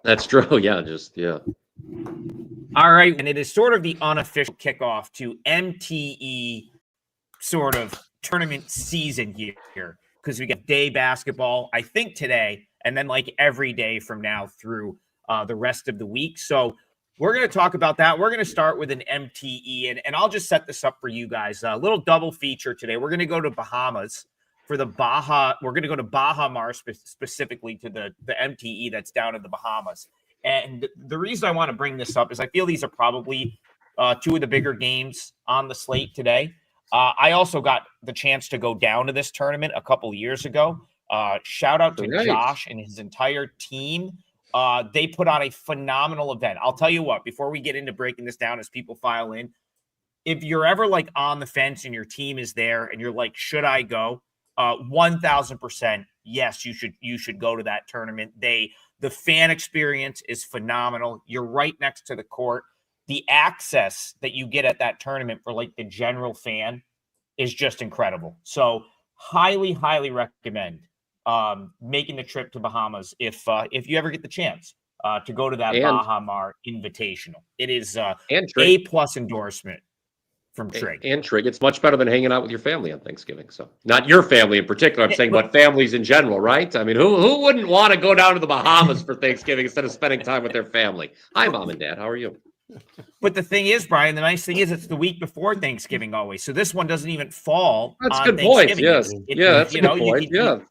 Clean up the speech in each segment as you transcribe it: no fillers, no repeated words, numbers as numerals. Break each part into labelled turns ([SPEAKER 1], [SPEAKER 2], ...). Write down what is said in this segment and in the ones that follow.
[SPEAKER 1] That's true. Yeah, yeah.
[SPEAKER 2] All right, and it is sort of the unofficial kickoff to MTE sort of tournament season here because we get day basketball, I think today, and then like every day from now through the rest of the week. So we're going to talk about that. We're going to start with an MTE, and I'll just set this up for you guys. A little double feature today. We're going to go to Bahamas for the Baja. We're going to go to Baja Mar specifically to the MTE that's down in the Bahamas. And the reason I want to bring this up is I feel these are probably two of the bigger games on the slate today. I also got the chance to go down to this tournament a couple years ago. Shout out to Josh and his entire team. They put on a phenomenal event. I'll tell you what, before we get into breaking this down as people file in, if you're ever like on the fence and your team is there and you're like, should I go? 1000%. Yes, you should go to that tournament. The fan experience is phenomenal. You're right next to the court. The access that you get at that tournament for like the general fan is just incredible. So highly, highly recommend making the trip to Bahamas if you ever get the chance to go to that Baja Mar Invitational. It is A+ endorsement from Trig.
[SPEAKER 1] And Trig. It's much better than hanging out with your family on Thanksgiving. So not your family in particular. I'm saying about families in general, right? I mean, who wouldn't want to go down to the Bahamas for Thanksgiving instead of spending time with their family? Hi, Mom and Dad. How are you?
[SPEAKER 2] But the thing is, Brian, the nice thing is it's the week before Thanksgiving always. So this one doesn't even fall
[SPEAKER 1] That's
[SPEAKER 2] on
[SPEAKER 1] a good point.
[SPEAKER 2] Thanksgiving.
[SPEAKER 1] Yes. That's a good point.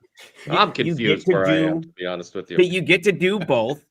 [SPEAKER 1] I'm confused where I am, to be honest with you.
[SPEAKER 2] But you get to do both.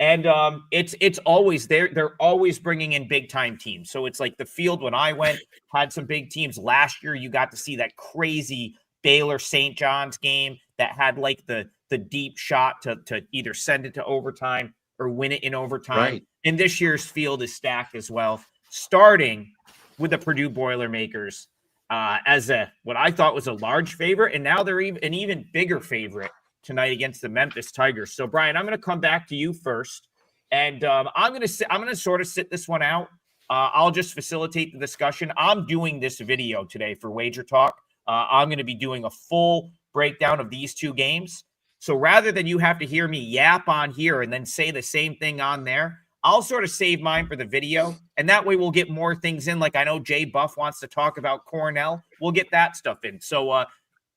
[SPEAKER 2] And it's always there. They're always bringing in big time teams. So it's like the field when I went had some big teams. Last year, you got to see that crazy Baylor St. John's game that had like the deep shot to either send it to overtime or win it in overtime.
[SPEAKER 1] Right.
[SPEAKER 2] And this year's field is stacked as well, starting with the Purdue Boilermakers as what I thought was a large favorite, and now they're an even bigger favorite tonight against the Memphis Tigers. So, Brian, I'm going to come back to you first, and I'm going to sort of sit this one out. I'll just facilitate the discussion. I'm doing this video today for WagerTalk. I'm going to be doing a full breakdown of these two games. So rather than you have to hear me yap on here and then say the same thing on there, I'll sort of save mine for the video, and that way we'll get more things in. Like I know Jay Buff wants to talk about Cornell. We'll get that stuff in. So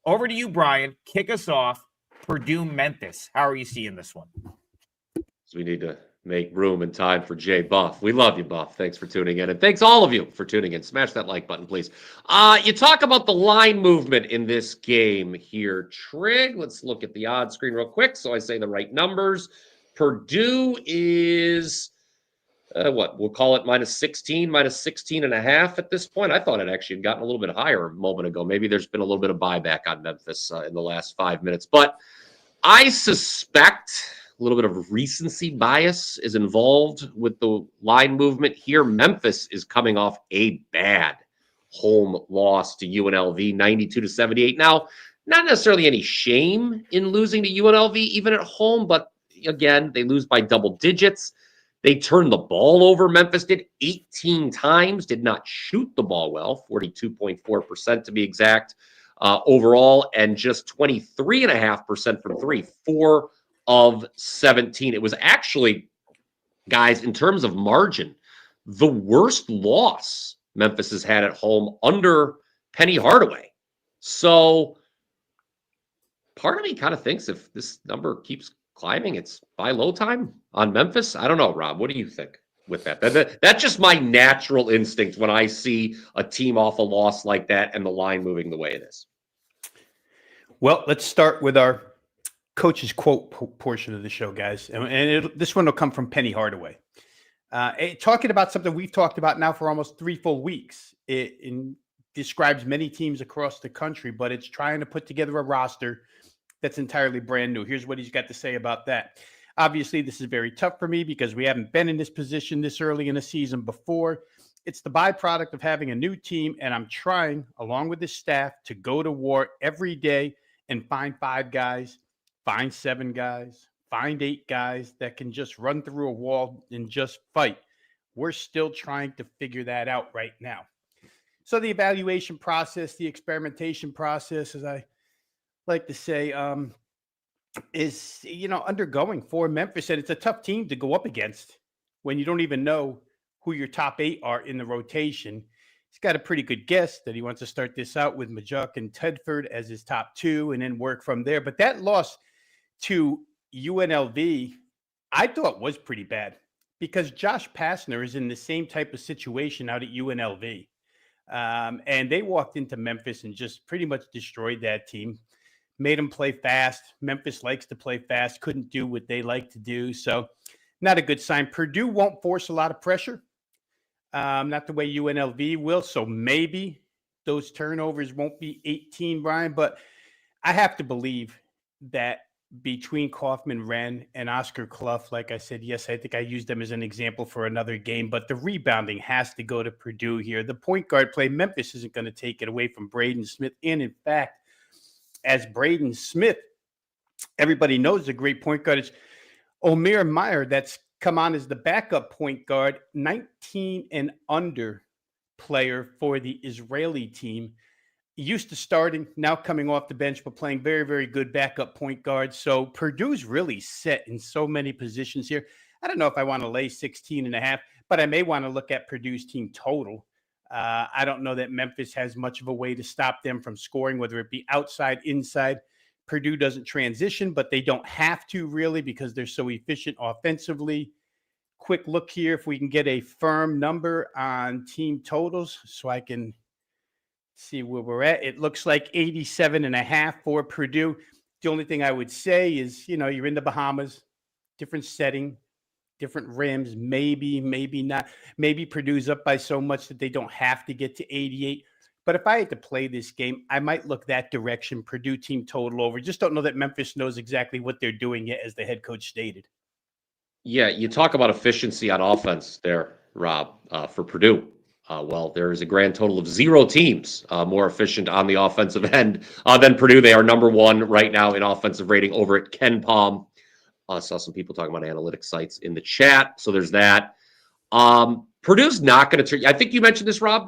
[SPEAKER 2] over to you, Brian. Kick us off. Purdue, Memphis. How are you seeing this one?
[SPEAKER 1] So we need to make room and time for Jay Buff. We love you, Buff. Thanks for tuning in. And thanks all of you for tuning in. Smash that like button, please. You talk about the line movement in this game here, Trig. Let's look at the odds screen real quick so I say the right numbers. Purdue is, we'll call it -16, -16.5 at this point. I thought it actually had gotten a little bit higher a moment ago. Maybe there's been a little bit of buyback on Memphis in the last 5 minutes. But I suspect a little bit of recency bias is involved with the line movement here. Memphis is coming off a bad home loss to UNLV, 92-78. Now, not necessarily any shame in losing to UNLV, even at home, but again, they lose by double digits. They turned the ball over. Memphis did 18 times, did not shoot the ball well, 42.4% to be exact overall, and just 23.5% from three, 4 of 17. It was actually, guys, in terms of margin, the worst loss Memphis has had at home under Penny Hardaway. So part of me kind of thinks if this number keeps climbing, it's buy low time on Memphis. I don't know, Rob. What do you think with that? That's just my natural instinct when I see a team off a loss like that and the line moving the way it is.
[SPEAKER 3] Well, let's start with our coach's quote portion of the show, guys. And this one will come from Penny Hardaway. Talking about something we've talked about now for almost 3 full weeks. It describes many teams across the country, but it's trying to put together a roster that's entirely brand new. Here's what he's got to say about that. Obviously, this is very tough for me because we haven't been in this position this early in the season before. It's the byproduct of having a new team, and I'm trying, along with the staff, to go to war every day and find 5 guys, find 7 guys, find 8 guys that can just run through a wall and just fight. We're still trying to figure that out right now. So the evaluation process, the experimentation process, as I like to say, is, undergoing for Memphis. And it's a tough team to go up against when you don't even know who your top 8 are in the rotation. He's got a pretty good guess that he wants to start this out with Majuk and Tedford as his top 2 and then work from there. But that loss to UNLV, I thought was pretty bad because Josh Pastner is in the same type of situation out at UNLV. And they walked into Memphis and just pretty much destroyed that team, made them play fast. Memphis likes to play fast, couldn't do what they like to do. So not a good sign. Purdue won't force a lot of pressure. Not the way UNLV will. So maybe those turnovers won't be 18, Brian. But I have to believe that between Kaufman, Wren, and Oscar Clough, like I said, yes, I think I used them as an example for another game. But the rebounding has to go to Purdue here. The point guard play, Memphis isn't going to take it away from Braden Smith. And in fact, as Braden Smith, everybody knows a great point guard. It's Omer Meyer that's come on as the backup point guard, 19 and under player for the Israeli team. Used to starting, now coming off the bench, but playing very, very good backup point guard. So Purdue's really set in so many positions here. I don't know if I want to lay 16.5, but I may want to look at Purdue's team total. I don't know that Memphis has much of a way to stop them from scoring, whether it be outside, inside. Purdue doesn't transition, but they don't have to really because they're so efficient offensively. Quick look here if we can get a firm number on team totals so I can see where we're at. It looks like 87.5 for Purdue. The only thing I would say is, you're in the Bahamas, different setting, different rims, maybe not. Maybe Purdue's up by so much that they don't have to get to 88. But if I had to play this game, I might look that direction, Purdue team total over. Just don't know that Memphis knows exactly what they're doing yet, as the head coach stated.
[SPEAKER 1] Yeah, you talk about efficiency on offense there, Rob, for Purdue. Well, there is a grand total of 0 teams more efficient on the offensive end than Purdue. They are number 1 right now in offensive rating over at Ken Palm. I saw some people talking about analytics sites in the chat, so there's that. Purdue's not going to turn. I think you mentioned this, Rob.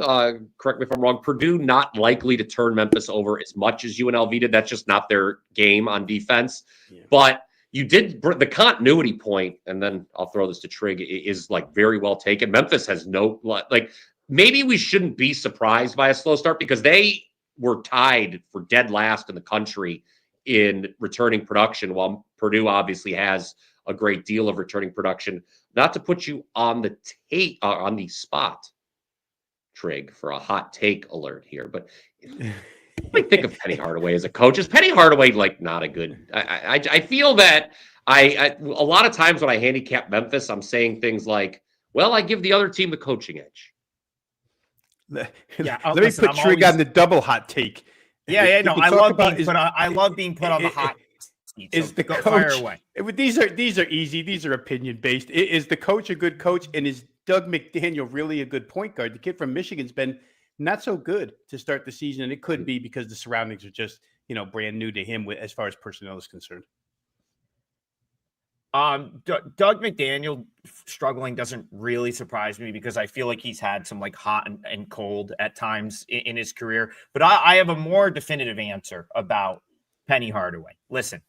[SPEAKER 1] Correct me if I'm wrong. Purdue not likely to turn Memphis over as much as UNLV did. That's just not their game on defense. Yeah. But you did the continuity point, and then I'll throw this to Trig, is like very well taken. Memphis has no, like, maybe we shouldn't be surprised by a slow start because they were tied for dead last in the country in returning production, while Purdue obviously has a great deal of returning production. Not to put you on the on the spot, Trig, for a hot take alert here, but I think of Penny Hardaway as a coach. Is Penny Hardaway like not a good? I feel that I a lot of times when I handicap Memphis, I'm saying things like, "Well, I give the other team the coaching edge."
[SPEAKER 3] Yeah, let me put Trig on the double hot take.
[SPEAKER 2] Yeah, no, I love being put on the hot seat.
[SPEAKER 3] Is the coach? Fire away. These are easy. These are opinion based. Is the coach a good coach, and is Doug McDaniel really a good point guard? The kid from Michigan's been not so good to start the season, and it could be because the surroundings are just brand new to him as far as personnel is concerned.
[SPEAKER 2] Doug McDaniel struggling doesn't really surprise me because I feel like he's had some like hot and cold at times in his career. But I have a more definitive answer about Penny Hardaway. Listen,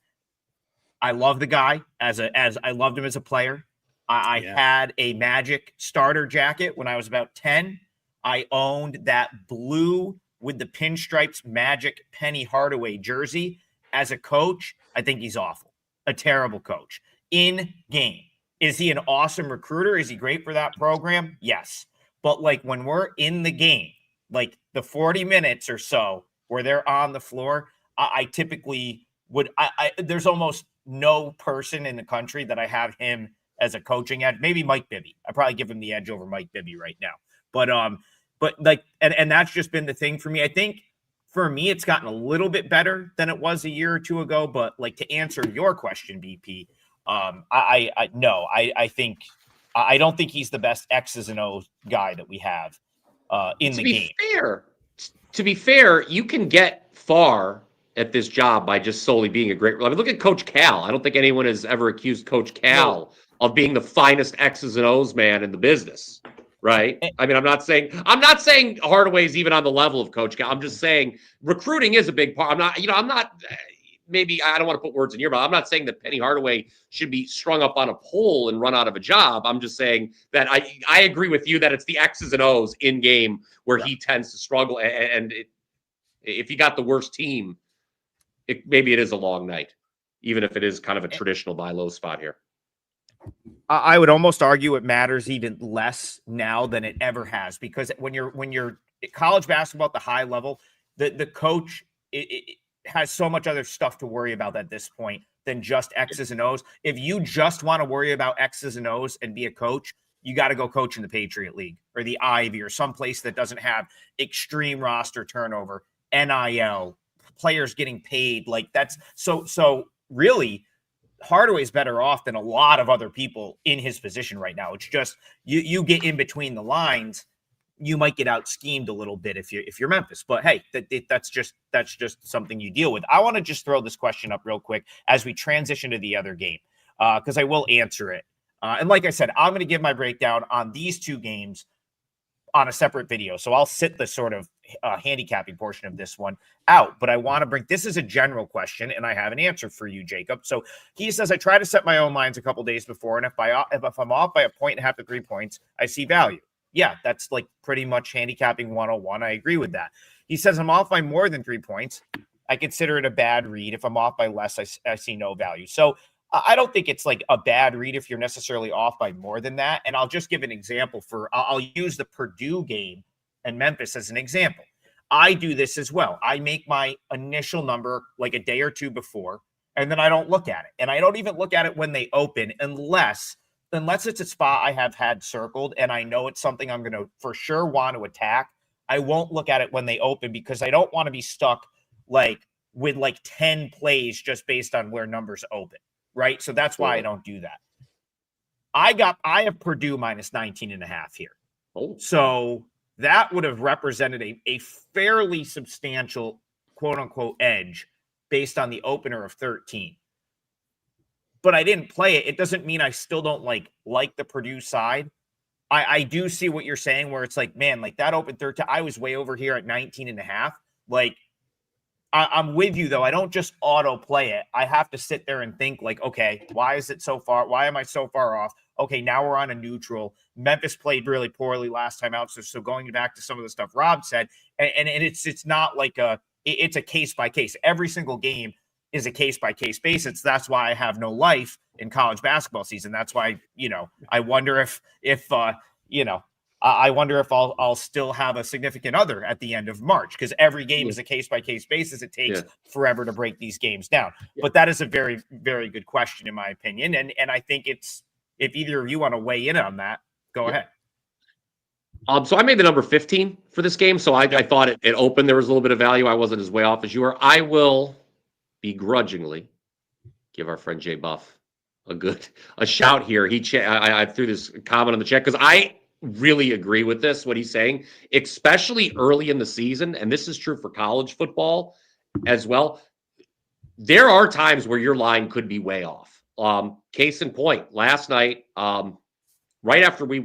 [SPEAKER 2] I love the guy as I loved him as a player. I had a Magic starter jacket when I was about 10. I owned that blue with the pinstripes Magic Penny Hardaway jersey. As a coach, I think he's awful. A terrible coach. In game. Is he an awesome recruiter? Is he great for that program? Yes. But like when we're in the game, like the 40 minutes or so where they're on the floor, I typically would, there's almost no person in the country that I have him as a coaching edge. Maybe Mike Bibby. I probably give him the edge over Mike Bibby right now. But like, and that's just been the thing for me. I think for me, it's gotten a little bit better than it was a year or two ago. But like to answer your question, BP, I don't think he's the best X's and O's guy that we have in the game.
[SPEAKER 1] To be fair, you can get far at this job by just solely being a great. I mean, look at Coach Cal. I don't think anyone has ever accused Coach Cal of being the finest X's and O's man in the business. Right. I mean, I'm not saying Hardaway's even on the level of Coach Cal. I'm just saying recruiting is a big part. I'm not maybe I don't want to put words in your mouth. I'm not saying that Penny Hardaway should be strung up on a pole and run out of a job. I'm just saying that I agree with you that it's the X's and O's in game where he tends to struggle. And if you got the worst team, maybe it is a long night, even if it is kind of a traditional buy low spot here.
[SPEAKER 2] I would almost argue it matters even less now than it ever has, because when you're college basketball at the high level, the coach it has so much other stuff to worry about at this point than just X's and O's. If you just want to worry about X's and O's and be a coach, you got to go coach in the Patriot League or the Ivy or someplace that doesn't have extreme roster turnover, NIL, players getting paid. Like that's so really Hardaway's better off than a lot of other people in his position right now. It's just you get in between the lines, you might get out schemed a little bit if you're Memphis. But hey, that's just something you deal with. I want to just throw this question up real quick as we transition to the other game, because I will answer it. And like I said, I'm going to give my breakdown on these two games on a separate video. So I'll sit the sort of handicapping portion of this one out. But I want to bring, this is a general question, and I have an answer for you, Jacob. So he says, I try to set my own lines a couple days before, and if I'm off by 1.5 to 3 points, I see value. Yeah, that's like pretty much handicapping 101. I agree with that. He says, I'm off by more than 3 points, I consider it a bad read. If I'm off by less, I see no value. So I don't think it's like a bad read if you're necessarily off by more than that. And I'll just give an example I'll use the Purdue game and Memphis as an example. I do this as well. I make my initial number like a day or two before, and then I don't look at it. And I don't even look at it when they open unless it's a spot I have had circled and I know it's something I'm going to for sure want to attack. I won't look at it when they open because I don't want to be stuck like with like 10 plays just based on where numbers open. Right. So that's why I don't do that. I have Purdue minus 19.5 here.
[SPEAKER 1] Oh,
[SPEAKER 2] so that would have represented a fairly substantial quote unquote edge based on the opener of 13. But I didn't play it. It doesn't mean I still don't like the Purdue side. I do see what you're saying where it's like, man, like that open 13, I was way over here at 19.5. Like, I'm with you, though. I don't just auto play it. I have to sit there and think like, okay, why is it so far? Why am I so far off? Okay, now we're on a neutral. Memphis played really poorly last time out. So going back to some of the stuff Rob said, and it's not like it's a case by case. Every single game is a case by case basis. That's why I have no life in college basketball season. That's why, I wonder if I wonder if I'll still have a significant other at the end of March, because every game is a case-by-case basis. It takes forever to break these games down. But that is a very, very good question, in my opinion. And I think if either of you want to weigh in on that, go ahead.
[SPEAKER 1] So I made the number 15 for this game. So I thought it opened. There was a little bit of value. I wasn't as way off as you were. I will begrudgingly give our friend Jay Buff a shout here. I threw this comment on the chat because I really agree with what he's saying, especially early in the season. And this is true for college football as well. There are times where your line could be way off. Case in point, last night, right after we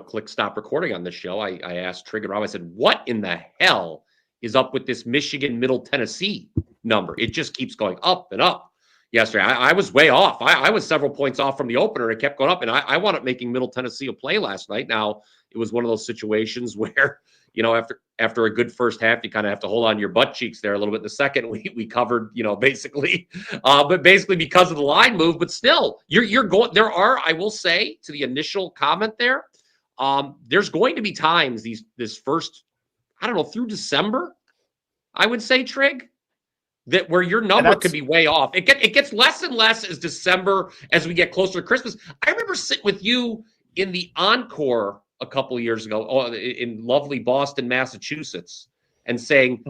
[SPEAKER 1] clicked stop recording on this show, I asked Trigger Rob, I said, what in the hell is up with this Michigan Middle Tennessee number? It just keeps going up and up. Yesterday, I was way off. I was several points off from the opener. It kept going up, and I wound up making Middle Tennessee a play last night. Now, it was one of those situations where, after a good first half, you kind of have to hold on to your butt cheeks there a little bit. In the second, we covered, basically, but basically because of the line move. But still, you're going. There are, I will say, to the initial comment there, there's going to be times this first, I don't know, through December, I would say, Trig, that where your number could be way off. It gets less and less as December, as we get closer to Christmas. I remember sitting with you in the Encore a couple of years ago in lovely Boston, Massachusetts, and saying,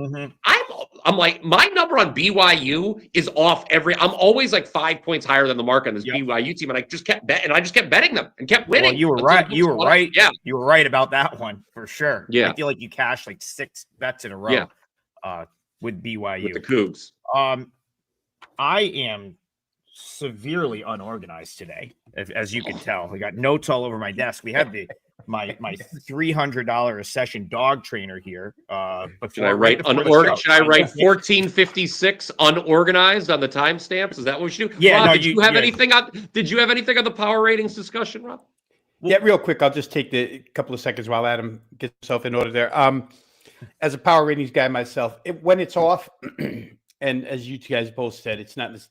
[SPEAKER 1] I'm like, my number on BYU is off I'm always like 5 points higher than the mark on this BYU team. And I just kept betting them and kept winning.
[SPEAKER 2] Well, you were right. You were right.
[SPEAKER 1] Yeah.
[SPEAKER 2] You were right about that one for sure.
[SPEAKER 1] Yeah.
[SPEAKER 2] I feel like you cashed like 6 bets in a row. With BYU.
[SPEAKER 1] With the Cougs.
[SPEAKER 2] I am severely unorganized today, as you can tell. I got notes all over my desk. We had my $300 a session dog trainer here.
[SPEAKER 1] Should I write 1456 unorganized on the timestamps? Is that what we should do?
[SPEAKER 2] Yeah.
[SPEAKER 1] Rob,
[SPEAKER 2] No,
[SPEAKER 1] did you have anything on the power ratings discussion, Rob?
[SPEAKER 3] Yeah, real quick. I'll just take the couple of seconds while Adam gets himself in order there. As a power ratings guy myself, when it's off, and as you two guys both said,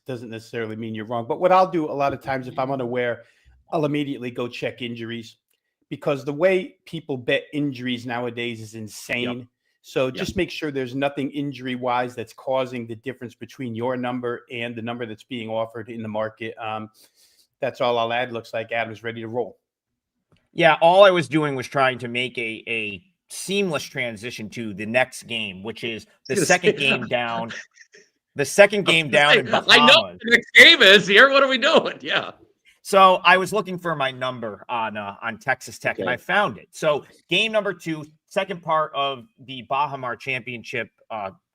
[SPEAKER 3] doesn't necessarily mean you're wrong. But what I'll do a lot of times, if I'm unaware, I'll immediately go check injuries, because the way people bet injuries nowadays is insane. Yep. So just make sure there's nothing injury-wise that's causing the difference between your number and the number that's being offered in the market. That's all I'll add. Looks like Adam's ready to roll.
[SPEAKER 2] Yeah, all I was doing was trying to make a seamless transition to the next game, which is the second game down. The second game down in Bahamas.
[SPEAKER 1] I know what the next game is here. What are we doing? Yeah.
[SPEAKER 2] So I was looking for my number on Texas Tech, and I found it. So game number 2, second part of the Bahamar Championship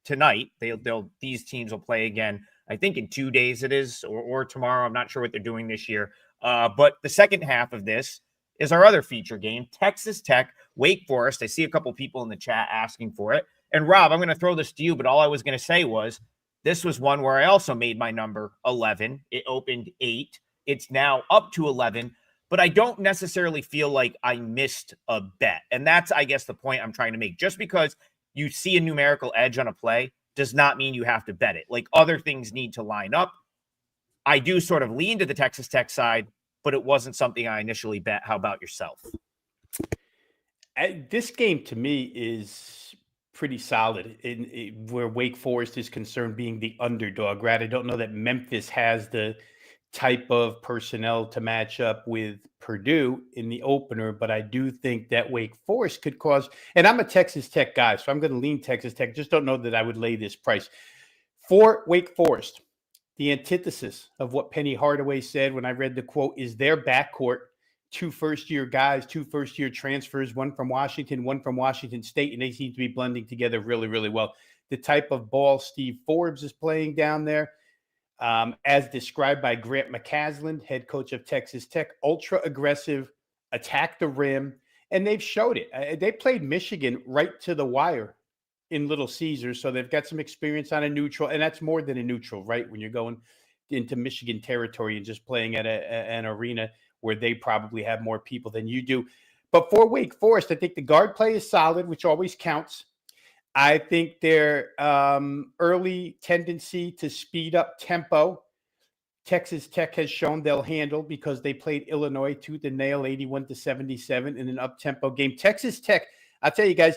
[SPEAKER 2] tonight. These teams will play again, I think in 2 days it is, or tomorrow. I'm not sure what they're doing this year. But the second half of this is our other feature game, Texas Tech, Wake Forest. I see a couple people in the chat asking for it. And Rob, I'm going to throw this to you, but all I was going to say was this was one where I also made my number 11. It opened 8. It's now up to 11, but I don't necessarily feel like I missed a bet. And that's, I guess, the point I'm trying to make. Just because you see a numerical edge on a play does not mean you have to bet it. Like, other things need to line up. I do sort of lean to the Texas Tech side, but it wasn't something I initially bet. How about yourself?
[SPEAKER 3] This game to me is pretty solid where Wake Forest is concerned, being the underdog, right? I don't know that Memphis has the type of personnel to match up with Purdue in the opener, but I do think that Wake Forest could cause, and I'm a Texas Tech guy, so I'm going to lean Texas Tech. Just don't know that I would lay this price. For Wake Forest, the antithesis of what Penny Hardaway said when I read the quote is their backcourt, 2 first-year guys, 2 first-year transfers, one from Washington State, and they seem to be blending together really, really well. The type of ball Steve Forbes is playing down there, as described by Grant McCasland, head coach of Texas Tech, ultra aggressive, attack the rim, and they've showed it. They played Michigan right to the wire in Little Caesars, so they've got some experience on a neutral, and that's more than a neutral, right? When you're going into Michigan territory and just playing at an arena where they probably have more people than you do. But for Wake Forest, I think the guard play is solid, which always counts. I think their early tendency to speed up tempo, Texas Tech has shown they'll handle, because they played Illinois tooth and nail 81-77 in an up-tempo game. Texas Tech, I'll tell you guys,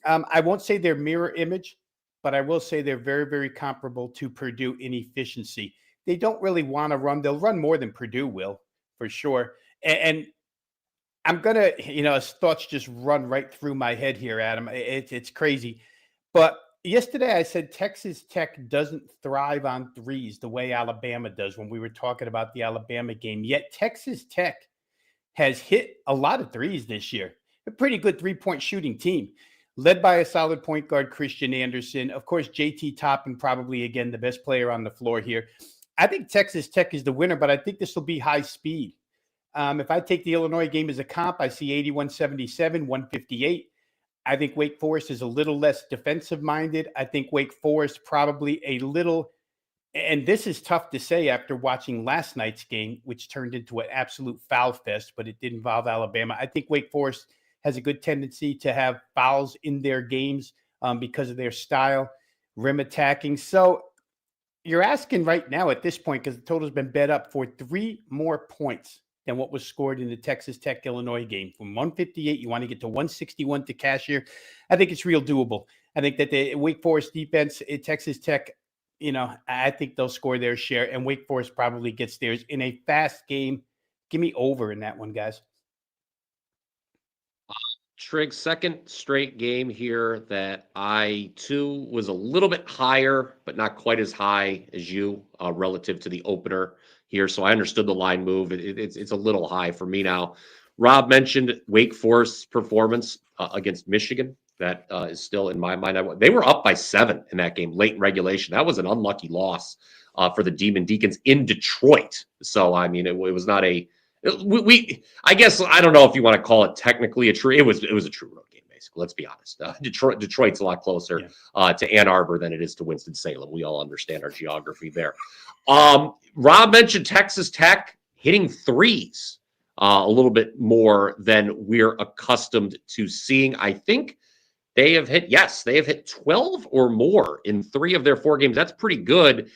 [SPEAKER 3] I won't say they're mirror image, but I will say they're very, very comparable to Purdue in efficiency. They don't really want to run. They'll run more than Purdue will, for sure. And I'm going to, thoughts just run right through my head here, Adam. It's crazy. But yesterday I said Texas Tech doesn't thrive on threes the way Alabama does when we were talking about the Alabama game. Yet Texas Tech has hit a lot of threes this year. A pretty good three-point shooting team, led by a solid point guard, Christian Anderson. Of course, JT Toppin, probably, again, the best player on the floor here. I think Texas Tech is the winner, but I think this will be high speed. If I take the Illinois game as a comp, I see 81-77, 158. I think Wake Forest is a little less defensive-minded. I think Wake Forest probably a little, and this is tough to say after watching last night's game, which turned into an absolute foul fest, but it did involve Alabama. I think Wake Forest has a good tendency to have fouls in their games because of their style, rim attacking. So you're asking right now at this point, because the total's been bet up, for 3 more points than what was scored in the Texas Tech-Illinois game. From 158, you want to get to 161 to cash here. I think it's real doable. I think that the Wake Forest defense, Texas Tech, I think they'll score their share, and Wake Forest probably gets theirs in a fast game. Give me over in that one, guys.
[SPEAKER 1] Trig's second straight game here that I, too, was a little bit higher, but not quite as high as you relative to the opener here. So I understood the line move. It's a little high for me now. Rob mentioned Wake Forest's performance against Michigan. That is still in my mind. They were up by 7 in that game late in regulation. That was an unlucky loss for the Demon Deacons in Detroit. So, I mean, it was not a I guess I don't know if you want to call it technically a true. It was a true road game, basically. Let's be honest. Detroit's a lot closer to Ann Arbor than it is to Winston-Salem. We all understand our geography there. Rob mentioned Texas Tech hitting threes a little bit more than we're accustomed to seeing. I think they have hit 12 or more in 3 of their 4 games. That's pretty good.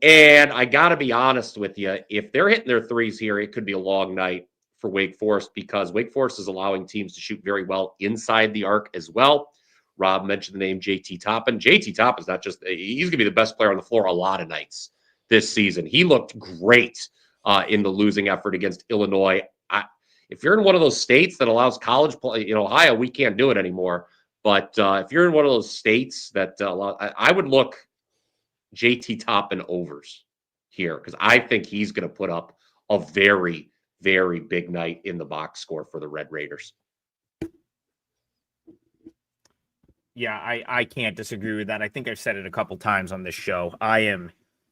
[SPEAKER 1] And I got to be honest with you, if they're hitting their threes here, it could be a long night for Wake Forest because Wake Forest is allowing teams to shoot very well inside the arc as well. Rob mentioned the name JT Toppin. JT Toppin's not just, he's going to be the best player on the floor a lot of nights this season. He looked great in the losing effort against Illinois. If you're in one of those states that allows college play, Ohio, we can't do it anymore. But if you're in one of those states that I would look JT Toppin overs here because I think he's going to put up a very, very big night in the box score for the Red Raiders.
[SPEAKER 2] Yeah, I can't disagree with that. I think I've said it a couple times on this show. I am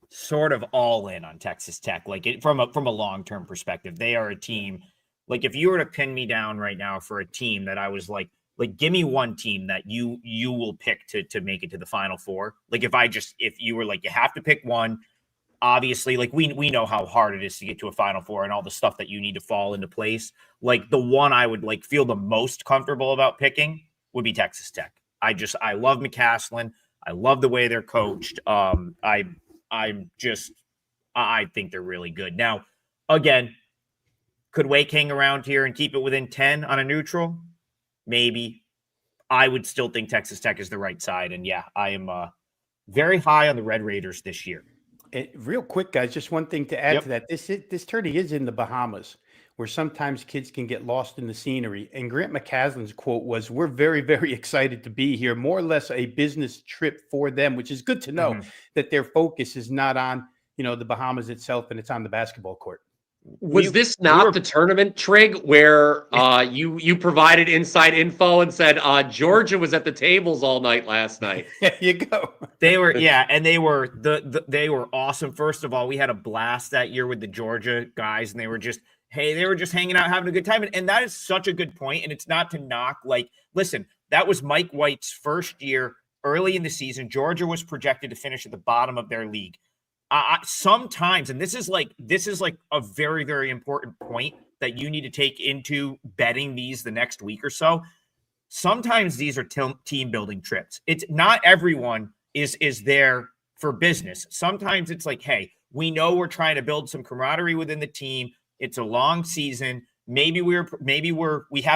[SPEAKER 2] sort of all in on Texas Tech. Like from a long-term perspective, they are a team. Like if you were to pin me down right now for a team that I was like give me one team that you will pick to make it to the Final Four. Like if you were like, you have to pick one, obviously, like we know how hard it is to get to a Final Four and all the stuff that you need to fall into place. Like the one I would like feel the most comfortable about picking would be Texas Tech. I love McCaslin. I love the way they're coached. I think they're really good. Now, again, could Wake hang around here and keep it within 10 on a neutral? Maybe. I would still think Texas Tech is the right side. And yeah, I am very high on the Red Raiders this year.
[SPEAKER 3] Real quick, guys, just one thing to add to that. This tourney is in the Bahamas, where sometimes kids can get lost in the scenery. And Grant McCaslin's quote was, "We're very, very excited to be here." More or less a business trip for them, which is good to know that their focus is not on, the Bahamas itself, and it's on the basketball court.
[SPEAKER 1] Was this not the tournament, Trig, where you provided inside info and said Georgia was at the tables all night last night?
[SPEAKER 3] There you go.
[SPEAKER 2] They were, and they were they were awesome. First of all, we had a blast that year with the Georgia guys, and they were just hanging out, having a good time. And that is such a good point. And it's not to knock, listen, that was Mike White's first year early in the season. Georgia was projected to finish at the bottom of their league. Sometimes, and this is like a very, very important point that you need to take into betting these the next week or so. Sometimes these are team building trips. It's not everyone is there for business. Sometimes it's like, hey, we know we're trying to build some camaraderie within the team. It's a long season. Maybe we have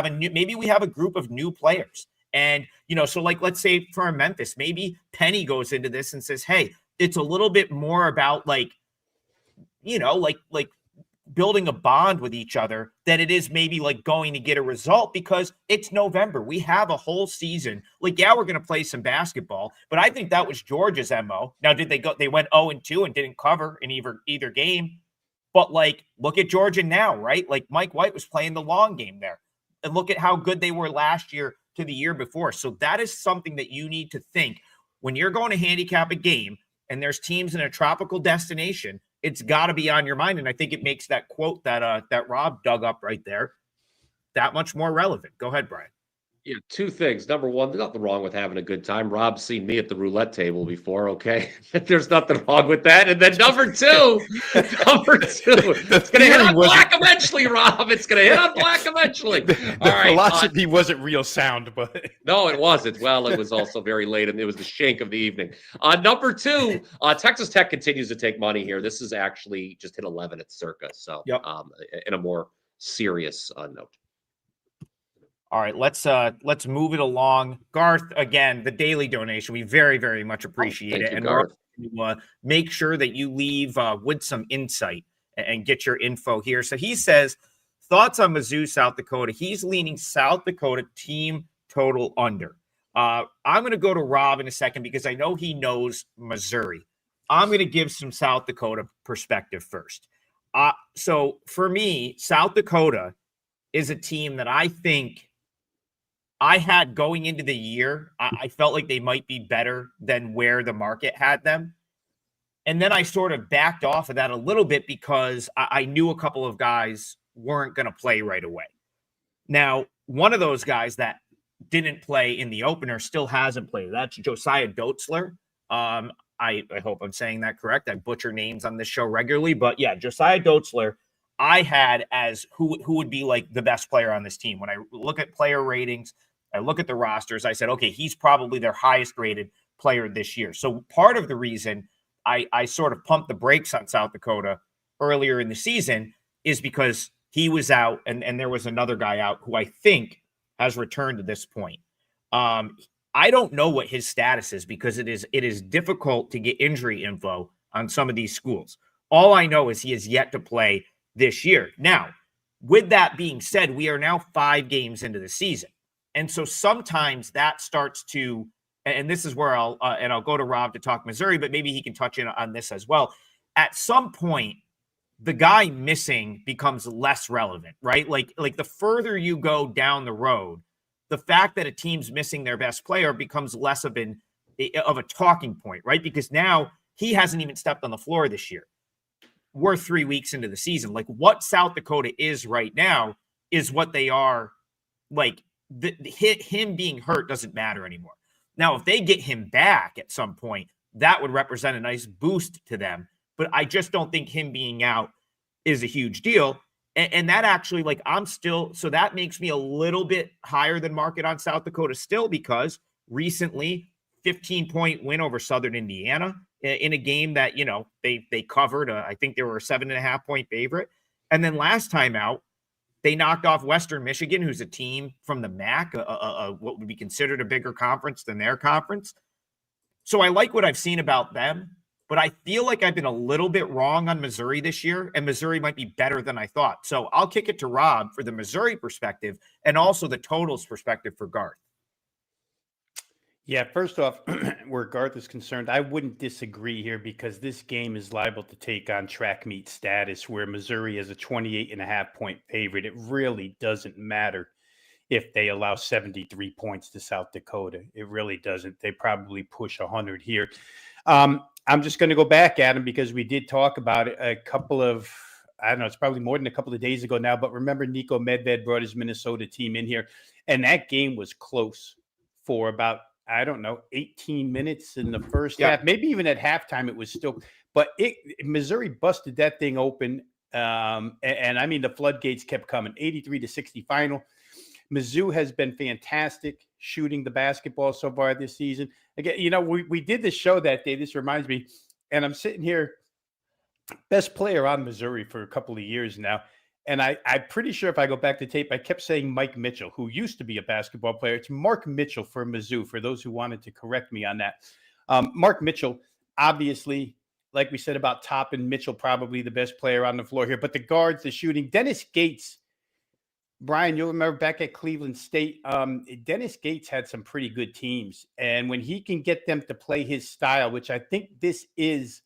[SPEAKER 2] a group of new players. And, so let's say for Memphis, maybe Penny goes into this and says, hey, it's a little bit more about building a bond with each other than it is maybe like going to get a result because it's November. We have a whole season. We're going to play some basketball, but I think that was Georgia's MO. Now, they went 0-2 and didn't cover in either game, but look at Georgia now, right? Mike White was playing the long game there, and look at how good they were last year to the year before. So that is something that you need to think when you're going to handicap a game and there's teams in a tropical destination. It's got to be on your mind. And I think it makes that quote that Rob dug up right there that much more relevant. Go ahead, Brian.
[SPEAKER 1] Yeah, 2 things. Number one, there's nothing wrong with having a good time. Rob's seen me at the roulette table before, okay? There's nothing wrong with that. And then number two, it's going to hit on black eventually, Rob. It's going to hit on black eventually.
[SPEAKER 3] The philosophy wasn't real sound, but...
[SPEAKER 1] No, it wasn't. Well, it was also very late, and it was the shank of the evening. Number two, Texas Tech continues to take money here. This is actually just hit 11 at Circa, so in a more serious note.
[SPEAKER 2] All right, let's move it along. Garth, again, the daily donation, we very, very much appreciate it. And Garth, make sure that you leave with some insight and get your info here. So he says, thoughts on Mizzou, South Dakota. He's leaning South Dakota team total under. I'm going to go to Rob in a second because I know he knows Missouri. I'm going to give some South Dakota perspective first. So for me, South Dakota is a team that I think I had going into the year. I felt like they might be better than where the market had them. And then I sort of backed off of that a little bit because I knew a couple of guys weren't going to play right away. Now, one of those guys that didn't play in the opener still hasn't played. That's Josiah Dotzler. I hope I'm saying that correct. I butcher names on this show regularly, but yeah, Josiah Dotzler, I had as who would be like the best player on this team. When I look at player ratings, I look at the rosters, I said, okay, he's probably their highest rated player this year. So part of the reason I sort of pumped the brakes on South Dakota earlier in the season is because he was out and there was another guy out who I think has returned to this point. I don't know what his status is because it is difficult to get injury info on some of these schools. All I know is he is yet to play this year. Now, with that being said, we are now 5 games into the season. And so sometimes that starts to, and this is where I'll go to Rob to talk Missouri, but maybe he can touch in on this as well. At some point, the guy missing becomes less relevant, right? Like the further you go down the road, the fact that a team's missing their best player becomes less of a talking point, right? Because now he hasn't even stepped on the floor this year. We're 3 weeks into the season. Like what South Dakota is right now is what they are. Like him being hurt doesn't matter anymore. Now, if they get him back at some point, that would represent a nice boost to them. But I just don't think him being out is a huge deal. And that actually, like, so that makes me a little bit higher than market on South Dakota still, because recently 15-point win over Southern Indiana in a game that, they covered. I think they were a 7.5-point favorite. And then last time out, they knocked off Western Michigan, who's a team from the MAC, what would be considered a bigger conference than their conference. So I like what I've seen about them. But I feel like I've been a little bit wrong on Missouri this year, and Missouri might be better than I thought. So I'll kick it to Rob for the Missouri perspective and also the totals perspective for Garth.
[SPEAKER 3] Yeah, first off, where Garth is concerned, I wouldn't disagree here because this game is liable to take on track meet status where Missouri is a 28.5-point favorite. It really doesn't matter if they allow 73 points to South Dakota. It really doesn't. They probably push 100 here. I'm just going to go back at him because we did talk about it a couple of, I don't know, it's probably more than a couple of days ago now, but remember Nico Medved brought his Minnesota team in here, and that game was close for about, 18 minutes in the first half, maybe even at halftime it was still, but Missouri busted that thing open, and I mean the floodgates kept coming, 83-60 final. Mizzou has been fantastic shooting the basketball so far this season. Again, we did this show that day. This reminds me, and I'm sitting here, best player on Missouri for a couple of years now. And I'm pretty sure if I go back to tape, I kept saying Mike Mitchell, who used to be a basketball player. It's Mark Mitchell for Mizzou, for those who wanted to correct me on that. Mark Mitchell, obviously, like we said about Toppin, Mitchell probably the best player on the floor here. But the guards, the shooting, Dennis Gates, Brian, you'll remember back at Cleveland State, Dennis Gates had some pretty good teams. And when he can get them to play his style, which I think this is,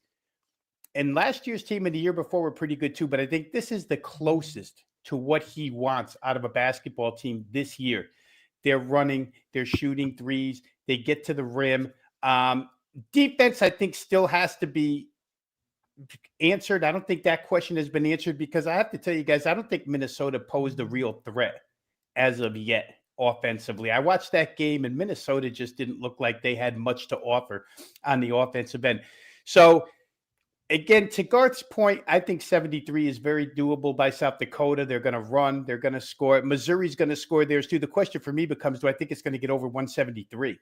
[SPEAKER 3] and last year's team and the year before were pretty good too, but I think this is the closest to what he wants out of a basketball team this year. They're running, they're shooting threes, they get to the rim. Defense, I think, still has to be answered. I don't think that question has been answered because I have to tell you guys, I don't think Minnesota posed a real threat as of yet offensively. I watched that game and Minnesota just didn't look like they had much to offer on the offensive end. So again, to Garth's point, I think 73 is very doable by South Dakota. They're going to run, they're going to score. Missouri's going to score theirs too. The question for me becomes, do I think it's going to get over 173?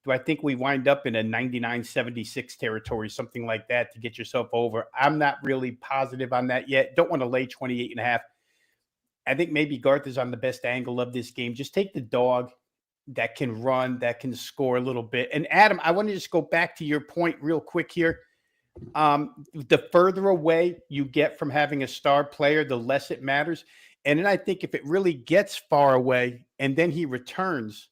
[SPEAKER 3] Do I think we wind up in a 99-76 territory, something like that, to get yourself over? I'm not really positive on that yet. Don't want to lay 28.5. I think maybe Garth is on the best angle of this game. Just take the dog that can run, that can score a little bit. And Adam, I want to just go back to your point real quick here. The further away you get from having a star player, the less it matters. And then I think if it really gets far away and then he returns,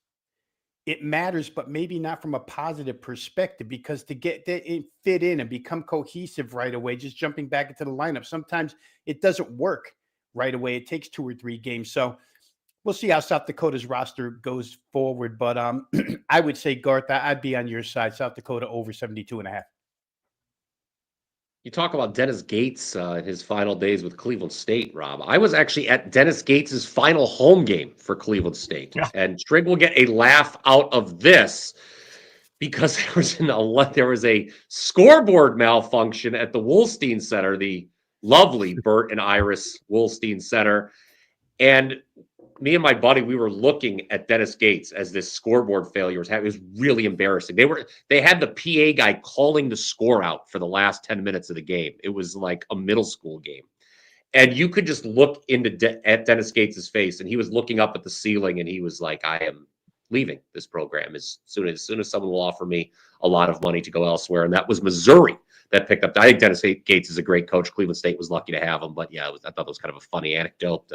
[SPEAKER 3] it matters, but maybe not from a positive perspective, because to get it fit in and become cohesive right away, just jumping back into the lineup, sometimes it doesn't work right away. It takes 2 or 3 games. So we'll see how South Dakota's roster goes forward. But I would say, Garth, I'd be on your side. South Dakota over 72.5.
[SPEAKER 1] You talk about Dennis Gates in his final days with Cleveland State, Rob. I was actually at Dennis Gates's final home game for Cleveland State.
[SPEAKER 2] Yeah.
[SPEAKER 1] And Trig will get a laugh out of this because there was a scoreboard malfunction at the Wolstein Center, the lovely Bert and Iris Wolstein Center. And me and my buddy, we were looking at Dennis Gates as this scoreboard failure was happening. It was really embarrassing. They had the PA guy calling the score out for the last 10 minutes of the game. It was like a middle school game. And you could just look at Dennis Gates's face, and he was looking up at the ceiling, and he was like, I am leaving this program as soon as someone will offer me a lot of money to go elsewhere. And that was Missouri that picked up. I think Dennis Gates is a great coach. Cleveland State was lucky to have him. But yeah, I thought it was kind of a funny anecdote.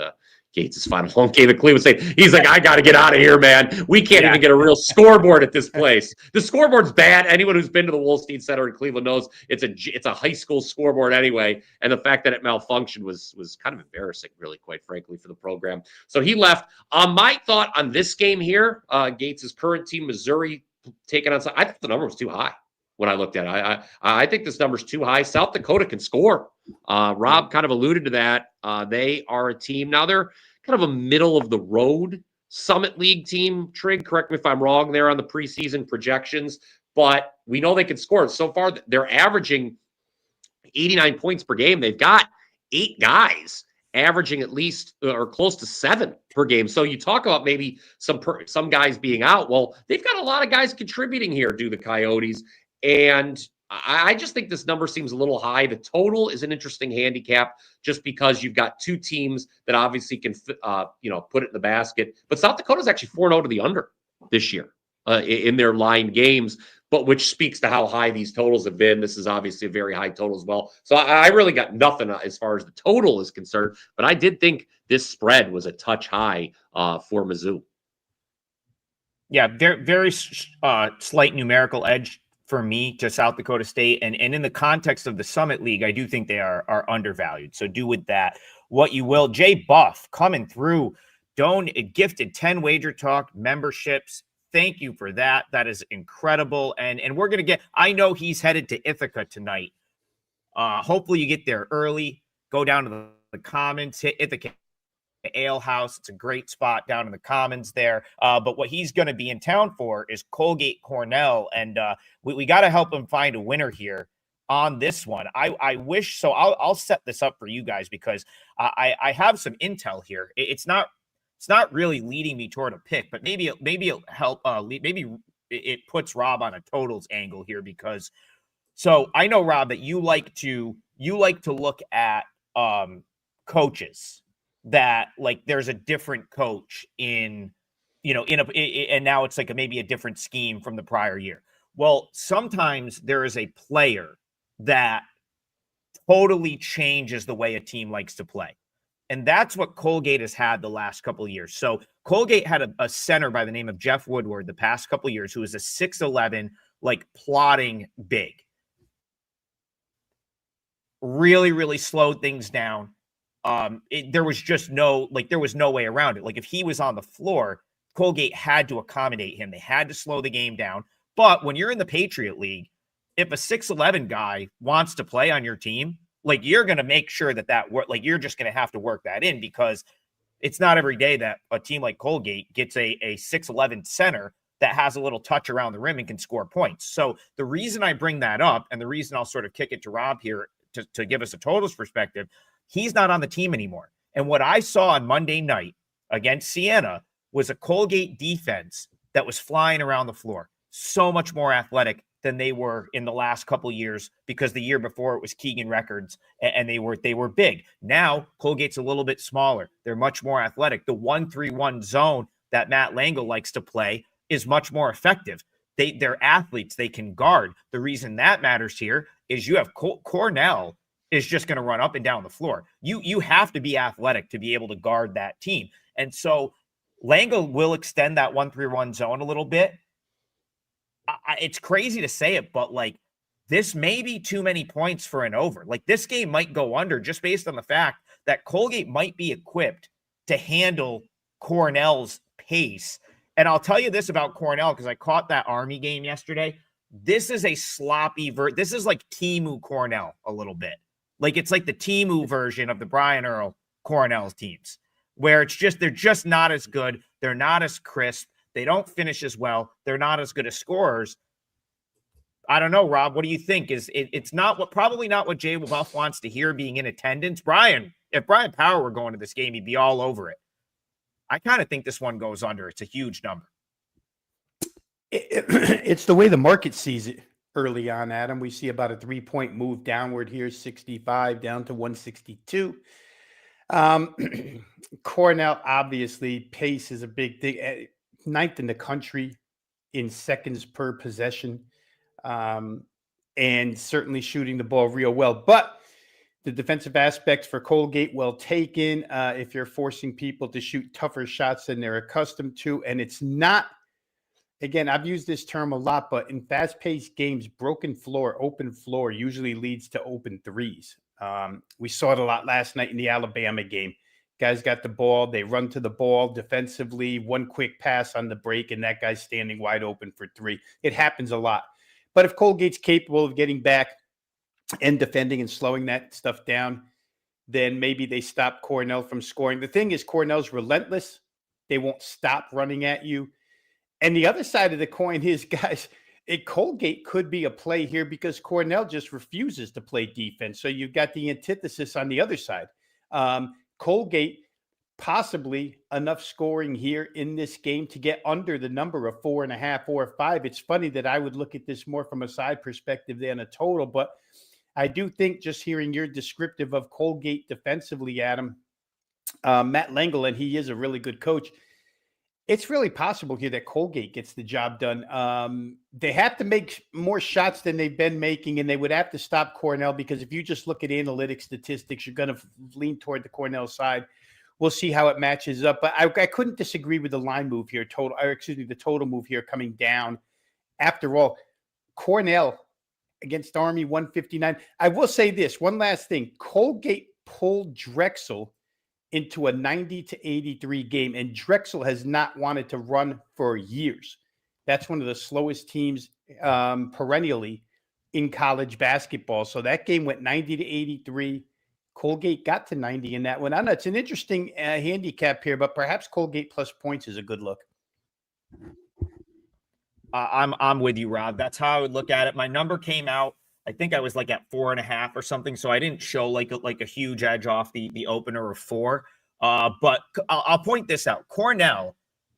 [SPEAKER 1] Gates' final home game at Cleveland State. He's like, I got to get out of here, man. We can't even get a real scoreboard at this place. The scoreboard's bad. Anyone who's been to the Wolstein Center in Cleveland knows it's a high school scoreboard anyway. And the fact that it malfunctioned was kind of embarrassing, really, quite frankly, for the program. So he left. My thought on this game here, Gates' current team, Missouri, taking on. I thought the number was too high when I looked at it. I think this number's too high. South Dakota can score. Rob kind of alluded to that. They are a team. Now they're kind of a middle of the road Summit League team. Trig, correct me if I'm wrong there on the preseason projections, but we know they can score. So far, they're averaging 89 points per game. They've got 8 guys averaging at least or close to 7 per game. So you talk about maybe some guys being out. Well, they've got a lot of guys contributing here, do the Coyotes. And I just think this number seems a little high. The total is an interesting handicap just because you've got 2 teams that obviously can, put it in the basket. But South Dakota's actually 4-0 to the under this year in their line games, but which speaks to how high these totals have been. This is obviously a very high total as well. So I really got nothing as far as the total is concerned, but I did think this spread was a touch high for Mizzou.
[SPEAKER 2] Yeah, very slight numerical edge for me to South Dakota State. And in the context of the Summit League, I do think they are undervalued. So do with that what you will. Jay Buff coming through. Gifted 10 WagerTalk memberships. Thank you for that. That is incredible. And we're going to I know he's headed to Ithaca tonight. Hopefully you get there early. Go down to the Commons, hit Ithaca Ale House. It's a great spot down in the Commons there. But what he's going to be in town for is Colgate Cornell. And we got to help him find a winner here on this one. I wish so. I'll set this up for you guys because I have some intel here. It's not really leading me toward a pick, but maybe it'll help. Maybe it puts Rob on a totals angle here because. So I know, Rob, that you like to look at coaches that like there's a different coach and now it's like maybe a different scheme from the prior year. Well, sometimes there is a player that totally changes the way a team likes to play. And that's what Colgate has had the last couple of years. So Colgate had a center by the name of Jeff Woodward the past couple of years who was a 6'11", like plotting big. Really, really slowed things down. There was no way around it. Like if he was on the floor, Colgate had to accommodate him. They had to slow the game down. But when you're in the Patriot League, if a 6'11" guy wants to play on your team, like you're going to make sure that work. Like you're just going to have to work that in because it's not every day that a team like Colgate gets a 6'11" center that has a little touch around the rim and can score points. So the reason I bring that up and the reason I'll sort of kick it to Rob here to give us a totals perspective, he's not on the team anymore. And what I saw on Monday night against Siena was a Colgate defense that was flying around the floor, so much more athletic than they were in the last couple of years because the year before it was Keegan Records and they were big. Now Colgate's a little bit smaller. They're much more athletic. The 1-3-1 zone that Matt Langle likes to play is much more effective. They're athletes. They can guard. The reason that matters here is you have Cornell is just going to run up and down the floor. You have to be athletic to be able to guard that team. And so Langle will extend that 1-3-1 zone a little bit. It's crazy to say it, but like this may be too many points for an over. Like this game might go under just based on the fact that Colgate might be equipped to handle Cornell's pace. And I'll tell you this about Cornell because I caught that Army game yesterday. this is a sloppy this is like Timu Cornell a little bit. Like it's like the Timu version of the Brian Earl Cornell teams, where it's just they're just not as good. They're not as crisp. They don't finish as well. They're not as good as scorers. I don't know, Rob. What do you think? It's not probably not what Jay Buff wants to hear being in attendance. Brian, if Brian Power were going to this game, he'd be all over it. I kind of think this one goes under. It's a huge number.
[SPEAKER 3] It's the way the market sees it early on, Adam. We see about a 3-point move downward here, 65 down to 162. Cornell, obviously, pace is a big thing. 9th in the country in seconds per possession, and certainly shooting the ball real well. But the defensive aspects for Colgate, well taken. If you're forcing people to shoot tougher shots than they're accustomed to, and it's not, again, I've used this term a lot, but in fast-paced games, broken floor, open floor usually leads to open threes. We saw it a lot last night in the Alabama game. Guys got the ball, they run to the ball defensively, one quick pass on the break, and that guy's standing wide open for three. It happens a lot. But if Colgate's capable of getting back and defending and slowing that stuff down, then maybe they stop Cornell from scoring. The thing is, Cornell's relentless. They won't stop running at you. And the other side of the coin is, guys, Colgate could be a play here because Cornell just refuses to play defense. So you've got the antithesis on the other side. Colgate, possibly enough scoring here in this game to get under the number of 4.5 or 5. It's funny that I would look at this more from a side perspective than a total, but I do think just hearing your descriptive of Colgate defensively, Adam, Matt Langel, and he is a really good coach, it's really possible here that Colgate gets the job done. They have to make more shots than they've been making, and they would have to stop Cornell because if you just look at analytic statistics, you're going to lean toward the Cornell side. We'll see how it matches up. But I couldn't disagree with the line move here, the total move here coming down. After all, Cornell against Army 159. I will say this, one last thing. Colgate pulled Drexel into a 90-83 game, and Drexel has not wanted to run for years. That's one of the slowest teams perennially in college basketball. So that game went 90-83. Colgate got to 90 in that one. I know it's an interesting handicap here, but perhaps Colgate plus points is a good look.
[SPEAKER 2] I'm with you, Rob. That's how I would look at it. My number came out, I think I was like at 4.5 or something. So I didn't show like a huge edge off the opener of 4. But I'll point this out. Cornell,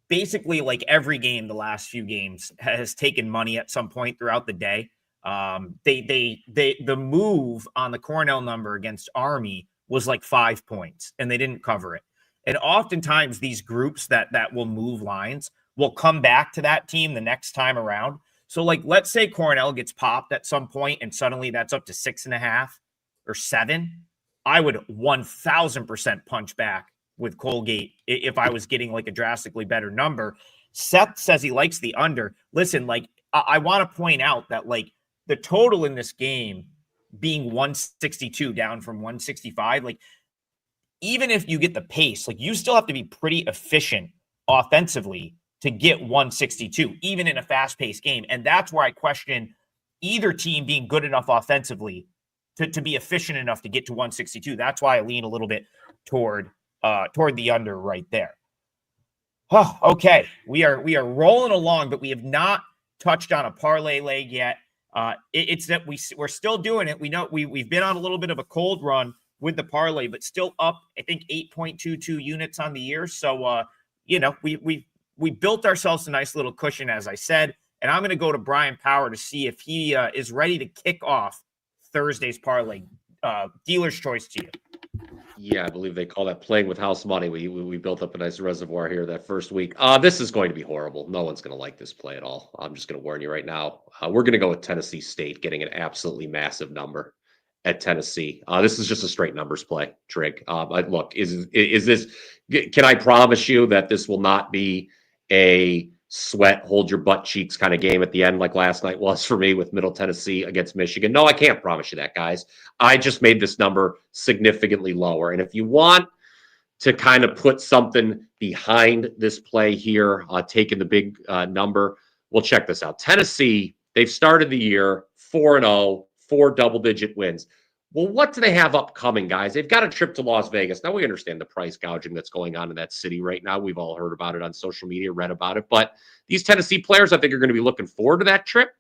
[SPEAKER 2] basically like every game, the last few games, has taken money at some point throughout the day. The move on the Cornell number against Army was like 5 points, and they didn't cover it. And oftentimes these groups that will move lines will come back to that team the next time around. So like, let's say Cornell gets popped at some point and suddenly that's up to 6.5 or 7. I would 1000% punch back with Colgate if I was getting like a drastically better number. Seth says he likes the under. Listen, like I want to point out that like the total in this game being 162 down from 165, like even if you get the pace, like you still have to be pretty efficient offensively to get 162, even in a fast-paced game. And that's where I question either team being good enough offensively to be efficient enough to get to 162. That's why I lean a little bit toward the under right there. Oh, okay, we are rolling along, but we have not touched on a parlay leg yet. It's that we're still doing it. We know we've been on a little bit of a cold run with the parlay, but still up, I think 8.22 units on the year. So we built ourselves a nice little cushion, as I said, and I'm going to go to Brian Power to see if he is ready to kick off Thursday's parlay. Dealer's choice to you.
[SPEAKER 1] Yeah, I believe they call that playing with house money. We built up a nice reservoir here that first week. This is going to be horrible. No one's going to like this play at all. I'm just going to warn you right now. We're going to go with Tennessee State getting an absolutely massive number at Tennessee. This is just a straight numbers play, Trig. Look, is this? Can I promise you that this will not be a sweat, hold your butt cheeks kind of game at the end like last night was for me with Middle Tennessee against Michigan? No, I can't promise you that, guys. I just made this number significantly lower. And if you want to kind of put something behind this play here, taking the big number, well, check this out. Tennessee They've started the year 4-0, 4 double-digit wins. Well, what do they have upcoming, guys? They've got a trip to Las Vegas. Now, we understand the price gouging that's going on in that city right now. We've all heard about it on social media, read about it. But these Tennessee players, I think, are going to be looking forward to that trip.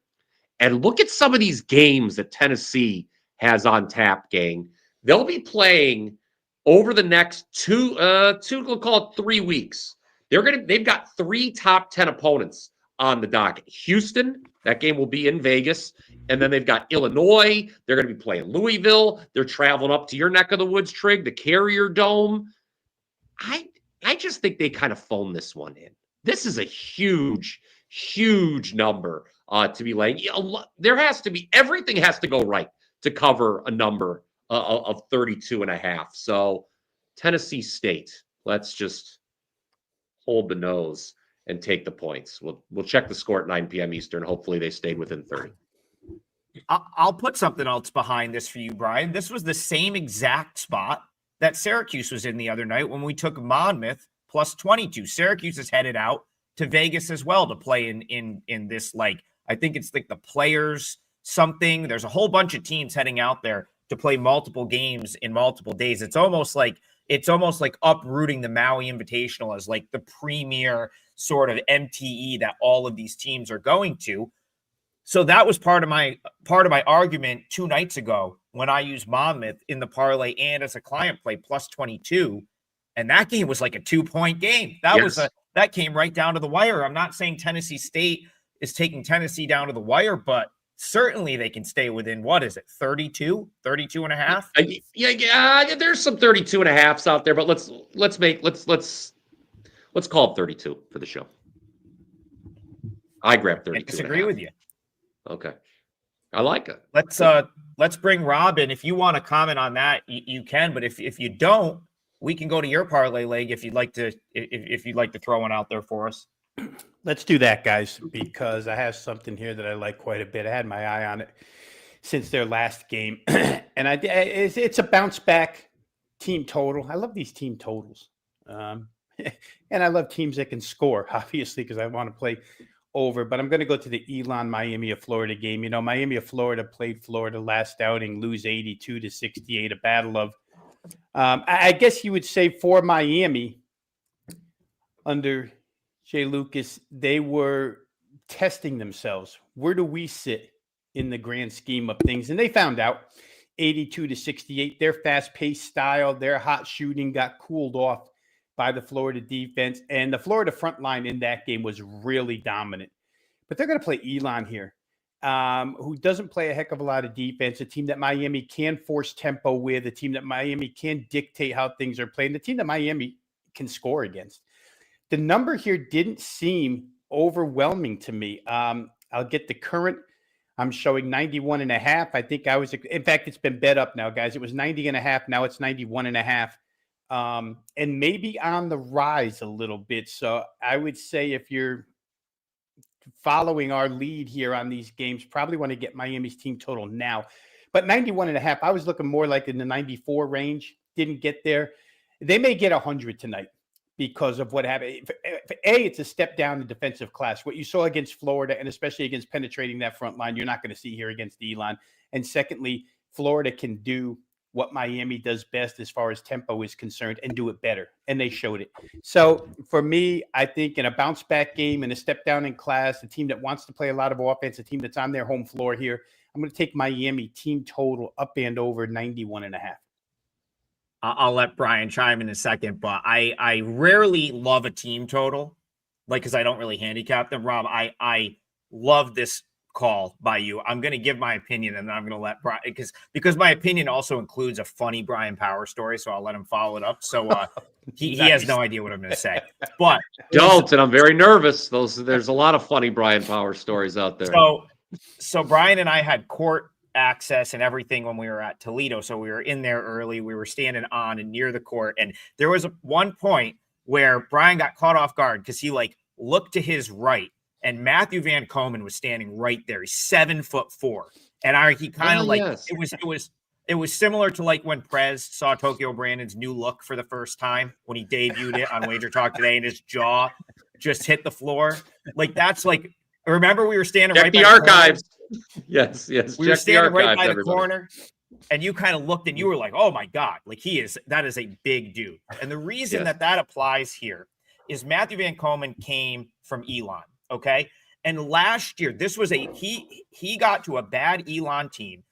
[SPEAKER 1] And look at some of these games that Tennessee has on tap, gang. They'll be playing over the next we'll call it 3 weeks. They've got 3 top 10 opponents on the docket. Houston, that game will be in Vegas. And then they've got Illinois. They're going to be playing Louisville. They're traveling up to your neck of the woods, Trig, the Carrier Dome. I just think they kind of phoned this one in. This is a huge, huge number to be laying. There has to be, everything has to go right to cover a number of 32.5. So Tennessee State, let's just hold the nose and take the points. We'll check the score at 9 p.m. Eastern. Hopefully they stayed within 30.
[SPEAKER 2] I'll put something else behind this for you, Brian. This was the same exact spot that Syracuse was in the other night when we took Monmouth plus 22. Syracuse is headed out to Vegas as well to play in this, like, I think it's like the Players something. There's a whole bunch of teams heading out there to play multiple games in multiple days. It's almost like uprooting the Maui Invitational as like the premier sort of MTE that all of these teams are going to. So that was part of my argument 2 nights ago when I used Monmouth in the parlay and as a client play plus 22, and that game was like a 2-point game. That came right down to the wire. I'm not saying Tennessee State is taking Tennessee down to the wire, but certainly they can stay within, what is it, 32 and a half?
[SPEAKER 1] Yeah, there's some 32.5s out there, but let's call it 32 for the show. I grabbed 32.
[SPEAKER 2] I disagree with you.
[SPEAKER 1] Okay. I like it.
[SPEAKER 2] Let's bring Rob in. If you want to comment on that, you can, but if you don't, we can go to your parlay leg if you'd like to throw one out there for us.
[SPEAKER 3] Let's do that, guys, because I have something here that I like quite a bit. I had my eye on it since their last game, and it's a bounce back team total. I love these team totals, and I love teams that can score, obviously, because I want to play over. But I'm going to go to the Elon Miami of Florida game. You know, Miami of Florida played Florida last outing, lose 82-68, a battle of, I guess you would say for Miami under Jay Lucas, they were testing themselves. Where do we sit in the grand scheme of things? And they found out 82-68, their fast-paced style, their hot shooting got cooled off by the Florida defense. And the Florida front line in that game was really dominant. But they're going to play Elon here, who doesn't play a heck of a lot of defense, a team that Miami can force tempo with, a team that Miami can dictate how things are playing, the team that Miami can score against. The number here didn't seem overwhelming to me. I'll get the current. I'm showing 91.5. I think in fact, it's been bet up now, guys. It was 90.5. Now it's 91.5. And maybe on the rise a little bit. So I would say if you're following our lead here on these games, probably want to get Miami's team total now. But 91.5, I was looking more like in the 94 range. Didn't get there. They may get 100 tonight because of what happened. It's a step down in defensive class. What you saw against Florida, and especially against penetrating that front line, you're not going to see here against Elon. And secondly, Florida can do what Miami does best as far as tempo is concerned and do it better. And they showed it. So for me, I think in a bounce back game and a step down in class, a team that wants to play a lot of offense, a team that's on their home floor here, I'm going to take Miami team total up and over 91.5.
[SPEAKER 2] I'll let Brian chime in a second, but I rarely love a team total, like, because I don't really handicap them. Rob, I love this call by you. I'm going to give my opinion, and then I'm going to let Brian, because my opinion also includes a funny Brian Power story, so I'll let him follow it up. So he has no idea what I'm going to say. But
[SPEAKER 1] don't, and I'm very nervous. There's a lot of funny Brian Power stories out there.
[SPEAKER 2] So Brian and I had court access and everything when we were at Toledo. So we were in there early. We were standing on and near the court. And there was one point where Brian got caught off guard because he looked to his right, and Matthew Van Komen was standing right there. He's 7'4". And he kind of yes. It was similar to like when Prez saw Tokyo Brandon's new look for the first time when he debuted it on WagerTalk today, and his jaw just hit the floor. Like that's like Remember, we were standing
[SPEAKER 1] Check
[SPEAKER 2] right
[SPEAKER 1] the
[SPEAKER 2] by
[SPEAKER 1] archives. Yes.
[SPEAKER 2] We were
[SPEAKER 1] Check the
[SPEAKER 2] standing right
[SPEAKER 1] archives,
[SPEAKER 2] by the
[SPEAKER 1] everybody.
[SPEAKER 2] corner, and you kind of looked and you were like, "Oh my God, like that is a big dude." And the reason
[SPEAKER 1] Yes.
[SPEAKER 2] that applies here is Matthew Van Komen came from Elon, okay? And last year, this was he got to a bad Elon team,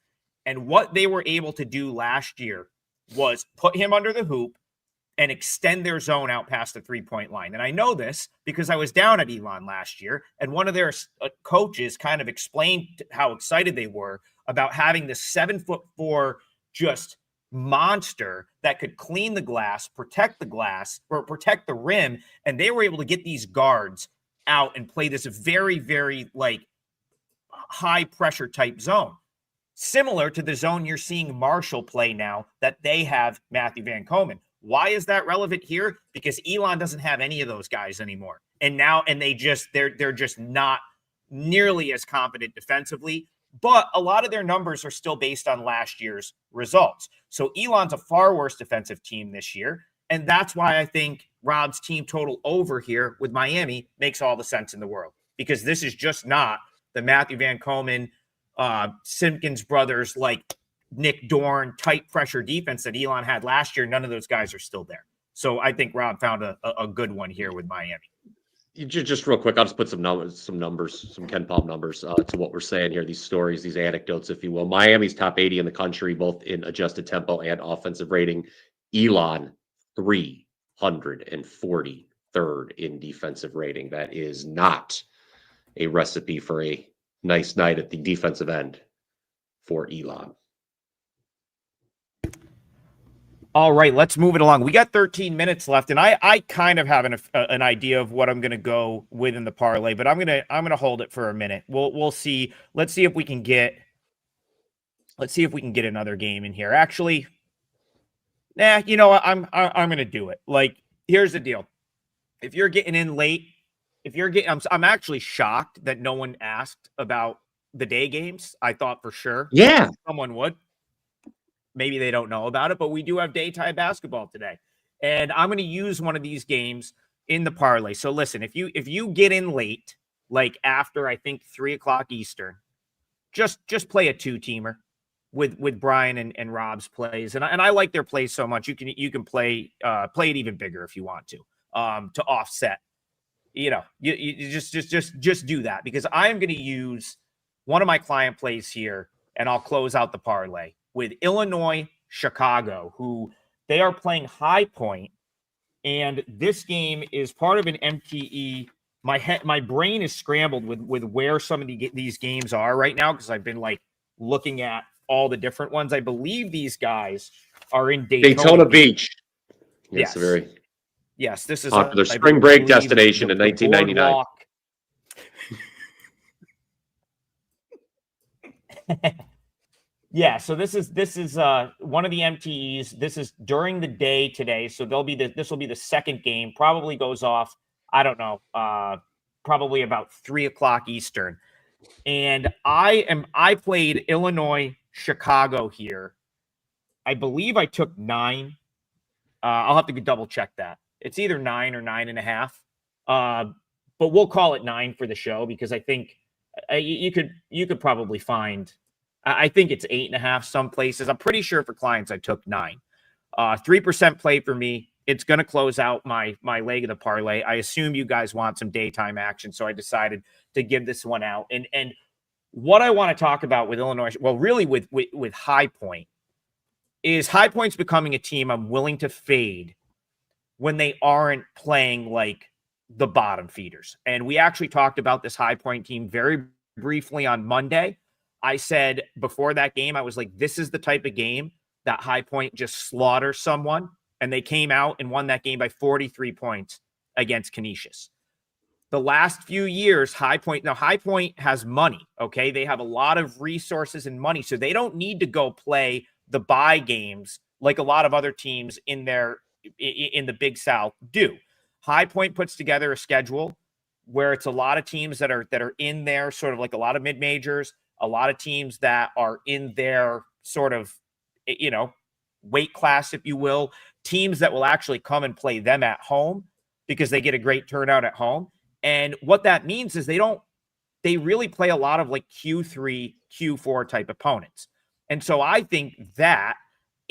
[SPEAKER 2] and what they were able to do last year was put him under the hoop and extend their zone out past the three-point line. And I know this because I was down at Elon last year, and one of their coaches kind of explained how excited they were about having this 7'4" just monster that could clean the glass, protect the rim, and they were able to get these guards out and play this very, very like high pressure type zone. Similar to the zone you're seeing Marshall play now that they have Matthew Van Komen. Why is that relevant here? Because Elon doesn't have any of those guys anymore. And they're just not nearly as competent defensively, but a lot of their numbers are still based on last year's results. So Elon's a far worse defensive team this year. And that's why I think Rob's team total over here with Miami makes all the sense in the world, because this is just not the Matthew Van Komen, Simpkins brothers, like Nick Dorn type pressure defense that Elon had last year. None of those guys are still there. So I think Rob found a good one here with Miami.
[SPEAKER 1] Just real quick, I'll just put some numbers, some Ken Palm numbers to what we're saying here. These stories, these anecdotes, if you will. Miami's top 80 in the country, both in adjusted tempo and offensive rating. Elon, 343rd in defensive rating. That is not a recipe for a nice night at the defensive end for Elon.
[SPEAKER 2] All right, let's move it along. We got 13 minutes left, and I kind of have an idea of what I'm going to go with in the parlay, but I'm gonna hold it for a minute. We'll see. Let's see if we can get another game in here. Actually, you know what? I'm gonna do it. Like, here's the deal: if you're getting in late, I'm actually shocked that no one asked about the day games. I thought for sure, someone would. Maybe they don't know about it, but we do have daytime basketball today. And I'm going to use one of these games in the parlay. So listen, if you get in late, like after, I think 3:00 Eastern, just play a 2-teamer with Brian and Rob's plays. And I like their plays so much. You can play it even bigger if you want to offset. You know, you just do that, because I am going to use one of my client plays here, and I'll close out the parlay with Illinois, Chicago, who they are playing High Point. And this game is part of an MTE. My brain is scrambled with where some of these games are right now, because I've been like looking at all the different ones. I believe these guys are in Daytona
[SPEAKER 1] Beach.
[SPEAKER 2] Yes. Yes, this is
[SPEAKER 1] popular spring break destination in 1999.
[SPEAKER 2] Yeah, so this is one of the MTEs. This is during the day today, so this will be the second game. Probably goes off, I don't know, probably about 3:00 Eastern. And I played Illinois, Chicago here. I believe I took 9. I'll have to double check that. It's either 9 or 9.5. But we'll call it 9 for the show, because I think you could probably find. I think it's 8.5 some places. I'm pretty sure for clients I took 9. 3% play for me. It's going to close out my leg of the parlay. I assume you guys want some daytime action, so I decided to give this one out. And what I want to talk about with Illinois, well, really with High Point, is High Point's becoming a team I'm willing to fade when they aren't playing like the bottom feeders. And we actually talked about this High Point team very briefly on Monday. I said before that game, I was like, this is the type of game that High Point just slaughters someone. And they came out and won that game by 43 points against Canisius. The last few years, High Point has money, okay? They have a lot of resources and money, so they don't need to go play the bye games like a lot of other teams in the Big South do. High Point puts together a schedule where it's a lot of teams that are in there, sort of like a lot of mid-majors, a lot of teams that are in their sort of, weight class, if you will, teams that will actually come and play them at home because they get a great turnout at home. And what that means is they don't they really play a lot of like Q3, Q4 type opponents. And so I think that,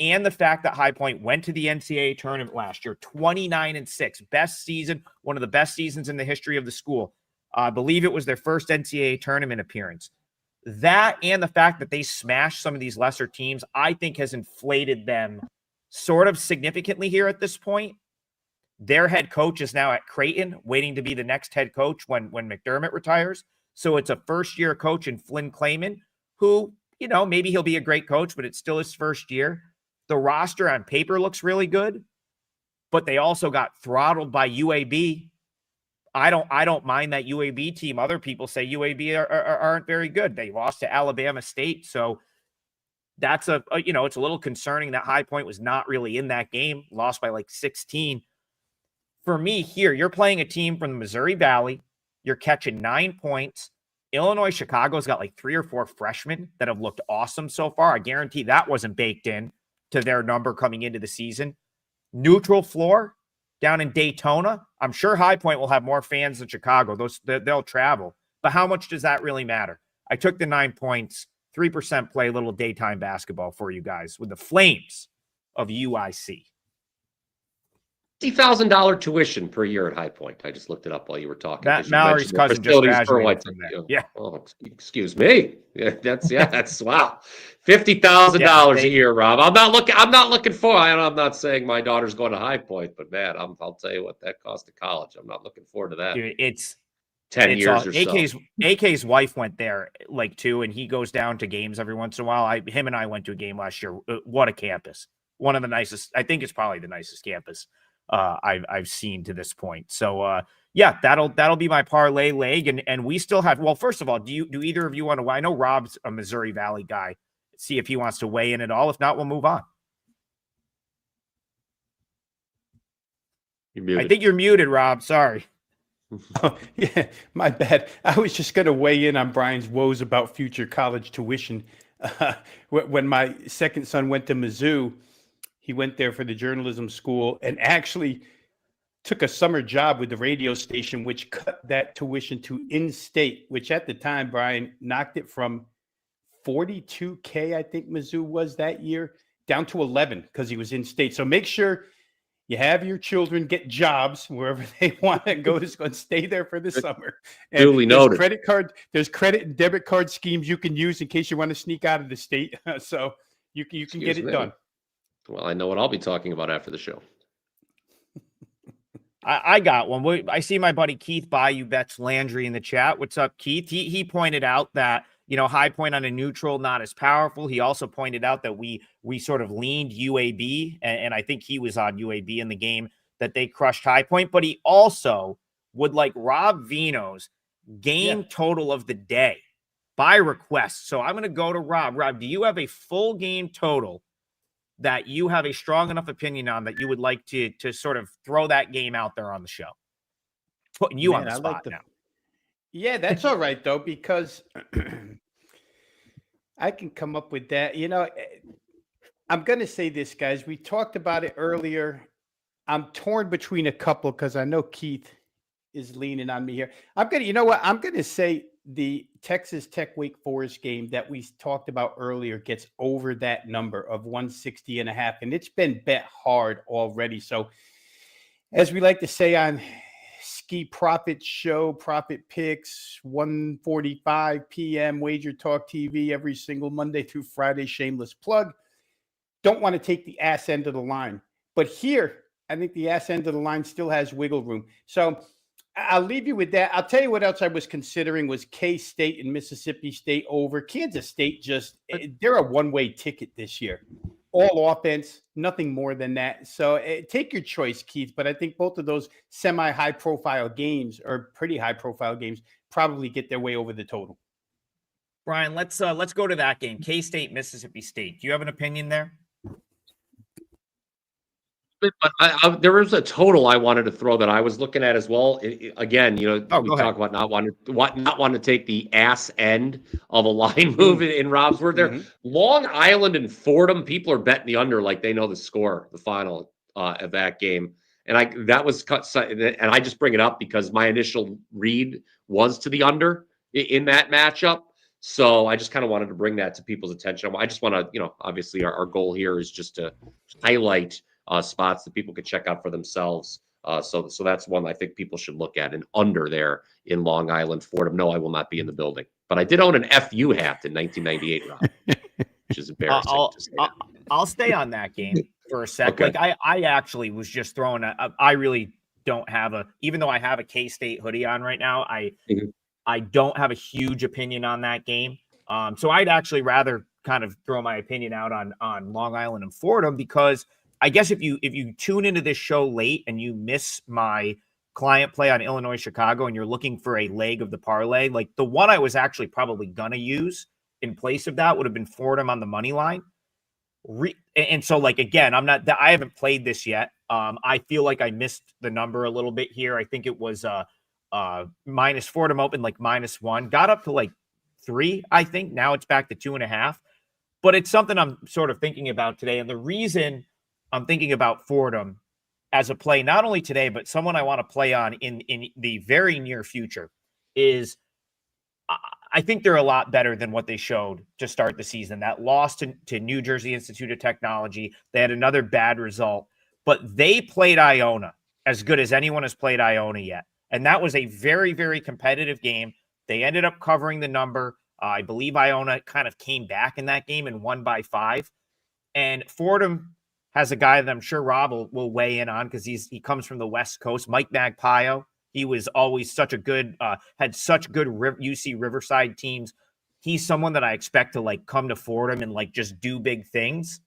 [SPEAKER 2] and the fact that High Point went to the NCAA tournament last year, 29-6, best season, one of the best seasons in the history of the school. I believe it was their first NCAA tournament appearance. That and the fact that they smashed some of these lesser teams, I think has inflated them sort of significantly here at this point. Their head coach is now at Creighton, waiting to be the next head coach when McDermott retires. So it's a first-year coach in Flynn Clayman, who, you know, maybe he'll be a great coach, but it's still his first year. The roster on paper looks really good, but they also got throttled by UAB. I don't mind that UAB team. Other people say UAB aren't very good. They lost to Alabama State. So that's it's a little concerning that High Point was not really in that game, lost by like 16. For me here, you're playing a team from the Missouri Valley. You're catching 9 points. Illinois, Chicago's got like 3 or 4 freshmen that have looked awesome so far. I guarantee that wasn't baked in to their number coming into the season. Neutral floor down in Daytona. I'm sure High Point will have more fans than Chicago. They'll travel. But how much does that really matter? I took the 9 points, 3% play, little daytime basketball for you guys with the Flames of UIC.
[SPEAKER 1] $50,000 tuition per year at High Point. I just looked it up while you were talking.
[SPEAKER 2] Mallory's cousin just graduated from there. Yeah.
[SPEAKER 1] Oh, excuse me. That's wow. $50,000 a year, Rob. I'm not looking for. I'm not saying my daughter's going to High Point, but man, I'll tell you what that cost of college. I'm not looking forward to that.
[SPEAKER 2] Dude, it's
[SPEAKER 1] 10 years or so.
[SPEAKER 2] AK's wife went there like too, and he goes down to games every once in a while. Him and I went to a game last year. What a campus! One of the nicest. I think it's probably the nicest campus I've seen to this point. So yeah, that'll be my parlay leg, and we still have. Well, first of all, do either of you want to? I know Rob's a Missouri Valley guy. See if he wants to weigh in at all. If not, we'll move on.
[SPEAKER 1] You're muted.
[SPEAKER 2] I think you're muted, Rob. Sorry.
[SPEAKER 3] Oh, yeah, my bad. I was just going to weigh in on Brian's woes about future college tuition. When my second son went to Mizzou, he went there for the journalism school and actually took a summer job with the radio station, which cut that tuition to in-state, which at the time, Brian, knocked it from $42K, I think Mizzou was that year, down to 11 because he was in-state. So make sure you have your children get jobs wherever they want to go to and stay there for the summer. And
[SPEAKER 1] duly noted.
[SPEAKER 3] There's credit and debit card schemes you can use in case you want to sneak out of the state. So you can get it done.
[SPEAKER 1] Well, I know what I'll be talking about after the show.
[SPEAKER 2] I got one. I see my buddy Keith Bayou Bets Landry in the chat. What's up, Keith? He pointed out that, High Point on a neutral, not as powerful. He also pointed out that we sort of leaned UAB, and I think he was on UAB in the game, that they crushed High Point. But he also would like Rob Vino's game total of the day by request. So I'm going to go to Rob. Rob, do you have a full game total that you have a strong enough opinion on that you would like to sort of throw that game out there on the show? Putting you on the spot now.
[SPEAKER 3] Yeah, that's all right, though, because I can come up with that. I'm going to say this, guys. We talked about it earlier. I'm torn between a couple because I know Keith is leaning on me here. I'm going to say the Texas Tech Wake Forest game that we talked about earlier gets over that number of 160.5, and it's been bet hard already. So as we like to say on Ski Profit Show, Profit Picks, 1:45 p.m. WagerTalk TV every single Monday through Friday. Shameless plug. Don't want to take the ass end of the line. But here, I think the ass end of the line still has wiggle room. So I'll leave you with that. I'll tell you what else I was considering was K-State and Mississippi State over. Kansas State they're a one-way ticket this year. All offense, nothing more than that. So take your choice, Keith. But I think both of those semi-high-profile games or pretty high-profile games probably get their way over the total.
[SPEAKER 2] Brian, let's go to that game. K-State, Mississippi State. Do you have an opinion there?
[SPEAKER 1] But there was a total I wanted to throw that I was looking at as well. Again, we talk about not wanting to take the ass end of a line move in Rob's word there. Mm-hmm. Long Island and Fordham, people are betting the under like they know the score, the final of that game. And I just bring it up because my initial read was to the under. in that matchup. So I just kind of wanted to bring that to people's attention. I just want to, obviously our goal here is just to highlight spots that people could check out for themselves. So that's one I think people should look at. An under there in Long Island, Fordham. No, I will not be in the building, but I did own an FU hat in 1998, Rob, which is embarrassing.
[SPEAKER 2] I'll stay on that game for a sec.
[SPEAKER 1] Okay.
[SPEAKER 2] Like I actually was just throwing I really don't have even though I have a K-State hoodie on right now, I don't have a huge opinion on that game. So I'd actually rather kind of throw my opinion out on Long Island and Fordham, because I guess if you tune into this show late and you miss my client play on Illinois Chicago and you're looking for a leg of the parlay, like the one I was actually probably gonna use in place of that would have been Fordham on the money line. And so, like, again, I haven't played this yet. I feel like I missed the number a little bit here. I think it was minus Fordham open like -1, got up to like 3. I think now it's back to 2.5, but it's something I'm sort of thinking about today. And the reason I'm thinking about Fordham as a play, not only today, but someone I want to play on in the very near future, is I think they're a lot better than what they showed to start the season. That loss to New Jersey Institute of Technology, they had another bad result, but they played Iona as good as anyone has played Iona yet. And that was a very, very competitive game. They ended up covering the number. I believe Iona kind of came back in that game and won by 5. And Fordham has a guy that I'm sure Rob will weigh in on, because he comes from the West Coast, Mike Magpaio. He was always such a good, had such good UC Riverside teams. He's someone that I expect to like come to Fordham and like just do big things.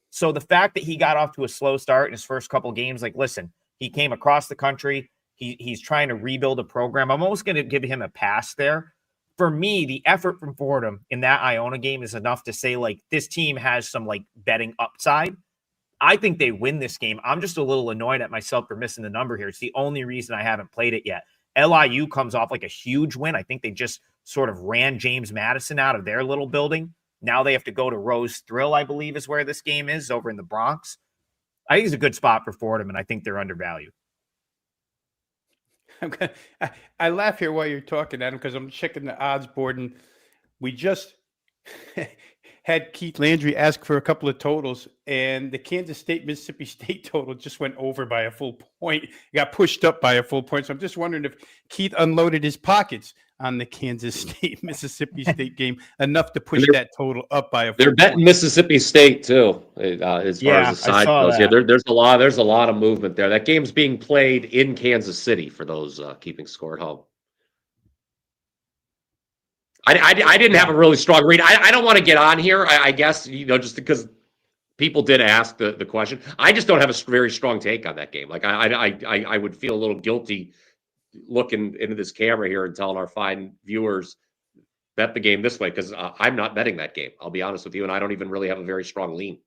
[SPEAKER 2] So the fact that he got off to a slow start in his first couple games, like, listen, he came across the country. He's trying to rebuild a program. I'm almost going to give him a pass there. For me, the effort from Fordham in that Iona game is enough to say, like, this team has some like betting upside. I think they win this game. I'm just a little annoyed at myself for missing the number here. It's the only reason I haven't played it yet. LIU comes off like a huge win. I think they just sort of ran James Madison out of their little building. Now they have to go to Rose Thrill, I believe is where this game is, over in the Bronx. I think it's a good spot for Fordham, and I think they're undervalued.
[SPEAKER 3] I laugh here while you're talking, Adam, because I'm checking the odds board, and we just had Keith Landry ask for a couple of totals, and the Kansas State Mississippi State total just went over by a full point. It got pushed up by a full point. So I'm just wondering if Keith unloaded his pockets on the Kansas State Mississippi State game enough to push that total up by a full
[SPEAKER 1] They're betting
[SPEAKER 3] point.
[SPEAKER 1] Mississippi State too, as far as the side goes. Yeah, there's a lot of movement there. That game's being played in Kansas City for those keeping score at home. I didn't have a really strong read. I don't want to get on here, I guess, just because people did ask the question. I just don't have a very strong take on that game. Like I would feel a little guilty looking into this camera here and telling our fine viewers bet the game this way, because I'm not betting that game. I'll be honest with you, and I don't even really have a very strong lean.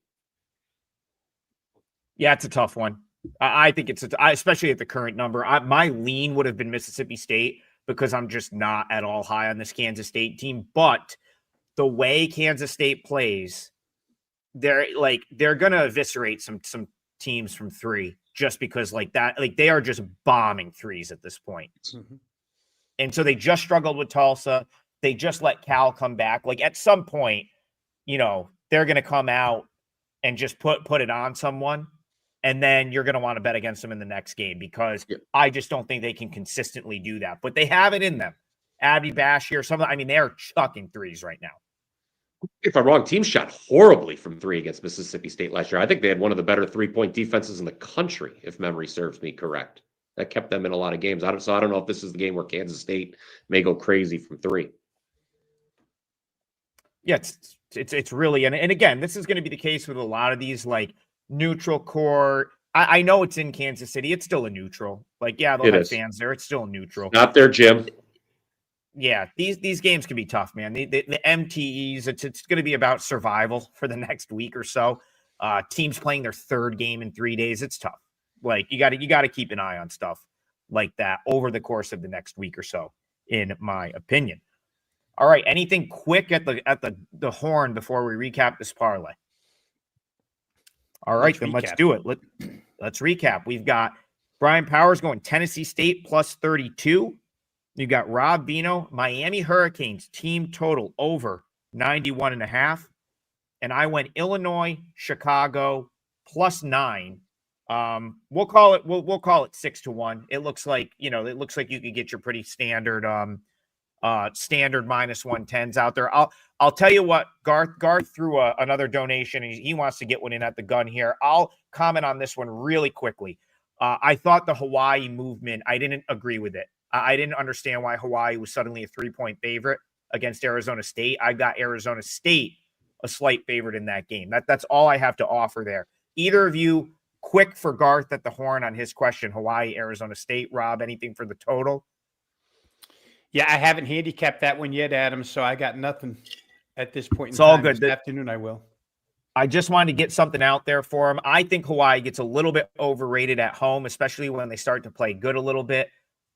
[SPEAKER 2] Yeah, it's a tough one. I think especially at the current number. My lean would have been Mississippi State, because I'm just not at all high on this Kansas State team. But the way Kansas State plays, they're going to eviscerate some teams from 3, just because like that, like they are just bombing 3s at this point. Mm-hmm. And so they just struggled with Tulsa. They just let Cal come back. Like at some point, they're going to come out and just put it on someone. And then you're going to want to bet against them in the next game, because I just don't think they can consistently do that. But they have it in them. Abby Bashir, they are chucking 3s right now.
[SPEAKER 1] If I'm wrong, teams shot horribly from 3 against Mississippi State last year. I think they had one of the better 3-point defenses in the country, if memory serves me correct. That kept them in a lot of games. So I don't know if this is the game where Kansas State may go crazy from 3.
[SPEAKER 2] Yeah, it's really, and again, this is going to be the case with a lot of these like neutral court. I know it's in Kansas City. It's still a neutral. Like, yeah, they'll have fans there. It's still a neutral.
[SPEAKER 1] Not their gym.
[SPEAKER 2] Yeah, these games can be tough, man. The MTEs, it's going to be about survival for the next week or so. Teams playing their 3rd game in 3 days. It's tough. Like you got to keep an eye on stuff like that over the course of the next week or so, in my opinion. All right, anything quick at the horn before we recap this parlay? All right, let's do it. Let's recap. We've got Brian Powers going Tennessee State plus 32. You got Rob Bino, Miami Hurricanes team total over 91.5. And I went Illinois, Chicago -9. We'll call it 6-1. It looks like you could get your pretty standard standard -110s out there. I'll tell you what, Garth threw another donation, and he wants to get one in at the gun here. I'll comment on this one really quickly. I thought the Hawaii movement, I didn't agree with it. I didn't understand why Hawaii was suddenly a 3-point favorite against Arizona State. I got Arizona State a slight favorite in that game. That's all I have to offer there. Either of you, quick for Garth at the horn on his question, Hawaii, Arizona State. Rob, anything for the total?
[SPEAKER 3] Yeah, I haven't handicapped that one yet, Adam, so I got nothing at this point
[SPEAKER 2] It's all
[SPEAKER 3] time.
[SPEAKER 2] good.
[SPEAKER 3] This afternoon I will.
[SPEAKER 2] I just wanted to get something out there for him. I think Hawaii gets a little bit overrated at home, especially when they start to play good a little bit.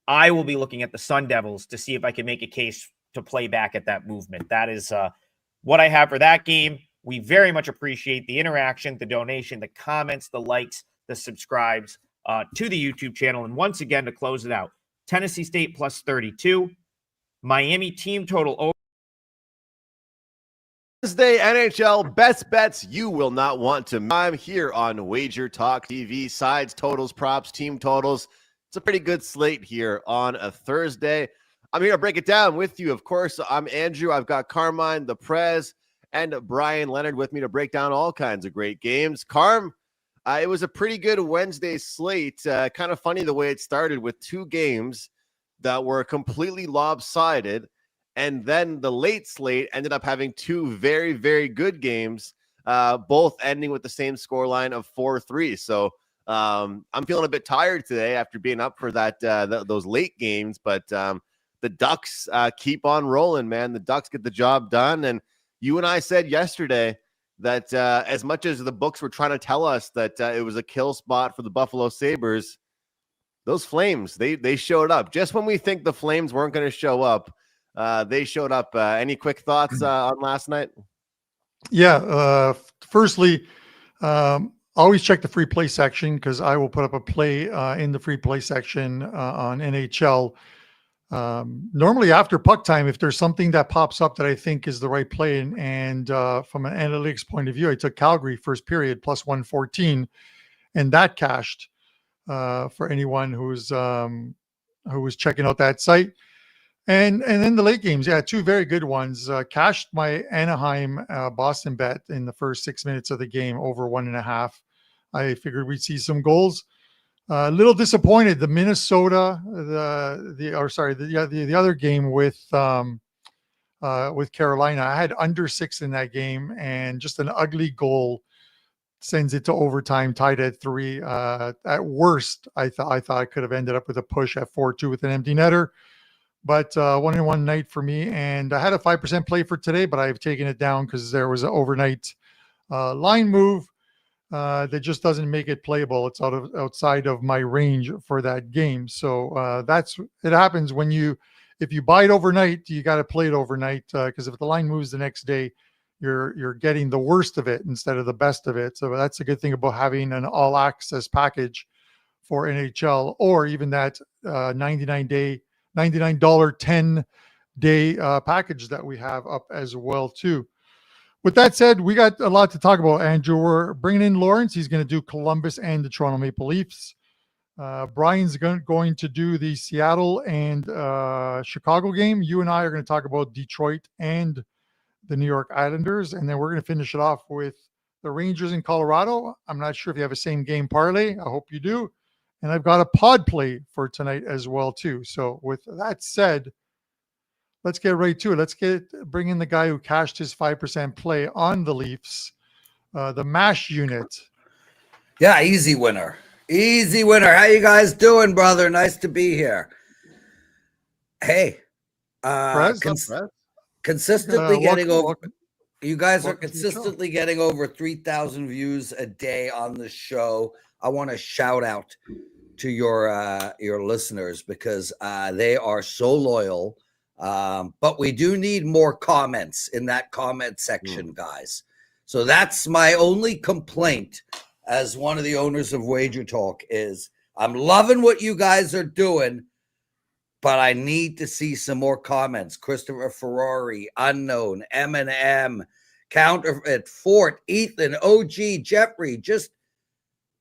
[SPEAKER 2] I will be looking at the Sun Devils to see if I can make a case to play back at that movement. That is what I have for that game. We very much appreciate the interaction, the donation, the comments, the likes, the subscribes to the YouTube channel. And once again, to close it out, Tennessee State +32, Miami team total over.
[SPEAKER 4] Thursday NHL best bets you will not want to. I'm here on WagerTalk TV. Sides, totals, props, team totals. It's a pretty good slate here on a Thursday. I'm here to break it down with you. Of course, I'm Andrew. I've got Carmine, the Prez, and Brian Leonard with me to break down all kinds of great games. Carm, it was a pretty good Wednesday slate. Kind of funny the way it started with two games that were completely lopsided. And then the late slate ended up having two very, very good games, both ending with the same scoreline of 4-3. So I'm feeling a bit tired today after being up for those late games. But the Ducks keep on rolling, man. The Ducks get the job done. And you and I said yesterday that as much as the books were trying to tell us that it was a kill spot for the Buffalo Sabres, those Flames, they showed up. Just when we think the Flames weren't going to show up, they showed up. Any quick thoughts on last night?
[SPEAKER 5] Yeah. Firstly, always check the free play section because I will put up a play in the free play section on NHL. Normally after puck time, if there's something that pops up that I think is the right play, and from an analytics point of view, I took Calgary first period +114, and that cashed for anyone who was checking out that site. And then the late games, yeah, two very good ones. Cashed my Anaheim Boston bet in the first 6 minutes of the game over 1.5. I figured we'd see some goals. A little disappointed. The Minnesota, the other game with Carolina, I had under 6 in that game, and just an ugly goal sends it to overtime, tied at 3. At worst, I thought I could have ended up with a push at 4-2 with an empty netter. But 1-1 night for me, and I had a 5% play for today, but I've taken it down because there was an overnight line move that just doesn't make it playable. It's outside of my range for that game. So it happens when if you buy it overnight, you got to play it overnight because if the line moves the next day, you're getting the worst of it instead of the best of it. So that's a good thing about having an all access package for NHL, or even that $99 10-day package that we have up as well too. With that said, we got a lot to talk about, Andrew. We're bringing in Lawrence. He's going to do Columbus and the Toronto Maple Leafs. Brian's going to do the Seattle and Chicago game. You and I are going to talk about Detroit and the New York Islanders, and then we're going to finish it off with the Rangers in Colorado. I'm not sure if you have a same game parlay. I hope you do. And I've got a pod play for tonight as well too. So with that said, let's get right to it. Let's bring in the guy who cashed his 5% play on the Leafs, the MASH unit.
[SPEAKER 6] Yeah, easy winner. Easy winner. How you guys doing, brother? Nice to be here. Hey, consistently getting over. You guys are consistently getting over 3,000 views a day on the show. I want to shout out to your listeners because they are so loyal. But we do need more comments in that comment section, guys. So that's my only complaint as one of the owners of WagerTalk is I'm loving what you guys are doing, but I need to see some more comments. Christopher Ferrari, Unknown, M&M, Counterfeit, Fort, Ethan, OG, Jeffrey. Just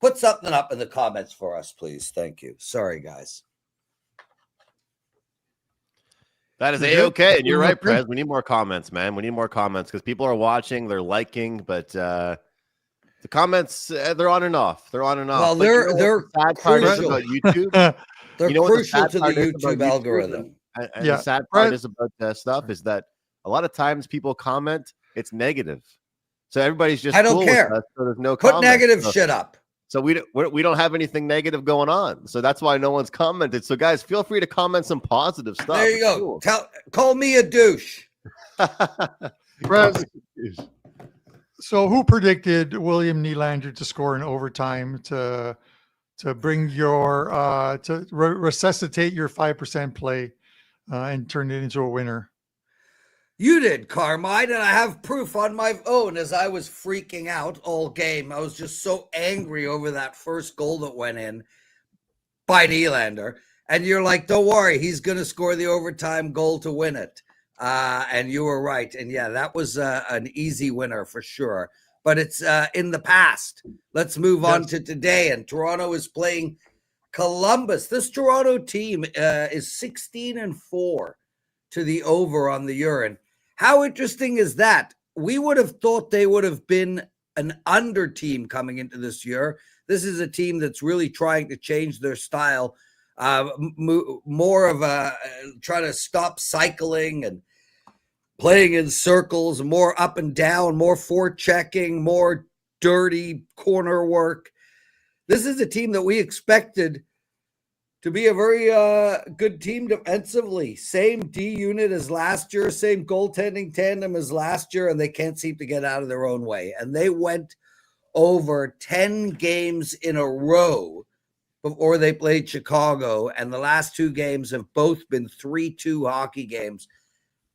[SPEAKER 6] put something up in the comments for us, please. Thank you. Sorry, guys.
[SPEAKER 4] That is A-okay. And you're right, Prez. We need more comments, man. We need more comments because people are watching, they're liking, but the comments, they're on and off. They're on and off.
[SPEAKER 6] Well, they're
[SPEAKER 4] the sad part is about YouTube.
[SPEAKER 6] They're crucial to the YouTube
[SPEAKER 4] YouTube
[SPEAKER 6] algorithm.
[SPEAKER 4] And the sad part is about stuff is that a lot of times people comment, it's negative. So everybody's just
[SPEAKER 6] I don't care.
[SPEAKER 4] With us, so there's no
[SPEAKER 6] Put
[SPEAKER 4] comments.
[SPEAKER 6] negative shit up.
[SPEAKER 4] So we don't have anything negative going on. So that's why no one's commented. So guys, feel free to comment some positive stuff.
[SPEAKER 6] There you go. Cool. Call me a douche.
[SPEAKER 5] Prez, so who predicted William Nylander to score in overtime to bring your to resuscitate your 5% play and turn it into a winner?
[SPEAKER 6] You did, Carmine, and I have proof on my own as I was freaking out all game. I was just so angry over that first goal that went in by Nylander. And you're like, don't worry, he's going to score the overtime goal to win it. And you were right. And yeah, that was an easy winner for sure. But it's in the past. Let's move on to today. And Toronto is playing Columbus. This Toronto team is 16-4 to the over on the urine. How interesting is that? We would have thought they would have been an under team coming into this year. This is a team that's really trying to change their style, more of a trying to stop cycling and playing in circles, more up and down, more forechecking, more dirty corner work. This is a team that we expected to be a very good team defensively. Same D unit as last year, same goaltending tandem as last year, and they can't seem to get out of their own way. And they went over 10 games in a row before they played Chicago, and the last two games have both been 3-2 hockey games,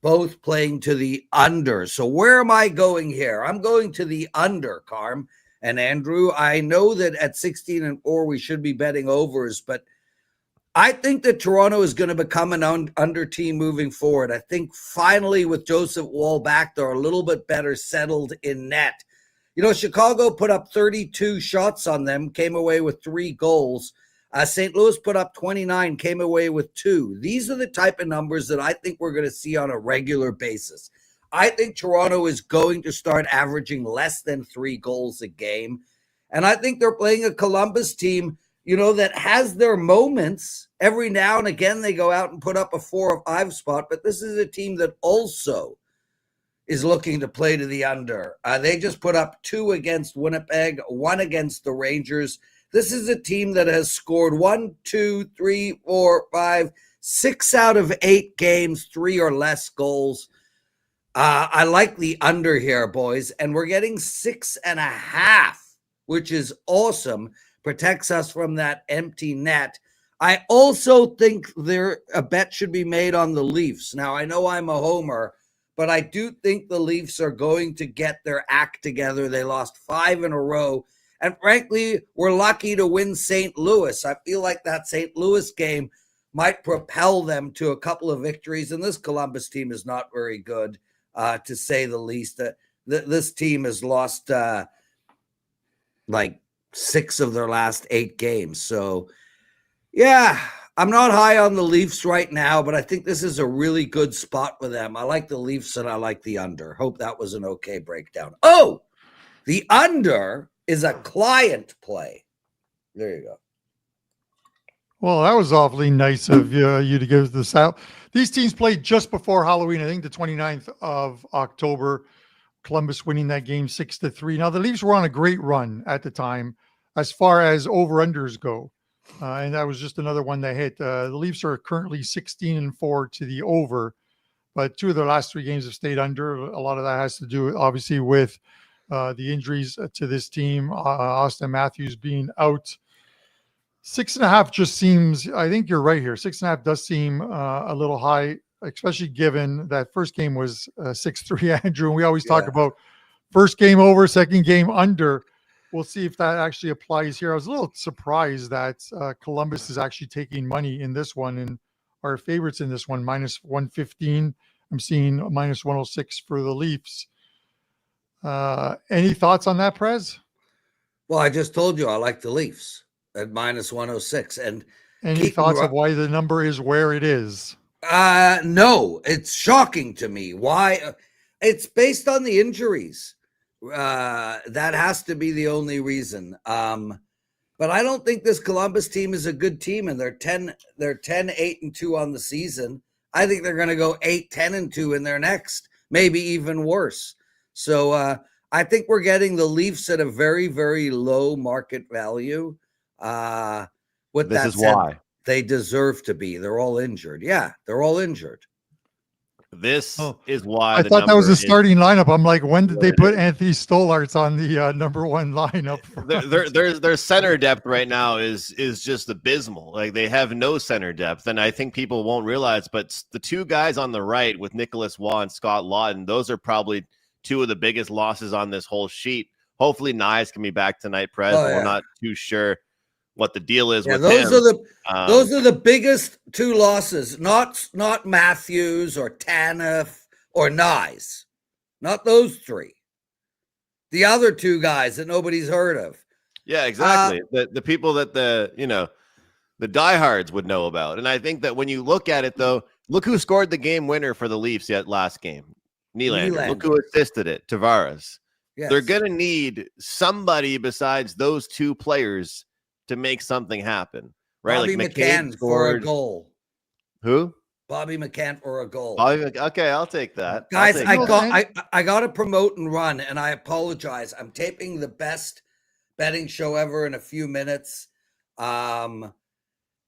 [SPEAKER 6] both playing to the under. So where am I going here? I'm going to the under, Carm and Andrew. I know that at 16-4 we should be betting overs, but I think that Toronto is going to become an under team moving forward. I think finally with Joseph Woll back, they're a little bit better settled in net. You know, Chicago put up 32 shots on them, came away with 3 goals. St. Louis put up 29, came away with 2. These are the type of numbers that I think we're going to see on a regular basis. I think Toronto is going to start averaging less than 3 goals a game. And I think they're playing a Columbus team, you know, that has their moments. Every now and again, they go out and put up a 4 or 5 spot, but this is a team that also is looking to play to the under. They just put up 2 against Winnipeg, 1 against the Rangers. This is a team that has scored 1, 2, 3, 4, 5, 6 out of 8 games, 3 or less goals. I like the under here, boys, and we're getting 6.5, which is awesome. Protects us from that empty net. I also think a bet should be made on the Leafs. Now, I know I'm a homer, but I do think the Leafs are going to get their act together. They lost 5 in a row. And frankly, we're lucky to win St. Louis. I feel like that St. Louis game might propel them to a couple of victories. And this Columbus team is not very good, to say the least. This team has lost like 6 of their last 8 games. So, yeah, I'm not high on the Leafs right now, but I think this is a really good spot for them. I like the Leafs and I like the under. Hope that was an okay breakdown. Oh, the under is a client play. There you go.
[SPEAKER 5] Well, that was awfully nice of you to give this out. These teams played just before Halloween, I think the 29th of October. Columbus winning that game 6-3. Now, the Leafs were on a great run at the time as far as over-unders go. And that was just another one that hit. The Leafs are currently 16-4 to the over, but 2 of their last 3 games have stayed under. A lot of that has to do, obviously, with the injuries to this team. Austin Matthews being out. 6.5 just seems, I think you're right here. 6.5 does seem a little high, especially given that first game was 6-3, Andrew. And we always talk about first game over, second game under. We'll see if that actually applies here. I was a little surprised that Columbus is actually taking money in this one and are favorites in this one, minus 115. I'm seeing minus 106 for the Leafs. Any thoughts on that, Prez?
[SPEAKER 6] Well, I just told you I like the Leafs at minus 106. And
[SPEAKER 5] any thoughts of why the number is where it is?
[SPEAKER 6] No, it's shocking to me. Why? It's based on the injuries. That has to be the only reason. But I don't think this Columbus team is a good team, and they're 10-8-2 on the season. I think they're going to go 8-10-2 in their next, maybe even worse. So I think we're getting the Leafs at a very, very low market value.
[SPEAKER 4] This is why
[SPEAKER 6] they deserve to be. They're all injured. Yeah, they're all injured.
[SPEAKER 4] This is why
[SPEAKER 5] I thought that was the starting lineup. I'm like, when did they put Anthony Stolarz on the number one lineup?
[SPEAKER 4] Their center depth right now is just abysmal. Like, they have no center depth, and I think people won't realize. But the two guys on the right with Nicholas Waugh and Scott Lawton, those are probably two of the biggest losses on this whole sheet. Hopefully, Nyes can be back tonight, Prez. We're not too sure what the deal is with
[SPEAKER 6] those
[SPEAKER 4] him.
[SPEAKER 6] Those are the biggest two losses, not Matthews or Tanev or Nyes, not those three. The other two guys that nobody's heard of.
[SPEAKER 4] Yeah, exactly. The people that the diehards would know about. And I think that when you look at it, though, look who scored the game winner for the Leafs last game. Nylander. Look who assisted it. Tavares. Yes. They're going to need somebody besides those two players to make something happen, right?
[SPEAKER 6] Bobby
[SPEAKER 4] like
[SPEAKER 6] McCann for a goal.
[SPEAKER 4] Who?
[SPEAKER 6] Bobby McCann for a goal.
[SPEAKER 4] Okay, I'll take that.
[SPEAKER 6] Guys, I got to promote and run, and I apologize. I'm taping the best betting show ever in a few minutes. I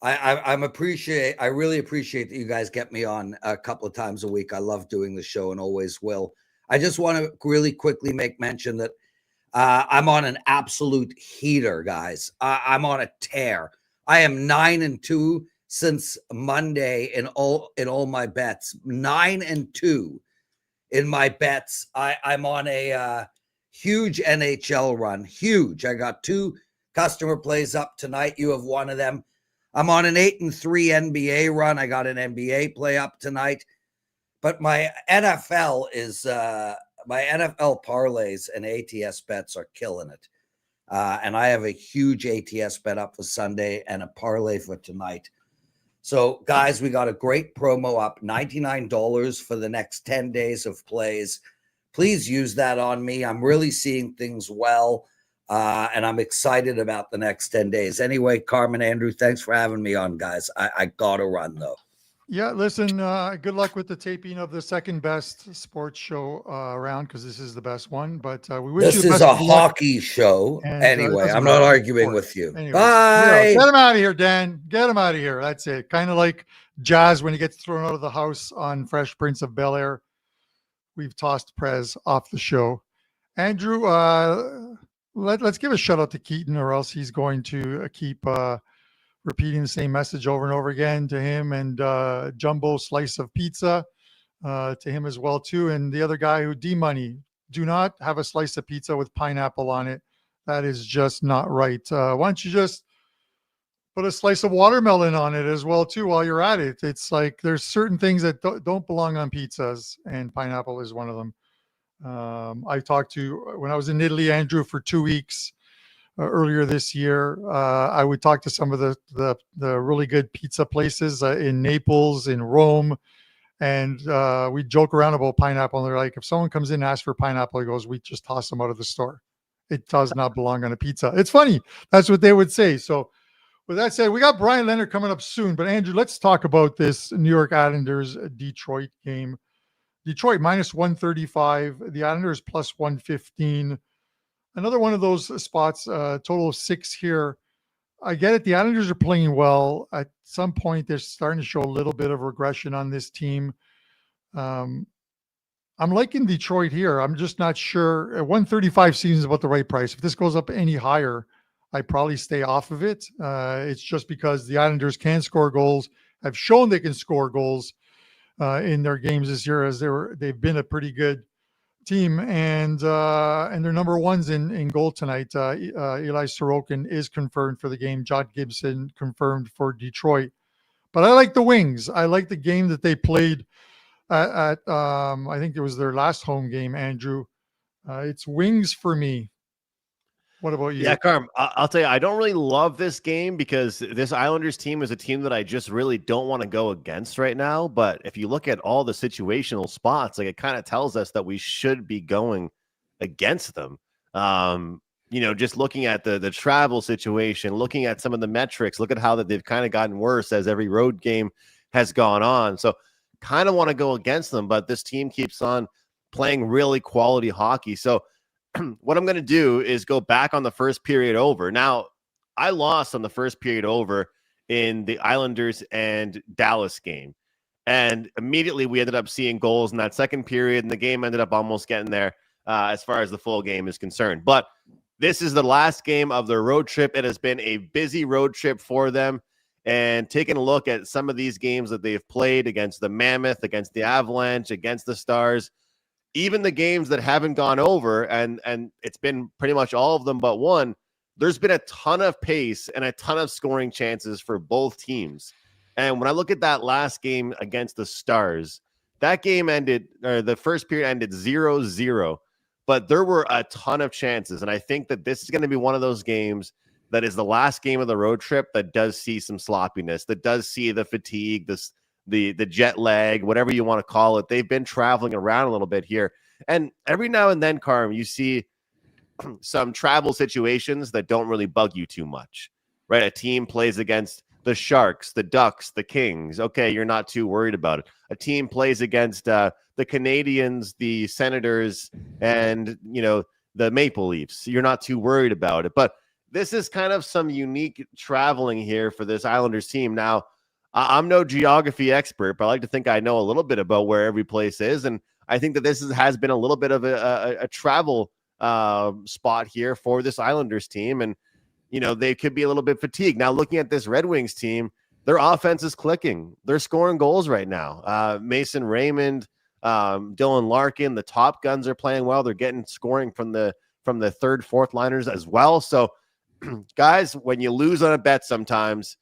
[SPEAKER 6] really appreciate that you guys get me on a couple of times a week. I love doing the show and always will. I just want to really quickly make mention that I'm on an absolute heater, guys. I'm on a tear. I am 9-2 since Monday in all my bets. 9-2 in my bets. I'm on a huge NHL run. Huge. I got 2 customer plays up tonight. You have one of them. I'm on an 8-3 NBA run. I got an NBA play up tonight. But my NFL is my NFL parlays and ATS bets are killing it. And I have a huge ATS bet up for Sunday and a parlay for tonight. So, guys, we got a great promo up, $99 for the next 10 days of plays. Please use that on me. I'm really seeing things well, and I'm excited about the next 10 days. Anyway, Carmen, Andrew, thanks for having me on, guys. I got to run, though.
[SPEAKER 5] Yeah, listen, good luck with the taping of the second best sports show around, because this is the best one. But we wish
[SPEAKER 6] this
[SPEAKER 5] you
[SPEAKER 6] is a hockey show. And, anyway, I'm not arguing with you. Anyways, bye.
[SPEAKER 5] Get him out of here, Dan. Get him out of here. That's it. Kind of like Jazz when he gets thrown out of the house on Fresh Prince of Bel-Air. We've tossed Prez off the show. Andrew, let's give a shout out to Keaton, or else he's going to keep repeating the same message over and over again to him, and jumbo slice of pizza to him as well too. And the other guy who D-Money, do not have a slice of pizza with pineapple on it. That is just not right. Why don't you just put a slice of watermelon on it as well too while you're at it? It's like there's certain things that don't belong on pizzas, and pineapple is one of them. I talked to, when I was in Italy, Andrew, for 2 weeks, earlier this year, I would talk to some of the really good pizza places in Naples, in Rome, and we joke around about pineapple. And they're like, if someone comes in and asks for pineapple, he goes, we just toss them out of the store. It does not belong on a pizza. It's funny. That's what they would say. So with that said, we got Brian Leonard coming up soon. But Andrew, let's talk about this New York Islanders Detroit game. Detroit minus 135. The Islanders plus 115. Another one of those spots, total of 6 here. I get it. The Islanders are playing well. At some point, they're starting to show a little bit of regression on this team. I'm liking Detroit here. I'm just not sure. 135 seems about the right price. If this goes up any higher, I probably stay off of it. It's just because the Islanders can score goals, have shown they can score goals in their games this year, as they've been a pretty good team, and they're number ones in goal tonight. Eli Sorokin is confirmed for the game. John Gibson confirmed for Detroit. But I like the Wings. I like the game that they played at I think it was their last home game, Andrew. It's Wings for me. What about you?
[SPEAKER 4] Yeah, Carm, I'll tell you, I don't really love this game because this Islanders team is a team that I just really don't want to go against right now. But if you look at all the situational spots, like it kind of tells us that we should be going against them. Just looking at the travel situation, looking at some of the metrics, look at how that they've kind of gotten worse as every road game has gone on. So kind of want to go against them, but this team keeps on playing really quality hockey. So what I'm going to do is go back on the first period over. Now, I lost on the first period over in the Islanders and Dallas game. And immediately we ended up seeing goals in that second period, and the game ended up almost getting there as far as the full game is concerned. But this is the last game of their road trip. It has been a busy road trip for them. And taking a look at some of these games that they've played against the Mammoth, against the Avalanche, against the Stars, even the games that haven't gone over, and it's been pretty much all of them but one, there's been a ton of pace and a ton of scoring chances for both teams. And when I look at that last game against the Stars, that game ended, or the first period ended 0-0, but there were a ton of chances. And I think that this is going to be one of those games that is the last game of the road trip that does see some sloppiness, that does see the fatigue, the jet lag, whatever you want to call it. They've been traveling around a little bit here. And every now and then, Carm, you see some travel situations that don't really bug you too much, right? A team plays against the Sharks, the Ducks, the Kings. Okay, you're not too worried about it. A team plays against the Canadians, the Senators, and, the Maple Leafs. You're not too worried about it. But this is kind of some unique traveling here for this Islanders team. Now, I'm no geography expert, but I like to think I know a little bit about where every place is. And I think that this has been a little bit of a travel spot here for this Islanders team. And, they could be a little bit fatigued. Now, looking at this Red Wings team, their offense is clicking. They're scoring goals right now. Mason Raymond, Dylan Larkin, the top guns are playing well. They're getting scoring from the third, fourth liners as well. So, guys, when you lose on a bet sometimes,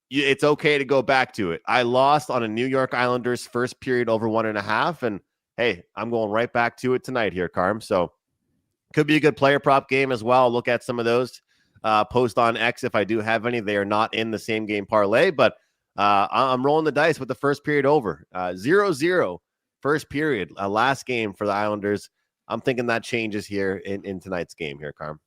[SPEAKER 4] it's okay to go back to it. I lost on a New York Islanders first period over 1.5. And hey, I'm going right back to it tonight here, Carm. So could be a good player prop game as well. Look at some of those. Post on X if I do have any. They are not in the same game parlay, but I'm rolling the dice with the first period over. 0-0 first period, last game for the Islanders. I'm thinking that changes here in tonight's game here, Carm.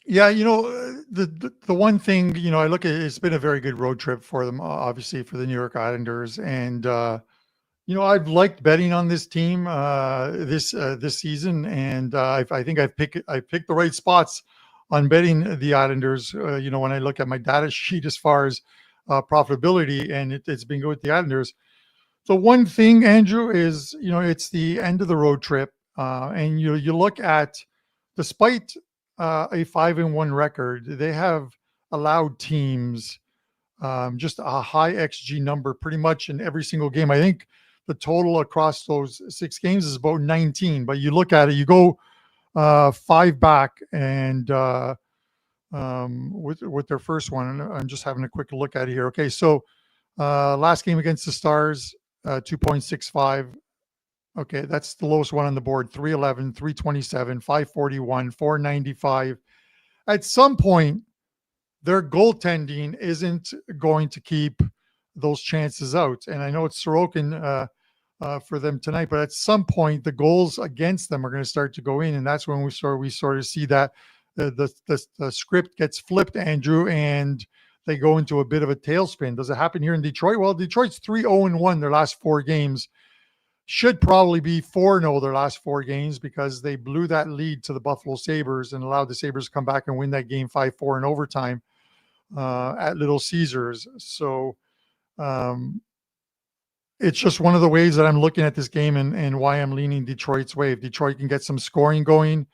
[SPEAKER 5] Yeah, the one thing, I look at, it's been a very good road trip for them, obviously, for the New York Islanders. And, I've liked betting on this team this season. And I think I picked the right spots on betting the Islanders, when I look at my data sheet as far as profitability, and it's been good with the Islanders. The one thing, Andrew, is, it's the end of the road trip. And you look at, despite a 5-1 record, they have allowed teams just a high XG number pretty much in every single game. I think the total across those 6 games is about 19, but you look at it, you go 5 back, and with their first one, I'm just having a quick look at it here. Okay, so last game against the Stars, 2.65. Okay, that's the lowest one on the board. 311, 327, 541, 495. At some point, their goaltending isn't going to keep those chances out. And I know it's Sorokin for them tonight, but at some point, the goals against them are going to start to go in. And that's when we sort of see that the script gets flipped, Andrew, and they go into a bit of a tailspin. Does it happen here in Detroit? Well, Detroit's 3-0-1 their last 4 games. Should probably be 4-0 their last 4 games, because they blew that lead to the Buffalo Sabres and allowed the Sabres to come back and win that game 5-4 in overtime at Little Caesars. So it's just one of the ways that I'm looking at this game and why I'm leaning Detroit's way. If Detroit can get some scoring going,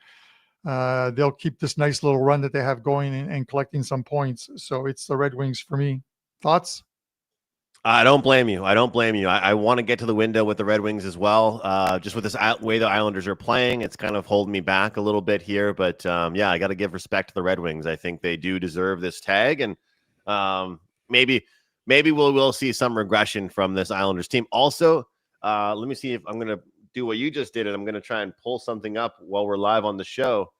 [SPEAKER 5] they'll keep this nice little run that they have going and collecting some points. So it's the Red Wings for me. Thoughts?
[SPEAKER 4] I don't blame you. I want to get to the window with the Red Wings as well. Just with this way the Islanders are playing, it's kind of holding me back a little bit here. But yeah, I got to give respect to the Red Wings. I think they do deserve this tag, and maybe maybe we'll see some regression from this Islanders team. Also, let me see if I'm going to do what you just did, and I'm going to try and pull something up while we're live on the show.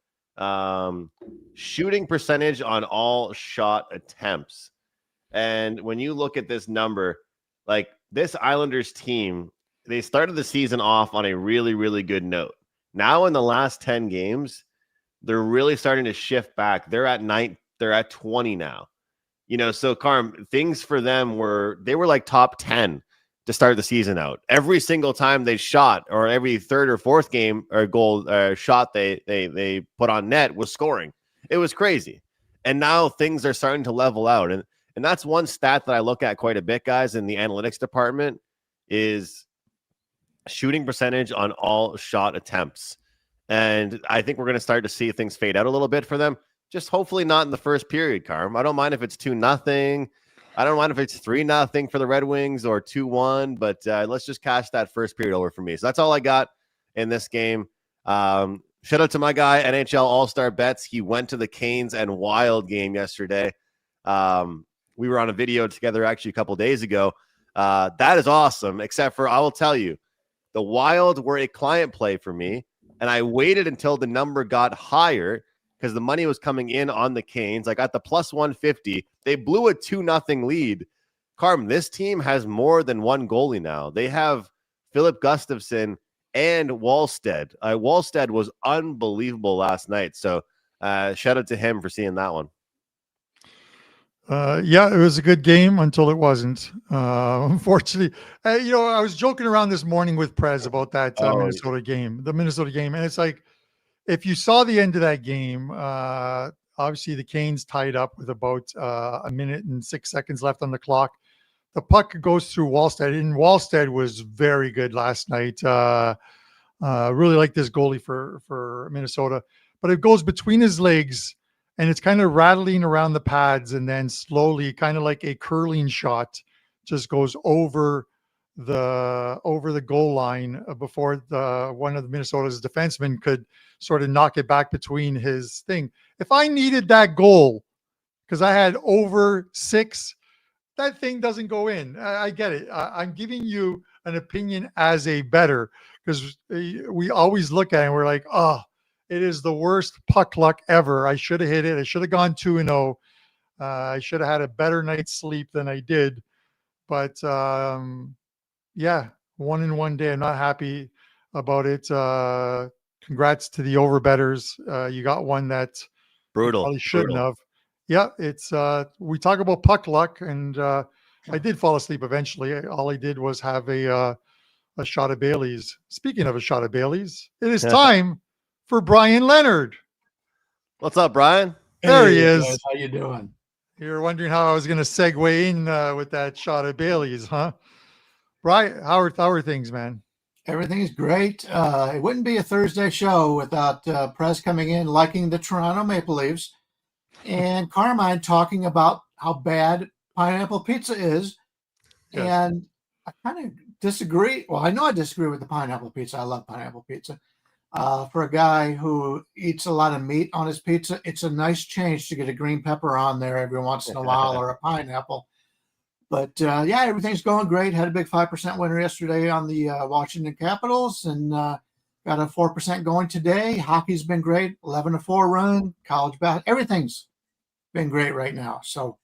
[SPEAKER 4] Shooting percentage on all shot attempts. And when you look at this number, like this Islanders team, they started the season off on a really, really good note. Now in the last 10 games, they're really starting to shift back. They're at 20 now. You know, so Carm, things for them they were like top 10 to start the season out. Every single time they shot, or every third or fourth game or goal shot they put on net was scoring. It was crazy. And now things are starting to level out. And that's one stat that I look at quite a bit, guys, in the analytics department is shooting percentage on all shot attempts. And I think we're going to start to see things fade out a little bit for them. Just hopefully not in the first period, Carm. I don't mind if it's 2-0. I don't mind if it's 3-0 for the Red Wings or 2-1, but let's just cash that first period over for me. So that's all I got in this game. Shout out to my guy, NHL All-Star Bets. He went to the Canes and Wild game yesterday. We were on a video together actually a couple days ago. That is awesome, except for I will tell you, the Wild were a client play for me, and I waited until the number got higher because the money was coming in on the Canes. I got the plus 150. They blew a 2-0 lead. Carm, this team has more than one goalie now. They have Philip Gustafsson and Wallstead. Wallstead was unbelievable last night. So shout out to him for seeing that one.
[SPEAKER 5] Yeah, it was a good game until it wasn't. Unfortunately, I was joking around this morning with Prez about that the Minnesota game. And it's like, if you saw the end of that game, obviously the Canes tied up with about a minute and 6 seconds left on the clock. The puck goes through Wallstead, and Wallstead was very good last night. Really like this goalie for Minnesota, but it goes between his legs, and it's kind of rattling around the pads, and then slowly, kind of like a curling shot, just goes over the goal line before one of the Minnesota's defensemen could sort of knock it back between his thing. If I needed that goal, because I had over 6, that thing doesn't go in. I get it. I'm giving you an opinion as a bettor, because we always look at it and we're like, oh, it is the worst puck luck ever. I should have hit it. I should have gone 2-0. I should have had a better night's sleep than I did. But yeah, 1 in 1 day. I'm not happy about it. Congrats to the overbetters. You got one that
[SPEAKER 4] Brutal.
[SPEAKER 5] Probably shouldn't have. Yeah, it's we talk about puck luck, and I did fall asleep eventually. All I did was have a shot of Bailey's. Speaking of a shot of Bailey's, it is time for Brian Leonard.
[SPEAKER 4] What's up, Brian?
[SPEAKER 5] There he is.
[SPEAKER 7] Guys, how you doing?
[SPEAKER 5] You're wondering how I was going to segue in with that shot of Bailey's, huh? Brian, how are things, man?
[SPEAKER 7] Everything is great. It wouldn't be a Thursday show without Prez coming in liking the Toronto Maple Leafs and Carmine talking about how bad pineapple pizza is.
[SPEAKER 5] Yes.
[SPEAKER 7] And I kind of disagree. Well, I know I disagree with the pineapple pizza. I love pineapple pizza. For a guy who eats a lot of meat on his pizza, it's a nice change to get a green pepper on there every once in a while, or a pineapple. But yeah, everything's going great. Had a big 5% winner yesterday on the Washington Capitals, and got a 4% going today. Hockey's been great. 11-4 run. College basketball. Everything's been great right now. So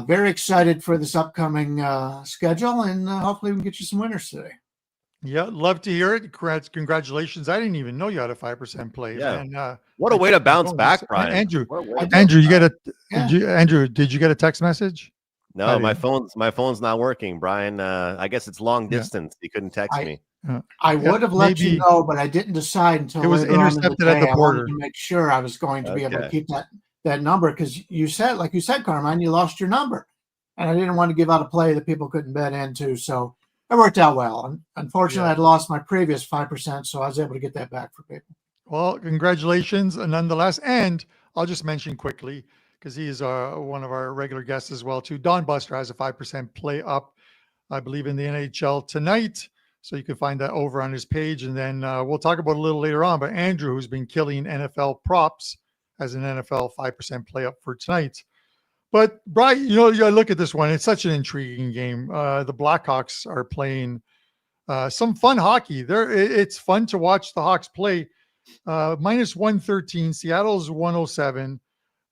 [SPEAKER 7] very excited for this upcoming schedule, and hopefully we can get you some winners today.
[SPEAKER 5] Yeah, love to hear it. Congratulations. I didn't even know you had a 5% play.
[SPEAKER 4] Yeah.
[SPEAKER 5] And,
[SPEAKER 4] What a way to bounce back, Brian.
[SPEAKER 5] Andrew,
[SPEAKER 4] Andrew,
[SPEAKER 5] did you get a text message?
[SPEAKER 4] No, my phone's not working, Brian. I guess it's long distance. You couldn't text me.
[SPEAKER 7] I would have let you know, but I didn't decide until
[SPEAKER 5] it was intercepted at the border.
[SPEAKER 7] I wanted to make sure I was going to be able to keep that number, because you said, like you said, Carmine, you lost your number, and I didn't want to give out a play that people couldn't bet into. So it worked out well. And unfortunately, I'd lost my previous 5%, so I was able to get that back for people. Well,
[SPEAKER 5] congratulations, nonetheless. And I'll just mention quickly, because he is one of our regular guests as well, too. Don Buster has a 5% play up, I believe, in the NHL tonight. So you can find that over on his page. And then we'll talk about it a little later on. But Andrew, who's been killing NFL props, has an NFL 5% play up for tonight. But Brian, you know, you look at this one. It's such an intriguing game. The Blackhawks are playing some fun hockey. It's fun to watch the Hawks play. Minus 113. Seattle's 107.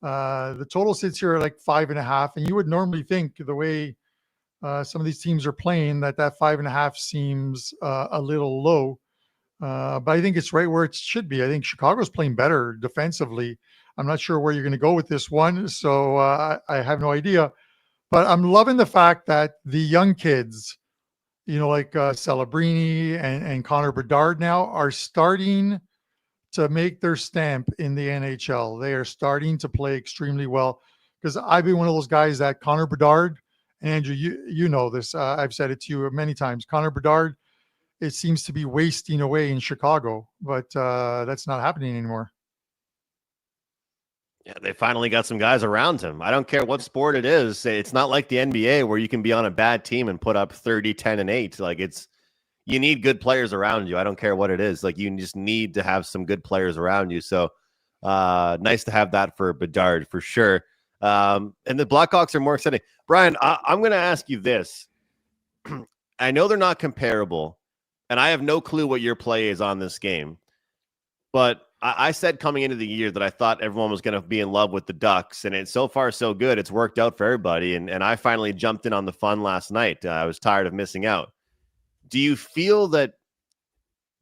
[SPEAKER 5] The total sits here at like 5.5. And you would normally think the way some of these teams are playing that 5.5 seems a little low. But I think it's right where it should be. I think Chicago's playing better defensively. I'm not sure where you're going to go with this one, so I have no idea. But I'm loving the fact that the young kids, you know, like Celebrini and Connor Bedard now are starting to make their stamp in the NHL. They are starting to play extremely well, because I've been one of those guys that Connor Bedard, and Andrew, you know this, I've said it to you many times, Connor Bedard, it seems to be wasting away in Chicago, but that's not happening anymore.
[SPEAKER 4] Yeah, they finally got some guys around him. I don't care what sport it is. It's not like the NBA where you can be on a bad team and put up 30, 10, and 8. Like, you need good players around you. I don't care what it is. Like, you just need to have some good players around you. So nice to have that for Bedard for sure. And the Blackhawks are more exciting. Brian, I'm going to ask you this. I know they're not comparable, and I have no clue what your play is on this game, but I said coming into the year that I thought everyone was going to be in love with the Ducks, and it's so far so good. It's worked out for everybody, and I finally jumped in on the fun last night. I was tired of missing out. Do you feel that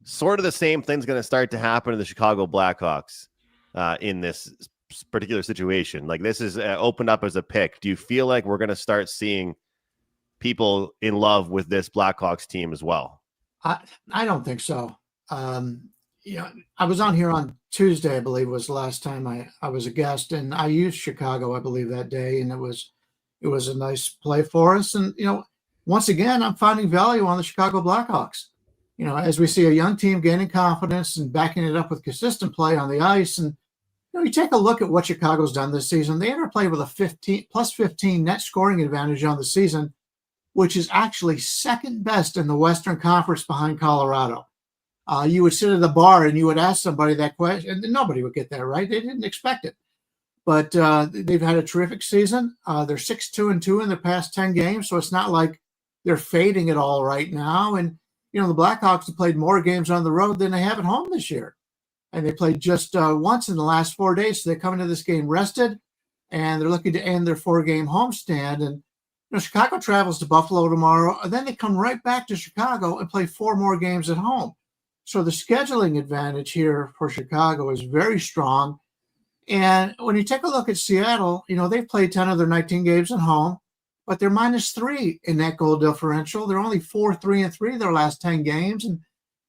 [SPEAKER 4] sort of the same thing's going to start to happen to the Chicago Blackhawks in this particular situation? Like, this is opened up as a pick. Do you feel like we're going to start seeing people in love with this Blackhawks team as well?
[SPEAKER 7] I don't think so. You know, I was on here on Tuesday, I believe was the last time I was a guest, and I used Chicago, I believe, that day, and it was a nice play for us. And, you know, once again, I'm finding value on the Chicago Blackhawks. You know, as we see a young team gaining confidence and backing it up with consistent play on the ice. And, you know, you take a look at what Chicago's done this season. They ever played with a plus 15 net scoring advantage on the season, which is actually second best in the Western Conference behind Colorado. You would sit at the bar and you would ask somebody that question, and nobody would get that right. They didn't expect it. But they've had a terrific season. They're 6-2-2 in their past 10 games, so it's not like they're fading at all right now. And, you know, the Blackhawks have played more games on the road than they have at home this year. And they played just once in the last 4 days, so they come into this game rested, and they're looking to end their 4-game homestand. And, you know, Chicago travels to Buffalo tomorrow, and then they come right back to Chicago and play 4 more games at home. So the scheduling advantage here for Chicago is very strong. And when you take a look at Seattle, you know, they've played 10 of their 19 games at home, but they're -3 in that goal differential. They're only 4-3-3 their last 10 games. And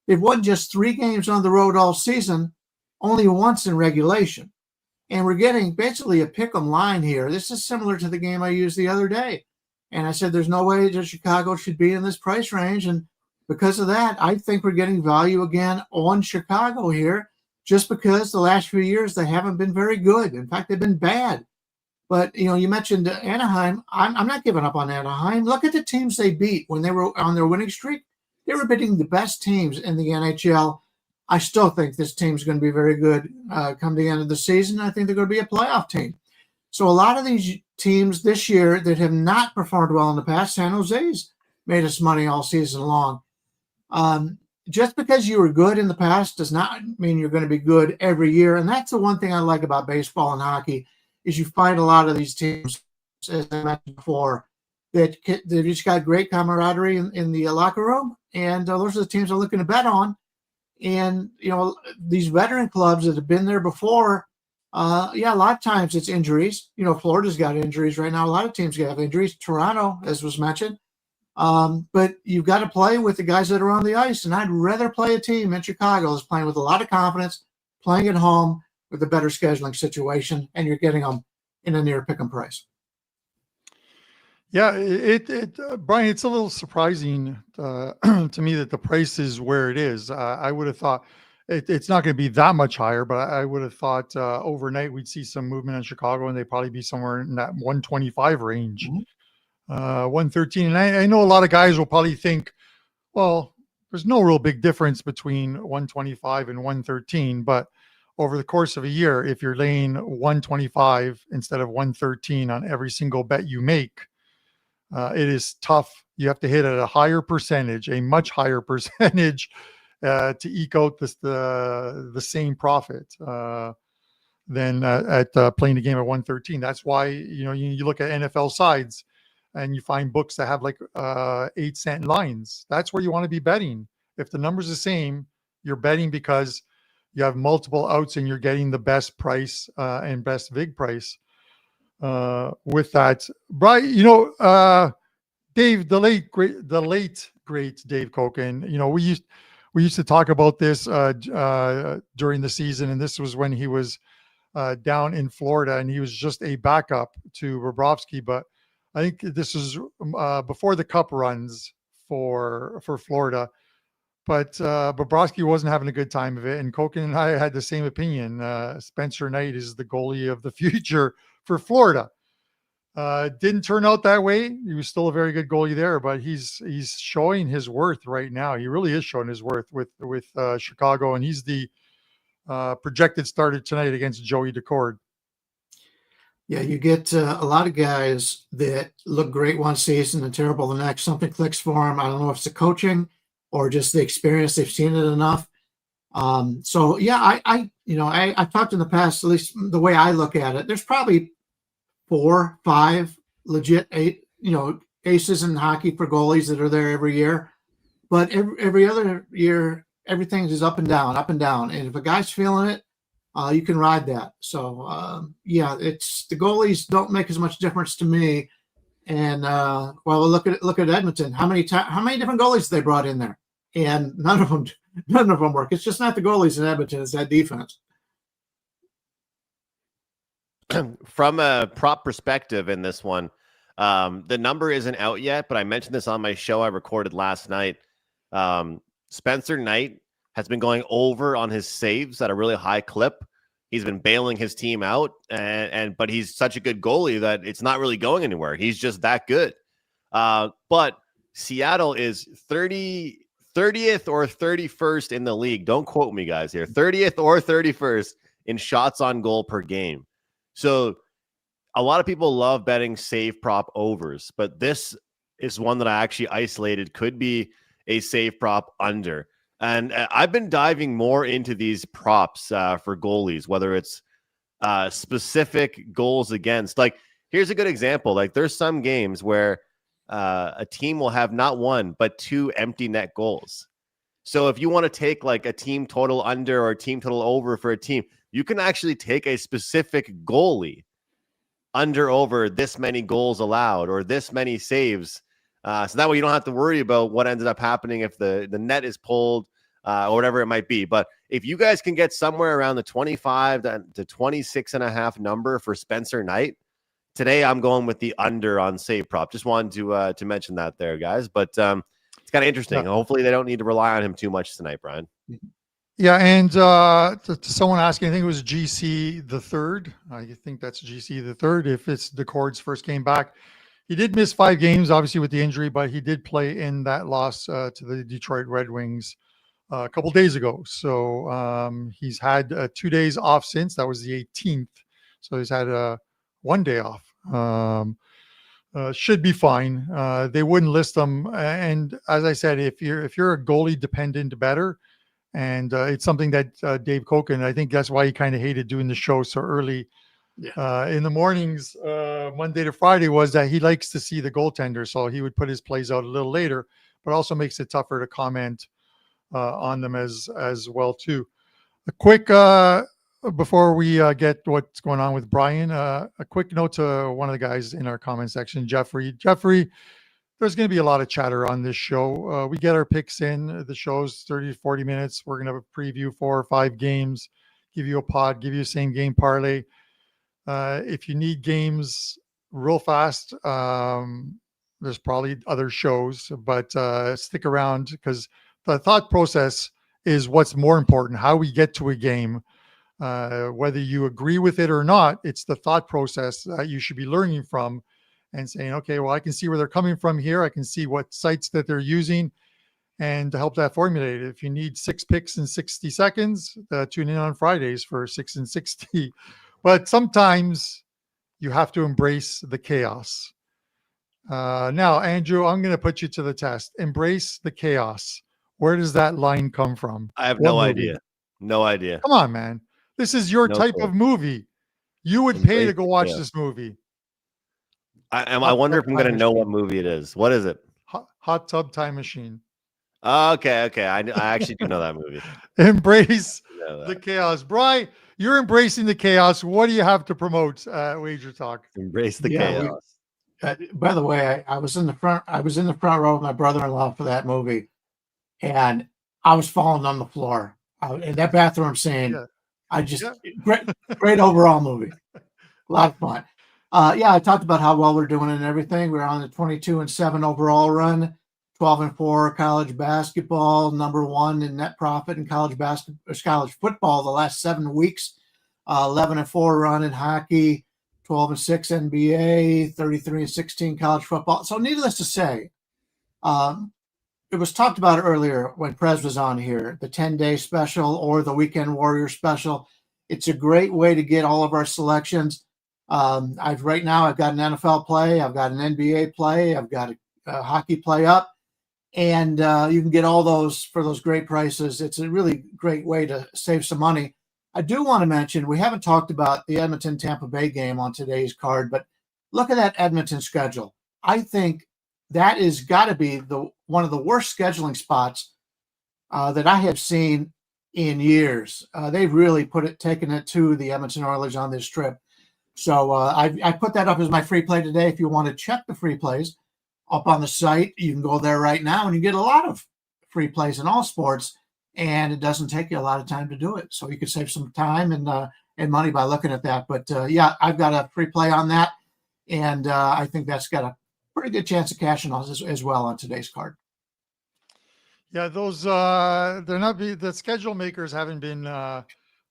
[SPEAKER 7] they've won just 3 games on the road all season, only once in regulation. And we're getting basically a pick'em line here. This is similar to the game I used the other day. And I said, there's no way that Chicago should be in this price range. And because of that, I think we're getting value again on Chicago here, just because the last few years they haven't been very good. In fact, they've been bad. But, you know, you mentioned Anaheim. I'm not giving up on Anaheim. Look at the teams they beat when they were on their winning streak. They were beating the best teams in the NHL. I still think this team's going to be very good come the end of the season. I think they're going to be a playoff team. So a lot of these teams this year that have not performed well in the past, San Jose's made us money all season long. Just because you were good in the past does not mean you're going to be good every year. And that's the one thing I like about baseball and hockey is you find a lot of these teams, as I mentioned before, that they've just got great camaraderie in the locker room. And those are the teams I'm looking to bet on. And, you know, these veteran clubs that have been there before, a lot of times it's injuries. You know, Florida's got injuries right now. A lot of teams have injuries. Toronto, as was mentioned. But you've got to play with the guys that are on the ice. And I'd rather play a team in Chicago that's playing with a lot of confidence, playing at home with a better scheduling situation, and you're getting them in a near pick 'em price.
[SPEAKER 5] Yeah, Brian, it's a little surprising to me that the price is where it is. I would have thought it's not going to be that much higher, but I would have thought overnight we'd see some movement in Chicago, and they'd probably be somewhere in that 125 range. Mm-hmm. 113. And I know a lot of guys will probably think, well, there's no real big difference between 125 and 113, but over the course of a year, if you're laying 125 instead of 113 on every single bet you make, it is tough. You have to hit at a higher percentage, a much higher percentage, to eke out the same profit than at playing the game at 113. That's why you look at NFL sides and you find books that have like 8-cent lines. That's where you want to be betting. If the number's the same, you're betting because you have multiple outs and you're getting the best price and best vig price with that. Brian, Dave, the late great Dave Koken. We used to talk about this during the season, and this was when he was down in Florida, and he was just a backup to Bobrovsky. But I think this was before the Cup runs for Florida. But Bobrovsky wasn't having a good time of it, and Koken and I had the same opinion. Spencer Knight is the goalie of the future for Florida. Didn't turn out that way. He was still a very good goalie there, but he's showing his worth right now. He really is showing his worth with Chicago, and he's the projected starter tonight against Joey Decord.
[SPEAKER 7] Yeah, you get a lot of guys that look great one season and terrible the next. Something clicks for them. I don't know if it's the coaching or just the experience. They've seen it enough. So yeah, I've talked in the past, at least the way I look at it, there's probably 4, 5 legit aces in hockey for goalies that are there every year. But every other year, everything is up and down. And if a guy's feeling it, you can ride that. So it's the goalies don't make as much difference to me. And look at Edmonton. How many different goalies they brought in there, and none of them work. It's just not the goalies in Edmonton; it's that defense.
[SPEAKER 4] From a prop perspective in this one, the number isn't out yet, but I mentioned this on my show I recorded last night. Spencer Knight has been going over on his saves at a really high clip. He's been bailing his team out, but he's such a good goalie that it's not really going anywhere. He's just that good. But Seattle is 30th or 31st in the league. Don't quote me, guys, here. 30th or 31st in shots on goal per game. So a lot of people love betting save prop overs, but this is one that I actually isolated could be a save prop under. And I've been diving more into these props for goalies, whether it's specific goals against. Like, here's a good example. Like, there's some games where a team will have not 1, but 2 empty net goals. So if you want to take like a team total under or a team total over for a team, you can actually take a specific goalie under over this many goals allowed or this many saves. So that way you don't have to worry about what ended up happening if the net is pulled or whatever it might be. But if you guys can get somewhere around the 25 to 26.5 number for Spencer Knight, today I'm going with the under on save prop. Just wanted to mention that there, guys. But it's kind of interesting. Yeah. Hopefully they don't need to rely on him too much tonight, Brian.
[SPEAKER 5] Yeah, and to someone asking, I think it was GC the third. I think that's GC the third. If it's Decord's first game back, he did miss 5 games, obviously with the injury, but he did play in that loss to the Detroit Red Wings a couple days ago. So he's had 2 days off since. That was the 18th. So he's had 1 day off. Should be fine. They wouldn't list them. And as I said, if you're a goalie dependent bettor, and it's something that Dave Koken, I think that's why he kind of hated doing the show so early in the mornings, Monday to Friday, was that he likes to see the goaltender. So he would put his plays out a little later, but also makes it tougher to comment on them as well too. A quick, before we get what's going on with Brian, a quick note to one of the guys in our comment section, Jeffrey, there's going to be a lot of chatter on this show. We get our picks in. The show's 30 to 40 minutes. We're going to preview 4 or 5 games, give you a pod, give you a same game parlay. If you need games real fast, there's probably other shows, but stick around because the thought process is what's more important, how we get to a game. Whether you agree with it or not, it's the thought process that you should be learning from and saying, okay, well, I can see where they're coming from here. I can see what sites that they're using. and to help that formulate. If you need 6 picks in 60 seconds, tune in on Fridays for 6 and 60. But sometimes you have to embrace the chaos. Now, Andrew, I'm going to put you to the test. Embrace the chaos. Where does that line come from?
[SPEAKER 4] I have
[SPEAKER 5] What
[SPEAKER 4] no
[SPEAKER 5] movie?
[SPEAKER 4] idea. No idea.
[SPEAKER 5] Come on, man. This is your
[SPEAKER 4] No
[SPEAKER 5] type
[SPEAKER 4] clue.
[SPEAKER 5] of movie. You would pay
[SPEAKER 4] Embrace
[SPEAKER 5] to go
[SPEAKER 4] the
[SPEAKER 5] watch
[SPEAKER 4] chaos.
[SPEAKER 5] this movie.
[SPEAKER 4] I wonder if I'm going to know what movie it is. What is it?
[SPEAKER 5] Hot Tub Time Machine.
[SPEAKER 4] Okay. I actually do know that movie.
[SPEAKER 5] Embrace
[SPEAKER 4] I know
[SPEAKER 5] the
[SPEAKER 4] that.
[SPEAKER 5] chaos. Bri, you're embracing the chaos. What do you have to promote, Wager Talk?
[SPEAKER 4] Embrace the
[SPEAKER 7] Yeah,
[SPEAKER 4] chaos.
[SPEAKER 7] by the way, I was in the front. I was in the front row with my brother-in-law for that movie, and I was falling on the floor in that bathroom scene.
[SPEAKER 5] Yeah.
[SPEAKER 7] I just
[SPEAKER 5] Yeah.
[SPEAKER 7] great overall movie. A lot of fun. Yeah, I talked about how well we're doing and everything. We're on the 22-7 overall run, 12-4 college basketball, #1 in net profit in college football the last 7 weeks. 11-4 run in hockey. 12-6 NBA, 33-16 college football. So needless to say, it was talked about earlier when Prez was on here, the 10-day special or the Weekend Warrior special. It's a great way to get all of our selections. Right now I've got an NFL play, I've got an NBA play, I've got a hockey play up, and you can get all those for those great prices. It's a really great way to save some money. I do want to mention, we haven't talked about the Edmonton-Tampa Bay game on today's card, but look at that Edmonton schedule. I think that is got to be one of the worst scheduling spots that I have seen in years. They've really taken it to the Edmonton Oilers on this trip. So I put that up as my free play today. If you want to check the free plays up on the site, you can go there right now and you get a lot of free plays in all sports. And it doesn't take you a lot of time to do it. So you could save some time and money by looking at that. But yeah, I've got a free play on that. And I think that's got a pretty good chance of cashing on as well on today's card.
[SPEAKER 5] Yeah, those the schedule makers haven't been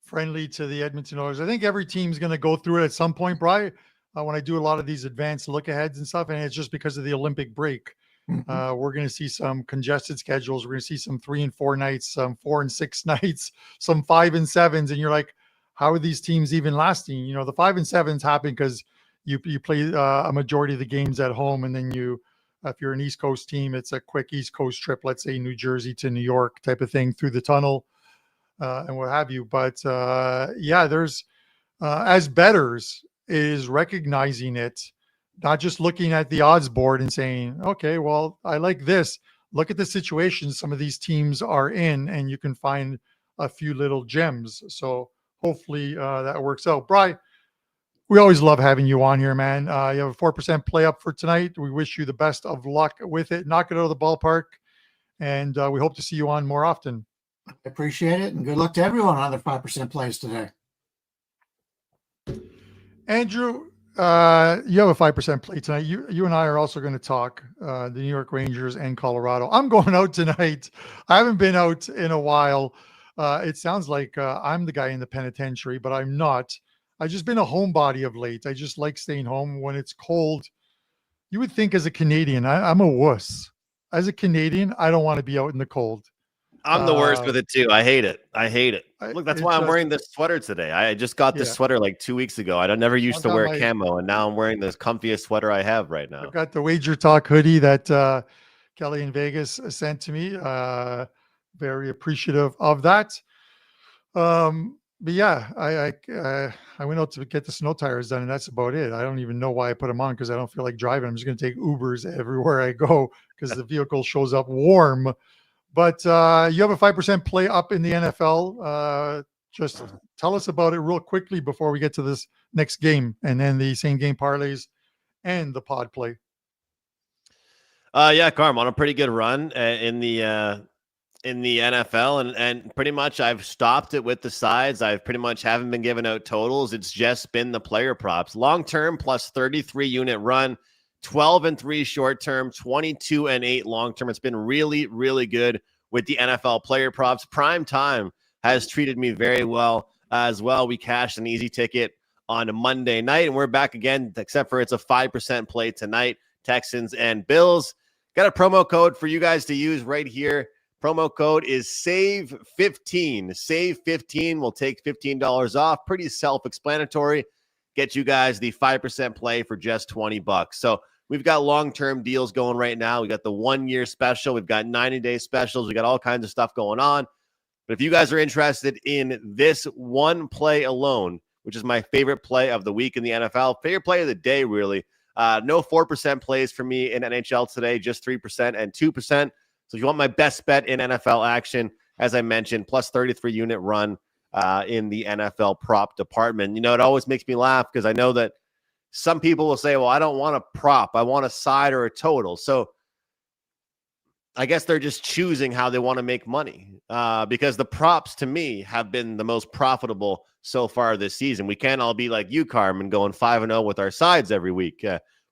[SPEAKER 5] friendly to the Edmonton Oilers. I think every team's going to go through it at some point, Brian. When I do a lot of these advanced look aheads and stuff, and it's just because of the Olympic break. We're going to see some congested schedules. We're going to see some 3 and 4 nights, some 4 and 6 nights, some 5 and 7s. And you're like, how are these teams even lasting? You know, the 5 and 7s happen because you play a majority of the games at home. And then if you're an East Coast team, it's a quick East Coast trip, let's say New Jersey to New York type of thing through the tunnel and what have you. But yeah, there's as bettors is recognizing it. Not just looking at the odds board and saying, okay, well, I like this. Look at the situation some of these teams are in, and you can find a few little gems. So hopefully that works out. Bri, we always love having you on here, man. You have a 4% play up for tonight. We wish you the best of luck with it. Knock it out of the ballpark. And we hope to see you on more often.
[SPEAKER 7] I appreciate it. And good luck to everyone on their 5% plays today.
[SPEAKER 5] Andrew, you have a 5% play tonight. You and I are also going to talk the New York Rangers and Colorado. I'm going out tonight. I haven't been out in a while. It sounds like I'm the guy in the penitentiary, but I'm not. I've just been a homebody of late. I just like staying home when it's cold. You would think as a Canadian, I'm a wuss. As a Canadian, I don't want to be out in the cold.
[SPEAKER 4] I'm the worst with it too. I hate it. Look, that's why I'm wearing this sweater today. I just got this sweater like 2 weeks ago. I never used to wear camo, and now I'm wearing this comfiest sweater I have right now.
[SPEAKER 5] I've got the WagerTalk hoodie that Kelly in Vegas sent to me. Very appreciative of that. But yeah, I went out to get the snow tires done, and that's about it. I don't even know why I put them on because I don't feel like driving. I'm just going to take Ubers everywhere I go because the vehicle shows up warm. But you have a 5% play up in the NFL. Just tell us about it real quickly before we get to this next game, and then the same game parlays and the pod play.
[SPEAKER 4] Yeah, Carm, on a pretty good run in the NFL, and pretty much I've stopped it with the sides. I've pretty much haven't been giving out totals. It's just been the player props. Long term plus 33 unit run, 12-3 short term, 22-8 long term. It's been really, really good with the NFL player props. Prime time has treated me very well as well. We cashed an easy ticket on a Monday night, and we're back again, except for it's a 5% play tonight. Texans and Bills. Got a promo code for you guys to use right here Promo code is SAVE15. SAVE15 will take $15 off. Pretty self-explanatory. Get you guys the 5% play for just $20. So we've got long-term deals going right now. We got the 1-year special. We've got 90-day specials. We got all kinds of stuff going on. But if you guys are interested in this one play alone, which is my favorite play of the week in the NFL, favorite play of the day, really. No 4% plays for me in NHL today, just 3% and 2%. So if you want my best bet in NFL action, as I mentioned, plus 33 unit run in the NFL prop department. You know, it always makes me laugh because I know that some people will say, well, I don't want a prop. I want a side or a total. So I guess they're just choosing how they want to make money because the props to me have been the most profitable so far this season. We can't all be like you, Carmen, going 5-0 with our sides every week.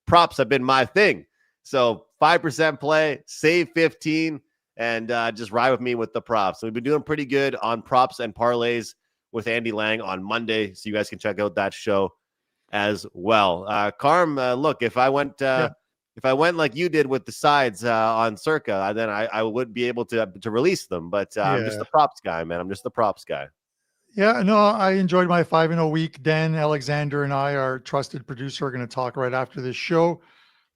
[SPEAKER 4] Props have been my thing. So 5% play, save 15, and just ride with me with the props. So we've been doing pretty good on props and parlays with Andy Lang on Monday. So you guys can check out that show as well. Carm, look, if I went like you did with the sides on Circa, then I would be able to release them. But I'm just the props guy, man. I'm just the props guy.
[SPEAKER 5] Yeah, no, I enjoyed my 5-0 week. Dan Alexander and I, our trusted producer, are going to talk right after this show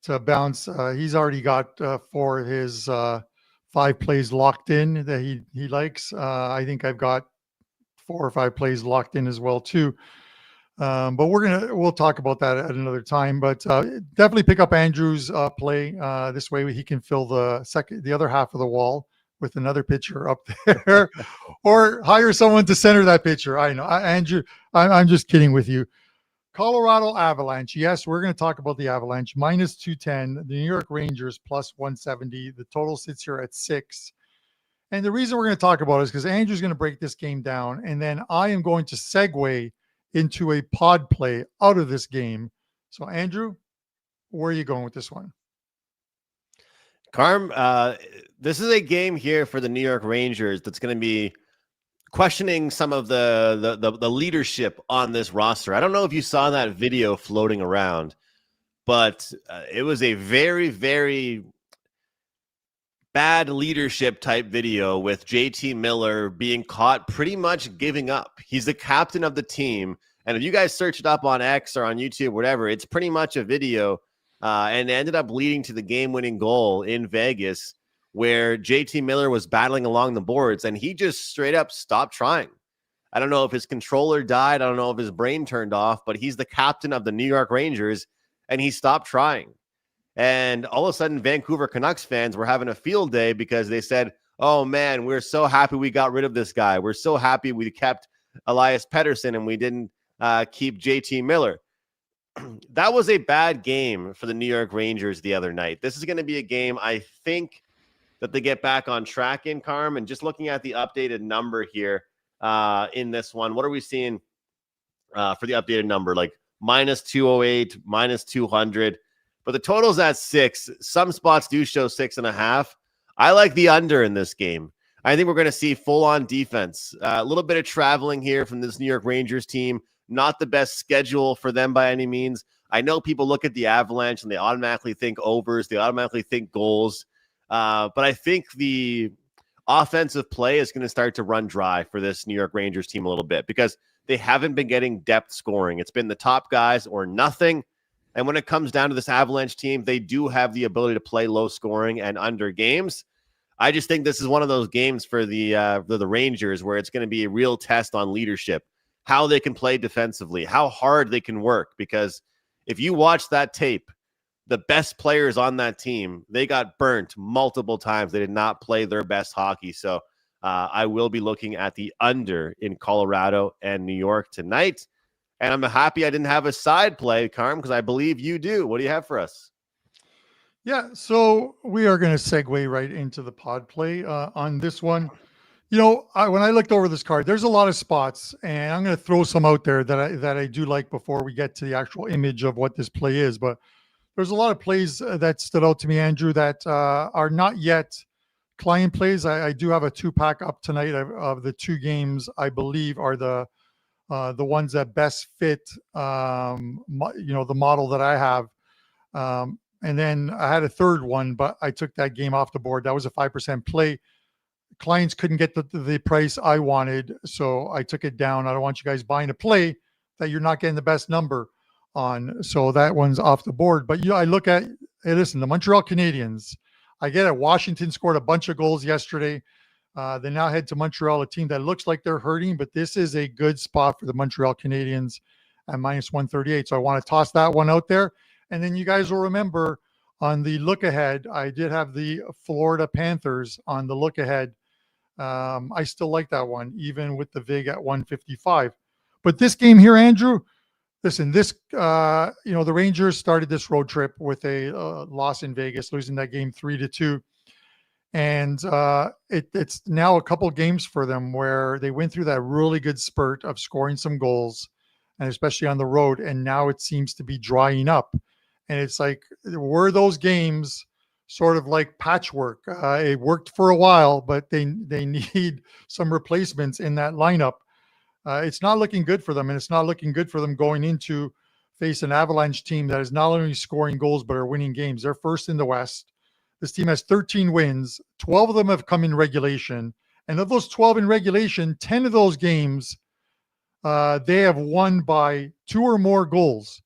[SPEAKER 5] to bounce. He's already got 4 of his 5 plays locked in that he likes. I think I've got 4 or 5 plays locked in as well too. But we'll talk about that at another time. But definitely pick up Andrew's play. This way he can fill the other half of the wall with another pitcher up there, or hire someone to center that pitcher. I know, Andrew. I'm just kidding with you. Colorado Avalanche. Yes, we're going to talk about the Avalanche. Minus 210. The New York Rangers plus 170. The total sits here at 6. And the reason we're going to talk about it is because Andrew's going to break this game down, and then I am going to segue into a pod play out of this game. So, Andrew, where are you going with this one?
[SPEAKER 4] Carm, this is a game here for the New York Rangers that's going to be questioning some of the leadership on this roster. I don't know if you saw that video floating around, but it was a very, very bad leadership type video with JT Miller being caught pretty much giving up. He's the captain of the team. And if you guys search it up on X or on YouTube, whatever, it's pretty much a video. And it ended up leading to the game-winning goal in Vegas where JT Miller was battling along the boards and he just straight up stopped trying. I don't know if his controller died. I don't know if his brain turned off, but he's the captain of the New York Rangers and he stopped trying. And all of a sudden, Vancouver Canucks fans were having a field day because they said, oh, man, we're so happy we got rid of this guy. We're so happy we kept Elias Pettersson and we didn't keep JT Miller. That was a bad game for the New York Rangers the other night. This is going to be a game I think that they get back on track in, Carm. And just looking at the updated number here in this one, what are we seeing for the updated number? Like minus 208, minus 200. But the total's at 6. Some spots do show 6.5. I like the under in this game. I think we're going to see full-on defense. A little bit of traveling here from this New York Rangers team. Not the best schedule for them by any means. I know people look at the Avalanche and they automatically think overs. They automatically think goals. But I think the offensive play is going to start to run dry for this New York Rangers team a little bit because they haven't been getting depth scoring. It's been the top guys or nothing. And when it comes down to this Avalanche team, they do have the ability to play low scoring and under games. I just think this is one of those games for the Rangers where it's going to be a real test on leadership, how they can play defensively, how hard they can work. Because if you watch that tape, the best players on that team, they got burnt multiple times. They did not play their best hockey. So I will be looking at the under in Colorado and New York tonight. And I'm happy I didn't have a side play, Carm, because I believe you do. What do you have for us?
[SPEAKER 5] Yeah, so we are going to segue right into the pod play on this one. You know, when I looked over this card, there's a lot of spots, and I'm going to throw some out there that I do like before we get to the actual image of what this play is. But there's a lot of plays that stood out to me, Andrew, that are not yet client plays. I do have a 2-pack up tonight of the 2 games I believe are the ones that best fit, the model that I have. And then I had a third one, but I took that game off the board. That was a 5% play. clients couldn't get the price I wanted, so I took it down. I don't want you guys buying a play that you're not getting the best number on. So that one's off the board. But I look at, hey, listen, the Montreal Canadiens. I get it. Washington scored a bunch of goals yesterday. They now head to Montreal, a team that looks like they're hurting, but this is a good spot for the Montreal Canadiens at minus 138. So I want to toss that one out there. And then you guys will remember on the look ahead, I did have the Florida Panthers on the look ahead. I still like that one, even with the VIG at 155. But this game here, Andrew, listen, the Rangers started this road trip with a loss in Vegas, losing that game 3-2. And it's now a couple games for them where they went through that really good spurt of scoring some goals, and especially on the road. And now it seems to be drying up. And it's like, were those games sort of like patchwork? It worked for a while, but they need some replacements in that lineup. It's not looking good for them, and it's not looking good for them going into face an Avalanche team that is not only scoring goals but are winning games. They're first in the West. This team has 13 wins. 12 of them have come in regulation. And of those 12 in regulation, 10 of those games, they have won by 2 or more goals.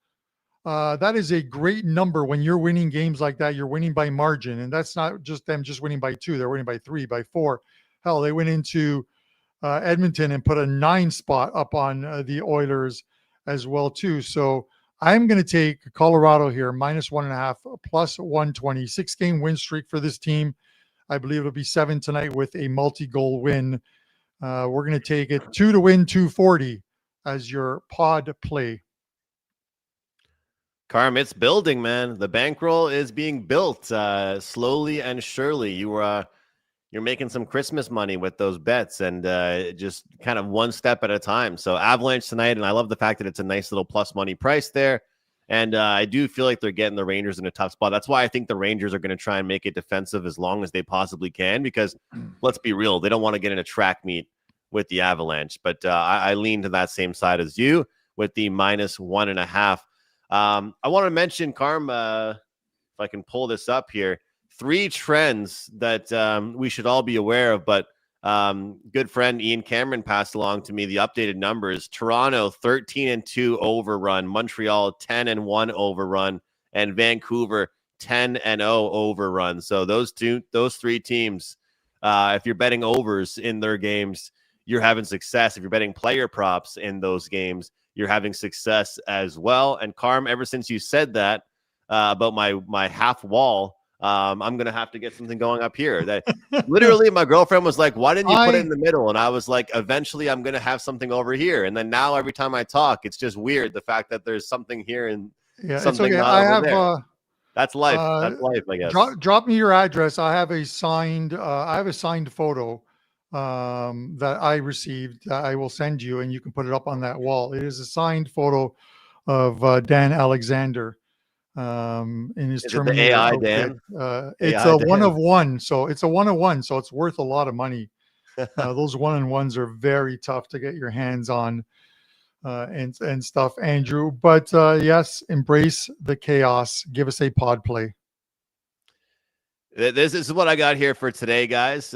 [SPEAKER 5] That is a great number when you're winning games like that. You're winning by margin. And that's not just them just winning by 2. They're winning by 3, by 4. Hell, they went into Edmonton and put a 9 spot up on the Oilers as well, too. So I'm going to take Colorado here, minus 1.5, plus 120. 6-game win streak for this team. I believe it'll be 7 tonight with a multi-goal win. We're going to take it 2 to win, 240 as your pod play.
[SPEAKER 4] Carm, it's building, man. The bankroll is being built slowly and surely. You're making some Christmas money with those bets, and just kind of one step at a time. So Avalanche tonight, and I love the fact that it's a nice little plus money price there. And I do feel like they're getting the Rangers in a tough spot. That's why I think the Rangers are going to try and make it defensive as long as they possibly can, because let's be real, they don't want to get in a track meet with the Avalanche. But I lean to that same side as you with the minus 1.5. I want to mention, Carm, if I can pull this up here, 3 trends that we should all be aware of, but good friend Ian Cameron passed along to me the updated numbers. Toronto 13-2 overrun, Montreal 10-1 overrun, and Vancouver 10-0 overrun. So those 3 teams, if you're betting overs in their games, you're having success. If you're betting player props in those games, you're having success as well. And Carm, ever since you said that about my half wall, I'm going to have to get something going up here. That literally my girlfriend was like, why didn't you put it in the middle? And I was like, eventually I'm going to have something over here. And then now every time I talk, it's just weird. The fact that there's something here and something not over there. That's life. That's life, I guess.
[SPEAKER 5] Drop me your address. I have a signed photo that I received that I will send you, and you can put it up on that wall. It is a signed photo of Dan Alexander. In his Terminator
[SPEAKER 4] AI
[SPEAKER 5] outfit.
[SPEAKER 4] Dan?
[SPEAKER 5] It's
[SPEAKER 4] AI
[SPEAKER 5] a
[SPEAKER 4] Dan.
[SPEAKER 5] 1 of 1, so it's a 1 of 1, so it's worth a lot of money. Those 1-on-1s are very tough to get your hands on and stuff, Andrew. But yes, embrace the chaos. Give us a pod play.
[SPEAKER 4] This is what I got here for today, guys.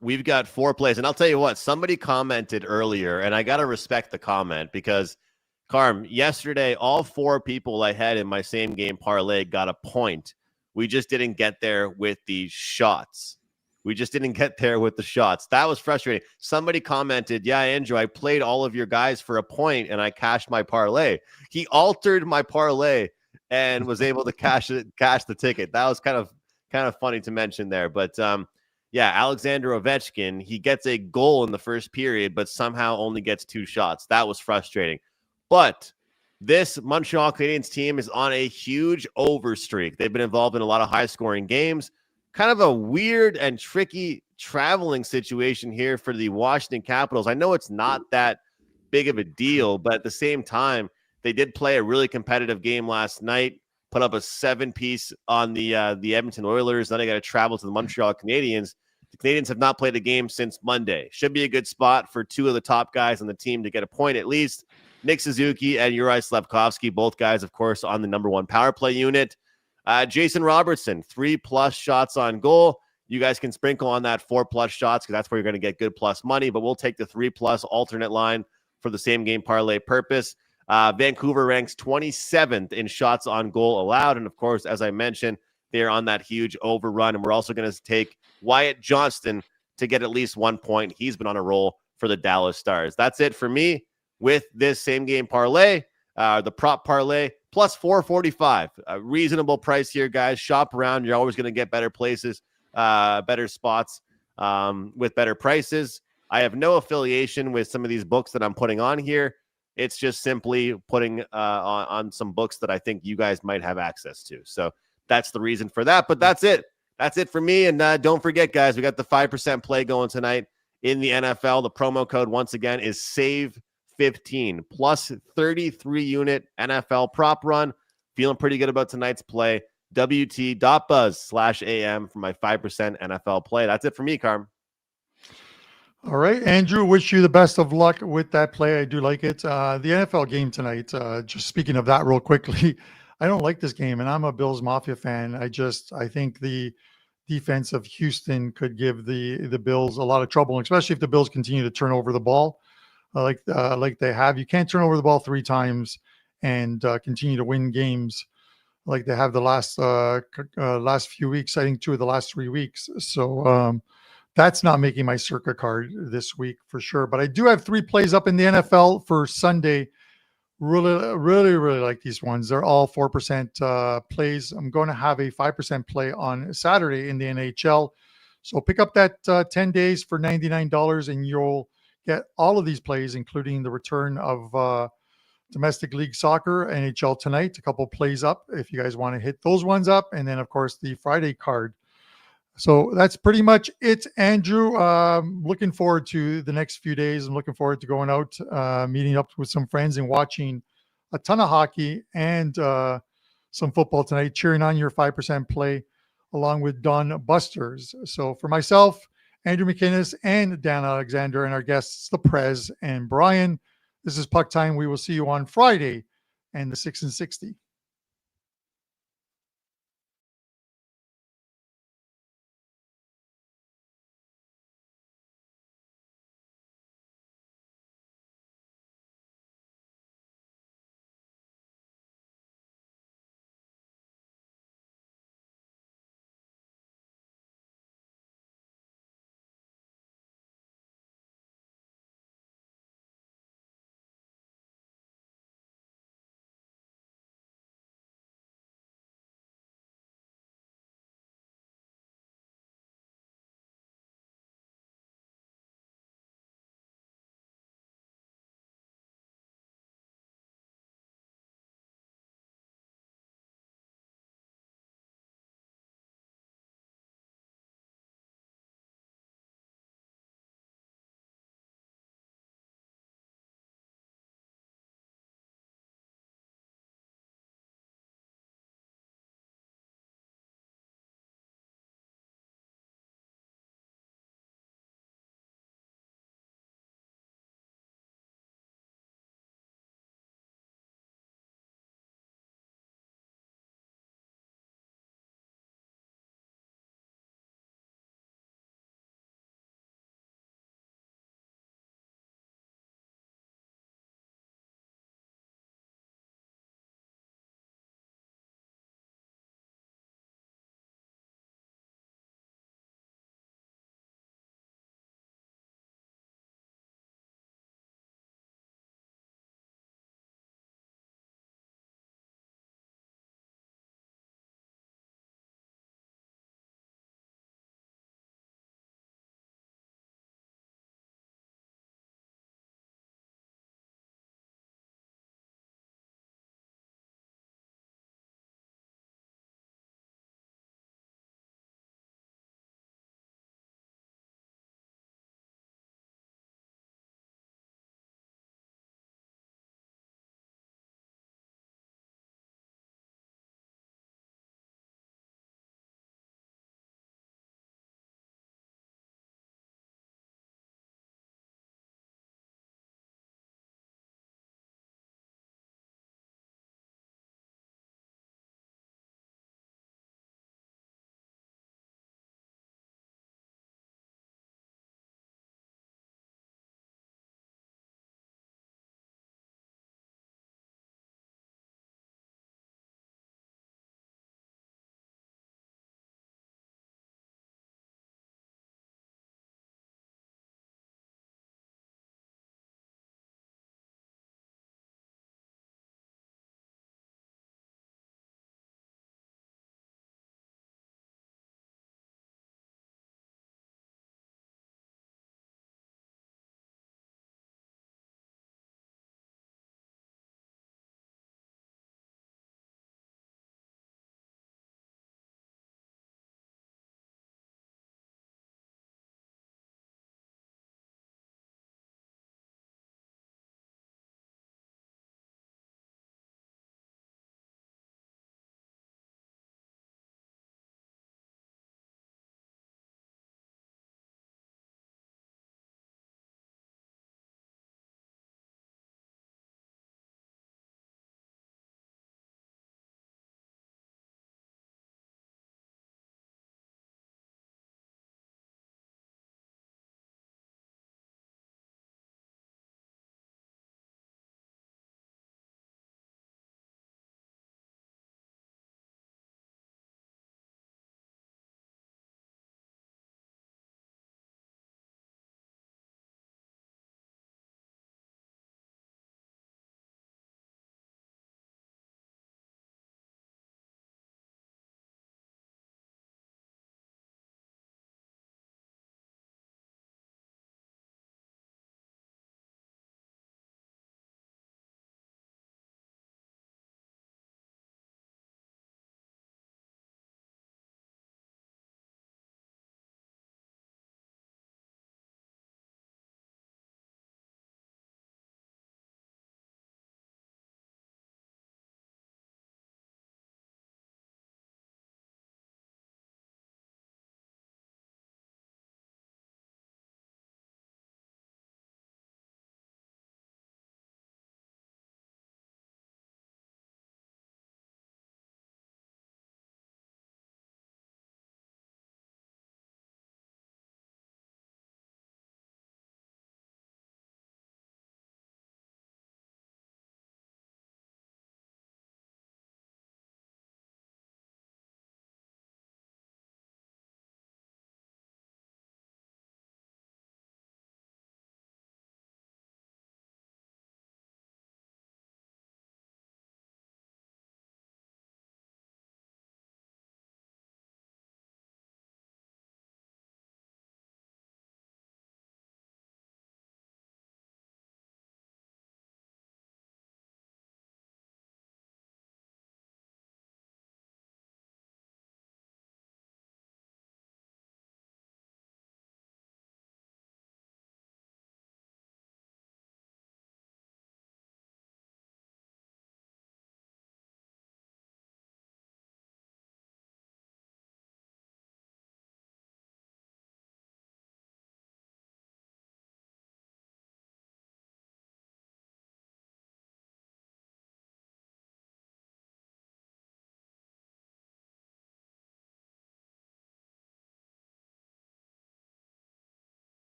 [SPEAKER 4] We've got 4 plays, and I'll tell you what, somebody commented earlier, and I got to respect the comment because Carm, yesterday, all 4 people I had in my same game parlay got a point. We just didn't get there with the shots. That was frustrating. Somebody commented, yeah, Andrew, I played all of your guys for a point and I cashed my parlay. He altered my parlay and was able to cash the ticket. That was kind of funny to mention there. But yeah, Alexander Ovechkin, he gets a goal in the first period, but somehow only gets 2 shots. That was frustrating. But this Montreal Canadiens team is on a huge over streak. They've been involved in a lot of high-scoring games. Kind of a weird and tricky traveling situation here for the Washington Capitals. I know it's not that big of a deal, but at the same time, they did play a really competitive game last night, put up a 7-piece on the Edmonton Oilers. Then they got to travel to the Montreal Canadiens. The Canadiens have not played a game since Monday. Should be a good spot for 2 of the top guys on the team to get a point at least. Nick Suzuki and Uri Slafkovsky, both guys, of course, on the number 1 power play unit. Jason Robertson, 3+ shots on goal. You guys can sprinkle on that 4+ shots because that's where you're going to get good plus money, but we'll take the 3+ alternate line for the same game parlay purpose. Vancouver ranks 27th in shots on goal allowed. And of course, as I mentioned, they're on that huge overrun. And we're also going to take Wyatt Johnston to get at least 1 point. He's been on a roll for the Dallas Stars. That's it for me with this same game parlay, the prop parlay, plus 445. A reasonable price here, guys. Shop around. You're always going to get better places, better spots with better prices. I have no affiliation with some of these books that I'm putting on here. It's just simply putting on some books that I think you guys might have access to. So that's the reason for that. But that's it. That's it for me. And don't forget, guys, we got the 5% play going tonight in the NFL. The promo code, once again, is SAVE15 plus 33 unit NFL prop run. Feeling pretty good about tonight's play. WT.buzz/AM for my 5% NFL play. That's it for me, Carm.
[SPEAKER 5] All right, Andrew, wish you the best of luck with that play. I do like it. The NFL game tonight, just speaking of that real quickly, I don't like this game, and I'm a Bills Mafia fan. I think the defense of Houston could give the Bills a lot of trouble, especially if the Bills continue to turn over the ball like they have. You can't turn over the ball 3 times and continue to win games like they have the last few weeks. I think 2 of the last 3 weeks. So that's not making my circa card this week for sure. But I do have 3 plays up in the NFL for Sunday. Really like these ones. They're all 4% plays. I'm going to have a 5% play on Saturday in the NHL. So pick up that 10 days for $99 and you'll get all of these plays, including the return of domestic league soccer, NHL tonight, a couple plays up if you guys want to hit those ones up. And then, of course, the Friday card. So that's pretty much it, Andrew. Looking forward to the next few days. I'm looking forward to going out, meeting up with some friends and watching a ton of hockey and some football tonight, cheering on your 5% play along with Don Busters. So for myself, Andrew McInnes, and Dan Alexander, and our guests, the Prez and Brian, this is Puck Time. We will see you on Friday and the 6 and 60.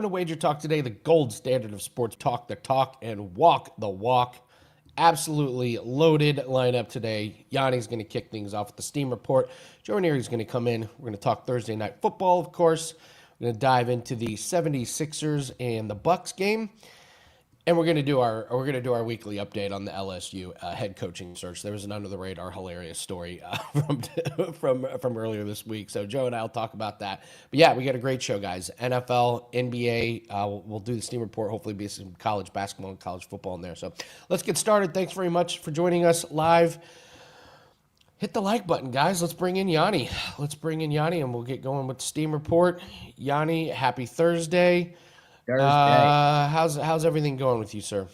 [SPEAKER 8] to WagerTalk today, the gold standard of sports talk, the talk and walk the walk. Absolutely loaded lineup today. Yanni's going to kick things off with the Steam Report. Joe Ranieri's going to come in. We're going to talk Thursday night football, of course. We're going to dive into the 76ers and the Bucks game. And we're going to do our weekly update on the LSU head coaching search. There was an under the radar hilarious story from earlier this week. So Joe and I will talk about that. But yeah, we got a great show, guys. NFL, NBA. We'll do the Steam Report. Hopefully, be some college basketball and college football in there. So let's get started. Thanks very much for joining us live. Hit the like button, guys. Let's bring in Yanni. And we'll get going with the Steam Report. Yanni, happy Thursday. How's everything going with you, sir?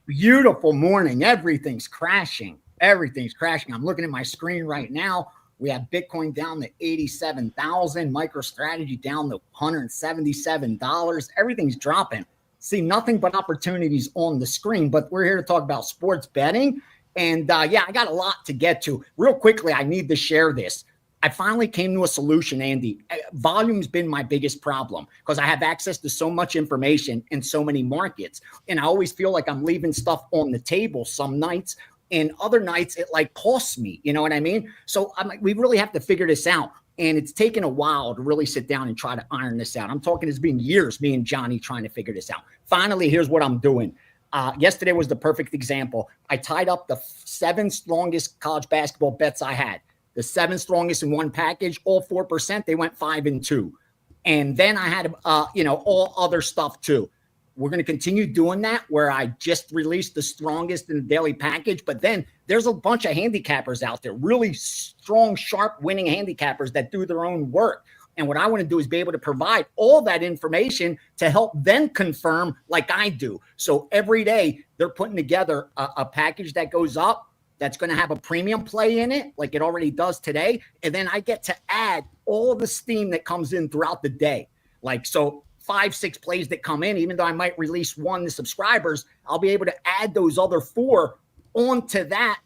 [SPEAKER 9] Beautiful morning. Everything's crashing. I'm looking at my screen right now. We have Bitcoin down to 87,000, MicroStrategy down to $177. Everything's dropping. See nothing but opportunities on the screen, but we're here to talk about sports betting. And I got a lot to get to. Real quickly, I need to share this. I finally came to a solution, Andy. Volume's been my biggest problem because I have access to so much information in so many markets. And I always feel like I'm leaving stuff on the table some nights, and other nights it like costs me. You know what I mean? So we really have to figure this out. And it's taken a while to really sit down and try to iron this out. I'm talking, it's been years, me and Gianni trying to figure this out. Finally, here's what I'm doing. Yesterday was the perfect example. I tied up the 7 strongest college basketball bets I had. The 7 strongest in one package, all 4%, they went 5 and 2. And then I had, all other stuff too. We're going to continue doing that where I just released the strongest in the daily package. But then there's a bunch of handicappers out there, really strong, sharp winning handicappers that do their own work. And what I want to do is be able to provide all that information to help them confirm like I do. So every day they're putting together a package that goes up that's going to have a premium play in it, like it already does today. And then I get to add all the steam that comes in throughout the day. Like, so 5-6 plays that come in, even though I might release 1 to subscribers, I'll be able to add those other 4 onto that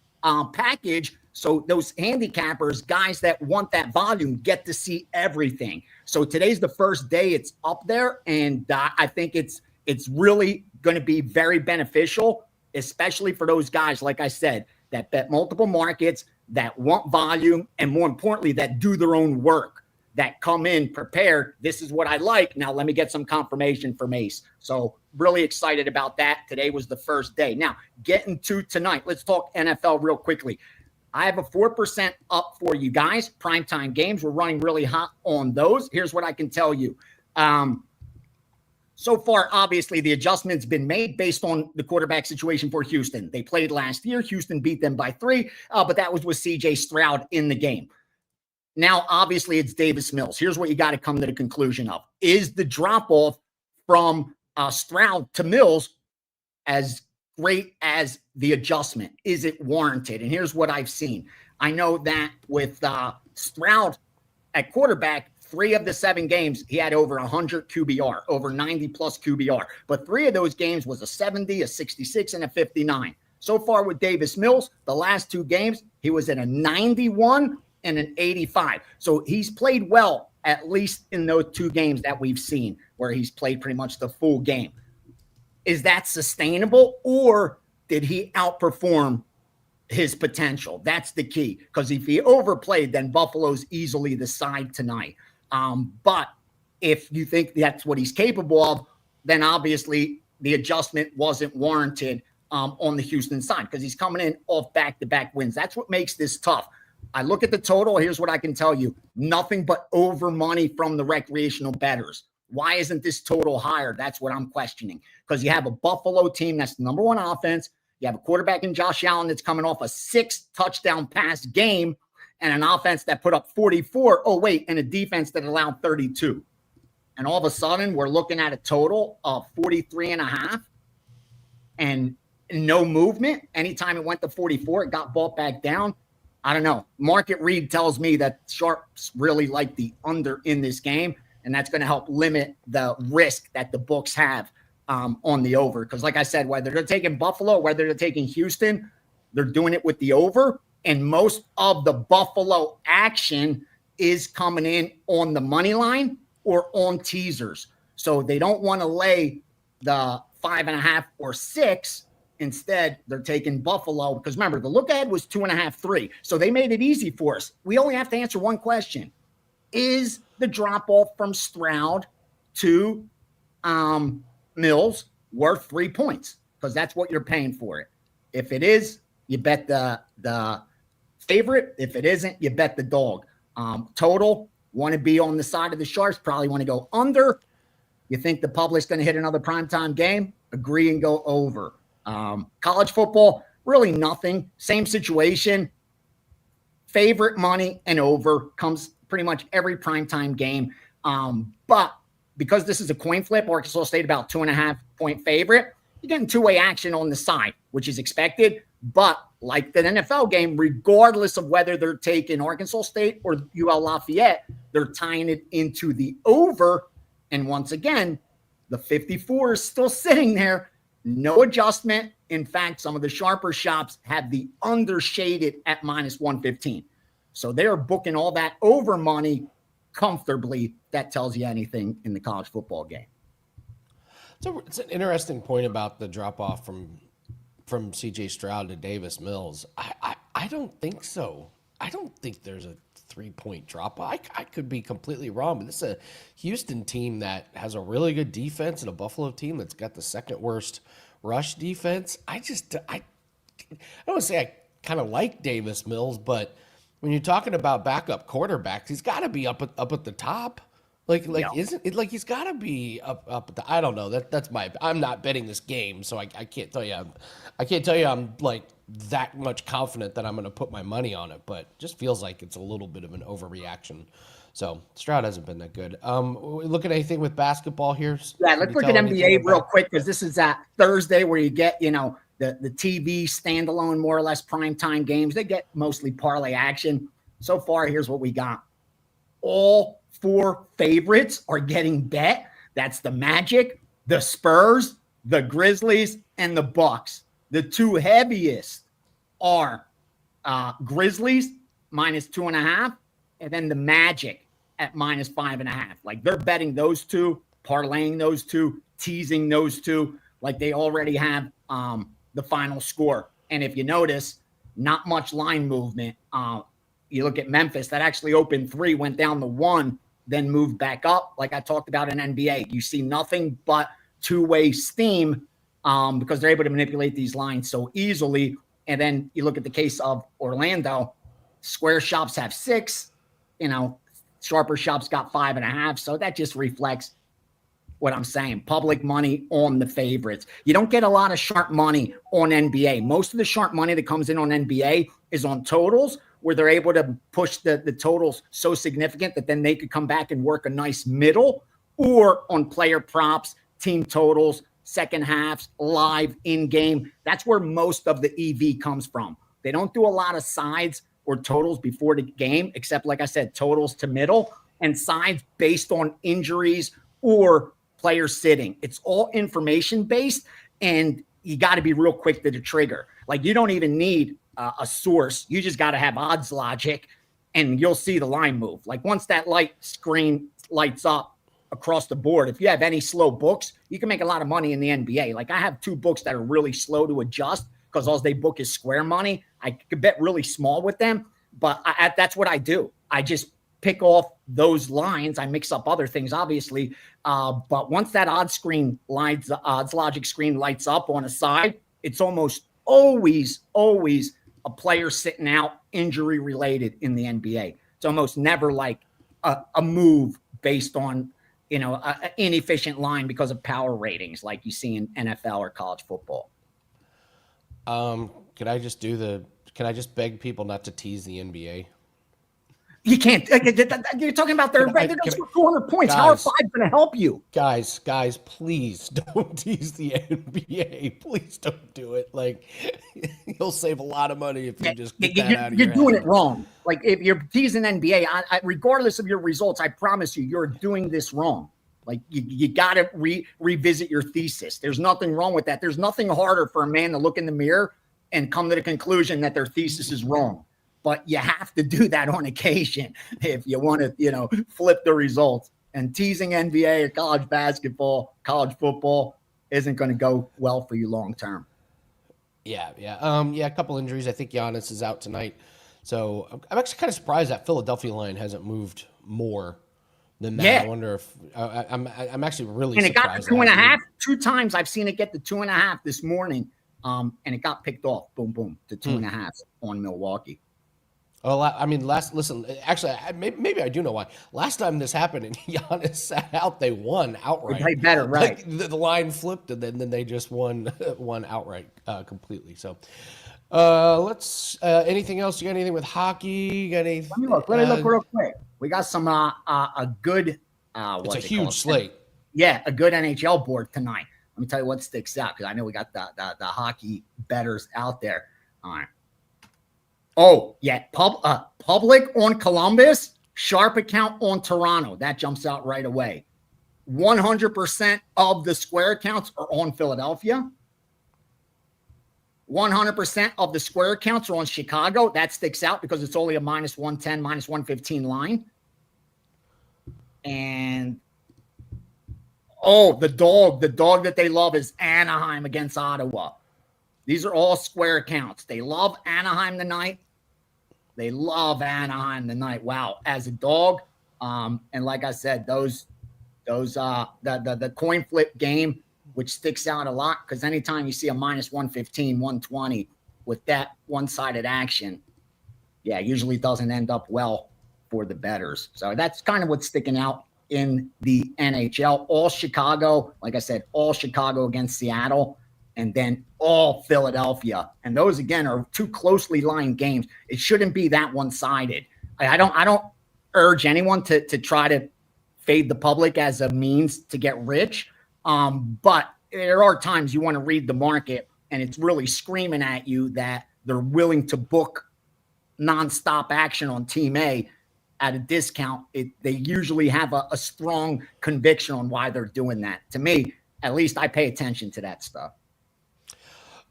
[SPEAKER 9] package. So those handicappers, guys that want that volume, get to see everything. So today's the first day it's up there. And I think it's really going to be very beneficial, especially for those guys, like I said, that bet multiple markets, that want volume, and more importantly, that do their own work, that come in prepared. This is what I like. Now let me get some confirmation from Ace. So really excited about that. Today was the first day. Now getting to tonight, let's talk NFL real quickly. I have a 4% up for you guys. Primetime games, we're running really hot on those. Here's what I can tell you. So far, obviously, the adjustment's been made based on the quarterback situation for Houston. They played last year. Houston beat them by 3, but that was with C.J. Stroud in the game. Now, obviously, it's Davis Mills. Here's what you got to come to the conclusion of. Is the drop-off from Stroud to Mills as great as the adjustment? Is it warranted? And here's what I've seen. I know that with Stroud at quarterback, 3 of the 7 games, he had over 100 QBR, over 90 plus QBR. But 3 of those games was a 70, a 66, and a 59. So far with Davis Mills, the last 2 games, he was at a 91 and an 85. So he's played well, at least in those 2 games that we've seen, where he's played pretty much the full game. Is that sustainable, or did he outperform his potential? That's the key. Because if he overplayed, then Buffalo's easily the side tonight. But if you think that's what he's capable of, then obviously the adjustment wasn't warranted on the Houston side, because he's coming in off back-to-back wins. That's what makes this tough. I look at the total. Here's what I can tell you. Nothing but over money from the recreational bettors. Why isn't this total higher? That's what I'm questioning. Because you have a Buffalo team that's the number 1 offense. You have a quarterback in Josh Allen that's coming off a 6-touchdown pass game, and an offense that put up 44. Oh, wait, and a defense that allowed 32. And all of a sudden, we're looking at a total of 43.5 and no movement. Anytime it went to 44, it got bought back down. I don't know. Market read tells me that sharps really like the under in this game, and that's going to help limit the risk that the books have on the over. Because like I said, whether they're taking Buffalo, whether they're taking Houston, they're doing it with the over. And most of the Buffalo action is coming in on the money line or on teasers. So they don't want to lay the 5.5 or 6. Instead, they're taking Buffalo because remember, the look ahead was 2.5, 3. So they made it easy for us. We only have to answer one question. Is the drop off from Stroud to Mills worth 3 points? Because that's what you're paying for it. If it is, you bet the favorite. If it isn't, you bet the dog. Total, want to be on the side of the Sharps, probably want to go under. You think the public's going to hit another primetime game? Agree and go over. College football, really nothing. Same situation. Favorite money and over comes pretty much every primetime game. But because this is a coin flip, Arkansas State about 2.5 point favorite, you're getting two-way action on the side, which is expected. But like the NFL game, regardless of whether they're taking Arkansas State or UL Lafayette, they're tying it into the over. And once again, the 54 is still sitting there. No adjustment. In fact, some of the sharper shops have the under shaded at -115. So they're booking all that over money comfortably. That tells you anything in the college football game.
[SPEAKER 8] So it's an interesting point about the drop off from C.J. Stroud to Davis Mills. I don't think so. I don't think there's a 3-point drop off. I could be completely wrong, but this is a Houston team that has a really good defense and a Buffalo team that's got the second worst rush defense. I don't want to say I kind of like Davis Mills, but when you're talking about backup quarterbacks, he's got to be up at the top. Isn't it like he's got to be up at the? I don't know. That's my. I'm not betting this game, so I can't tell you. I'm like that much confident that I'm going to put my money on it, but just feels like it's a little bit of an overreaction. So Stroud hasn't been that good. Look at anything with basketball here.
[SPEAKER 9] Yeah, let's look at NBA real quick because this is that Thursday where you get the TV standalone, more or less primetime games. They get mostly parlay action. So far, here's what we got. All 4 favorites are getting bet. That's the Magic, the Spurs, the Grizzlies, and the Bucks. The 2 heaviest are Grizzlies -2.5, and then the Magic at -5.5. Like they're betting those 2, parlaying those 2, teasing those 2, like they already have the final score. And if you notice, not much line movement. You look at Memphis, that actually opened 3, went down to 1, then moved back up. Like I talked about in NBA, you see nothing but two-way steam because they're able to manipulate these lines so easily. And then you look at the case of Orlando, square shops have 6, sharper shops got 5.5. So that just reflects what I'm saying. Public money on the favorites. You don't get a lot of sharp money on NBA. Most of the sharp money that comes in on NBA is on totals, where they're able to push the totals so significant that then they could come back and work a nice middle, or on player props, team totals, second halves, live in-game. That's where most of the EV comes from. They don't do a lot of sides or totals before the game, except, like I said, totals to middle and sides based on injuries or players sitting. It's all information-based, and you got to be real quick to the trigger. Like you don't even need a source. You just got to have odds logic and you'll see the line move. Like once that light screen lights up across the board, if you have any slow books, you can make a lot of money in the NBA. Like I have 2 books that are really slow to adjust because all they book is square money. I could bet really small with them, but that's what I do. I just pick off those lines. I mix up other things, obviously. But once that odds logic screen lights up on a side, it's almost always a player sitting out injury related in the NBA. It's almost never like a move based on, an inefficient line because of power ratings like you see in NFL or college football.
[SPEAKER 8] Can I just beg people not to tease the NBA?
[SPEAKER 9] You can't. You're talking about they're going to score 200 points. How are 5 going to help you?
[SPEAKER 8] Guys, please don't tease the NBA. Please don't do it. Like, you'll save a lot of money if you just get that out of your head.
[SPEAKER 9] You're doing it wrong. Like, if you're teasing NBA, regardless of your results, I promise you're doing this wrong. Like, you got to revisit your thesis. There's nothing wrong with that. There's nothing harder for a man to look in the mirror and come to the conclusion that their thesis is wrong. But you have to do that on occasion if you want to, flip the results. And teasing NBA or college basketball, college football isn't going to go well for you long term.
[SPEAKER 8] Yeah. A couple injuries. I think Giannis is out tonight. So I'm actually kind of surprised that Philadelphia line hasn't moved more than that.
[SPEAKER 9] Yeah.
[SPEAKER 8] I wonder if I'm actually really
[SPEAKER 9] and it got
[SPEAKER 8] surprised.
[SPEAKER 9] to 2.5. 2 times I've seen it get to 2.5 this morning. And it got picked off. Boom, boom, to 2.5 on Milwaukee.
[SPEAKER 8] Oh, I mean, actually, maybe I do know why. Last time this happened and Giannis sat out, they won outright.
[SPEAKER 9] They played better, right?
[SPEAKER 8] Like the line flipped and then they just won outright completely. So, let's. Anything else? You got anything with hockey? You got anything?
[SPEAKER 9] Let me look real quick. We got some a good.
[SPEAKER 8] It's a huge slate.
[SPEAKER 9] Yeah, a good NHL board tonight. Let me tell you what sticks out because I know we got the hockey bettors out there. All right. Oh, yeah. Public on Columbus, sharp account on Toronto. That jumps out right away. 100% of the square accounts are on Philadelphia. 100% of the square accounts are on Chicago. That sticks out because it's only a -110, -115 line. And the dog that they love is Anaheim against Ottawa. These are all square accounts. They love Anaheim tonight. They love Anaheim tonight. Wow. As a dog. And like I said, the coin flip game, which sticks out a lot because anytime you see a -115, 120 with that one-sided action, usually doesn't end up well for the bettors. So that's kind of what's sticking out in the NHL. All Chicago, like I said, all Chicago against Seattle. And then all Philadelphia. And those, again, are two closely lined games. It shouldn't be that one-sided. I don't urge anyone to try to fade the public as a means to get rich. But there are times you want to read the market, and it's really screaming at you that they're willing to book nonstop action on Team A at a discount. They usually have a strong conviction on why they're doing that. To me, at least I pay attention to that stuff.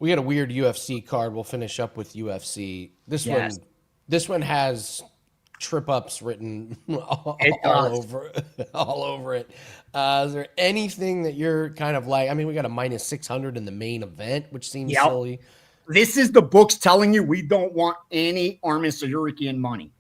[SPEAKER 8] We had a weird UFC card. We'll finish up with UFC. This one has trip ups written all over it. Is there anything that you're kind of like? I mean, we got a -600 in the main event, which seems silly.
[SPEAKER 9] This is the books telling you we don't want any Armin Tsarukyan money.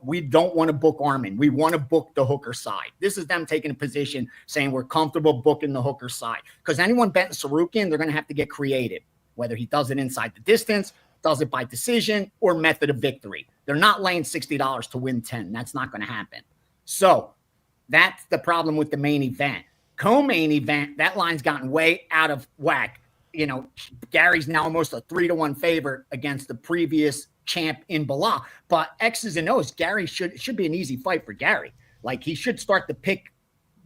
[SPEAKER 9] We don't want to book Armin. We want to book the hooker side. This is them taking a position saying we're comfortable booking the hooker side. Because anyone betting Tsarukyan, they're going to have to get creative. Whether he does it inside the distance, does it by decision, or method of victory. They're not laying $60 to win 10. That's not going to happen. So that's the problem with the main event. Co-main event, that line's gotten way out of whack. You know, Gary's now almost a 3-1 favorite against the previous champ in Bilal. But X's and O's, Gary should be an easy fight for Gary. Like, he should start to pick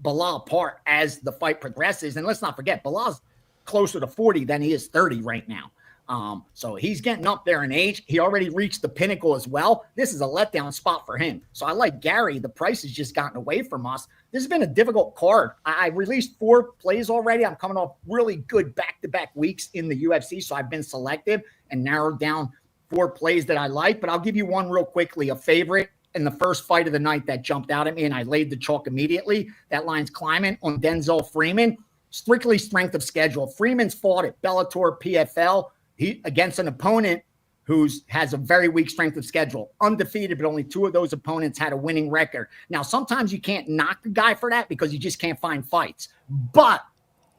[SPEAKER 9] Bilal apart as the fight progresses. And let's not forget, Bilal's closer to 40 than he is 30 right now. So he's getting up there in age. He already reached the pinnacle as well. This is a letdown spot for him. So I like Gary. The price has just gotten away from us. This has been a difficult card. I released 4 plays already. I'm coming off really good back-to-back weeks in the UFC. So I've been selective and narrowed down 4 plays that I like. But I'll give you one real quickly, a favorite in the first fight of the night that jumped out at me, and I laid the chalk immediately. That line's climbing on Denzel Freeman. Strictly strength of schedule. Freeman's fought at Bellator, PFL. He against an opponent who has a very weak strength of schedule, undefeated, but only 2 of those opponents had a winning record. Now, sometimes you can't knock the guy for that because you just can't find fights, but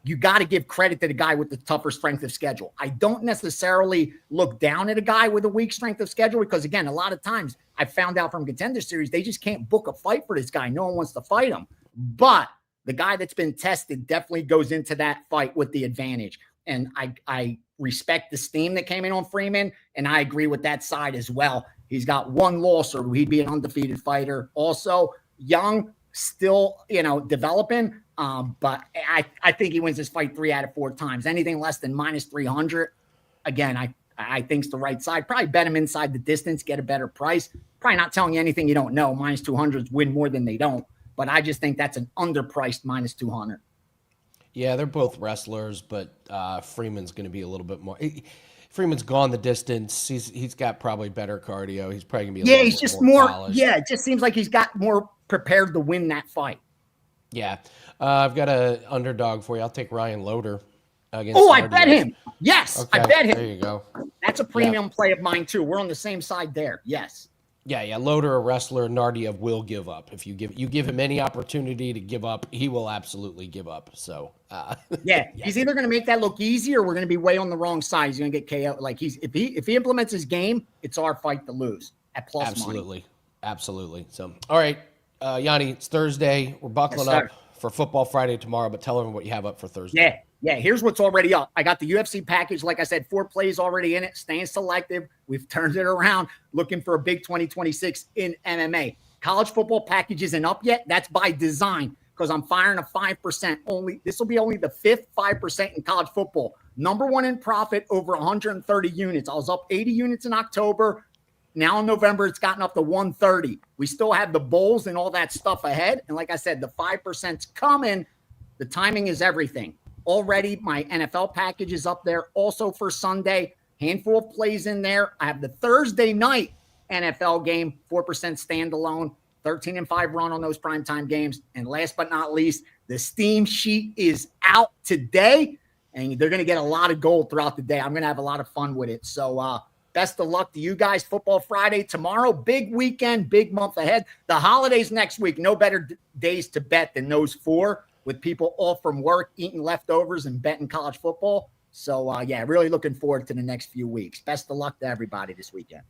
[SPEAKER 9] you got to give credit to the guy with the tougher strength of schedule. I don't necessarily look down at a guy with a weak strength of schedule because, again, a lot of times I found out from Contender Series, they just can't book a fight for this guy. No one wants to fight him, but the guy that's been tested definitely goes into that fight with the advantage. And I respect the steam that came in on Freeman, and I agree with that side as well. He's got 1 loss, or he'd be an undefeated fighter. Also, young, still, developing. But I think he wins this fight 3 out of 4 times. Anything less than -300, again, I think's the right side. Probably bet him inside the distance, get a better price. Probably not telling you anything you don't know. -200s win more than they don't. But I just think that's an underpriced -200.
[SPEAKER 8] Yeah, they're both wrestlers, but Freeman's going to be a little bit more. Freeman's gone the distance. He's got probably better cardio. He's probably going to be a little
[SPEAKER 9] he's
[SPEAKER 8] bit
[SPEAKER 9] just
[SPEAKER 8] more polished.
[SPEAKER 9] Yeah, it just seems like he's got more prepared to win that fight.
[SPEAKER 8] Yeah. I've got a underdog for you. I'll take Ryan Loader against
[SPEAKER 9] Oh, I
[SPEAKER 8] Nardi.
[SPEAKER 9] bet him. Yes,
[SPEAKER 8] Okay,
[SPEAKER 9] I bet him.
[SPEAKER 8] there you go.
[SPEAKER 9] That's a premium play of mine too. We're on the same side there. Yes.
[SPEAKER 8] Yeah. Loader, a wrestler, Nardiev will give up. If you give him any opportunity to give up, he will absolutely give up. So
[SPEAKER 9] yeah, he's either going to make that look easy or we're going to be way on the wrong side. He's going to get KO. Like if he implements his game, it's our fight to lose at plus money.
[SPEAKER 8] Absolutely. So all right, Yanni, it's Thursday. We're buckling up for Football Friday tomorrow, but tell everyone what you have up for Thursday.
[SPEAKER 9] Yeah. Here's what's already up. I got the UFC package. Like I said, 4 plays already in it, staying selective. We've turned it around, looking for a big 2026 in MMA. College football package isn't up yet. That's by design because I'm firing a 5% only. This will be only the 5th 5% in college football. Number 1 in profit, over 130 units. I was up 80 units in October. Now in November, it's gotten up to 130. We still have the bowls and all that stuff ahead. And like I said, the 5%'s coming. The timing is everything. Already, my NFL package is up there. Also for Sunday, handful of plays in there. I have the Thursday night NFL game, 4% standalone, 13-5 run on those primetime games. And last but not least, the Steam sheet is out today, and they're going to get a lot of gold throughout the day. I'm going to have a lot of fun with it. So best of luck to you guys. Football Friday tomorrow, big weekend, big month ahead. The holidays next week, no better days to bet than those 4. With people all from work, eating leftovers and betting college football. So, really looking forward to the next few weeks. Best of luck to everybody this weekend.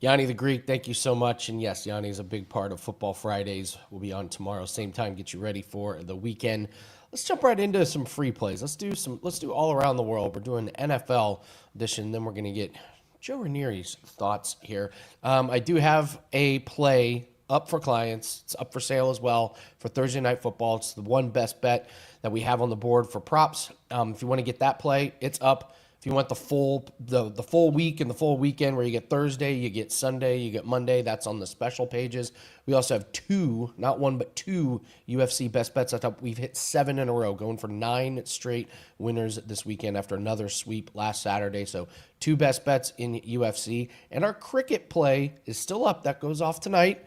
[SPEAKER 8] Gianni The Greek, thank you so much. And yes, Gianni is a big part of Football Fridays. We'll be on tomorrow, same time, get you ready for the weekend. Let's jump right into some free plays. Let's do all around the world. We're doing the NFL edition. Then we're going to get Joe Ranieri's thoughts here. I do have a play up for clients. It's up for sale as well for Thursday Night Football. It's the one best bet that we have on the board for props. If you want to get that play, it's up. If you want the full week and the full weekend where you get Thursday, you get Sunday, you get Monday, that's on the special pages. We also have 2, not 1, but 2 UFC best bets at top. We've hit 7 in a row, going for 9 straight winners this weekend after another sweep last Saturday. So 2 best bets in UFC. And our cricket play is still up. That goes off tonight.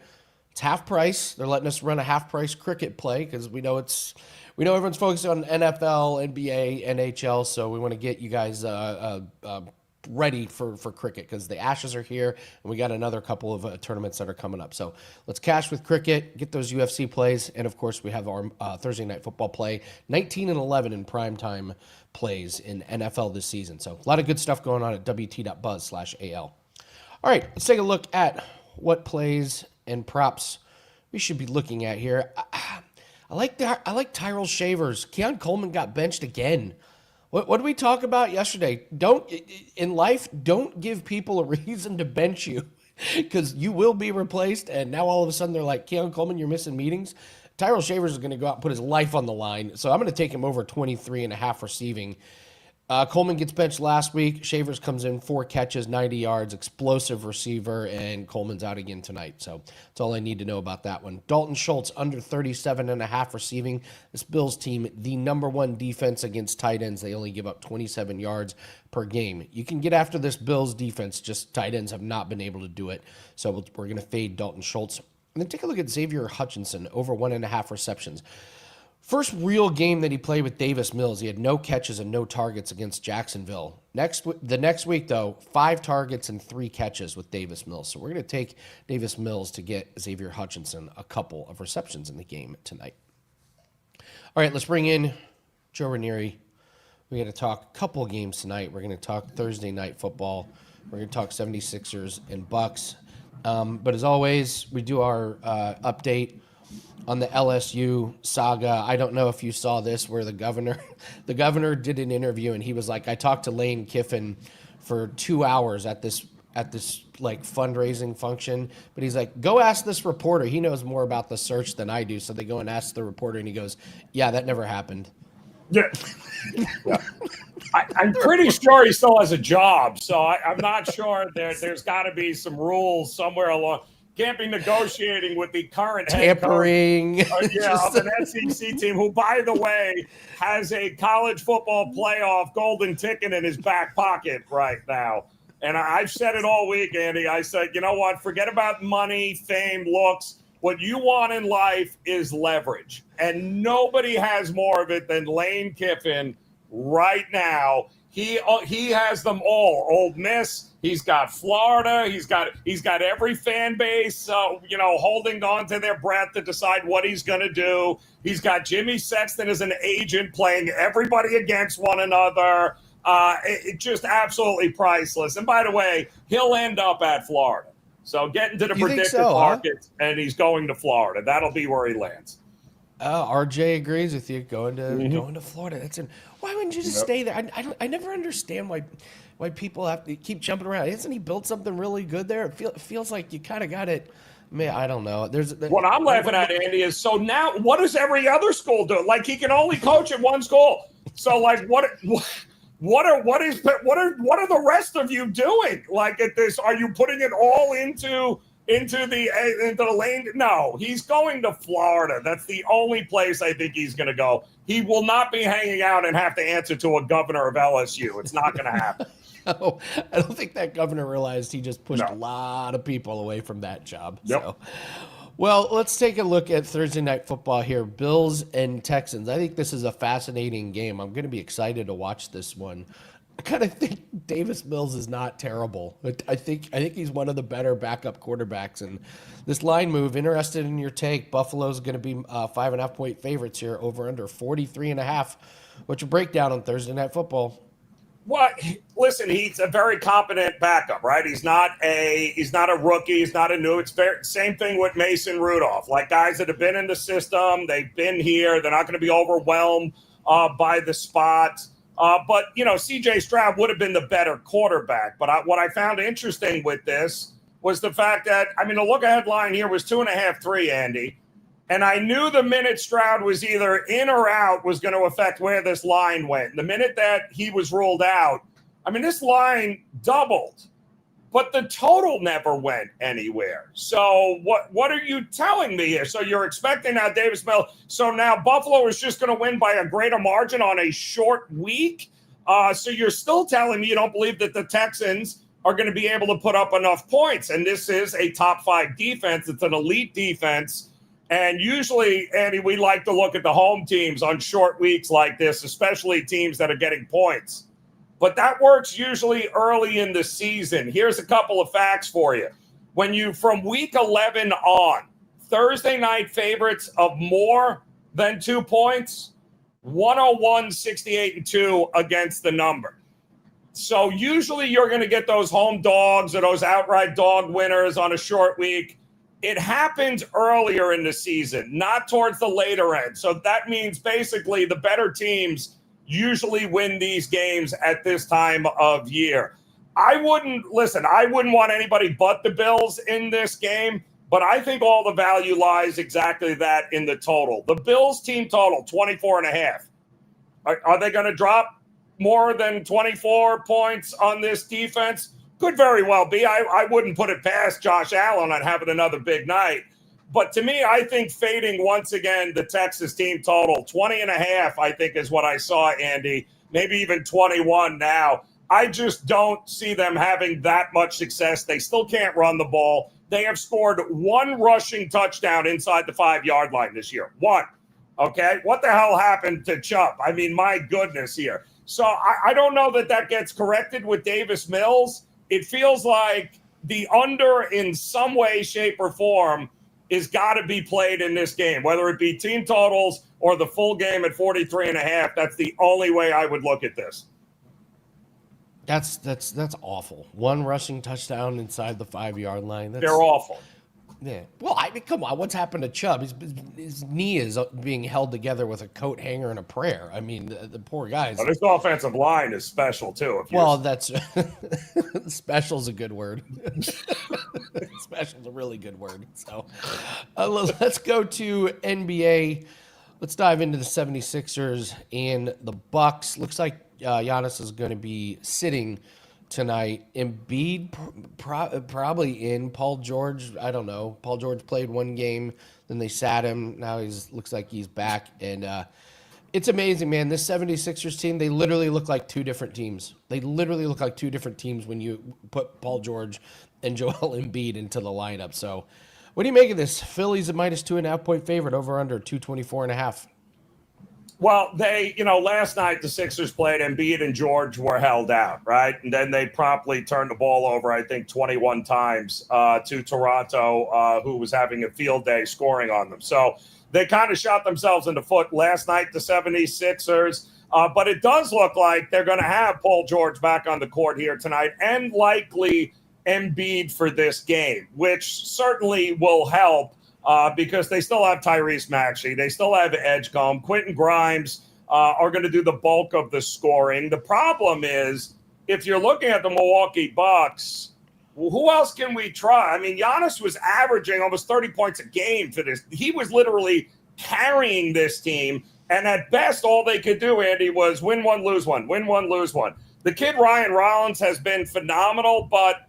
[SPEAKER 8] It's half price. They're letting us run a half price cricket play because we know everyone's focused on NFL, NBA, NHL. So we want to get you guys ready for cricket because the Ashes are here and we got another couple of tournaments that are coming up. So let's cash with cricket, get those UFC plays, and of course we have our Thursday Night Football play, 19-11 in primetime plays in NFL this season. So a lot of good stuff going on at wt.buzz/AL. All right, let's take a look at what plays and props we should be looking at here. I like Tyrell Shavers. Keon Coleman got benched again. What did we talk about yesterday? Don't give people a reason to bench you because you will be replaced. And now all of a sudden they're like, Keon Coleman, you're missing meetings. Tyrell Shavers is going to go out and put his life on the line. So I'm going to take him over 23.5 receiving. Coleman gets benched last week. Shavers comes in, 4 catches, 90 yards, explosive receiver, and Coleman's out again tonight. So that's all I need to know about that one. Dalton Schultz, under 37.5 receiving. This Bills team, the number 1 defense against tight ends. They only give up 27 yards per game. You can get after this Bills defense, just tight ends have not been able to do it. So we're going to fade Dalton Schultz. And then take a look at Xavier Hutchinson, over 1.5 receptions. First real game that he played with Davis Mills, he had no catches and no targets against Jacksonville. The next week, though, 5 targets and 3 catches with Davis Mills. So we're going to take Davis Mills to get Xavier Hutchinson a couple of receptions in the game tonight. All right, let's bring in Joe Ranieri. We're going to talk a couple of games tonight. We're going to talk Thursday Night Football. We're going to talk 76ers and Bucks. But as always, we do our update on the LSU saga. I don't know if you saw this where the governor did an interview and he was like, I talked to Lane Kiffin for 2 hours at this like fundraising function, but he's like, go ask this reporter. He knows more about the search than I do. So they go and ask the reporter and he goes, yeah, that never happened.
[SPEAKER 10] Yeah. I'm pretty sure he still has a job. So I'm not sure there's got to be some rules somewhere along. Can't be negotiating with the current
[SPEAKER 8] tampering
[SPEAKER 10] of an SEC team who, by the way, has a college football playoff golden ticket in his back pocket right now. And I've said it all week, Andy. I said, you know what? Forget about money, fame, looks. What you want in life is leverage, and nobody has more of it than Lane Kiffin right now. He has them all. Old Miss. He's got Florida. He's got every fan base, holding on to their breath to decide what he's going to do. He's got Jimmy Sexton as an agent playing everybody against one another. It's just absolutely priceless. And by the way, he'll end up at Florida. So get into the predictive markets, and he's going to Florida. That'll be where he lands.
[SPEAKER 8] RJ agrees with you. Going to Florida. Why wouldn't you just stay there? I never understand why people have to keep jumping around. Isn't he built something really good there? It feels like you kind of got it. Man, I don't know. What I'm
[SPEAKER 10] laughing at, Andy, is so now what does every other school do? Like, he can only coach at one school. So like what are the rest of you doing? Like, at this, are you putting it all into the lane? No, he's going to Florida. That's the only place I think he's going to go. He will not be hanging out and have to answer to a governor of LSU. It's not going to happen.
[SPEAKER 8] No, I don't think that governor realized he just pushed a lot of people away from that job.
[SPEAKER 10] Yep.
[SPEAKER 8] So, well, let's take a look at Thursday Night Football here. Bills and Texans. I think this is a fascinating game. I'm going to be excited to watch this one. I kind of think Davis Mills is not terrible. I think he's one of the better backup quarterbacks. And this line move, interested in your take. Buffalo's going to be 5.5-point favorites here, over under 43.5. What's your breakdown on Thursday Night Football?
[SPEAKER 10] Well, listen, he's a very competent backup, right? He's not a rookie. He's not a new. It's same thing with Mason Rudolph. Like, guys that have been in the system, they've been here. They're not going to be overwhelmed by the spot. But, C.J. Stroud would have been the better quarterback. But what I found interesting with this was the fact that, the look-ahead line here was 2.5-3, Andy. And I knew the minute Stroud was either in or out was going to affect where this line went. The minute that he was ruled out, this line doubled. But the total never went anywhere. So what are you telling me here? So you're expecting now Davis Mills. So now Buffalo is just going to win by a greater margin on a short week? So you're still telling me you don't believe that the Texans are going to be able to put up enough points. And this is a top 5 defense. It's an elite defense. And usually, Andy, we like to look at the home teams on short weeks like this, especially teams that are getting points. But that works usually early in the season. Here's a couple of facts for you. From week 11 on, Thursday night favorites of more than 2 points, 101, 68-2 against the number. So usually you're going to get those home dogs or those outright dog winners on a short week. It happens earlier in the season, not towards the later end. So that means basically the better teams usually win these games at this time of year. I wouldn't want anybody but the Bills in this game, but I think all the value lies exactly that in the total. The Bills team total, 24.5. Are they going to drop more than 24 points on this defense? Could very well be. I wouldn't put it past Josh Allen on having another big night. But to me, I think fading once again the Texas team total, 20.5, I think is what I saw, Andy. Maybe even 21 now. I just don't see them having that much success. They still can't run the ball. They have scored 1 rushing touchdown inside the 5-yard line this year. 1. Okay? What the hell happened to Chubb? My goodness here. So I don't know that gets corrected with Davis Mills. It feels like the under in some way, shape, or form is got to be played in this game, whether it be team totals or the full game at 43.5. That's the only way I would look at this.
[SPEAKER 8] That's awful. 1 rushing touchdown inside the 5-yard line.
[SPEAKER 10] They're awful.
[SPEAKER 8] Yeah. Well, come on. What's happened to Chubb? His knee is being held together with a coat hanger and a prayer. The poor guys.
[SPEAKER 10] Well, this offensive line is special too.
[SPEAKER 8] That's special's a good word. Special's a really good word. So let's go to NBA. Let's dive into the 76ers and the Bucks. Looks like Giannis is going to be sitting tonight. Embiid probably in. Paul George, I don't know. Paul George played 1 game, then they sat him. Now looks like he's back. And it's amazing, man. This 76ers team, they literally look like 2 different teams. They literally look like 2 different teams when you put Paul George and Joel Embiid into the lineup. So What do you make of this? Philly's a minus 2.5-point favorite over under 224.5.
[SPEAKER 10] Well, last night the Sixers played, Embiid and George were held out, right? And then they promptly turned the ball over, I think, 21 times to Toronto, who was having a field day scoring on them. So they kind of shot themselves in the foot last night, the 76ers. But it does look like they're going to have Paul George back on the court here tonight and likely Embiid for this game, which certainly will help. Because they still have Tyrese Maxey. They still have Edgecombe. Quentin Grimes are going to do the bulk of the scoring. The problem is, if you're looking at the Milwaukee Bucks, who else can we try? I mean, Giannis was averaging almost 30 points a game for this. He was literally carrying this team. And at best, all they could do, Andy, was win one, lose one, win one, lose one. The kid Ryan Rollins has been phenomenal, but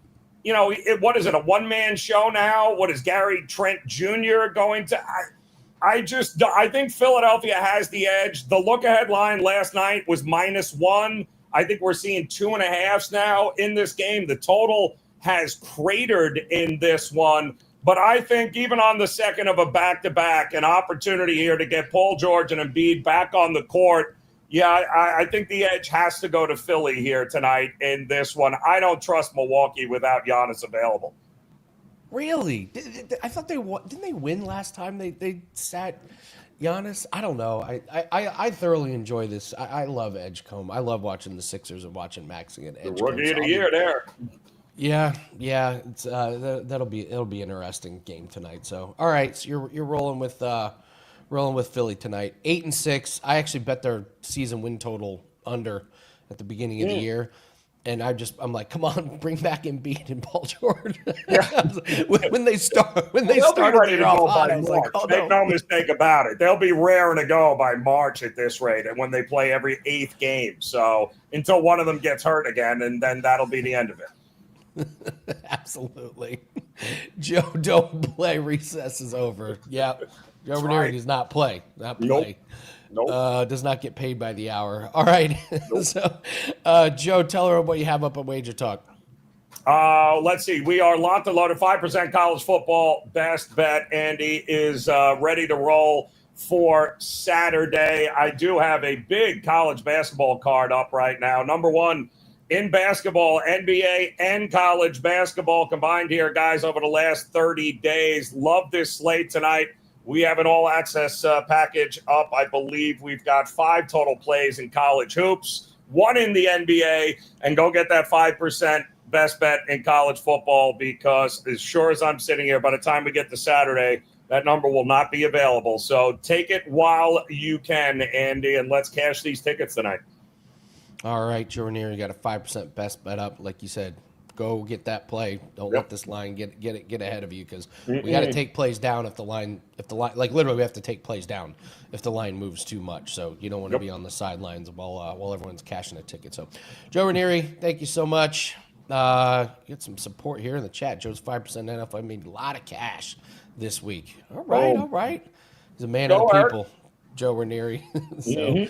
[SPEAKER 10] what is it, a one-man show now? What is Gary Trent Jr. going to – I think Philadelphia has the edge. The look-ahead line last night was -1. I think we're seeing 2.5s now in this game. The total has cratered in this one. But I think even on the second of a back-to-back, an opportunity here to get Paul George and Embiid back on the court, yeah, I think the edge has to go to Philly here tonight in this one. I don't trust Milwaukee without Giannis available.
[SPEAKER 8] Really? I thought didn't they win last time they sat Giannis? I don't know. I thoroughly enjoy this. I love Edgecombe. I love watching the Sixers and watching Maxey and Edgecombe.
[SPEAKER 10] The rookie of the year there.
[SPEAKER 8] Yeah. It's it'll be an interesting game tonight. So all right, so you're rolling with Philly tonight. 8-6. I actually bet their season win total under at the beginning of the year. And I'm like, come on, bring back Embiid and Paul George. Yeah. when they started their off hot, I was like, oh,
[SPEAKER 10] Make no mistake about it. They'll be raring to go by March at this rate, and when they play every 8th game. So until one of them gets hurt again, and then that'll be the end of it.
[SPEAKER 8] Absolutely. Joe, don't play. Recess is over. Yep. Joe Ranieri does not play.
[SPEAKER 10] Nope.
[SPEAKER 8] Does not get paid by the hour. All right. Nope. So, Joe, tell her what you have up at WagerTalk.
[SPEAKER 10] Let's see. We are locked and loaded. 5% college football. Best bet, Andy, is ready to roll for Saturday. I do have a big college basketball card up right now. Number one in basketball, NBA and college basketball combined here, guys, over the last 30 days. Love this slate tonight. We have an all-access package up. I believe we've got 5 total plays in college hoops, 1 in the NBA, and go get that 5% best bet in college football, because as sure as I'm sitting here, by the time we get to Saturday, that number will not be available. So take it while you can, Andy, and let's cash these tickets tonight.
[SPEAKER 8] All right, Joe Ranieri, you got a 5% best bet up, like you said. Go get that play. Don't let this line get ahead of you, because we got to take plays down if the line like literally we have to take plays down if the line moves too much. So you don't want to be on the sidelines while everyone's cashing a ticket. So Joe Ranieri, thank you so much. Get some support here in the chat. Joe's 5% NFL made a lot of cash this week. All right. He's a man of the people, Joe Ranieri. So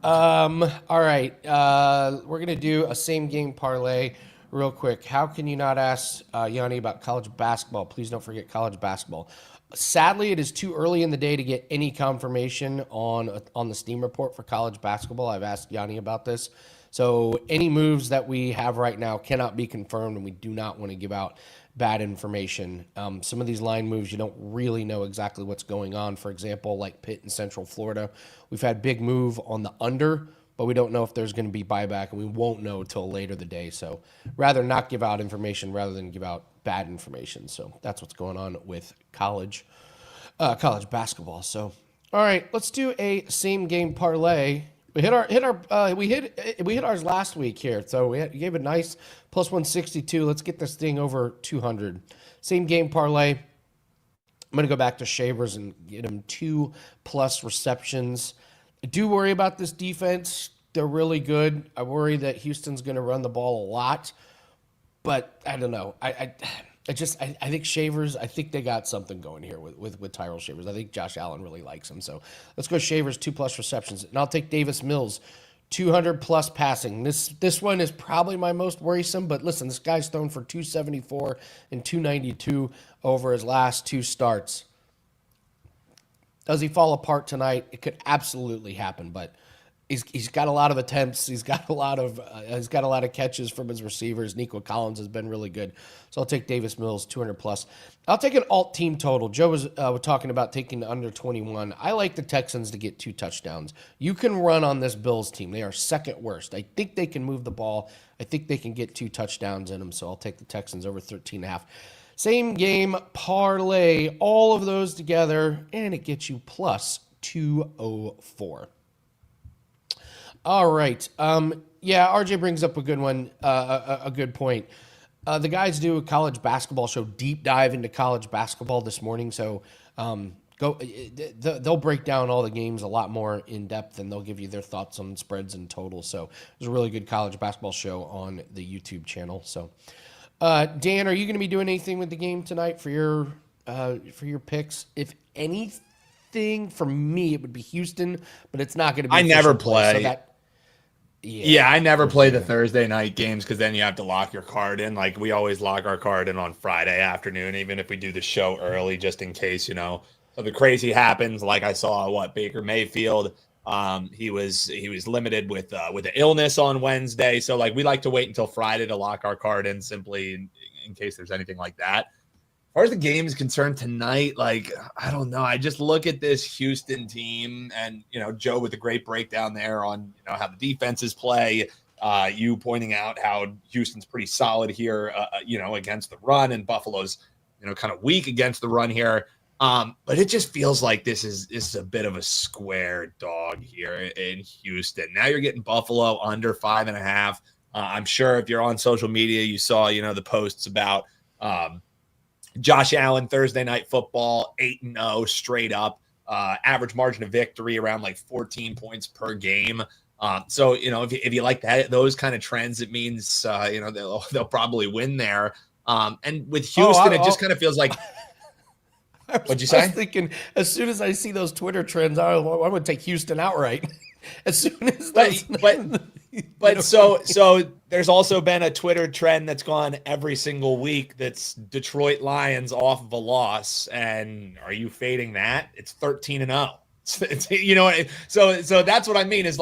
[SPEAKER 8] all right. We're gonna do a same game parlay. Real quick, how can you not ask Gianni about college basketball? Please don't forget college basketball. Sadly, it is too early in the day to get any confirmation on the Steam report for college basketball. I've asked Gianni about this. So any moves that we have right now cannot be confirmed, and we do not want to give out bad information. Some of these line moves, you don't really know exactly what's going on. For example, like Pitt in Central Florida. We've had big move on the under, but we don't know if there's going to be buyback, and we won't know till later the day. So rather not give out information rather than give out bad information. So that's what's going on with college basketball. So, all right, let's do a same game parlay. We hit ours last week here. So we gave a nice plus 162. Let's get this thing over 200. Same game parlay. I'm going to go back to Shavers and get him 2+ receptions. I do worry about this defense. They're really good. I worry that Houston's going to run the ball a lot, but I don't know. I think Shavers, I think they got something going here with Tyrell Shavers. I think Josh Allen really likes him. So let's go Shavers, 2+ receptions. And I'll take Davis Mills, 200 plus passing. This one is probably my most worrisome, but listen, this guy's thrown for 274 and 292 over his last 2 starts. Does he fall apart tonight? It could absolutely happen, but he's got a lot of attempts. He's got a lot of catches from his receivers. Nico Collins has been really good. So I'll take Davis Mills 200 plus. I'll take an alt team total. Joe was talking about taking the under 21. I like the Texans to get 2 touchdowns. You can run on this Bills team. They are second worst. I think they can move the ball. I think they can get 2 touchdowns in them. So I'll take the Texans over 13.5. Same game parlay, all of those together, and it gets you plus 204. All right. Yeah, RJ brings up a good one, a good point. The guys do a college basketball show, deep dive into college basketball this morning. So they'll break down all the games a lot more in depth, and they'll give you their thoughts on spreads and totals. So there's a really good college basketball show on the YouTube channel. So, Dan, are you going to be doing anything with the game tonight for your picks? If anything, for me, it would be Houston, but it's not going to be.
[SPEAKER 11] I never play.
[SPEAKER 8] So
[SPEAKER 11] yeah, I never play the Thursday night games because then you have to lock your card in. Like, we always lock our card in on Friday afternoon, even if we do the show early, just in case, something crazy happens. Like I saw Baker Mayfield. He was limited with an illness on Wednesday. So we like to wait until Friday to lock our card in, simply in case there's anything like that. As far as the game is concerned tonight, I don't know. I just look at this Houston team and, Joe with a great breakdown there on, how the defenses play. You pointing out how Houston's pretty solid here, against the run, and Buffalo's, kind of weak against the run here. But it just feels like this is a bit of a square dog here in Houston. Now you're getting Buffalo under 5.5. I'm sure if you're on social media, you saw, the posts about, Josh Allen, Thursday Night Football, 8-0 straight up, average margin of victory around 14 points per game. So, if you like those kind of trends, it means, they'll probably win there. And with Houston, it just kind of feels like, what'd you say?
[SPEAKER 8] I was thinking, as soon as I see those Twitter trends, I'm going to take Houston outright. As soon as
[SPEAKER 11] But so there's also been a Twitter trend that's gone every single week that's Detroit Lions off of a loss. And are you fading that? It's 13-0. So that's what I mean is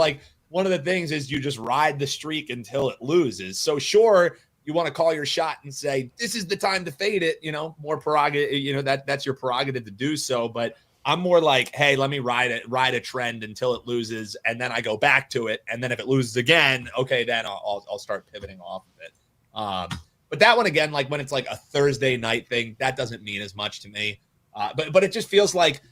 [SPEAKER 11] one of the things is you just ride the streak until it loses. So sure, you want to call your shot and say, this is the time to fade it, more prerogative, that's your prerogative to do so. But I'm more like, hey, let me ride a trend until it loses, and then I go back to it. And then if it loses again, okay, then I'll start pivoting off of it. But that one again, when it's a Thursday night thing, that doesn't mean as much to me. But it just feels like,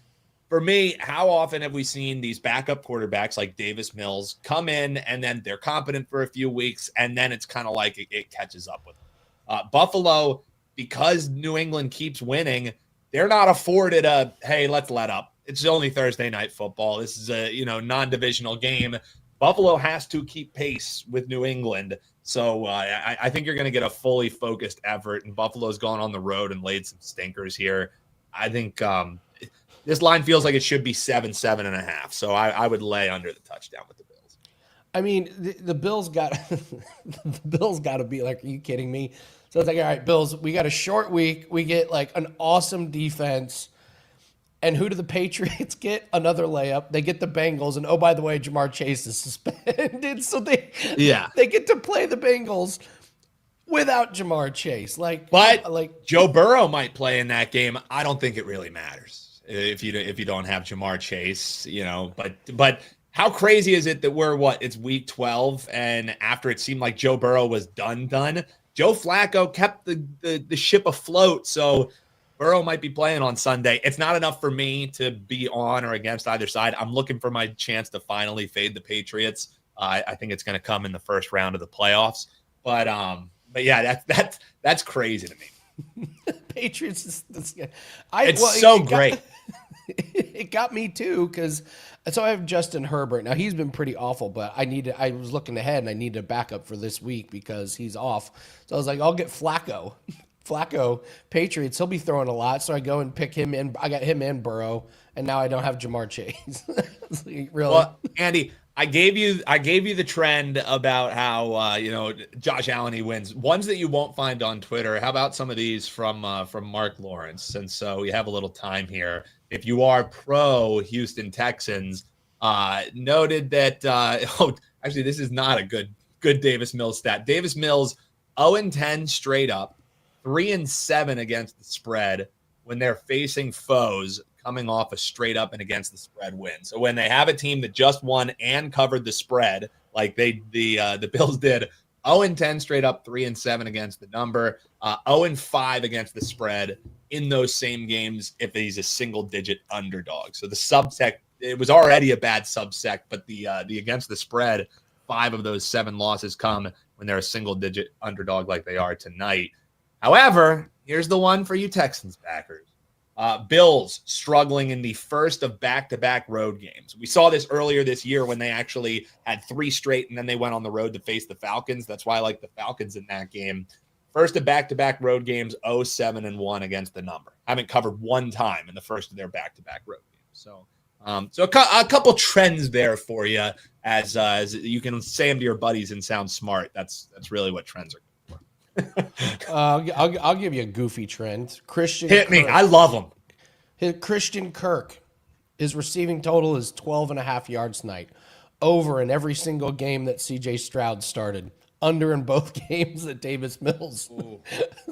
[SPEAKER 11] for me, how often have we seen these backup quarterbacks like Davis Mills come in and then they're competent for a few weeks, and then it's kind of like it catches up with them. Buffalo, because New England keeps winning, they're not afforded hey, let's let up. It's only Thursday Night Football. This is a, non-divisional game. Buffalo has to keep pace with New England. So I think you're going to get a fully focused effort, and Buffalo's gone on the road and laid some stinkers here. I think this line feels like it should be 7.5. So I would lay under the touchdown with the Bills.
[SPEAKER 8] I mean, the Bills got to be like, are you kidding me? So it's all right, Bills, we got a short week. We get an awesome defense. And who do the Patriots get? Another layup. They get the Bengals. And, oh, by the way, Jamar Chase is suspended. So they get to play the Bengals without Jamar Chase.
[SPEAKER 11] But Joe Burrow might play in that game. I don't think it really matters if you don't have Jamar Chase, But how crazy is it that it's week 12, and after it seemed like Joe Burrow was done, Joe Flacco kept the ship afloat, so Burrow might be playing on Sunday. It's not enough for me to be on or against either side. I'm looking for my chance to finally fade the Patriots. I think it's going to come in the first round of the playoffs. But yeah, that's crazy to me.
[SPEAKER 8] Patriots is
[SPEAKER 11] great.
[SPEAKER 8] It got me too, because so I have Justin Herbert. Now he's been pretty awful, but I was looking ahead and I needed a backup for this week because he's off. So I was like, I'll get Flacco. Patriots, he'll be throwing a lot. So I go and pick him, and I got him and Burrow, and now I don't have Jamar Chase. Really?
[SPEAKER 11] Well, Andy, I gave you the trend about how Josh Allen, he wins. Ones that you won't find on Twitter. How about some of these from Mark Lawrence? Since we have a little time here. If you are pro Houston Texans, noted that actually this is not a good Davis Mills stat. Davis Mills 0-10 straight up, 3-7 against the spread when they're facing foes coming off a straight up and against the spread win. So when they have a team that just won and covered the spread, like the Bills did, 0-10 straight up, 3-7 against the number, 0-5 against the spread in those same games if he's a single digit underdog. So the subsect, it was already a bad subsect, but the against the spread, 5 of those 7 losses come when they're a single digit underdog like they are tonight. However, here's the one for you Texans backers. Bills struggling in the first of back-to-back road games. We saw this earlier this year when they actually had 3 straight and then they went on the road to face the Falcons. That's why I like the Falcons in that game. First of back-to-back road games, 0-7-1 against the number. Haven't covered one time in the first of their back-to-back road games. So a couple trends there for you as you can say them to your buddies and sound smart. That's really what trends are.
[SPEAKER 8] I'll give you a goofy trend. Christian
[SPEAKER 11] hit me. I love him.
[SPEAKER 8] Christian Kirk, his receiving total is 12.5 yards tonight. Over in every single game that CJ Stroud started. Under in both games that Davis Mills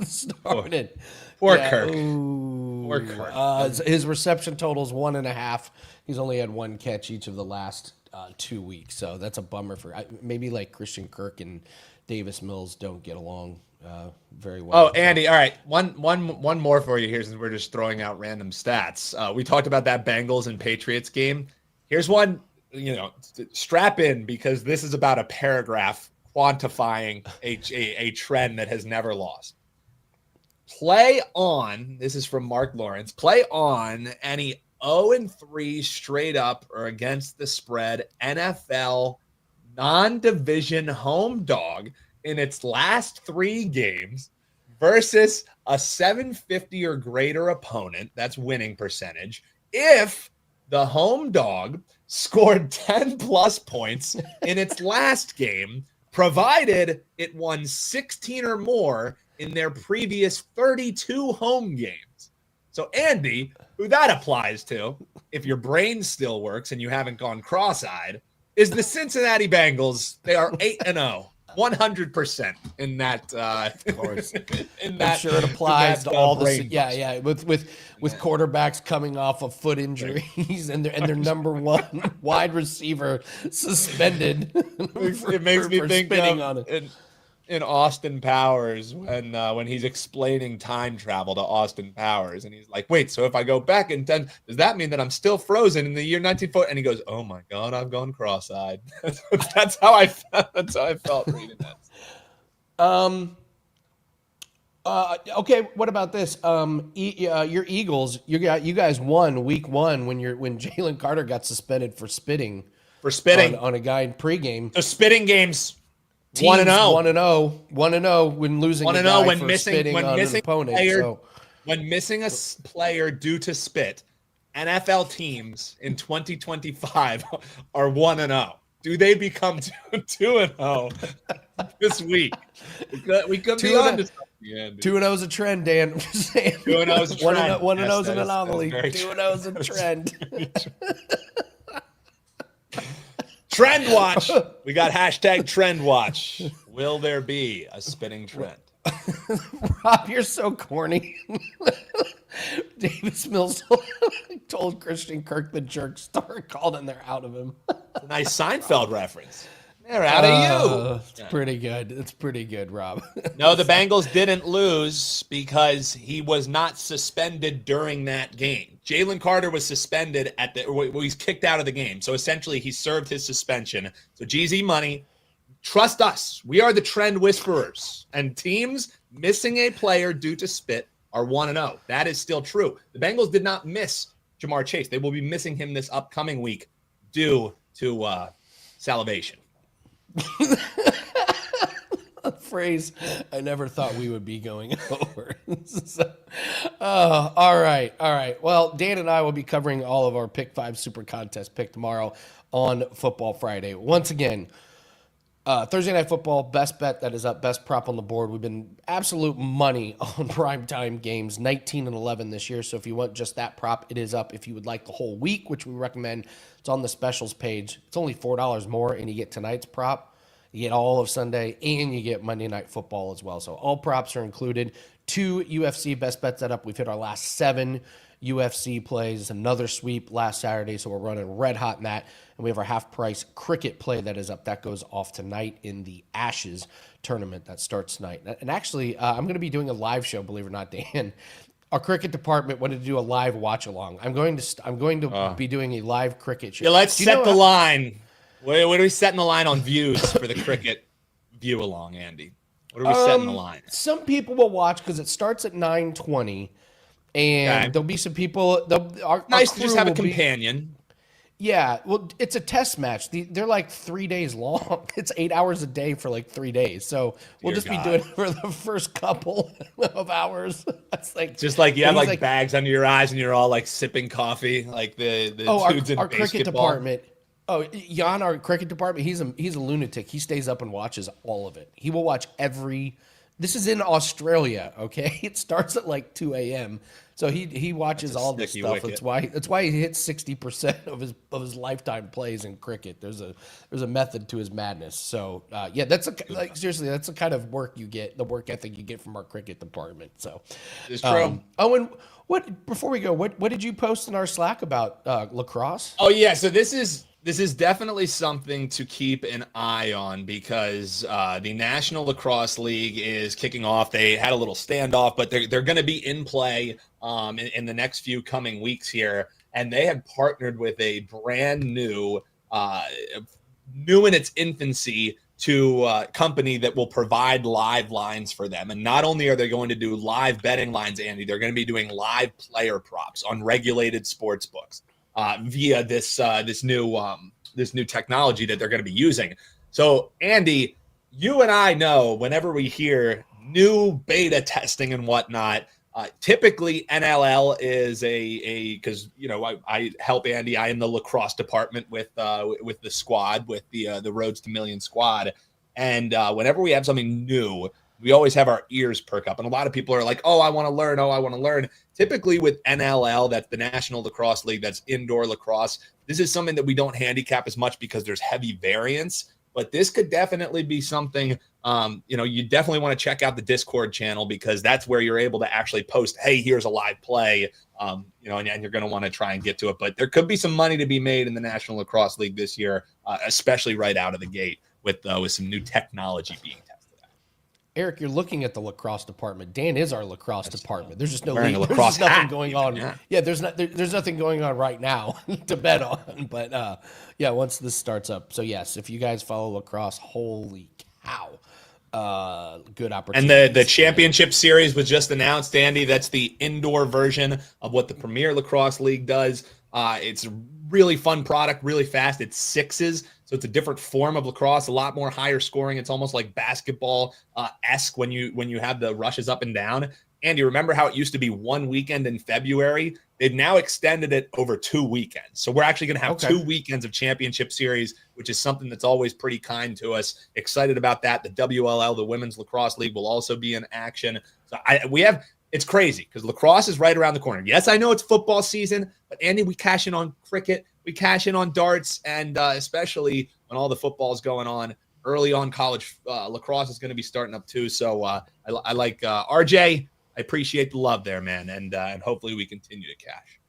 [SPEAKER 8] started.
[SPEAKER 11] Poor Kirk. Poor Kirk.
[SPEAKER 8] His reception total is 1.5. He's only had 1 catch each of the last 2 weeks. So that's a bummer for maybe like Christian Kirk and Davis Mills don't get along very well.
[SPEAKER 11] Oh, Andy, all right. One more for you here since we're just throwing out random stats. We talked about that Bengals and Patriots game. Here's one, strap in because this is about a paragraph quantifying a trend that has never lost. Play on, this is from Mark Lawrence, play on any 0-3 straight up or against the spread NFL non-division home dog in its last 3 games versus a 750 or greater opponent, that's winning percentage, if the home dog scored 10 plus points in its last game, provided it won 16 or more in their previous 32 home games. So Andy, who that applies to, if your brain still works and you haven't gone cross-eyed, is the Cincinnati Bengals. They are 8-0. 100% in that.
[SPEAKER 8] Of course, I'm sure it applies to all the. Yeah. With quarterbacks coming off of foot injuries and their number 1 wide receiver suspended.
[SPEAKER 11] It makes me think of in Austin Powers when he's explaining time travel to Austin Powers, and he's like, "Wait, so if I go back in 10, does that mean that I'm still frozen in the year 1940?" And he goes, "Oh my God, I've gone cross-eyed." That's how I felt reading that.
[SPEAKER 8] Okay, what about this? Your Eagles, you guys won week 1 when Jalen Carter got suspended for spitting on a guy in pregame.
[SPEAKER 11] The spitting games. 1-0
[SPEAKER 8] when losing 1-0
[SPEAKER 11] when missing
[SPEAKER 8] an opponent.
[SPEAKER 11] When missing a player due to spit, NFL teams in 2025 are 1-0. Do they become 2-0 this week? We could be on to something.
[SPEAKER 8] 2-0 is a trend, Dan. I'm just saying.
[SPEAKER 11] 2-0 is a trend.
[SPEAKER 8] 1-0 is an anomaly. 2-0 is a trend.
[SPEAKER 11] Trend watch. We got hashtag trend watch. Will there be a spinning trend?
[SPEAKER 8] Rob, you're so corny. Davis Mills told Christian Kirk the jerk story, called and they're out of him.
[SPEAKER 11] It's a nice Seinfeld reference. They're out of you.
[SPEAKER 8] It's pretty good. It's pretty good, Rob.
[SPEAKER 11] No, the Bengals didn't lose because he was not suspended during that game. Jalen Carter was suspended he's kicked out of the game. So essentially he served his suspension. So GZ money, trust us. We are the trend whisperers. And teams missing a player due to spit are 1-0. That is still true. The Bengals did not miss Jamar Chase. They will be missing him this upcoming week due to salivation.
[SPEAKER 8] phrase I never thought we would be going over. So, all right. Well, Dan and I will be covering all of our Pick 5 Super Contest pick tomorrow on Football Friday. Once again, Thursday Night Football, best bet that is up, best prop on the board. We've been absolute money on primetime games, 19-11 this year. So if you want just that prop, it is up. If you would like the whole week, which we recommend, it's on the specials page. It's only $4 more, and you get tonight's prop. You get all of Sunday, and you get Monday Night Football as well. So all props are included. 2 UFC best bets that up. We've hit our last 7 UFC plays, another sweep last Saturday, so we're running red hot in that. And we have our half-price cricket play that is up. That goes off tonight in the Ashes tournament that starts tonight. And actually, I'm going to be doing a live show, believe it or not, Dan. Our cricket department wanted to do a live watch-along. I'm going to be doing a live cricket show.
[SPEAKER 11] Yeah, let's set the line. What are we setting the line on views for the cricket view-along, Andy? What are we setting the line?
[SPEAKER 8] Some people will watch because it starts at 9:20. And there'll be some people.
[SPEAKER 11] Nice to just have a companion.
[SPEAKER 8] Yeah, well, it's a test match. They're like 3 days long. It's 8 hours a day for like 3 days. So we'll just be doing it for the first couple of hours. That's like
[SPEAKER 11] just like you have like bags under your eyes and you're all like sipping coffee, like the dudes in
[SPEAKER 8] our
[SPEAKER 11] basketball.
[SPEAKER 8] cricket department. Oh, Jan, our cricket department. He's a lunatic. He stays up and watches all of it. He will watch every. This is in Australia, okay? It starts at like 2 a.m. So he watches all this stuff. Wicket. That's why he hits 60% of his lifetime plays in cricket. There's a method to his madness. So yeah, seriously, that's the kind of work you get, the work ethic you get from our cricket department. So
[SPEAKER 11] it's true.
[SPEAKER 8] Owen, before we go, what did you post in our Slack about lacrosse?
[SPEAKER 11] Oh yeah, so this is definitely something to keep an eye on because the National Lacrosse League is kicking off. They had a little standoff, but they're going to be in play in the next few coming weeks here. And they have partnered with a brand new in its infancy to company that will provide live lines for them. And not only are they going to do live betting lines, Andy, they're going to be doing live player props on regulated sports books. Via this new technology that they're going to be using. So, Andy, you and I know whenever we hear new beta testing and whatnot, typically NLL is because I help Andy. I am the lacrosse department with the squad, with the Roads to Million squad, and whenever we have something new, we always have our ears perk up. And a lot of people are like, oh, I want to learn. Typically with NLL, that's the National Lacrosse League, that's indoor lacrosse. This is something that we don't handicap as much because there's heavy variance. But this could definitely be something, you definitely want to check out the Discord channel because that's where you're able to actually post, hey, here's a live play, and you're going to want to try and get to it. But there could be some money to be made in the National Lacrosse League this year, especially right out of the gate with some new technology being tested.
[SPEAKER 8] Eric, you're looking at the lacrosse department. Dan is our lacrosse department. There's just no
[SPEAKER 11] wearing
[SPEAKER 8] league.
[SPEAKER 11] A lacrosse
[SPEAKER 8] there's nothing
[SPEAKER 11] hat.
[SPEAKER 8] going on. Yeah, there's nothing going on right now to bet on. But once this starts up. So yes, if you guys follow lacrosse, holy cow. Good opportunity.
[SPEAKER 11] And the championship series was just announced, Andy. That's the indoor version of what the Premier Lacrosse League does. It's a really fun product, really fast. It's sixes. So it's a different form of lacrosse, a lot more higher scoring. It's almost like basketball-esque when you have the rushes up and down. And you remember how it used to be one weekend in February? They've now extended it over 2 weekends. So we're actually going to have 2 weekends of championship series, which is something that's always pretty kind to us. Excited about that. The WLL, the Women's Lacrosse League, will also be in action. So it's crazy because lacrosse is right around the corner. Yes, I know it's football season, but Andy, we cash in on cricket. We cash in on darts, and especially when all the football is going on early on, college lacrosse is going to be starting up too. So I like RJ. I appreciate the love there, man, and hopefully we continue to cash.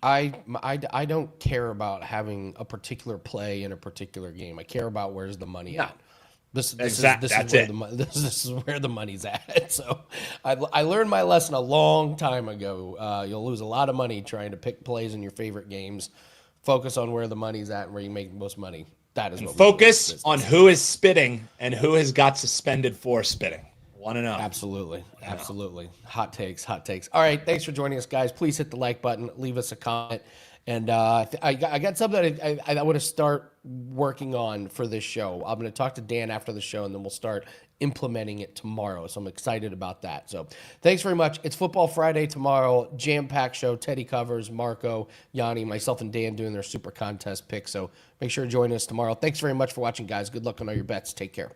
[SPEAKER 8] I don't care about having a particular play in a particular game. I care about where's the money at. This is where the money's at. So I learned my lesson a long time ago. You'll lose a lot of money trying to pick plays in your favorite games. Focus on where the money's at and where you make the most money. That is what
[SPEAKER 11] focus on who is spitting and who has got suspended for spitting. Want to know?
[SPEAKER 8] Absolutely. Hot takes. All right. Thanks for joining us, guys. Please hit the like button, leave us a comment, And I got something I want to start working on for this show. I'm going to talk to Dan after the show, and then we'll start implementing it tomorrow. So I'm excited about that. So thanks very much. It's Football Friday tomorrow. Jam-packed show. Teddy covers, Marco, Yanni, myself, and Dan doing their super contest picks. So make sure to join us tomorrow. Thanks very much for watching, guys. Good luck on all your bets. Take care.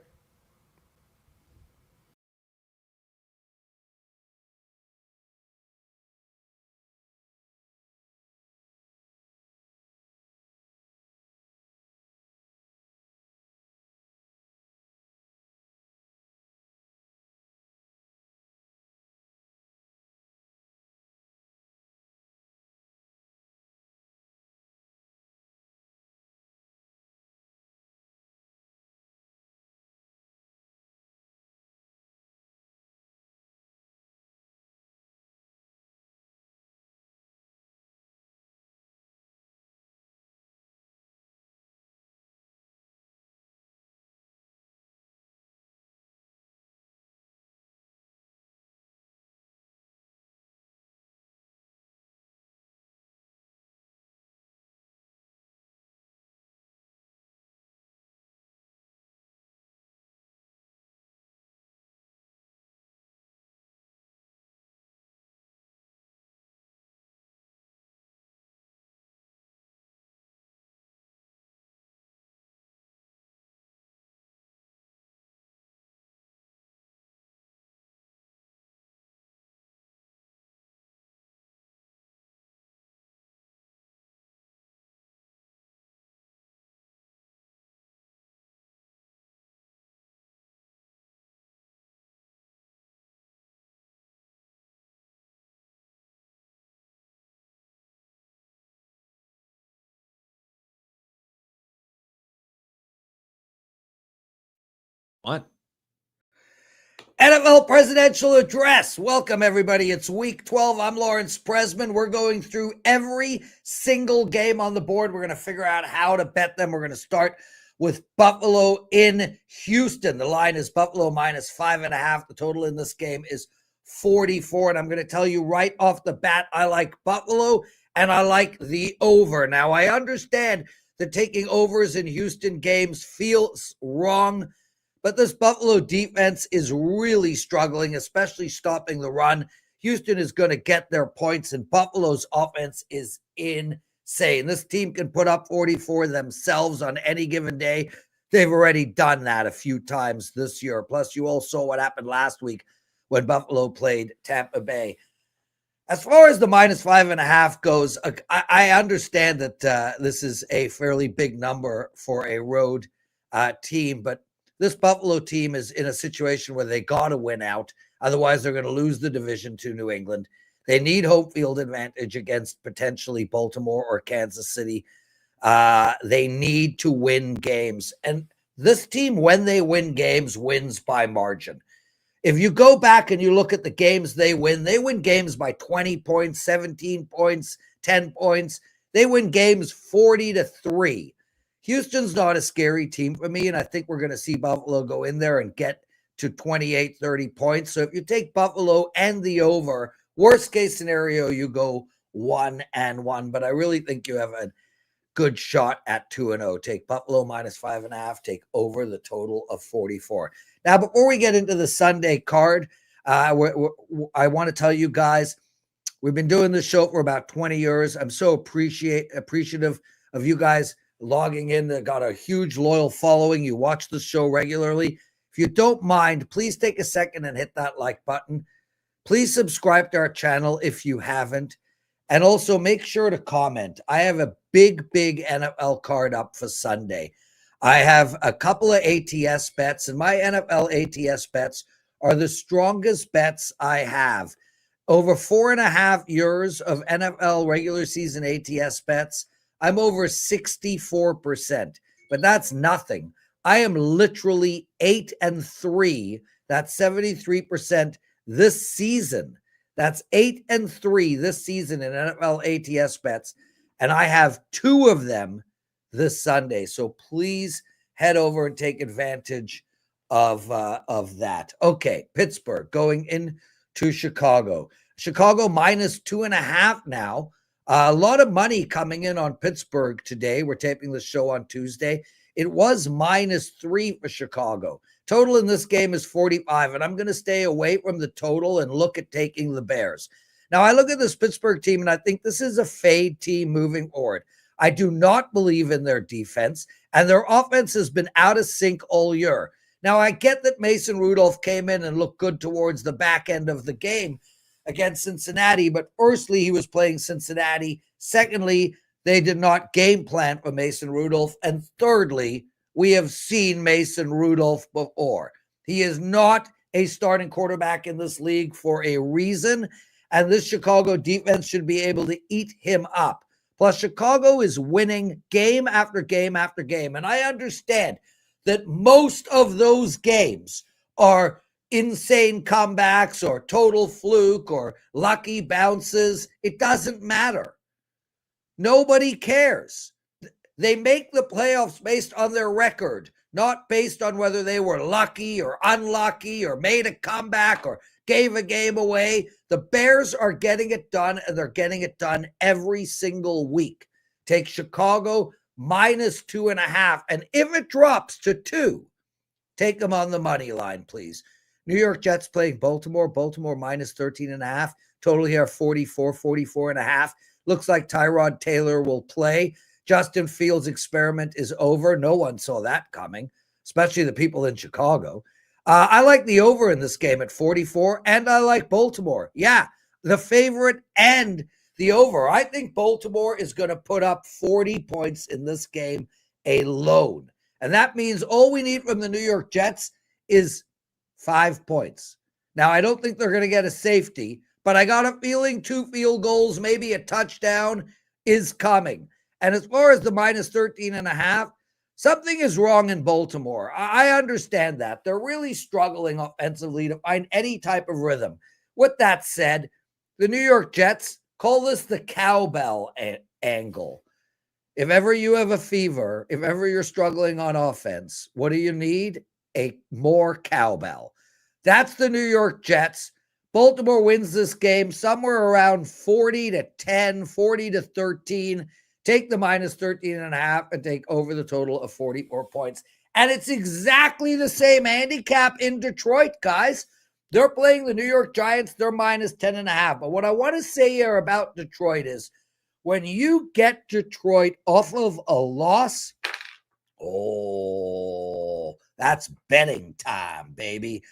[SPEAKER 1] What?
[SPEAKER 6] NFL presidential address. Welcome, everybody. It's week 12. I'm Lawrence Presman. We're going through every single game on the board. We're going to figure out how to bet them. We're going to start with Buffalo in Houston. The line is Buffalo minus 5.5. The total in this game is 44. And I'm going to tell you right off the bat, I like Buffalo and I like the over. Now, I understand that taking overs in Houston games feels wrong, but this Buffalo defense is really struggling, especially stopping the run. Houston is going to get their points, and Buffalo's offense is insane. This team can put up 44 themselves on any given day. They've already done that a few times this year. Plus, you all saw what happened last week when Buffalo played Tampa Bay. As far as the minus 5.5 goes, I understand that this is a fairly big number for a road team, but this Buffalo team is in a situation where they got to win out. Otherwise, they're going to lose the division to New England. They need home field advantage against potentially Baltimore or Kansas City. They need to win games. And this team, when they win games, wins by margin. If you go back and you look at the games they win games by 20 points, 17 points, 10 points. They win games 40-3. Houston's not a scary team for me, and I think we're going to see Buffalo go in there and get to 28, 30 points. So if you take Buffalo and the over, worst case scenario, you go 1-1. But I really think you have a good shot at 2-0. Take Buffalo minus 5.5. Take over the total of 44. Now, before we get into the Sunday card, I want to tell you guys, we've been doing this show for about 20 years. I'm so appreciative of you guys logging in. They got a huge loyal following. You watch the show regularly. If you don't mind, please take a second and hit that like button. Please subscribe to our channel if you haven't. And also make sure to comment. I have a big NFL card up for Sunday. I have a couple of ATS bets, and my NFL ATS bets are the strongest bets I have. Over 4.5 years of NFL regular season ATS bets, I'm over 64%, but that's nothing. I am literally 8-3. That's 73% this season. That's 8-3 this season in NFL ATS bets, and I have 2 of them this Sunday. So please head over and take advantage of that. Okay, Pittsburgh going into Chicago. Chicago minus 2.5 now. A lot of money coming in on Pittsburgh today. We're taping the show on Tuesday. It was -3 for Chicago. Total in this game is 45, and I'm going to stay away from the total and look at taking the Bears. Now, I look at this Pittsburgh team, and I think this is a fade team moving forward. I do not believe in their defense, and their offense has been out of sync all year. Now, I get that Mason Rudolph came in and looked good towards the back end of the game against Cincinnati, but firstly, he was playing Cincinnati. Secondly, they did not game plan for Mason Rudolph. And thirdly, we have seen Mason Rudolph before. He is not a starting quarterback in this league for a reason, and this Chicago defense should be able to eat him up. Plus, Chicago is winning game after game after game, and I understand that most of those games are insane comebacks or total fluke or lucky bounces. It doesn't matter. Nobody cares. They make the playoffs based on their record, not based on whether they were lucky or unlucky or made a comeback or gave a game away. The Bears are getting it done, and they're getting it done every single week. Take Chicago -2.5, and if it drops to 2, take them on the money line, please. New York Jets playing Baltimore. Baltimore -13.5. Total here 44.5. Looks like Tyrod Taylor will play. Justin Fields' experiment is over. No one saw that coming, especially the people in Chicago. I like the over in this game at 44, and I like Baltimore. Yeah, the favorite and the over. I think Baltimore is going to put up 40 points in this game alone. And that means all we need from the New York Jets is 5 points. Now, I don't think they're going to get a safety, but I got a feeling 2 field goals, maybe a touchdown is coming. And as far as the -13.5, something is wrong in Baltimore. I understand that. They're really struggling offensively to find any type of rhythm. With that said, the New York Jets, call this the cowbell angle. If ever you have a fever, if ever you're struggling on offense, what do you need? A more cowbell. That's the New York Jets. Baltimore wins this game somewhere around 40-10, 40-13. Take the -13.5 and take over the total of 44 points. And it's exactly the same handicap in Detroit, guys. They're playing the New York Giants. They're -10.5. But what I want to say here about Detroit is when you get Detroit off of a loss, that's betting time, baby.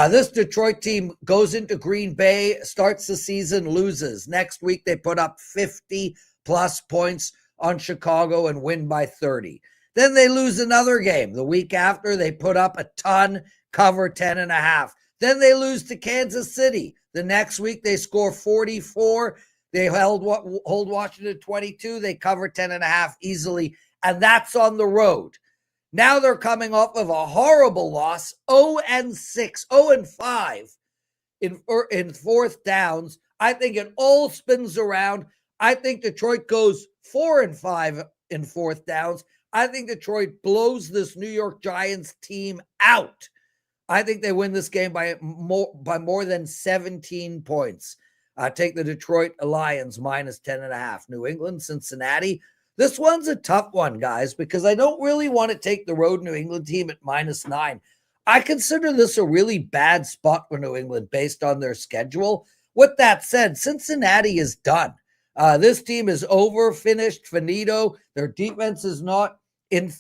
[SPEAKER 6] This Detroit team goes into Green Bay, starts the season, loses. Next week, they put up 50+ points on Chicago and win by 30. Then they lose another game. The week after, they put up a ton, cover 10.5. Then they lose to Kansas City. The next week, they score 44. They hold Washington 22. They cover 10.5 easily, and that's on the road. Now they're coming off of a horrible loss, 0-6, 0-5 in fourth downs. I think it all spins around. I think Detroit goes 4-5 in fourth downs. I think Detroit blows this New York Giants team out. I think they win this game by more than 17 points. Take the Detroit Lions -10.5. New England, Cincinnati. This one's a tough one, guys, because I don't really want to take the road New England team at -9. I consider this a really bad spot for New England based on their schedule. With that said, Cincinnati is done. This team is over, finished, finito. Their defense is not in.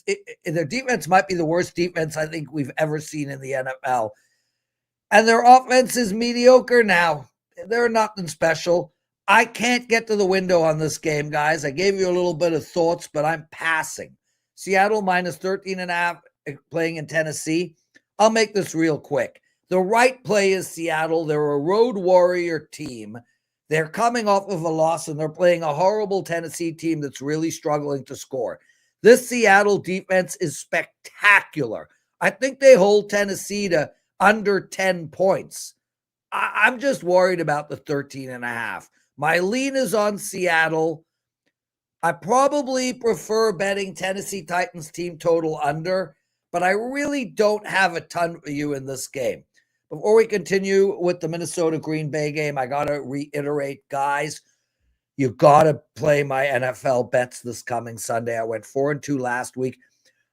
[SPEAKER 6] Their defense might be the worst defense I think we've ever seen in the NFL. And their offense is mediocre now. They're nothing special. I can't get to the window on this game, guys. I gave you a little bit of thoughts, but I'm passing. Seattle -13.5 playing in Tennessee. I'll make this real quick. The right play is Seattle. They're a road warrior team. They're coming off of a loss, and they're playing a horrible Tennessee team that's really struggling to score. This Seattle defense is spectacular. I think they hold Tennessee to under 10 points. I'm just worried about the 13.5. My lean is on Seattle. I probably prefer betting Tennessee Titans team total under, but I really don't have a ton for you in this game. Before we continue with the Minnesota Green Bay game, I got to reiterate, guys, You got to play my NFL bets this coming Sunday. I went 4-2 last week.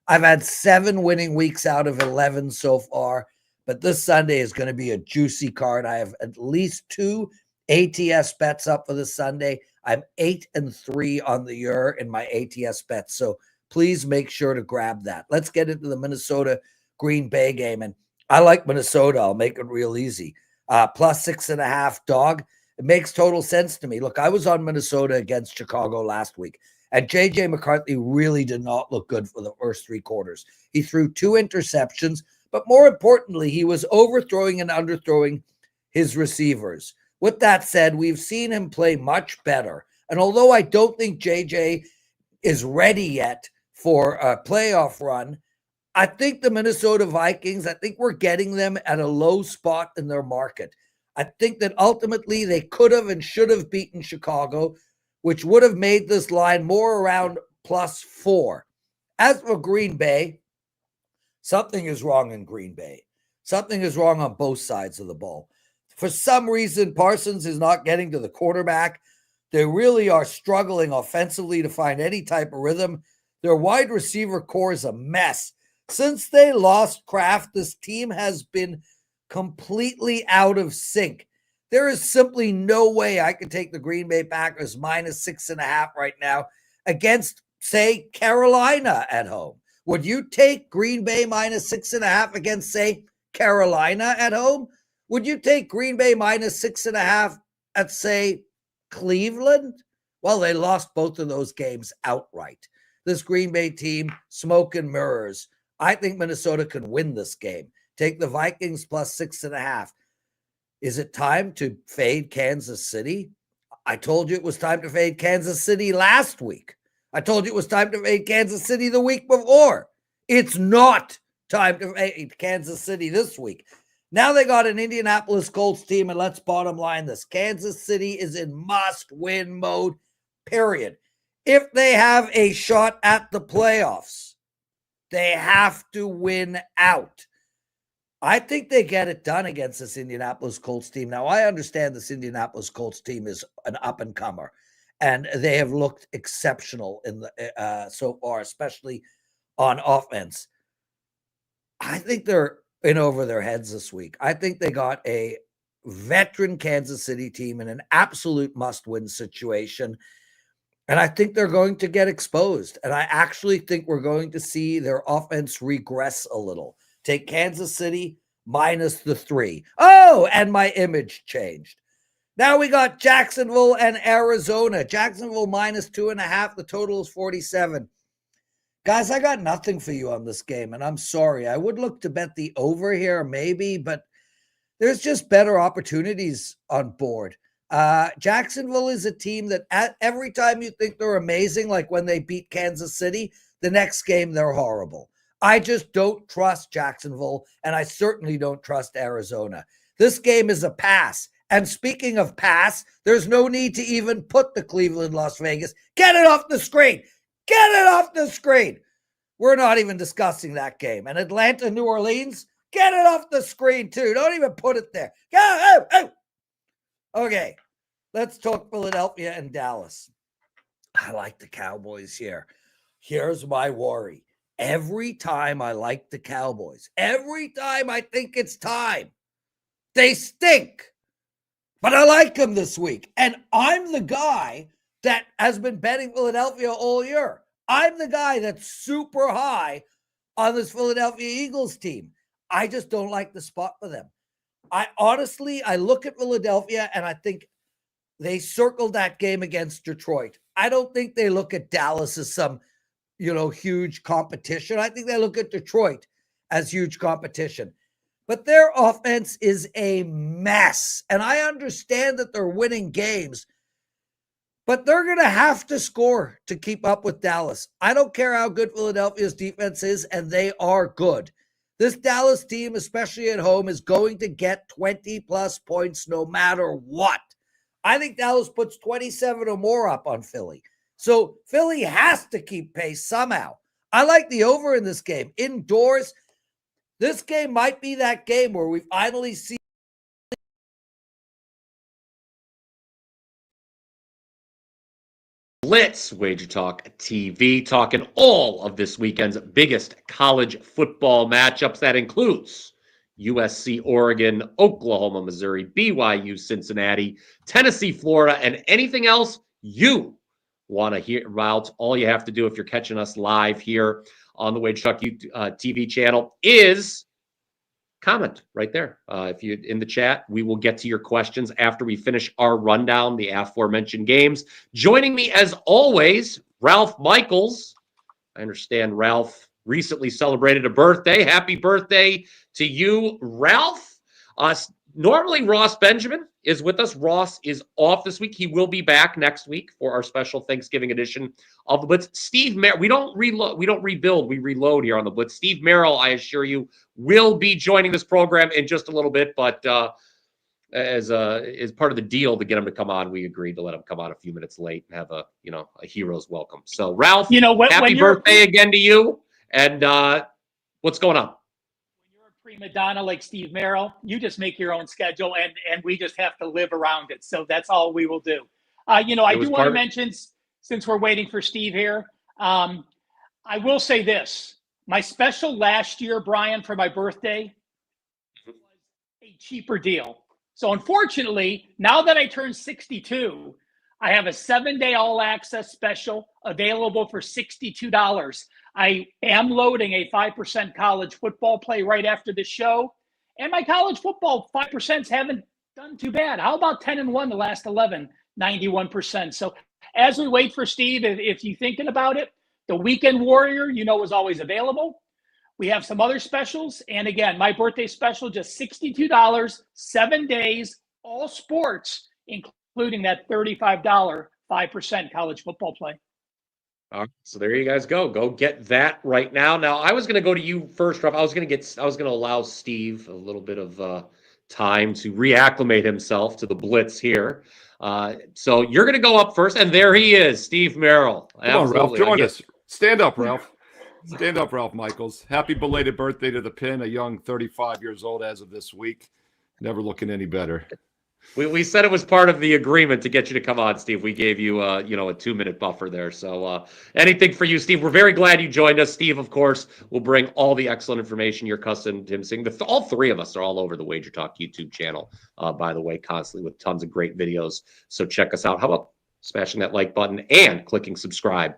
[SPEAKER 6] I've had 7 winning weeks out of 11 so far, but this Sunday is going to be a juicy card. I have at least 2 ATS bets up for this Sunday. I'm 8-3 on the year in my ATS bets. So please make sure to grab that. Let's get into the Minnesota Green Bay game. And I like Minnesota. I'll make it real easy. Plus 6.5 dog. It makes total sense to me. Look, I was on Minnesota against Chicago last week, and J.J. McCarthy really did not look good for the first 3 quarters. He threw 2 interceptions, but more importantly, he was overthrowing and underthrowing his receivers. With that said, we've seen him play much better. And although I don't think J.J. is ready yet for a playoff run, I think the Minnesota Vikings, I think we're getting them at a low spot in their market. I think that ultimately they could have and should have beaten Chicago, which would have made this line more around +4. As for Green Bay, something is wrong in Green Bay. Something is wrong on both sides of the ball. For some reason, Parsons is not getting to the quarterback. They really are struggling offensively to find any type of rhythm. Their wide receiver core is a mess. Since they lost Kraft, this team has been completely out of sync. There is simply no way I could take the Green Bay Packers minus 6.5 right now against, say, Carolina at home. Would you take Green Bay minus 6.5 against, say, Carolina at home? Would you take Green Bay minus 6.5 at, say, Cleveland? Well, they lost both of those games outright. This Green Bay team, smoke and mirrors. I think Minnesota can win this game. Take the Vikings plus 6.5. Is it time to fade Kansas City? I told you it was time to fade Kansas City last week. I told you it was time to fade Kansas City the week before. It's not time to fade Kansas City this week. Now they got an Indianapolis Colts team, and let's bottom line this. Kansas City is in must-win mode, period. If they have a shot at the playoffs, they have to win out. I think they get it done against this Indianapolis Colts team. Now, I understand this Indianapolis Colts team is an up-and-comer, and they have looked exceptional in the so far, especially on offense. I think they're in over their heads this week. I think they got a veteran Kansas City team in an absolute must-win situation, and I think they're going to get exposed. And I actually think we're going to see their offense regress a little. Take Kansas City minus the 3. Oh, and my image changed. Now we got Jacksonville and Arizona. Jacksonville minus 2.5. The total is 47. Guys, I got nothing for you on this game, and I'm sorry. I would look to bet the over here maybe, but there's just better opportunities on board. Jacksonville is a team that every time you think they're amazing, like when they beat Kansas City, the next game they're horrible. I just don't trust Jacksonville, and I certainly don't trust Arizona. This game is a pass. And speaking of pass, there's no need to even put the Cleveland, Las Vegas. Get it off the screen. Get it off the screen. We're not even discussing that game. And Atlanta, New Orleans, get it off the screen too. Don't even put it there. Okay, let's talk Philadelphia and Dallas. I like the Cowboys here. Here's my worry. Every time I like the Cowboys, every time I think it's time, they stink. But I like them this week. And I'm the guy that has been betting Philadelphia all year. I'm the guy that's super high on this Philadelphia Eagles team. I just don't like the spot for them. I look at Philadelphia and I think they circled that game against Detroit. I don't think they look at Dallas as some, huge competition. I think they look at Detroit as huge competition. But their offense is a mess. And I understand that they're winning games, but they're going to have to score to keep up with Dallas. I don't care how good Philadelphia's defense is, and they are good. This Dallas team, especially at home, is going to get 20-plus points no matter what. I think Dallas puts 27 or more up on Philly. So Philly has to keep pace somehow. I like the over in this game. Indoors, this game might be that game where we finally see
[SPEAKER 1] Blitz, Wager Talk TV, talking all of this weekend's biggest college football matchups. That includes USC, Oregon, Oklahoma, Missouri, BYU, Cincinnati, Tennessee, Florida, and anything else you want to hear about. All you have to do if you're catching us live here on the Wager Talk TV channel is comment right there. If you're in the chat, we will get to your questions after we finish our rundown, the aforementioned games. Joining me as always, Ralph Michaels. I understand Ralph recently celebrated a birthday. Happy birthday to you, Ralph. Normally, Ross Benjamin is with us. Ross is off this week. He will be back next week for our special Thanksgiving edition of the Blitz. Steve Merrill, we don't rebuild, we reload here on the Blitz. Steve Merrill, I assure you, will be joining this program in just a little bit, but as part of the deal to get him to come on, we agreed to let him come on a few minutes late and have a hero's welcome. So, Ralph, happy birthday again to you. And what's going on?
[SPEAKER 12] Prima donna like Steve Merrill, you just make your own schedule and we just have to live around it. So that's all we will do. I do want to mention, since we're waiting for Steve here, I will say this. My special last year, Brian, for my birthday was a cheaper deal. So unfortunately, now that I turned 62, I have a 7-day all-access special available for $62. I am loading a 5% college football play right after the show. And my college football 5% haven't done too bad. How about 10-1 the last 11, 91%. So as we wait for Steve, if you're thinking about it, the Weekend Warrior, is always available. We have some other specials. And again, my birthday special, just $62, 7 days, all sports, including that $35 5% college football play.
[SPEAKER 1] All right, so there you guys go. Go get that right now. Now, I was going to go to you first, Rob. I was going to allow Steve a little bit of time to reacclimate himself to the Blitz here. So you're going to go up first, and there he is, Steve Merrill.
[SPEAKER 13] Come on, Ralph, join us. Stand up, Ralph. Stand up, Ralph Michaels. Happy belated birthday to the Pin, a young 35 years old as of this week. Never looking any better.
[SPEAKER 1] We said it was part of the agreement to get you to come on, Steve. We gave you, a 2-minute buffer there. So anything for you, Steve. We're very glad you joined us. Steve, of course, will bring all the excellent information you're accustomed to him seeing. All three of us are all over the Wager Talk YouTube channel, by the way, constantly with tons of great videos. So check us out. How about smashing that like button and clicking subscribe?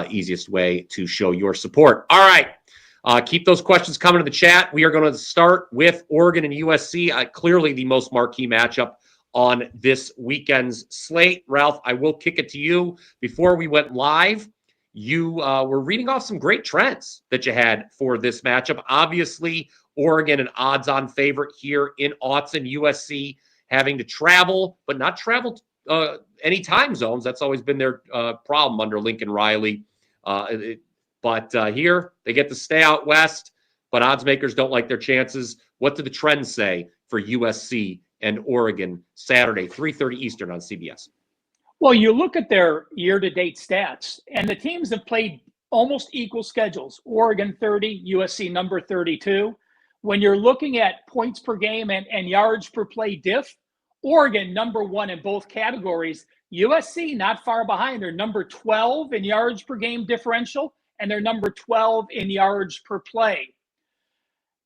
[SPEAKER 1] Easiest way to show your support. All right. Keep those questions coming to the chat. We are going to start with Oregon and USC. Clearly the most marquee matchup on this weekend's slate. Ralph, I will kick it to you. Before we went live, you were reading off some great trends that you had for this matchup. Obviously, Oregon, an odds-on favorite here in Autzen. USC having to travel, but not travel any time zones. That's always been their problem under Lincoln Riley. But here, they get to stay out west, but odds makers don't like their chances. What do the trends say for USC and Oregon Saturday, 3:30 Eastern on CBS?
[SPEAKER 12] Well, you look at their year-to-date stats, and the teams have played almost equal schedules. Oregon 30, USC number 32. When you're looking at points per game and yards per play diff, Oregon number 1 in both categories. USC not far behind. They're number 12 in yards per game differential, and they're number 12 in yards per play.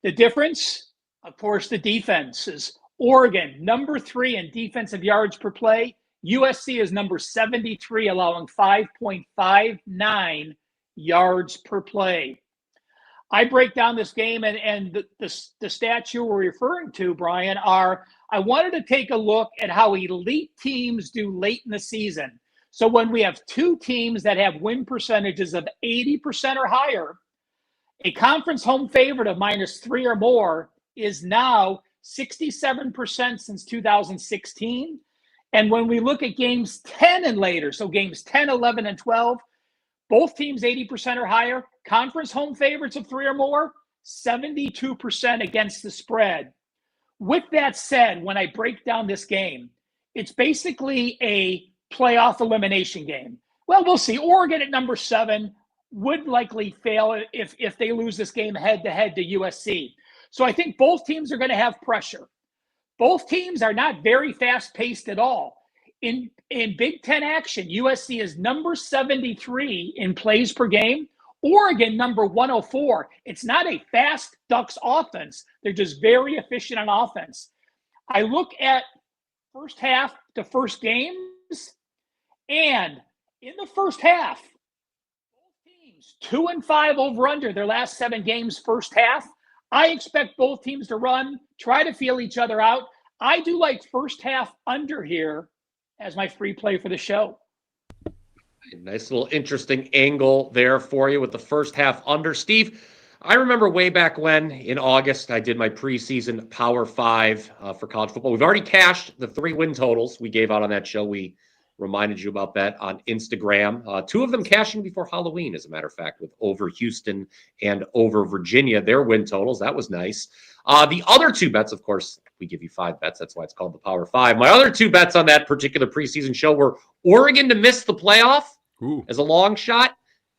[SPEAKER 12] The difference, of course, the defenses. Oregon, number 3 in defensive yards per play. USC is number 73, allowing 5.59 yards per play. I break down this game, and the stats you were referring to, Brian, are I wanted to take a look at how elite teams do late in the season. So when we have two teams that have win percentages of 80% or higher, a conference home favorite of -3 or more is now 67% since 2016. And when we look at games 10 and later, so games 10, 11, and 12, both teams 80% or higher, conference home favorites of 3 or more, 72% against the spread. With that said, when I break down this game, it's basically a playoff elimination game. Well, we'll see. Oregon at number 7 would likely fail if they lose this game head-to-head to USC. So I think both teams are going to have pressure. Both teams are not very fast-paced at all. in Big Ten action, USC is number 73 in plays per game. Oregon, number 104. It's not a fast Ducks offense. They're just very efficient on offense. I look at first half to first games, and in the first half, both teams 2-5 over under their last 7 games first half. I expect both teams to run, try to feel each other out. I do like first half under here as my free play for the show.
[SPEAKER 1] Nice little interesting angle there for you with the first half under. Steve, I remember way back when in August, I did my preseason Power 5 for college football. We've already cashed the 3 win totals we gave out on that show. We reminded you about that on Instagram. 2 of them cashing before Halloween, as a matter of fact, with over Houston and over Virginia, their win totals. That was nice. The other 2 bets, of course, we give you 5 bets. That's why it's called the Power 5. My other 2 bets on that particular preseason show were Oregon to miss the playoff as a long shot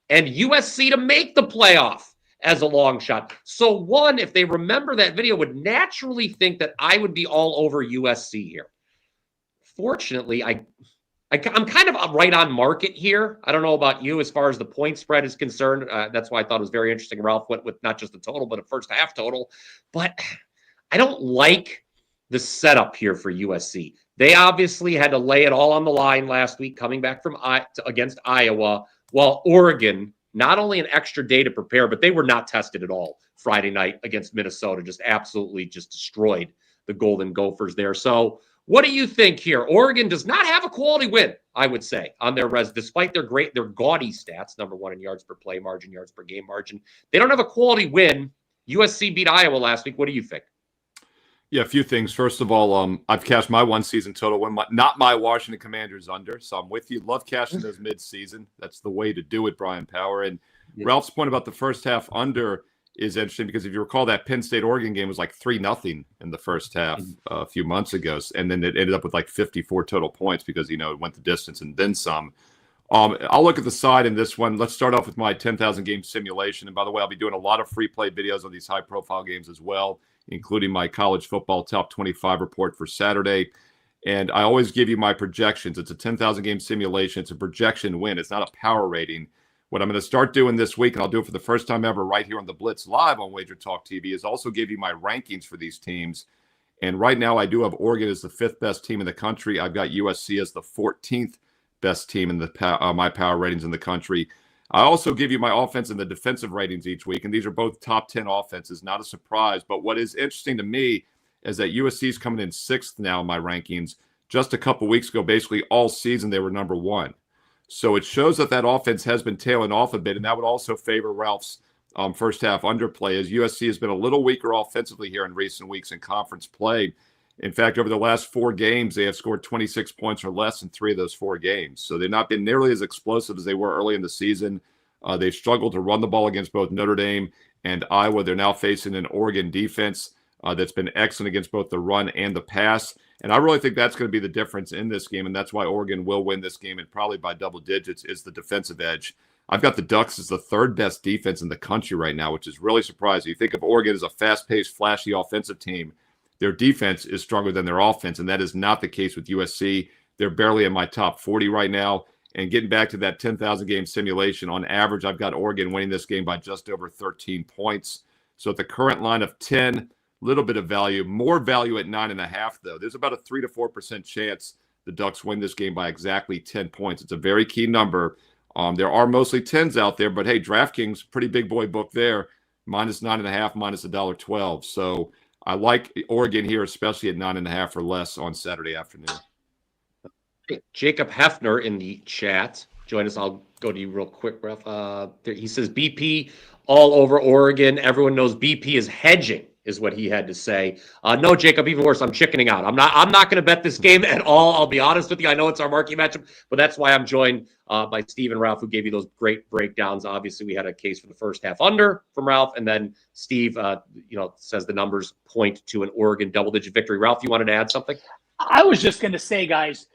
[SPEAKER 1] and USC to make the playoff as a long shot. So one, if they remember that video, would naturally think that I would be all over USC here. Fortunately, I'm kind of right on market here. I don't know about you as far as the point spread is concerned. That's why I thought it was very interesting. Ralph went with not just the total, but a first half total. But I don't like the setup here for USC. They obviously had to lay it all on the line last week, coming back from against Iowa, while Oregon, not only an extra day to prepare, but they were not tested at all Friday night against Minnesota, just absolutely just destroyed the Golden Gophers there. So what do you think here? Oregon does not have a quality win, I would say, on their despite their gaudy stats, number 1 in yards per play margin, yards per game margin. They don't have a quality win. USC beat Iowa last week. What do you think?
[SPEAKER 13] Yeah, a few things. First of all, I've cashed my 1 season total win, not my Washington Commanders under, so I'm with you. Love cashing those mid-season. That's the way to do it, Brian Power. And Ralph's point about the first half under is interesting because if you recall, that Penn State-Oregon game was like 3-0 in the first half a few months ago, and then it ended up with like 54 total points because, it went the distance and then some. I'll look at the side in this one. Let's start off with my 10,000 game simulation. And by the way, I'll be doing a lot of free play videos on these high-profile games as well, including my college football top 25 report for Saturday. And I always give you my projections. It's a 10,000 game simulation. It's a projection win. It's not a power rating. What I'm going to start doing this week, and I'll do it for the first time ever right here on the Blitz Live on WagerTalk TV, is also give you my rankings for these teams. And right now I do have Oregon as the 5th best team in the country. I've got USC as the 14th best team in my power ratings in the country. I also give you my offense and the defensive ratings each week, and these are both top 10 offenses, not a surprise. But what is interesting to me is that USC is coming in 6th now in my rankings. Just a couple weeks ago, basically all season, they were number 1. So it shows that offense has been tailing off a bit, and that would also favor Ralph's first half underplay, as USC has been a little weaker offensively here in recent weeks in conference play. In fact, over the last 4 games, they have scored 26 points or less in 3 of those 4 games. So they've not been nearly as explosive as they were early in the season. They've struggled to run the ball against both Notre Dame and Iowa. They're now facing an Oregon defense that's been excellent against both the run and the pass. And I really think that's going to be the difference in this game, and that's why Oregon will win this game, and probably by double digits, is the defensive edge. I've got the Ducks as the 3rd best defense in the country right now, which is really surprising. You think of Oregon as a fast-paced, flashy offensive team. Their defense is stronger than their offense, and that is not the case with USC. They're barely in my top 40 right now. And getting back to that 10,000 game simulation, on average, I've got Oregon winning this game by just over 13 points. So at the current line of 10, little bit of value, more value at 9.5, though. There's about a 3 to 4% chance the Ducks win this game by exactly 10 points. It's a very key number. There are mostly 10s out there, but hey, DraftKings, pretty big boy book there, minus 9.5, minus $1.12. So I like Oregon here, especially at 9.5 or less on Saturday afternoon.
[SPEAKER 1] Jacob Hefner in the chat. Join us. I'll go to you real quick, Ralph. He says BP all over Oregon. Everyone knows BP is hedging, is what he had to say. No, Jacob, even worse, I'm chickening out. I'm not going to bet this game at all. I'll be honest with you. I know it's our marquee matchup, but that's why I'm joined by Steve and Ralph, who gave you those great breakdowns. Obviously, we had a case for the first half under from Ralph, and then Steve, says the numbers point to an Oregon double-digit victory. Ralph, you wanted to add something?
[SPEAKER 12] I was just going to say, guys,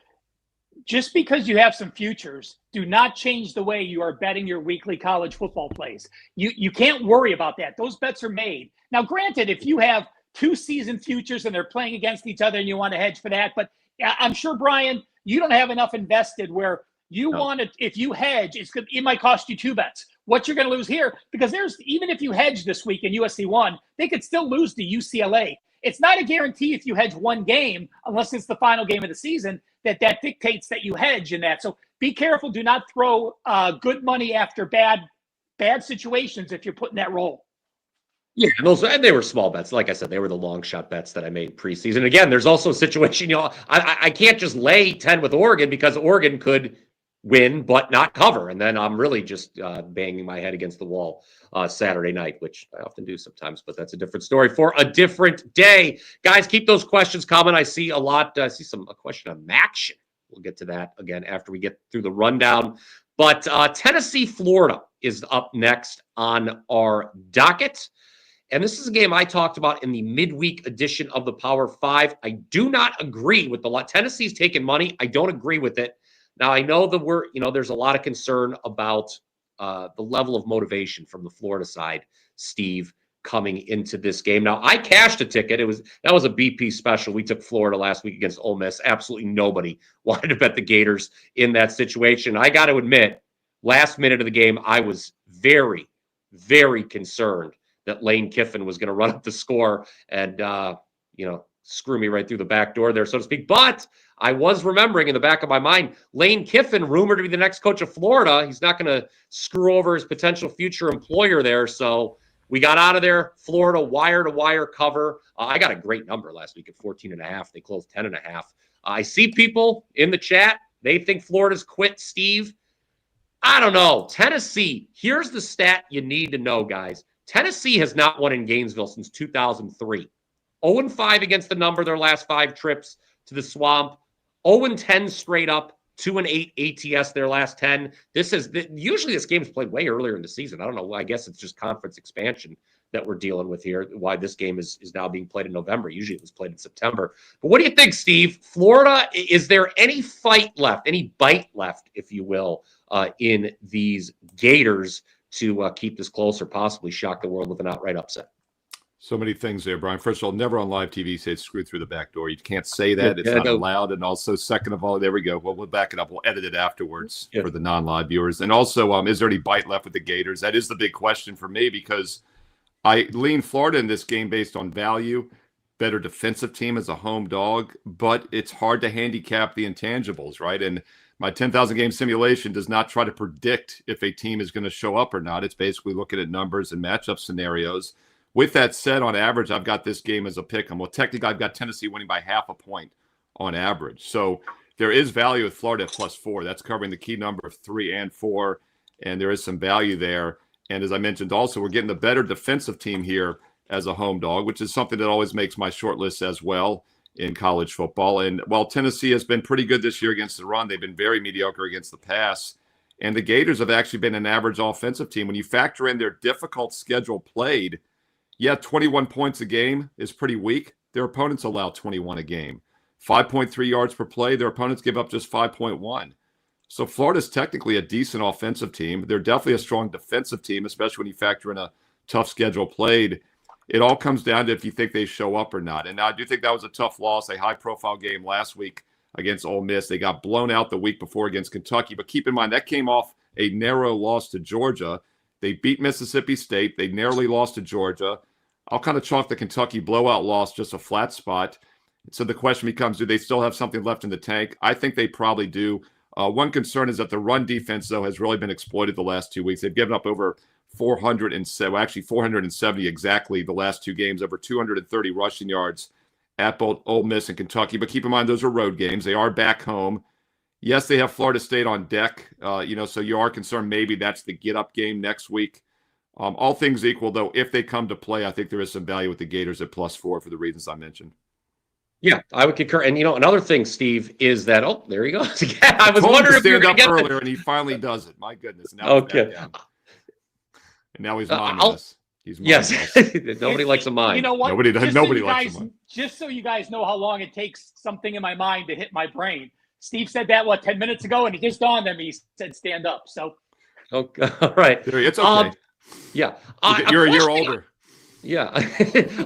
[SPEAKER 12] just because you have some futures, do not change the way you are betting your weekly college football plays. You can't worry about that. Those bets are made. Now, granted, if you have 2 season futures and they're playing against each other and you want to hedge for that, but I'm sure, Brian, You don't have enough invested where you want to, if you hedge, it might cost you 2 bets. What you're going to lose here, because even if you hedge this week and USC won, they could still lose to UCLA. It's not a guarantee if you hedge one game, unless it's the final game of the season, that dictates that you hedge in that. So be careful. Do not throw good money after bad situations if you're putting that roll.
[SPEAKER 1] Yeah, and they were small bets. Like I said, they were the long shot bets that I made preseason. Again, there's also a situation, I can't just lay 10 with Oregon because Oregon could win but not cover, and then I'm really just banging my head against the wall Saturday night, which I often do sometimes, but that's a different story for a different day. Guys, keep those questions coming. I see a lot. I see a question on Maction. We'll get to that again after we get through the rundown. But Tennessee, Florida is up next on our docket. And this is a game I talked about in the midweek edition of the Power 5. I do not agree with the lot. Tennessee's taking money. I don't agree with it. Now, I know there's a lot of concern about the level of motivation from the Florida side, Steve, coming into this game. Now, I cashed a ticket. That was a BP special. We took Florida last week against Ole Miss. Absolutely nobody wanted to bet the Gators in that situation. I got to admit, last minute of the game, I was very, very concerned that Lane Kiffin was going to run up the score and, screw me right through the back door there, so to speak. But I was remembering in the back of my mind, Lane Kiffin, rumored to be the next coach of Florida. He's not going to screw over his potential future employer there. So we got out of there. Florida wire-to-wire cover. I got a great number last week at 14.5. They closed 10.5. I see people in the chat. They think Florida's quit, Steve. I don't know. Tennessee, here's the stat you need to know, guys. Tennessee has not won in Gainesville since 2003. 0-5 against the number their last 5 trips to the Swamp. 0-10 straight up. 2-8 ATS their last 10. Usually this game is played way earlier in the season. I don't know. I guess it's just conference expansion that we're dealing with here. Why this game is now being played in November. Usually it was played in September. But what do you think, Steve? Florida, is there any fight left, any bite left, if you will, in these Gators to keep this close or possibly shock the world with an outright upset?
[SPEAKER 13] So many things there, Brian. First of all, never on live TV say it's screwed through the back door. You can't say that. It's not allowed. And also, second of all, there we go. Well, we'll back it up. We'll edit it afterwards for the non-live viewers. And also, is there any bite left with the Gators? That is the big question for me because I lean Florida in this game based on value, better defensive team as a home dog, but it's hard to handicap the intangibles, right? And my 10,000 game simulation does not try to predict if a team is going to show up or not. It's basically looking at numbers and matchup scenarios. With that said, on average, I've got this game as a pick 'em. Well, technically, I've got Tennessee winning by 0.5 point on average. So there is value with Florida at +4. That's covering the key number of 3 and 4, and there is some value there. And as I mentioned, also, we're getting the better defensive team here as a home dog, which is something that always makes my short list as well in college football. And while Tennessee has been pretty good this year against the run, they've been very mediocre against the pass. And the Gators have actually been an average offensive team. When you factor in their difficult schedule played, 21 points a game is pretty weak. Their opponents allow 21 a game. 5.3 yards per play. Their opponents give up just 5.1. So Florida's technically a decent offensive team. They're definitely a strong defensive team, especially when you factor in a tough schedule played. It all comes down to if you think they show up or not. And I do think that was a tough loss, a high-profile game last week against Ole Miss. They got blown out the week before against Kentucky. But keep in mind, that came off a narrow loss to Georgia. They beat Mississippi State. They narrowly lost to Georgia. I'll kind of chalk the Kentucky blowout loss just a flat spot. So the question becomes, do they still have something left in the tank? I think they probably do. One concern is that the run defense, though, has really been exploited the last 2 weeks. They've given up over 470 exactly the last 2 games, over 230 rushing yards at both Ole Miss and Kentucky. But keep in mind, those are road games. They are back home. Yes, they have Florida State on deck, so you are concerned maybe that's the get-up game next week. All things equal, though, if they come to play, I think there is some value with the Gators at +4 for the reasons I mentioned.
[SPEAKER 1] Yeah, I would concur. And, another thing, Steve, is that, there he goes again. I was wondering if you were going to get
[SPEAKER 13] earlier, and he finally does it. My goodness. Now
[SPEAKER 1] okay.
[SPEAKER 13] And now he's miming us. He's
[SPEAKER 1] yes. Nobody likes a mime.
[SPEAKER 12] You know what?
[SPEAKER 13] Nobody likes a mime.
[SPEAKER 12] Just so you guys know how long it takes something in my mind to hit my brain. Steve said that, 10 minutes ago, and it just dawned on me. He said stand up. So.
[SPEAKER 1] Okay. All right.
[SPEAKER 13] It's okay.
[SPEAKER 1] Yeah.
[SPEAKER 13] You're a year older.
[SPEAKER 1] Yeah.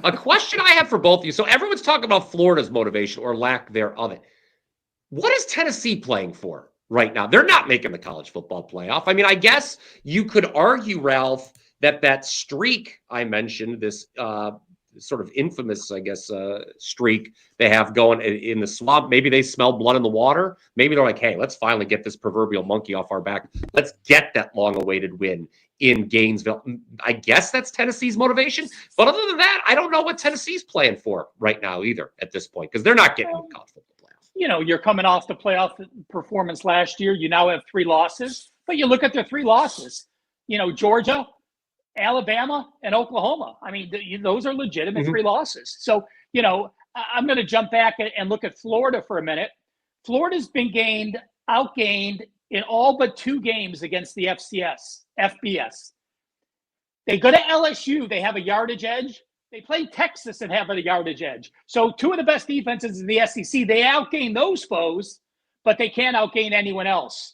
[SPEAKER 1] A question I have for both of you. So everyone's talking about Florida's motivation or lack thereof it. what is Tennessee playing for right now? They're not making the college football playoff. I mean, I guess you could argue, Ralph, that streak I mentioned, this sort of infamous, I guess, streak they have going in the swamp. Maybe they smell blood in the water. Maybe they're like, hey, let's finally get this proverbial monkey off our back. Let's get that long-awaited win in Gainesville. I guess that's Tennessee's motivation. But other than that, I don't know what Tennessee's playing for right now either at this point, because they're not getting the college football playoff.
[SPEAKER 12] You know, you're coming off the playoff performance last year. You now have 3 losses, but you look at their 3 losses. You know, Georgia, Alabama, and Oklahoma. I mean, those are legitimate 3 losses. So, you know, I'm going to jump back and look at Florida for a minute. Florida's been outgained in all but 2 games against the FBS. They go to LSU, they have a yardage edge. They play Texas and have a yardage edge. So 2 of the best defenses in the SEC, they outgain those foes, but they can't outgain anyone else.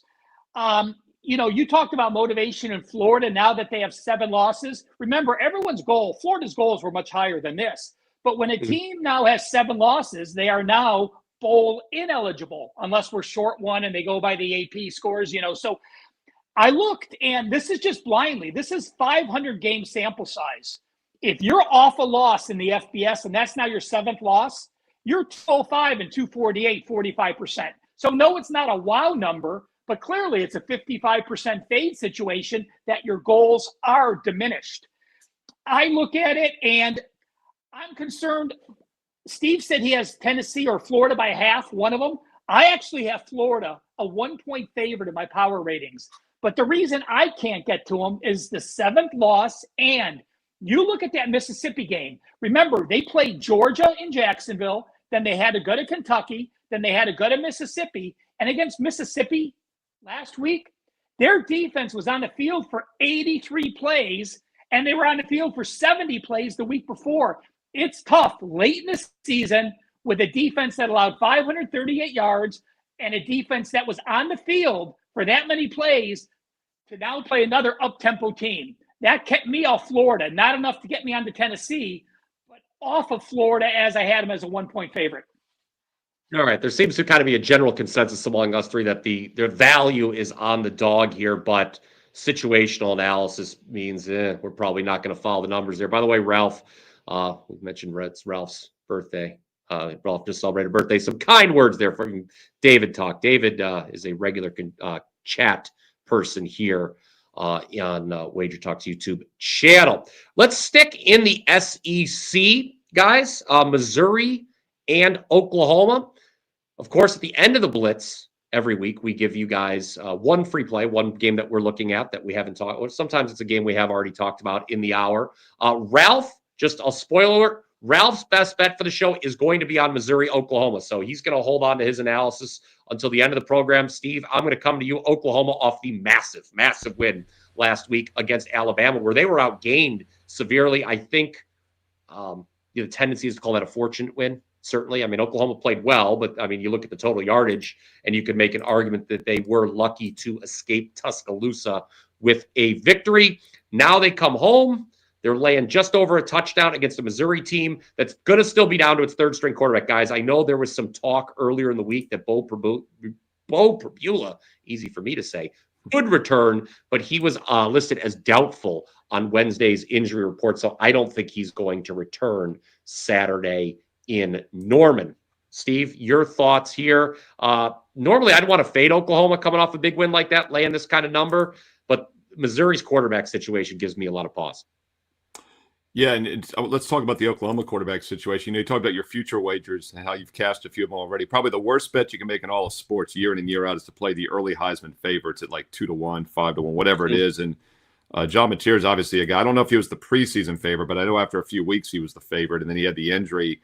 [SPEAKER 12] You know, you talked about motivation in Florida now that they have 7 losses. Remember, Florida's goals were much higher than this. But when a team now has 7 losses, they are now bowl ineligible unless we're short one and they go by the AP scores, you know. So I looked, and this is just blindly. This is 500 game sample size. If you're off a loss in the FBS and that's now your 7th loss, you're 205 and 248, 45%. So no, it's not a wow number, but clearly it's a 55% fade situation that your goals are diminished. I look at it and I'm concerned. Steve said he has Tennessee or Florida by half, one of them. I actually have Florida a 1-point favorite in my power ratings. But the reason I can't get to them is the 7th loss. And you look at that Mississippi game. Remember, they played Georgia in Jacksonville. Then they had to go to Kentucky. Then they had to go to Mississippi. And against Mississippi last week, their defense was on the field for 83 plays, and they were on the field for 70 plays the week before. It's tough late in the season with a defense that allowed 538 yards and a defense that was on the field for that many plays to now play another up-tempo team. That kept me off Florida. Not enough to get me onto Tennessee, but off of Florida as I had them as a 1-point favorite.
[SPEAKER 1] All right. There seems to kind of be a general consensus among us 3 that their value is on the dog here, but situational analysis means we're probably not going to follow the numbers there. By the way, Ralph, we mentioned Ralph's birthday. Ralph just celebrated birthday. Some kind words there from David Talk. David is a regular chat person here on WagerTalk's YouTube channel. Let's stick in the SEC, guys. Missouri and Oklahoma. Of course, at the end of the Blitz every week, we give you guys one free play, one game that we're looking at that we haven't talked about. Sometimes it's a game we have already talked about in the hour. Ralph, just a spoiler alert, Ralph's best bet for the show is going to be on Missouri, Oklahoma. So he's going to hold on to his analysis until the end of the program. Steve, I'm going to come to you. Oklahoma off the massive, massive win last week against Alabama, where they were outgained severely. I think the tendency is to call that a fortunate win. Certainly. I mean, Oklahoma played well, but I mean, you look at the total yardage and you could make an argument that they were lucky to escape Tuscaloosa with a victory. Now they come home. They're laying just over a touchdown against a Missouri team that's going to still be down to its 3rd-string quarterback, guys. I know there was some talk earlier in the week that Bo Prabula, easy for me to say, could return, but he was listed as doubtful on Wednesday's injury report, so I don't think he's going to return Saturday in Norman. Steve, your thoughts here? Normally, I'd want to fade Oklahoma coming off a big win like that, laying this kind of number, but Missouri's quarterback situation gives me a lot of pause.
[SPEAKER 13] Yeah, and let's talk about the Oklahoma quarterback situation. You know, you talk about your future wagers and how you've cashed a few of them already. Probably the worst bet you can make in all of sports year in and year out is to play the early Heisman favorites at like 2-1, 5-1, whatever it is. And John Mateer is obviously a guy. I don't know if he was the preseason favorite, but I know after a few weeks he was the favorite, and then he had the injury.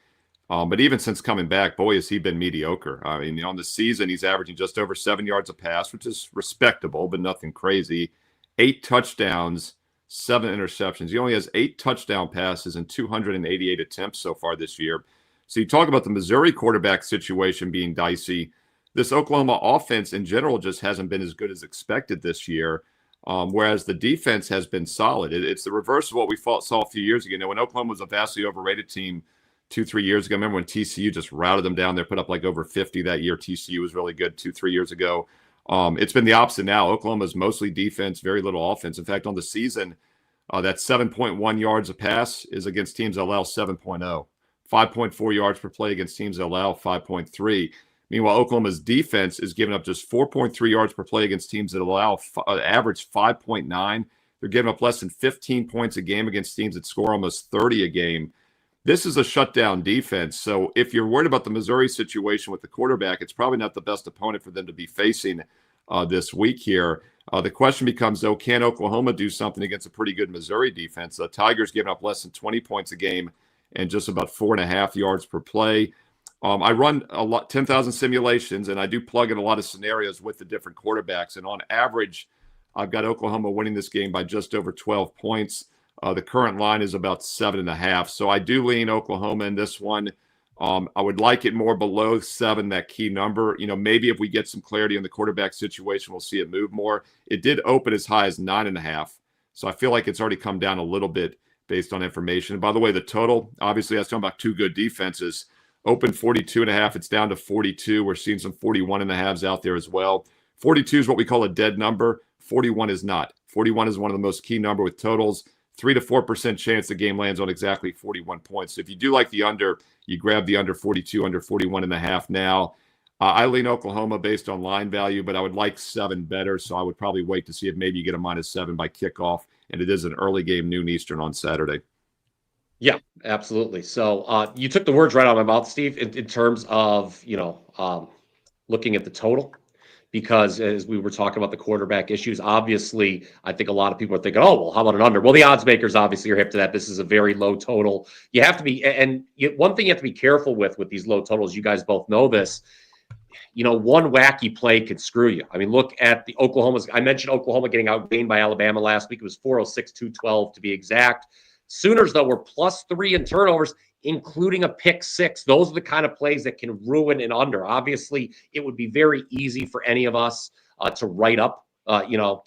[SPEAKER 13] But even since coming back, boy, has he been mediocre. I mean, on the season, he's averaging just over 7 yards a pass, which is respectable, but nothing crazy. 8 touchdowns, 7 interceptions. He only has 8 touchdown passes and 288 attempts so far this year. So you talk about the Missouri quarterback situation being dicey. This Oklahoma offense in general just hasn't been as good as expected this year, whereas the defense has been solid. It's the reverse of what we saw a few years ago. You know, when Oklahoma was a vastly overrated team 2-3 years ago. Remember when TCU just routed them down there, put up like over 50 that year. TCU was really good 2-3 years ago. It's been the opposite now. Oklahoma's mostly defense, very little offense. In fact, on the season, that 7.1 yards a pass is against teams that allow 7.0. 5.4 yards per play against teams that allow 5.3. Meanwhile, Oklahoma's defense is giving up just 4.3 yards per play against teams that allow average 5.9. They're giving up less than 15 points a game against teams that score almost 30 a game. This is a shutdown defense. So if you're worried about the Missouri situation with the quarterback, it's probably not the best opponent for them to be facing this week here. The question becomes, though, can Oklahoma do something against a pretty good Missouri defense? The Tigers giving up less than 20 points a game and just about 4.5 yards per play. I run 10,000 simulations, and I do plug in a lot of scenarios with the different quarterbacks. And on average, I've got Oklahoma winning this game by just over 12 points. The current line is about 7.5. So I do lean Oklahoma in this one. I would like it more below 7, that key number. Maybe if we get some clarity on the quarterback situation, we'll see it move more. It did open as high as 9.5. So I feel like it's already come down a little bit based on information. And by the way, the total, obviously, I was talking about two good defenses. Open 42.5. It's down to 42. We're seeing some 41.5s out there as well. 42 is what we call a dead number. 41 is not. 41 is one of the most key number with totals. 3 to 4% chance the game lands on exactly 41 points. So if you do like the under, you grab the under 42, under 41.5 now. I lean Oklahoma based on line value, but I would like 7 better. So I would probably wait to see if maybe you get a -7 by kickoff. And it is an early game, noon Eastern on Saturday.
[SPEAKER 1] Yeah, absolutely. So you took the words right out of my mouth, Steve, in terms of, looking at the total, because as we were talking about the quarterback issues, obviously, I think a lot of people are thinking, oh, well, how about an under? Well, the odds makers obviously are hip to that. This is a very low total. You have to be, one thing you have to be careful with these low totals, you guys both know this, one wacky play could screw you. I mean, look at the Oklahoma's. I mentioned Oklahoma getting outgained by Alabama last week. It was 406-212 to be exact. Sooners, though, were +3 in turnovers, including a pick 6. Those are the kind of plays that can ruin an under. Obviously, it would be very easy for any of us to write up,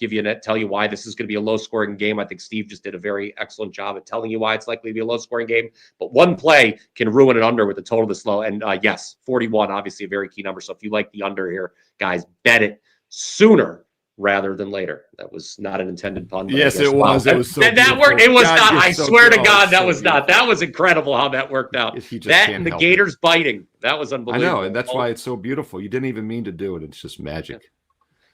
[SPEAKER 1] give you a net, tell you why this is going to be a low-scoring game. I think Steve just did a very excellent job at telling you why it's likely to be a low-scoring game. But one play can ruin an under with a total this low. And yes, 41, obviously a very key number. So if you like the under here, guys, bet it sooner rather than later. That was not an intended pun.
[SPEAKER 13] Yes, it was. It was so
[SPEAKER 1] that worked. It was not. I swear to God, that was not. That was incredible how that worked out. That and the Gators biting. That was unbelievable.
[SPEAKER 13] I know, and that's why it's so beautiful. You didn't even mean to do it. It's just magic.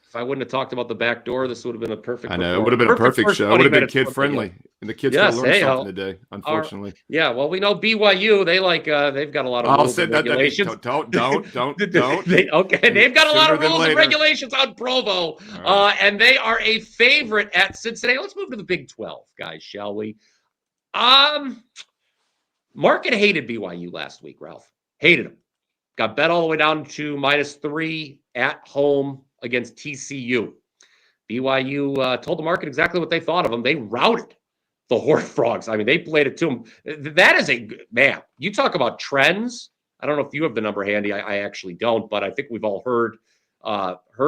[SPEAKER 1] If I wouldn't have talked about the back door, this would have been a perfect.
[SPEAKER 13] I know, it would have been a perfect show. It would have been kid friendly, and the kids could learn something today. Unfortunately,
[SPEAKER 1] yeah. Well, we know BYU. They they've got a lot of rules and regulations.
[SPEAKER 13] Don't.
[SPEAKER 1] Okay, they've got a lot of rules and regulations on Provo, and they are a favorite at Cincinnati. Let's move to the Big 12, guys, shall we? Market hated BYU last week. Ralph hated them. Got bet all the way down to -3 at home against TCU. BYU told the market exactly what they thought of them. They routed the Horned Frogs. I mean, they played it to them. That is man, you talk about trends. I don't know if you have the number handy. I actually don't, but I think we've all heard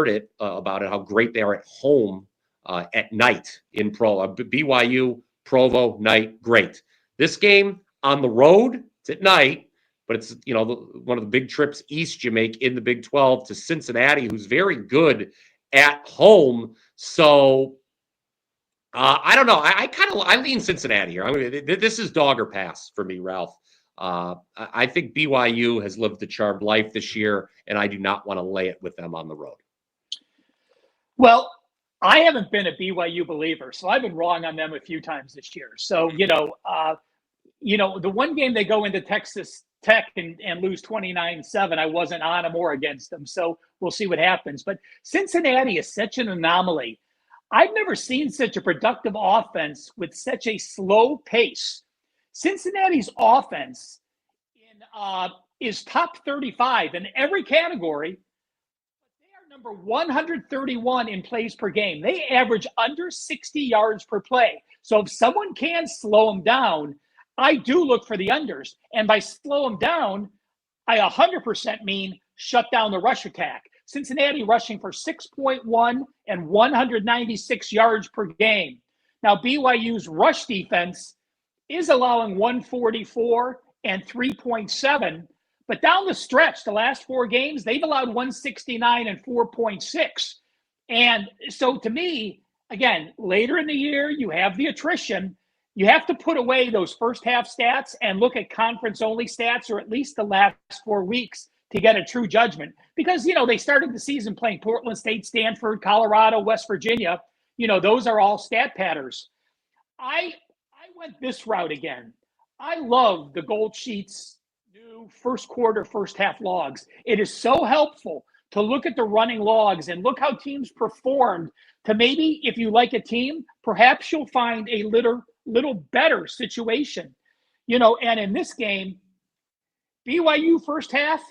[SPEAKER 1] it about it, how great they are at home at night in BYU, Provo, night, great. This game on the road, it's at night, but it's, one of the big trips east you make in the Big 12 to Cincinnati, who's very good at home. So I don't know. I lean Cincinnati here. I mean, this is dog or pass for me, Ralph. I think BYU has lived the charmed life this year, and I do not want to lay it with them on the road.
[SPEAKER 12] Well, I haven't been a BYU believer, so I've been wrong on them a few times this year. So, the one game they go into Texas Tech and lose 29-7, I wasn't on them or against them. So we'll see what happens. But Cincinnati is such an anomaly. I've never seen such a productive offense with such a slow pace. Cincinnati's offense is top 35 in every category. They are number 131 in plays per game. They average under 60 yards per play. So if someone can slow them down, I do look for the unders. And by slow them down, I 100% mean shut down the rush attack. Cincinnati rushing for 6.1 and 196 yards per game. Now, BYU's rush defense is allowing 144 and 3.7. But down the stretch, the last 4 games, they've allowed 169 and 4.6. And so to me, again, later in the year, you have the attrition. You have to put away those first half stats and look at conference only stats, or at least the last 4 weeks, to get a true judgment. Because, they started the season playing Portland State, Stanford, Colorado, West Virginia. Those are all stat patters. I went this route again. I love the GoldSheet's new first quarter, first half logs. It is so helpful to look at the running logs and look how teams performed, to maybe, if you like a team, perhaps you'll find a little better situation. And in this game, BYU first half,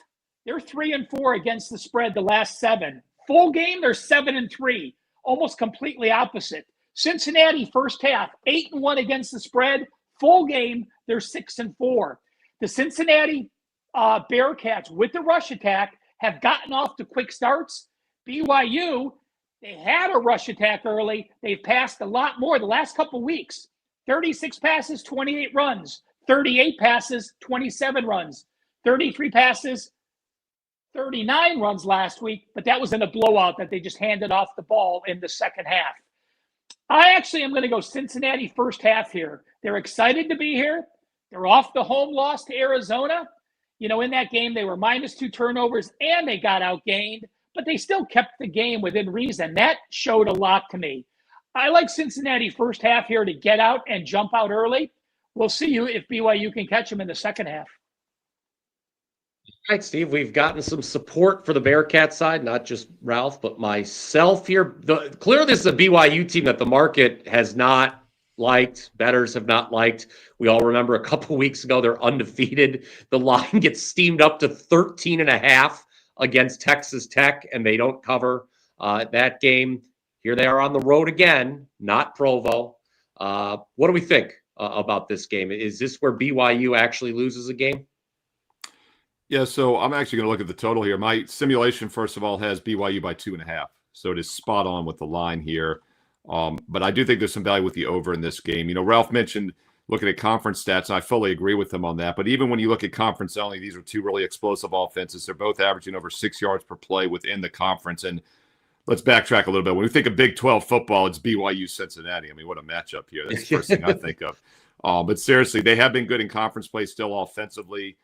[SPEAKER 12] they're 3-4 against the spread the last 7. Full game, they're 7-3, almost completely opposite. Cincinnati first half, 8-1 against the spread. Full game, they're 6-4. The Cincinnati Bearcats, with the rush attack, have gotten off to quick starts. BYU, they had a rush attack early. They've passed a lot more the last couple weeks. 36 passes, 28 runs. 38 passes, 27 runs. 33 passes, 39 runs last week, but that was in a blowout that they just handed off the ball in the second half. I actually am going to go Cincinnati first half here. They're excited to be here. They're off the home loss to Arizona. In that game, they were -2 turnovers and they got outgained, but they still kept the game within reason. That showed a lot to me. I like Cincinnati first half here to get out and jump out early. We'll see if BYU can catch them in the second half.
[SPEAKER 1] All right, Steve, we've gotten some support for the Bearcat side, not just Ralph, but myself here. Clearly, this is a BYU team that the market has not liked, bettors have not liked. We all remember a couple weeks ago, they're undefeated. The line gets steamed up to 13.5 against Texas Tech, and they don't cover that game. Here they are on the road again, not Provo. What do we think about this game? Is this where BYU actually loses a game?
[SPEAKER 13] Yeah, so I'm actually going to look at the total here. My simulation, first of all, has BYU by 2.5. So it is spot on with the line here. But I do think there's some value with the over in this game. Ralph mentioned looking at conference stats, and I fully agree with him on that. But even when you look at conference only, these are 2 really explosive offenses. They're both averaging over 6 yards per play within the conference. And let's backtrack a little bit. When we think of Big 12 football, it's BYU Cincinnati. I mean, what a matchup here. That's the first thing I think of. But seriously, they have been good in conference play still offensively.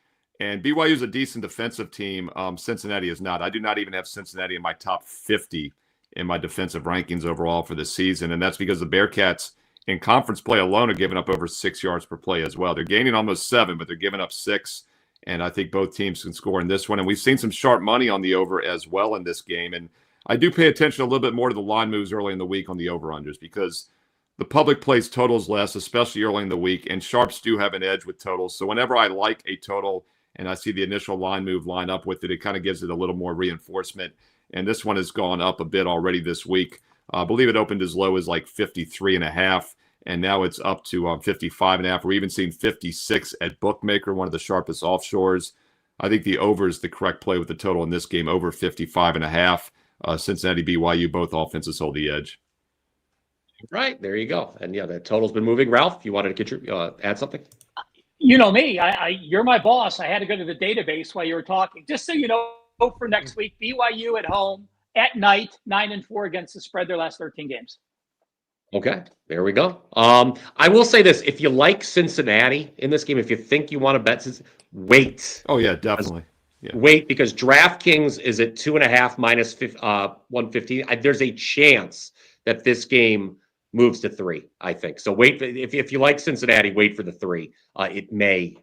[SPEAKER 13] And BYU is a decent defensive team. Cincinnati is not. I do not even have Cincinnati in my top 50 in my defensive rankings overall for the season. And that's because the Bearcats in conference play alone are giving up over 6 yards per play as well. They're gaining almost 7, but they're giving up 6. And I think both teams can score in this one. And we've seen some sharp money on the over as well in this game. And I do pay attention a little bit more to the line moves early in the week on the over-unders, because the public plays totals less, especially early in the week. And sharps do have an edge with totals. So whenever I like a total and I see the initial line move line up with it, it kind of gives it a little more reinforcement. And this one has gone up a bit already this week. I believe it opened as low as like 53.5, and now it's up to 55.5. We're even seeing 56 at Bookmaker, one of the sharpest offshores. I think the over is the correct play with the total in this game, over 55.5. Cincinnati, BYU, both offenses hold the edge.
[SPEAKER 1] Right, there you go. And yeah, the total's been moving. Ralph, you wanted to get add something?
[SPEAKER 12] You know me. You're my boss. I had to go to the database while you were talking. Just so you know, for next week, BYU at home at night, 9-4 against the spread their last 13 games.
[SPEAKER 1] Okay, there we go. I will say this: if you like Cincinnati in this game, if you think you want to bet, wait.
[SPEAKER 13] Oh yeah, definitely. Yeah.
[SPEAKER 1] Wait, because DraftKings is at 2.5 minus 115. There's a chance that this game moves to 3, I think. So wait, if you like Cincinnati, wait for the 3. It may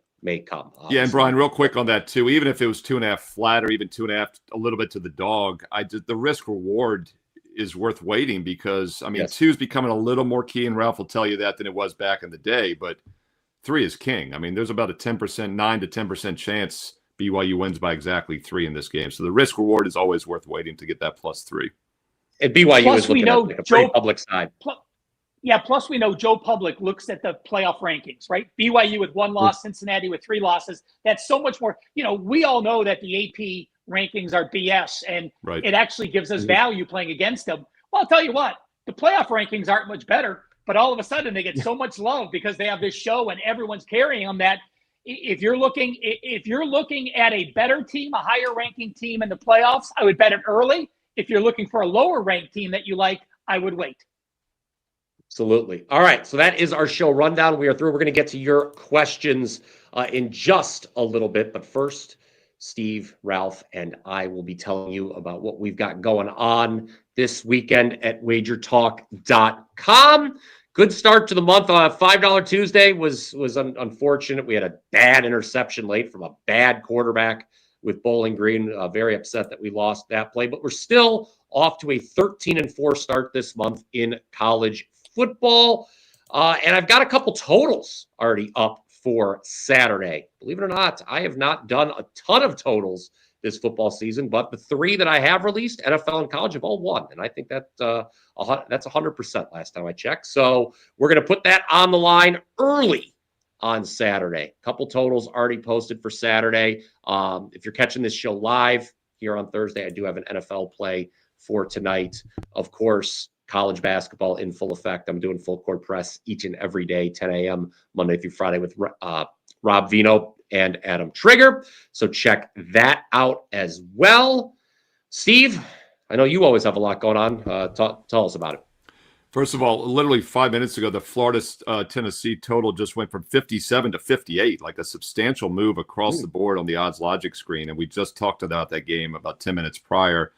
[SPEAKER 1] come. Obviously.
[SPEAKER 13] Yeah, and Brian, real quick on that too. Even if it was 2.5 flat or even 2.5 a little bit to the dog, the risk reward is worth waiting, because I mean, yes, 2 is becoming a little more key, and Ralph will tell you that, than it was back in the day. But 3 is king. I mean, there's about a 10%, 9 to 10% chance BYU wins by exactly 3 in this game. So the risk reward is always worth waiting to get that +3.
[SPEAKER 1] And BYU is looking at a pretty public side.
[SPEAKER 12] Plus we know Joe Public looks at the playoff rankings, right? BYU with 1 loss, Cincinnati with 3 losses. That's so much more. We all know that the AP rankings are BS, and it actually gives us value playing against them. Well, I'll tell you what, the playoff rankings aren't much better, but all of a sudden they get so much love because they have this show and everyone's carrying them, that If you're looking at a better team, a higher ranking team in the playoffs, I would bet it early. If you're looking for a lower ranked team that you like, I would wait.
[SPEAKER 1] Absolutely. All right. So that is our show rundown. We are through. We're going to get to your questions in just a little bit. But first, Steve, Ralph, and I will be telling you about what we've got going on this weekend at WagerTalk.com. Good start to the month. $5 Tuesday was unfortunate. We had a bad interception late from a bad quarterback with Bowling Green. Very upset that we lost that play, but we're still off to a 13-4 start this month in college football. And I've got a couple totals already up for Saturday. Believe it or not, I have not done a ton of totals this football season, but the three that I have released, NFL and college, have all won. And I think that that's 100% last time I checked. So we're going to put that on the line early on Saturday. A couple totals already posted for Saturday. If you're catching this show live here on Thursday, I do have an NFL play for tonight. Of course, college basketball in full effect. I'm doing full court press each and every day, 10 a.m. Monday through Friday with Rob Vino and Adam Trigger. So check that out as well. Steve, I know you always have a lot going on. Tell us about it.
[SPEAKER 13] First of all, literally 5 minutes ago, the Florida-Tennessee total just went from 57 to 58, like a substantial move across the board on the odds logic screen. And we just talked about that game about 10 minutes prior.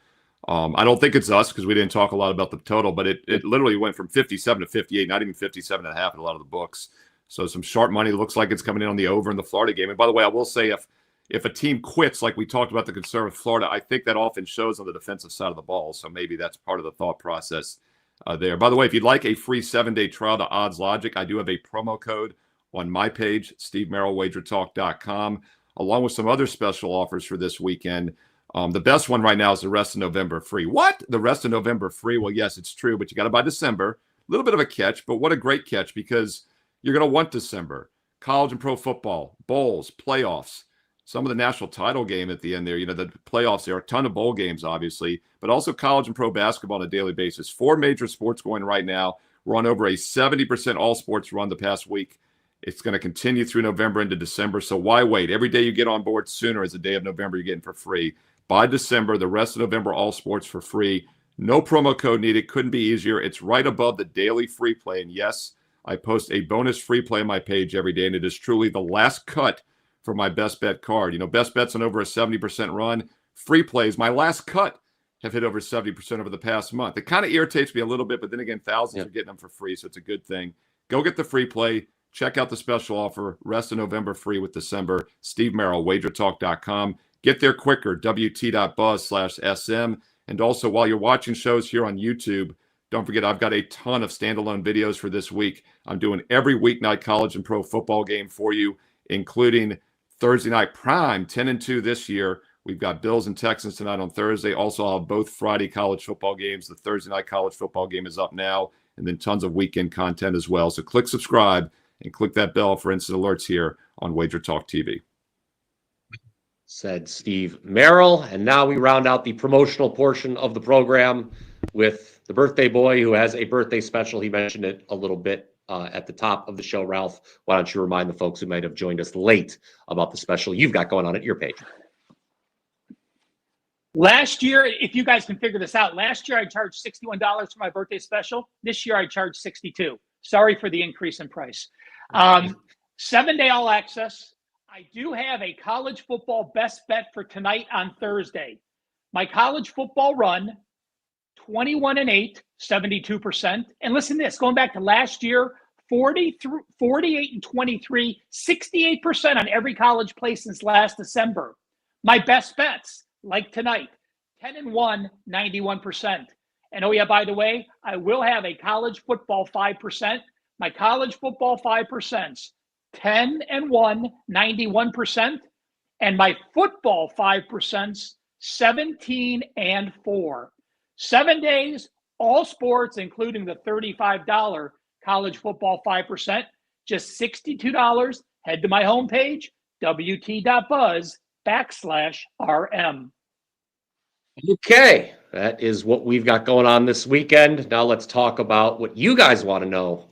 [SPEAKER 13] I don't think it's us because we didn't talk a lot about the total, but it literally went from 57 to 58, not even 57 and a half in a lot of the books. So some sharp money looks like it's coming in on the over in the Florida game. And by the way, I will say if a team quits, like we talked about the concern with Florida, I think that often shows on the defensive side of the ball. So maybe that's part of the thought process there. By the way, if you'd like a free 7-day trial to Odds Logic, I do have a promo code on my page, SteveMerrillWagerTalk.com, along with some other special offers for this weekend. The best one right now is the rest of November free. What? The rest of November free? Well, yes, it's true, but you got to buy December. A little bit of a catch, but what a great catch because you're going to want December. College and pro football, bowls, playoffs, some of the national title game at the end there. You know, the playoffs, there are a ton of bowl games, obviously, but also college and pro basketball on a daily basis. 4 major sports going right now. We're on over a 70% all sports run the past week. It's going to continue through November into December, so why wait? Every day you get on board sooner is the day of November you're getting for free. By December, the rest of November, all sports for free. No promo code needed. Couldn't be easier. It's right above the daily free play. And yes, I post a bonus free play on my page every day, and it is truly the last cut for my best bet card. You know, best bets on over a 70% run. Free plays, my last cut, have hit over 70% over the past month. It kind of irritates me a little bit, but then again, thousands are getting them for free, so it's a good thing. Go get the free play. Check out the special offer. Rest of November free with December. Steve Merrill, WagerTalk.com. Get there quicker, wt.buzz/SM. And also, while you're watching shows here on YouTube, don't forget I've got a ton of standalone videos for this week. I'm doing every weeknight college and pro football game for you, including Thursday night prime, 10-2 this year. We've got Bills and Texans tonight on Thursday. Also, I'll have both Friday college football games. The Thursday night college football game is up now, and then tons of weekend content as well. So click subscribe and click that bell for instant alerts here on Wager Talk TV.
[SPEAKER 1] Said Steve Merrill. And now we round out the promotional portion of the program with the birthday boy who has a birthday special. He mentioned it a little bit at the top of the show. Ralph, why don't you remind the folks who might have joined us late about the special you've got going on at your page?
[SPEAKER 12] Last year, if you guys can figure this out, last year I charged $61 for my birthday special. This year I charged $62. Sorry for the increase in price. 7-day all access. I do have a college football best bet for tonight on Thursday. My college football run, 21-8, 72%. And listen to this, going back to last year, 48-23, 68% on every college play since last December. My best bets, like tonight, 10-1, 91%. And oh yeah, by the way, I will have a college football 5%. My college football 5%. 10-1, 91%, and my football 5%, 17-4. 7 days, all sports, including the $35 college football 5%, just $62. Head to my homepage, wt.buzz/RM.
[SPEAKER 1] Okay, that is what we've got going on this weekend. Now let's talk about what you guys want to know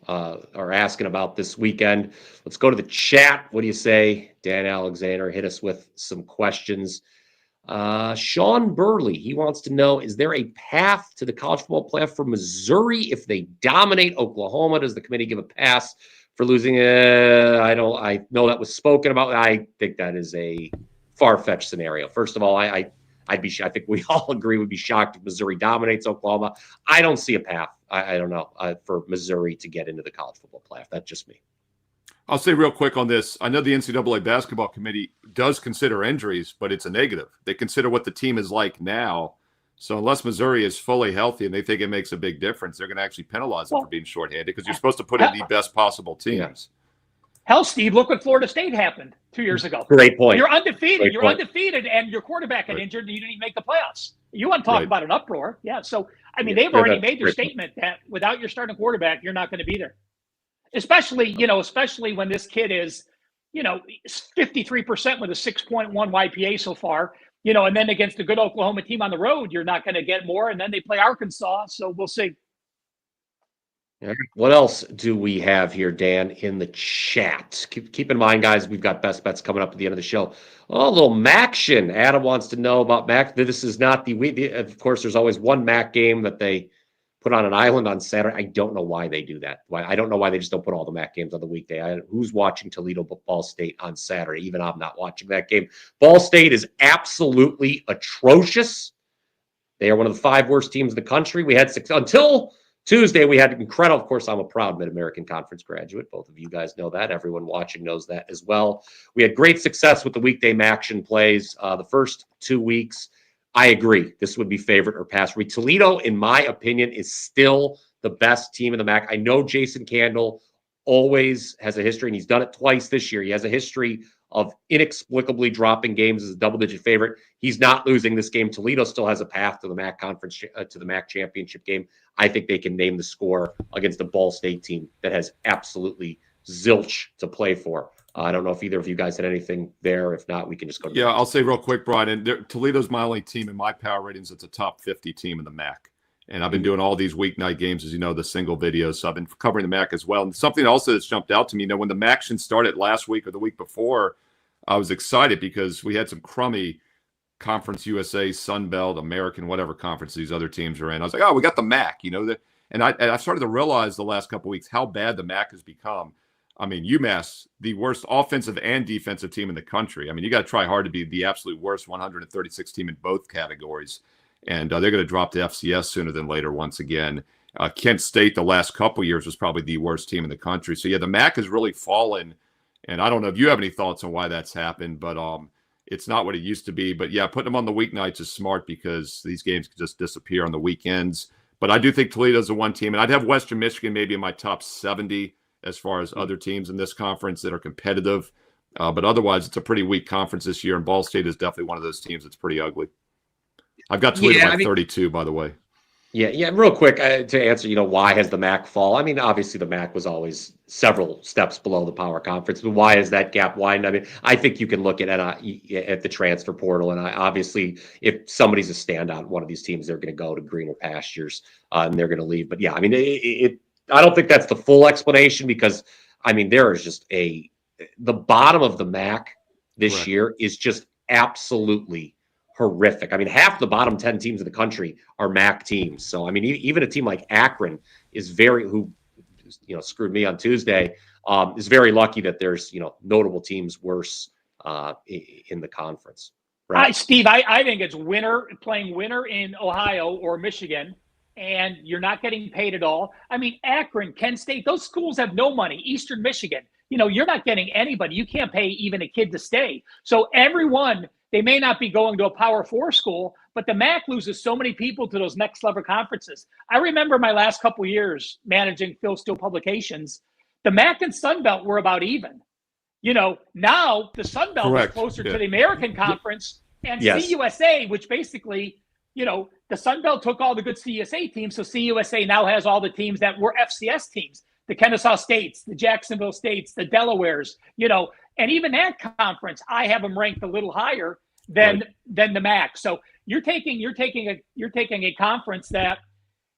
[SPEAKER 1] or asking about this weekend. Let's go to the chat. What do you say, Dan Alexander? Hit us with some questions. Sean Burley, he wants to know, is there a path to the college football playoff for Missouri if they dominate Oklahoma? Does the committee give a pass for losing? I know that was spoken about. I think that is a far-fetched scenario. First of all, I think we all agree we'd be shocked if Missouri dominates Oklahoma. I don't see a path. I don't know for Missouri to get into the college football playoff. That's just me.
[SPEAKER 13] I'll say real quick on this. I know the NCAA basketball committee does consider injuries, but it's a negative. They consider what the team is like now. So unless Missouri is fully healthy and they think it makes a big difference, they're going to actually penalize them for being shorthanded because you're supposed to put in the best possible teams.
[SPEAKER 12] Hell, Steve, look what Florida State happened 2 years ago.
[SPEAKER 1] Great point.
[SPEAKER 12] You're undefeated.
[SPEAKER 1] Great
[SPEAKER 12] You're
[SPEAKER 1] point.
[SPEAKER 12] undefeated, and your quarterback got injured, and you didn't even make the playoffs. You want to talk
[SPEAKER 13] Right.
[SPEAKER 12] about an uproar? Yeah. So, I mean,
[SPEAKER 1] Yeah,
[SPEAKER 12] they've already
[SPEAKER 1] that's
[SPEAKER 12] made their
[SPEAKER 1] great.
[SPEAKER 12] statement that without your starting quarterback, you're not going to be there. Especially when this kid is, 53% with a 6.1 YPA so far, and then against a good Oklahoma team on the road, you're not going to get more. And then they play Arkansas. So we'll see.
[SPEAKER 1] What else do we have here, Dan, in the chat? Keep in mind, guys, we've got best bets coming up at the end of the show. Oh, a little Maction. Adam wants to know about Mac. This is not of course, there's always one Mac game that they put on an island on Saturday. I don't know why they do that. I don't know why they just don't put all the Mac games on the weekday. Who's watching Toledo Ball State on Saturday? Even I'm not watching that game. Ball State is absolutely atrocious. They are one of the 5 worst teams in the country. We had 6 until Tuesday. We had incredible. Of course, I'm a proud Mid-American Conference graduate. Both of you guys know that. Everyone watching knows that as well. We had great success with the weekday Maction plays the first 2 weeks. I agree. This would be favorite or pass. Toledo, in my opinion, is still the best team in the MAC. I know Jason Candle always has a history, and he's done it twice this year. He has a history of inexplicably dropping games as a double-digit favorite. He's not losing this game. Toledo still has a path to the MAC conference, to the MAC championship game. I think they can name the score against the Ball State team that has absolutely zilch to play for. I don't know if either of you guys had anything there. If not, we can just go to
[SPEAKER 13] Yeah, I'll say real quick, Brian. And Toledo's my only team in my power ratings that's a top 50 team in the MAC. And I've been doing all these weeknight games, as you know, the single videos. So I've been covering the MAC as well. And something also that's jumped out to me, when the MAC started last week or the week before, I was excited because we had some crummy Conference USA, Sun Belt, American, whatever conference these other teams are in. I was like, oh, we got the MAC, and I started to realize the last couple of weeks how bad the MAC has become. I mean, UMass, the worst offensive and defensive team in the country. I mean, you got to try hard to be the absolute worst 136 team in both categories. And they're going to drop to FCS sooner than later once again. Kent State, the last couple of years, was probably the worst team in the country. So, yeah, the MAC has really fallen. And I don't know if you have any thoughts on why that's happened, but it's not what it used to be. But, yeah, putting them on the weeknights is smart because these games can just disappear on the weekends. But I do think Toledo's the one team. And I'd have Western Michigan maybe in my top 70 as far as other teams in this conference that are competitive. But otherwise, it's a pretty weak conference this year, and Ball State is definitely one of those teams that's pretty ugly. I've got Toledo 32, by the way.
[SPEAKER 1] Yeah. Real quick to answer, why has the MAC fall? I mean, obviously the MAC was always several steps below the power conference, but why is that gap widened? I mean, I think you can look at the transfer portal, and obviously, if somebody's a standout, one of these teams, they're going to go to greener pastures and they're going to leave. But yeah, I mean, I don't think that's the full explanation because, I mean, there is just the bottom of the MAC this year is just absolutely horrific. I mean, half the bottom 10 teams in the country are MAC teams. So, I mean, even a team like Akron is who screwed me on Tuesday, is very lucky that there's, notable teams worse in the conference. Right.
[SPEAKER 12] Steve, I think it's playing winner in Ohio or Michigan, and you're not getting paid at all. I mean, Akron, Kent State, those schools have no money. Eastern Michigan, you're not getting anybody. You can't pay even a kid to stay. So everyone, they may not be going to a Power 4 school, but the MAC loses so many people to those next level conferences. I remember my last couple of years managing Phil Steele Publications. The MAC and Sun Belt were about even. Now the Sun Belt is closer to the American Conference, and CUSA, which basically, the Sun Belt took all the good CUSA teams, so CUSA now has all the teams that were FCS teams, the Kennesaw States, the Jacksonville States, the Delawares, and even that conference, I have them ranked a little higher than the MAC. So, You're taking a conference that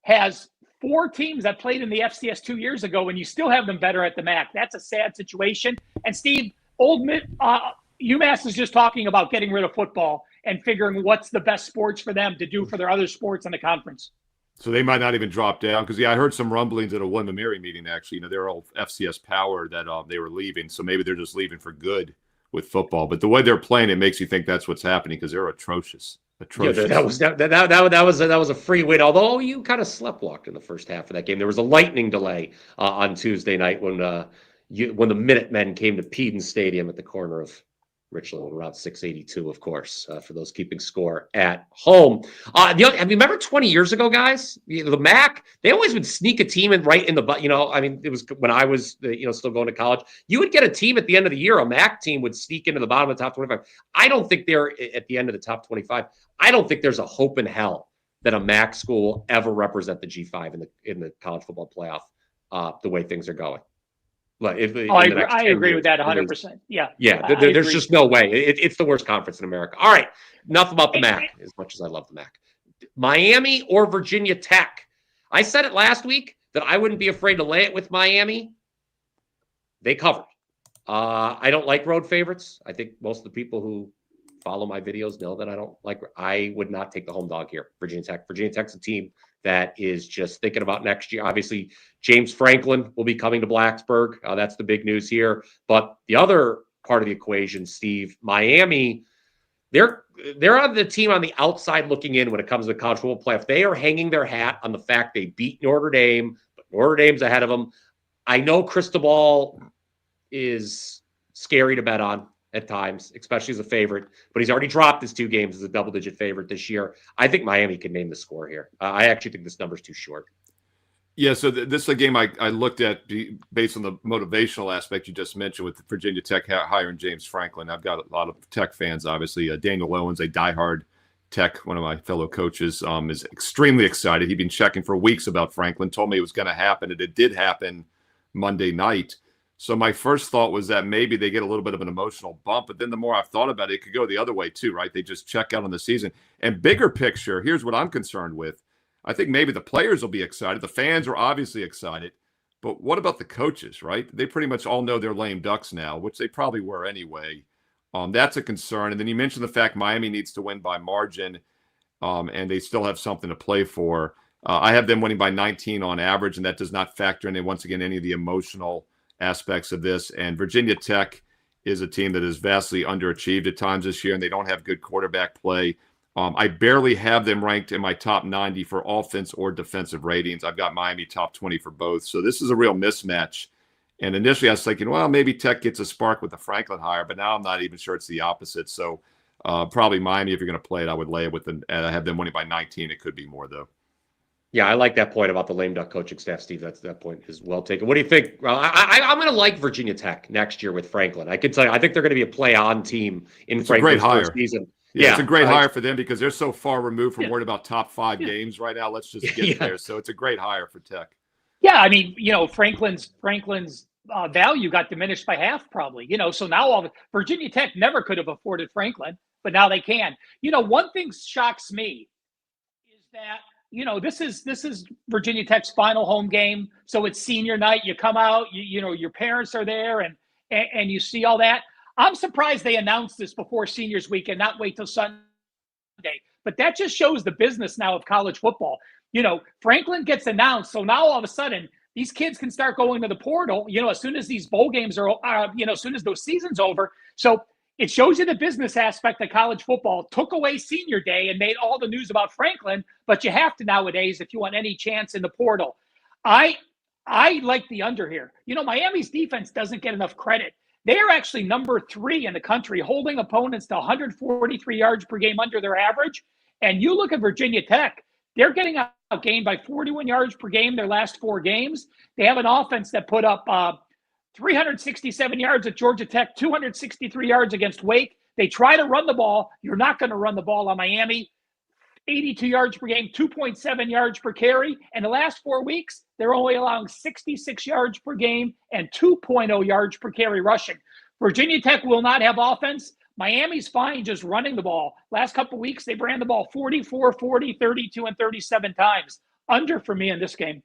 [SPEAKER 12] has 4 teams that played in the FCS 2 years ago, and you still have them better at the MAC. That's a sad situation. And Steve, UMass is just talking about getting rid of football and figuring what's the best sports for them to do for their other sports in the conference.
[SPEAKER 13] So they might not even drop down because, I heard some rumblings at a William & Mary meeting, actually. They're all FCS power that they were leaving. So maybe they're just leaving for good with football. But the way they're playing, it makes you think that's what's happening because they're atrocious. Atrocious.
[SPEAKER 1] Yeah, that was a free win. Although you kind of sleptwalked in the first half of that game. There was a lightning delay on Tuesday night when the Minutemen came to Peden Stadium at the corner of Richland on Route 682, of course, for those keeping score at home. You remember 20 years ago, guys? The MAC, they always would sneak a team in right in the butt. It was when I was, still going to college. You would get a team at the end of the year. A MAC team would sneak into the bottom of the top 25. I don't think they're at the end of the top 25. I don't think there's a hope in hell that a MAC school will ever represent the G5 in the college football playoff the way things are going. Like
[SPEAKER 12] I agree with that 100%. Yeah.
[SPEAKER 1] There's just no way. It's the worst conference in America. All right. Enough about the MAC, as much as I love the MAC. Miami or Virginia Tech? I said it last week that I wouldn't be afraid to lay it with Miami. They covered. I don't like road favorites. I think most of the people who follow my videos know that I would not take the home dog here. Virginia Tech. Virginia Tech's a team that is just thinking about next year. Obviously, James Franklin will be coming to Blacksburg. That's the big news here. But the other part of the equation, Steve, Miami, they're on the team on the outside looking in when it comes to the college football playoff. They are hanging their hat on the fact they beat Notre Dame, but Notre Dame's ahead of them. I know Cristobal is scary to bet on at times, especially as a favorite, but he's already dropped his 2 games as a double-digit favorite this year. I think Miami can name the score here. I actually think this number's too short.
[SPEAKER 13] Yeah, so this is a game I looked at based on the motivational aspect you just mentioned with Virginia Tech hiring James Franklin. I've got a lot of Tech fans, obviously. Daniel Owens, a diehard Tech, one of my fellow coaches, is extremely excited. He'd been checking for weeks about Franklin, told me it was going to happen, and it did happen Monday night. So my first thought was that maybe they get a little bit of an emotional bump, but then the more I've thought about it, it could go the other way too, right? They just check out on the season. And bigger picture, here's what I'm concerned with. I think maybe the players will be excited. The fans are obviously excited. But what about the coaches, right? They pretty much all know they're lame ducks now, which they probably were anyway. That's a concern. And then you mentioned the fact Miami needs to win by margin, and they still have something to play for. I have them winning by 19 on average, and that does not factor in, once again, any of the emotional aspects of this. And Virginia Tech is a team that is vastly underachieved at times this year, and they don't have good quarterback play. I barely have them ranked in my top 90 for offense or defensive ratings. I've got Miami top 20 for both. So this is a real mismatch. And initially I was thinking, well, maybe Tech gets a spark with the Franklin hire, but now I'm not even sure it's the opposite. So probably Miami, if you're going to play it, I would lay it with them. And I have them winning by 19. It could be more, though.
[SPEAKER 1] Yeah, I like that point about the lame duck coaching staff, Steve. That point is well taken. What do you think? Well, I'm going to like Virginia Tech next year with Franklin. I can tell you, I think they're going to be a play-on team in Franklin's first season.
[SPEAKER 13] Yeah, it's a great hire for them because they're so far removed from worried about top 5 games right now. Let's just get there. So it's a great hire for Tech.
[SPEAKER 12] Yeah, I mean, Franklin's value got diminished by half probably. So now Virginia Tech never could have afforded Franklin, but now they can. One thing shocks me is that this is Virginia Tech's final home game. So it's senior night. You come out, your parents are there and you see all that. I'm surprised they announced this before seniors week and not wait till Sunday. But that just shows the business now of college football. Franklin gets announced. So now all of a sudden these kids can start going to the portal, as soon as these bowl games are, as soon as those season's over. So it shows you the business aspect of college football. Took away senior day and made all the news about Franklin, but you have to nowadays if you want any chance in the portal. I like the under here. Miami's defense doesn't get enough credit. They are actually number 3 in the country, holding opponents to 143 yards per game under their average. And you look at Virginia Tech, they're getting outgained by 41 yards per game their last 4 games. They have an offense that put up 367 yards at Georgia Tech, 263 yards against Wake. They try to run the ball. You're not going to run the ball on Miami. 82 yards per game, 2.7 yards per carry. And the last 4 weeks, they're only allowing 66 yards per game and 2.0 yards per carry rushing. Virginia Tech will not have offense, Miami's fine just running the ball. Last couple of weeks, they ran the ball 44, 40, 32, and 37 times. Under for me in this game.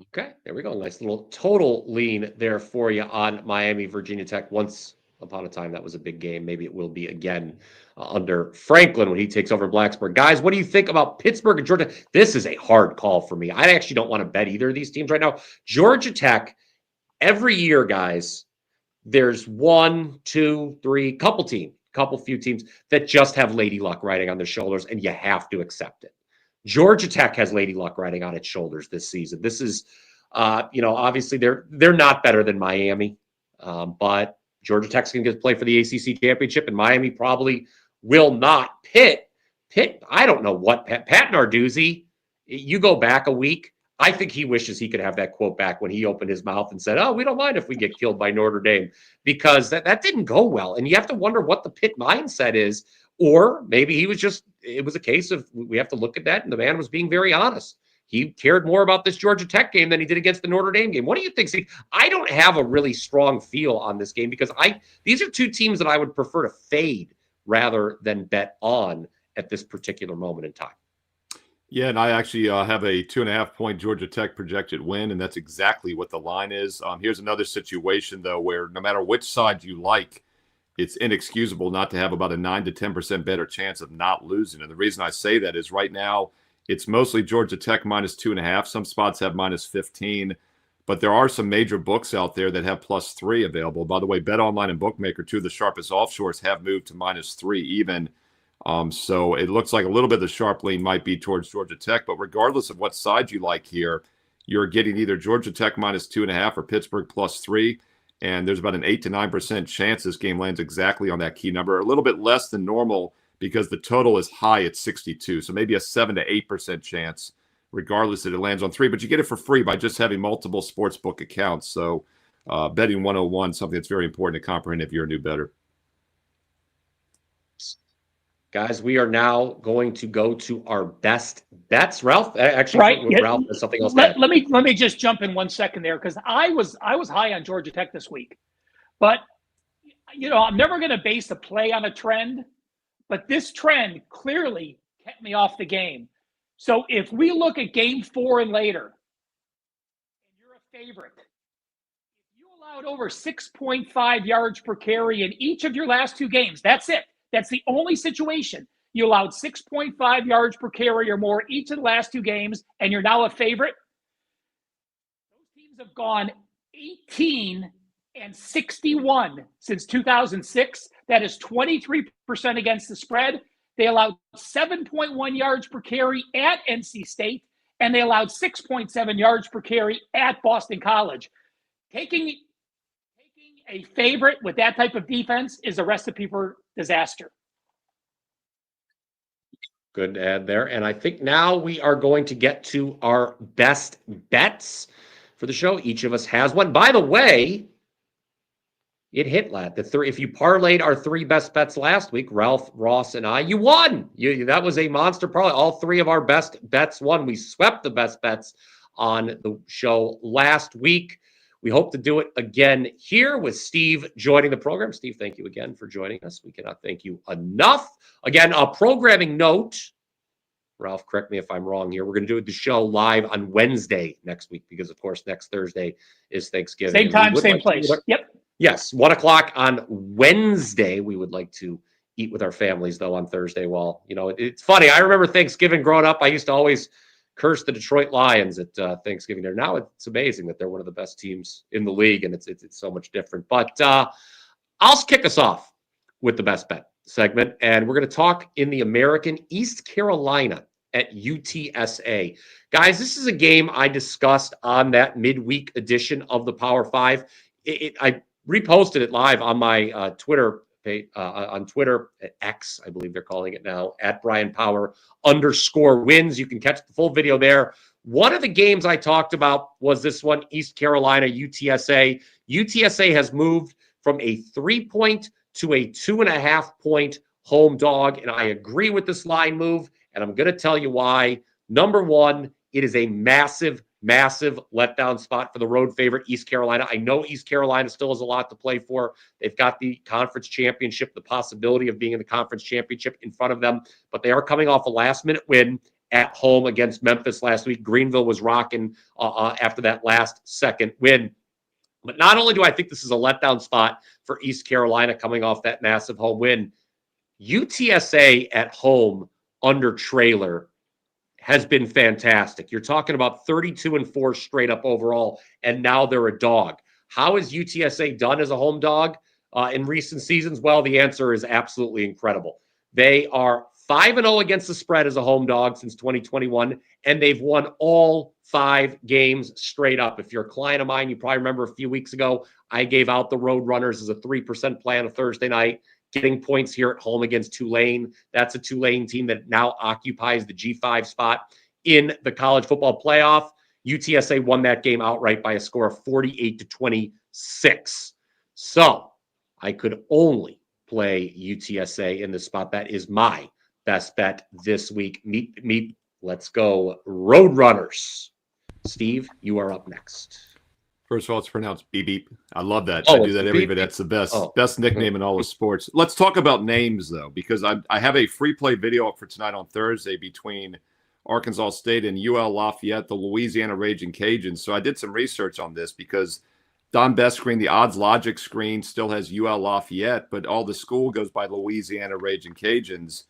[SPEAKER 1] Okay, there we go. Nice little total lean there for you on Miami, Virginia Tech. Once upon a time, that was a big game. Maybe it will be again under Franklin when he takes over Blacksburg. Guys, what do you think about Pittsburgh and Georgia? This is a hard call for me. I actually don't want to bet either of these teams right now. Georgia Tech, every year, guys, there's one, two, three, couple few teams that just have Lady Luck riding on their shoulders, and you have to accept it. Georgia Tech has Lady Luck riding on its shoulders this season. This is, obviously they're not better than Miami, but Georgia Tech's going to play for the ACC championship, and Miami probably will not. Pitt, I don't know what, Pat Narduzzi, you go back a week, I think he wishes he could have that quote back when he opened his mouth and said, oh, we don't mind if we get killed by Notre Dame, because that didn't go well. And you have to wonder what the Pitt mindset is. Or maybe it was a case of we have to look at that, and the man was being very honest. He cared more about this Georgia Tech game than he did against the Notre Dame game. What do you think, Steve? I don't have a really strong feel on this game because these are two teams that I would prefer to fade rather than bet on at this particular moment in time.
[SPEAKER 13] Yeah, and I actually have a 2.5-point Georgia Tech projected win, and that's exactly what the line is. Here's another situation, though, where no matter which side you like, it's inexcusable not to have about a 9 to 10% better chance of not losing. And the reason I say that is right now it's mostly Georgia Tech -2.5. Some spots have -15, but there are some major books out there that have +3 available. By the way, BetOnline and Bookmaker, two of the sharpest offshores, have moved to -3 even. So it looks like a little bit of the sharp lean might be towards Georgia Tech, but regardless of what side you like here, you're getting either Georgia Tech -2.5 or Pittsburgh +3. And there's about an 8 to 9% chance this game lands exactly on that key number, a little bit less than normal because the total is high at 62. So maybe a 7 to 8% chance, regardless that it lands on 3. But you get it for free by just having multiple sportsbook accounts. So betting 101, something that's very important to comprehend if you're a new bettor.
[SPEAKER 1] Guys, we are now going to go to our best bets. Ralph, actually,
[SPEAKER 12] right.
[SPEAKER 1] Ralph has something else.
[SPEAKER 12] Let me just jump in 1 second there because I was high on Georgia Tech this week, but I'm never going to base a play on a trend, but this trend clearly kept me off the game. So if we look at game 4 and later, and you're a favorite, if you allowed over 6.5 yards per carry in each of your last 2 games, that's it. That's the only situation. You allowed 6.5 yards per carry or more each of the last 2 games, and you're now a favorite. Those teams have gone 18 and 61 since 2006. That is 23% against the spread. They allowed 7.1 yards per carry at NC State, and they allowed 6.7 yards per carry at Boston College. Taking a favorite with that type of defense is a recipe for disaster.
[SPEAKER 1] Good ad there. And I think now we are going to get to our best bets for the show. Each of us has one. By the way, it hit if you parlayed our 3 best bets last week, Ralph, Ross, and I, you won. That was a monster parlay. All 3 of our best bets won. We swept the best bets on the show last week. We hope to do it again here with Steve joining the program. Steve, thank you again for joining us. We cannot thank you enough. Again, a programming note. Ralph, correct me if I'm wrong here. We're going to do the show live on Wednesday next week because, of course, next Thursday is Thanksgiving.
[SPEAKER 12] Same time, same place. Yep.
[SPEAKER 1] Yes, 1 o'clock on Wednesday. We would like to eat with our families, though, on Thursday. Well, it's funny. I remember Thanksgiving growing up. I used to always curse the Detroit Lions at Thanksgiving there. Now it's amazing that they're one of the best teams in the league, and it's so much different. But I'll kick us off with the best bet segment, and we're going to talk in the American East Carolina at UTSA. Guys, this is a game I discussed on that midweek edition of the Power 5. I reposted it live on my Twitter page, on Twitter at X, I believe they're calling it now, at @BrianPower_wins. You can catch the full video there. One of the games I talked about was this one, East Carolina, UTSA. UTSA has moved from a 3-point to a 2.5-point home dog, and I agree with this line move, and I'm going to tell you why. Number one, it is a massive massive letdown spot for the road favorite, East Carolina. I know East Carolina still has a lot to play for. They've got the conference championship, the possibility of being in the conference championship in front of them, but they are coming off a last-minute win at home against Memphis last week. Greenville was rocking after that last-second win. But not only do I think this is a letdown spot for East Carolina coming off that massive home win, UTSA at home under trailer has been fantastic. You're talking about 32-4 straight up overall, and now they're a dog. How has UTSA done as a home dog in recent seasons? Well, the answer is absolutely incredible. They are 5-0 against the spread as a home dog since 2021, and they've won all 5 games straight up. If you're a client of mine, you probably remember a few weeks ago, I gave out the Roadrunners as a 3% play on a Thursday night, getting points here at home against Tulane. That's a Tulane team that now occupies the G5 spot in the college football playoff. UTSA won that game outright by a score of 48-26. So I could only play UTSA in this spot. That is my best bet this week. Meet. Let's go Roadrunners. Steve, you are up next.
[SPEAKER 13] First of all, it's pronounced beep beep. I love that.
[SPEAKER 1] Oh,
[SPEAKER 13] I do that every day. That's the best nickname in all of sports. Let's talk about names, though, because I have a free play video up for tonight on Thursday between Arkansas State and UL Lafayette, the Louisiana Raging Cajuns. So I did some research on this because Don Best screen, the odds logic screen, still has UL Lafayette, but all the school goes by Louisiana Raging Cajuns.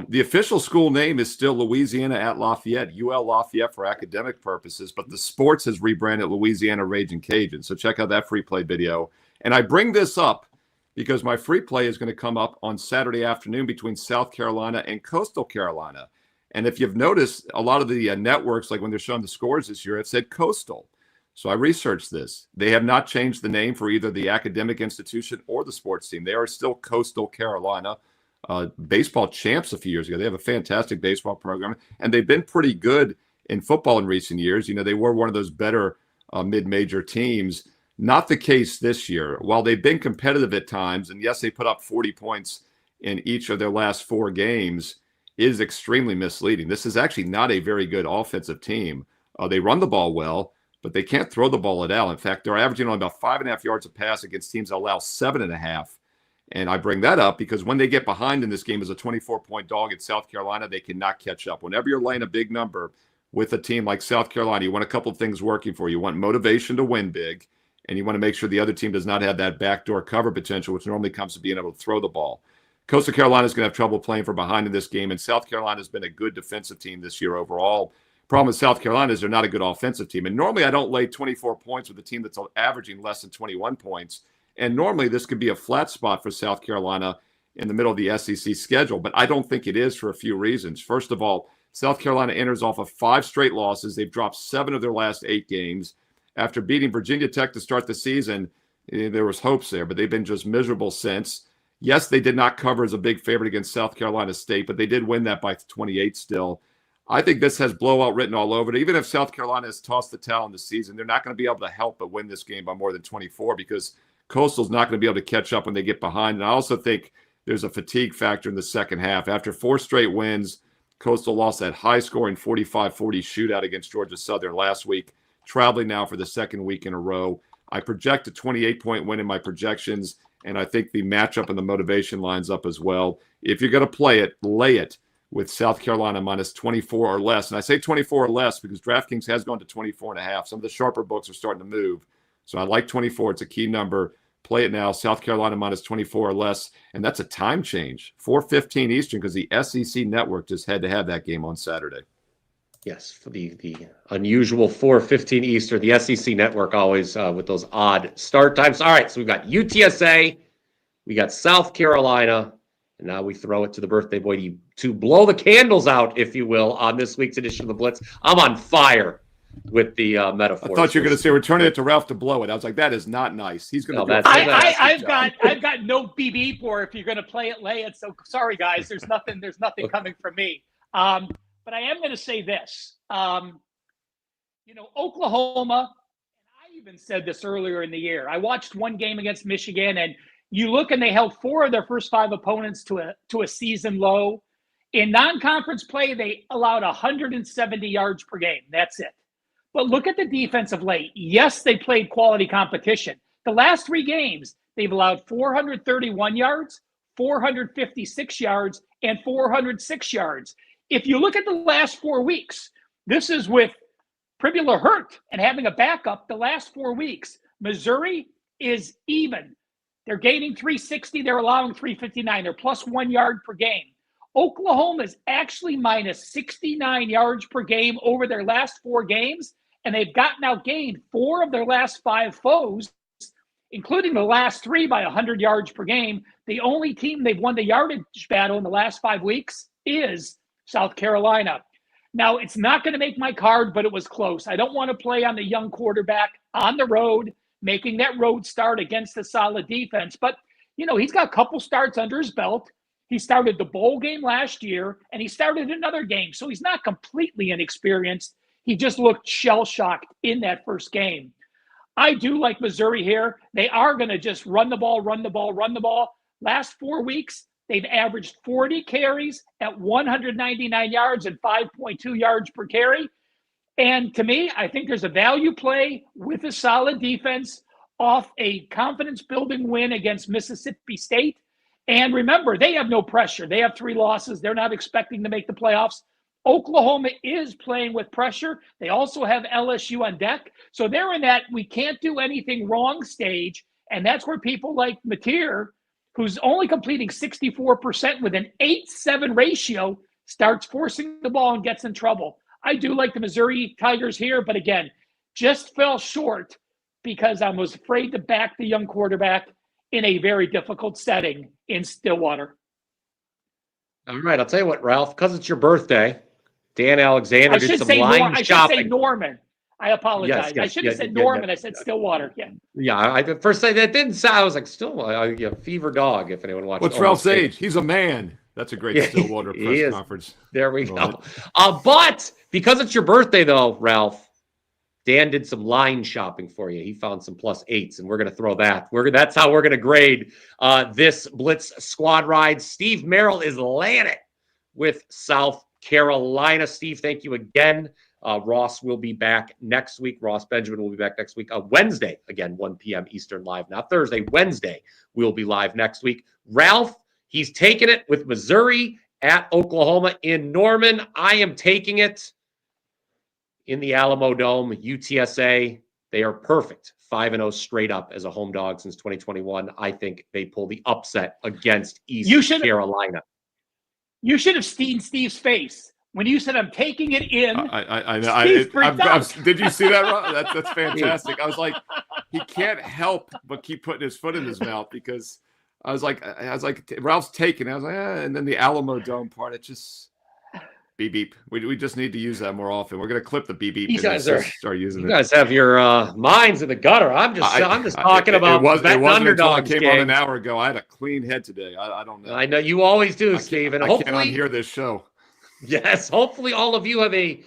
[SPEAKER 13] The official school name is still Louisiana at Lafayette, UL Lafayette for academic purposes, but the sports has rebranded Louisiana Raging Cajun. So check out that free play video. And I bring this up because my free play is going to come up on Saturday afternoon between South Carolina and Coastal Carolina. And if you've noticed, a lot of the networks, like when they're showing the scores this year, have said Coastal. So I researched this. They have not changed the name for either the academic institution or the sports team. They are still Coastal Carolina. Baseball champs a few years ago. They have a fantastic baseball program, and they've been pretty good in football in recent years. You know, they were one of those better mid-major teams. Not the case this year. While they've been competitive at times, and yes, they put up 40 points in each of their last 4 games, is extremely misleading. This is actually not a very good offensive team. They run the ball well, but they can't throw the ball at all. In fact, they're averaging only about 5.5 yards a pass against teams that allow 7.5. And I bring that up because when they get behind in this game as a 24-point dog at South Carolina, they cannot catch up. Whenever you're laying a big number with a team like South Carolina, you want a couple of things working for you. You want motivation to win big, and you want to make sure the other team does not have that backdoor cover potential, which normally comes to being able to throw the ball. Coastal Carolina is going to have trouble playing from behind in this game, and South Carolina has been a good defensive team this year overall. Problem with South Carolina is they're not a good offensive team. And normally I don't lay 24 points with a team that's averaging less than 21 points. And normally this could be a flat spot for South Carolina in the middle of the SEC schedule, but I don't think it is for a few reasons. First of all, South Carolina enters off of 5 straight losses. They've dropped 7 of their last 8 games. After beating Virginia Tech to start the season, there was hopes there, but they've been just miserable since. Yes, they did not cover as a big favorite against South Carolina State, but they did win that by 28 still. I think this has blowout written all over it. Even if South Carolina has tossed the towel in the season, they're not going to be able to help but win this game by more than 24 because Coastal's not going to be able to catch up when they get behind. And I also think there's a fatigue factor in the second half. After 4 straight wins, Coastal lost that high-scoring 45-40 shootout against Georgia Southern last week, traveling now for the second week in a row. I project a 28-point win in my projections, and I think the matchup and the motivation lines up as well. If you're going to play it, lay it with South Carolina minus 24 or less. And I say 24 or less because DraftKings has gone to 24.5. Some of the sharper books are starting to move. So I like 24. It's a key number. Play it now. South Carolina minus 24 or less. And that's a time change. 4:15 Eastern because the SEC network just had to have that game on Saturday.
[SPEAKER 1] Yes, for the unusual 4:15 Eastern. The SEC network always with those odd start times. All right, so we've got UTSA. We got South Carolina. And now we throw it to the birthday boy to blow the candles out, if you will, on this week's edition of the Blitz. I'm on fire with the metaphor.
[SPEAKER 13] I thought you were going to say we're turning it to Ralph to blow it. I was like, that is not nice. He's going to.
[SPEAKER 12] I've got no BB for if you're going to play it, lay it. So sorry, guys. There's nothing coming from me. But I am going to say this. Oklahoma. And I even said this earlier in the year. I watched one game against Michigan, and you look and they held 4 of their first 5 opponents to a season low. In non-conference play, they allowed 170 yards per game. That's it. But look at the defense of late. Yes, they played quality competition. The last 3 games, they've allowed 431 yards, 456 yards, and 406 yards. If you look at the last 4 weeks, this is with Pribula hurt and having a backup. The last 4 weeks, Missouri is even. They're gaining 360. They're allowing 359. They're plus 1 yard per game. Oklahoma is actually minus 69 yards per game over their last 4 games, and they've outgained 4 of their last 5 foes, including the last 3 by 100 yards per game. The only team they've won the yardage battle in the last 5 weeks is South Carolina. Now, it's not going to make my card, but it was close. I don't want to play on the young quarterback on the road, making that road start against a solid defense. But, he's got a couple starts under his belt. He started the bowl game last year, and he started another game. So he's not completely inexperienced. He just looked shell-shocked in that first game. I do like Missouri here. They are going to just run the ball. Last 4 weeks, they've averaged 40 carries at 199 yards and 5.2 yards per carry. And to me, I think there's a value play with a solid defense off a confidence-building win against Mississippi State. And remember, they have no pressure. They have 3 losses. They're not expecting to make the playoffs. Oklahoma is playing with pressure. They also have LSU on deck. So they're in that we can't do anything wrong stage. And that's where people like Mateer, who's only completing 64% with an 8-7 ratio, starts forcing the ball and gets in trouble. I do like the Missouri Tigers here, but again, just fell short because I was afraid to back the young quarterback in a very difficult setting in Stillwater.
[SPEAKER 1] All right, I'll tell you what, Ralph, because it's your birthday, Dan Alexander did some line shopping.
[SPEAKER 12] I should say Norman. I apologize.
[SPEAKER 1] Yes,
[SPEAKER 12] I should have said Norman. I said Stillwater. Yeah.
[SPEAKER 1] Yeah, I first say that didn't sound. I was like, Stillwater, fever dog. If anyone watches.
[SPEAKER 13] What's Ralph's age? He's a man. That's a great Stillwater press conference.
[SPEAKER 1] There we go. But because it's your birthday, though, Ralph, Dan did some line shopping for you. He found some +8s, and we're going to throw that. That's how we're going to grade this Blitz squad ride. Steve Merrill is laying it with South Carolina. Steve, thank you again. Ross will be back next week. Ross Benjamin will be back next week. Wednesday, again, 1 p.m. Eastern live. Not Thursday, Wednesday, we'll be live next week. Ralph, he's taking it with Missouri at Oklahoma in Norman. I am taking it in the Alamo Dome. UTSA, they are perfect. 5-0 straight up as a home dog since 2021. I think they pull the upset against East Carolina.
[SPEAKER 12] You should have seen Steve's face when you said, I'm taking it in.
[SPEAKER 13] I know. Did you see that, Rob? That's fantastic. I was like, he can't help but keep putting his foot in his mouth because I was like, Ralph's taking it. I was like, and then the Alamo Dome part, it just beep beep. We just need to use that more often. We're gonna clip the beep beep.
[SPEAKER 1] You guys
[SPEAKER 13] start using it.
[SPEAKER 1] You guys have your minds in the gutter. I'm just talking about betting underdogs.
[SPEAKER 13] Came on an hour ago. I had a clean head today. I don't know.
[SPEAKER 1] I know you always do, Steve. And hopefully,
[SPEAKER 13] I can't unhear this show.
[SPEAKER 1] Yes, hopefully all of you have a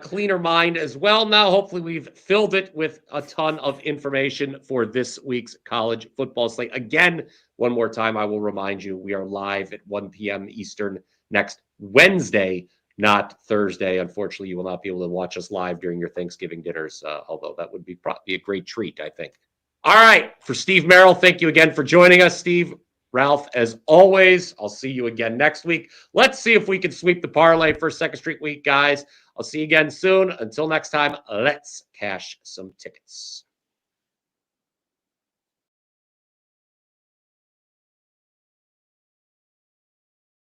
[SPEAKER 1] cleaner mind as well now. Hopefully we've filled it with a ton of information for this week's college football slate. Again, one more time, I will remind you, we are live at 1 p.m. Eastern next Wednesday, not Thursday. Unfortunately, you will not be able to watch us live during your Thanksgiving dinners, although that would be probably a great treat, I think. All right, for Steve Merrill, thank you again for joining us, Steve. Ralph, as always, I'll see you again next week. Let's see if we can sweep the parlay for a second straight week, guys. I'll see you again soon. Until next time, let's cash some tickets.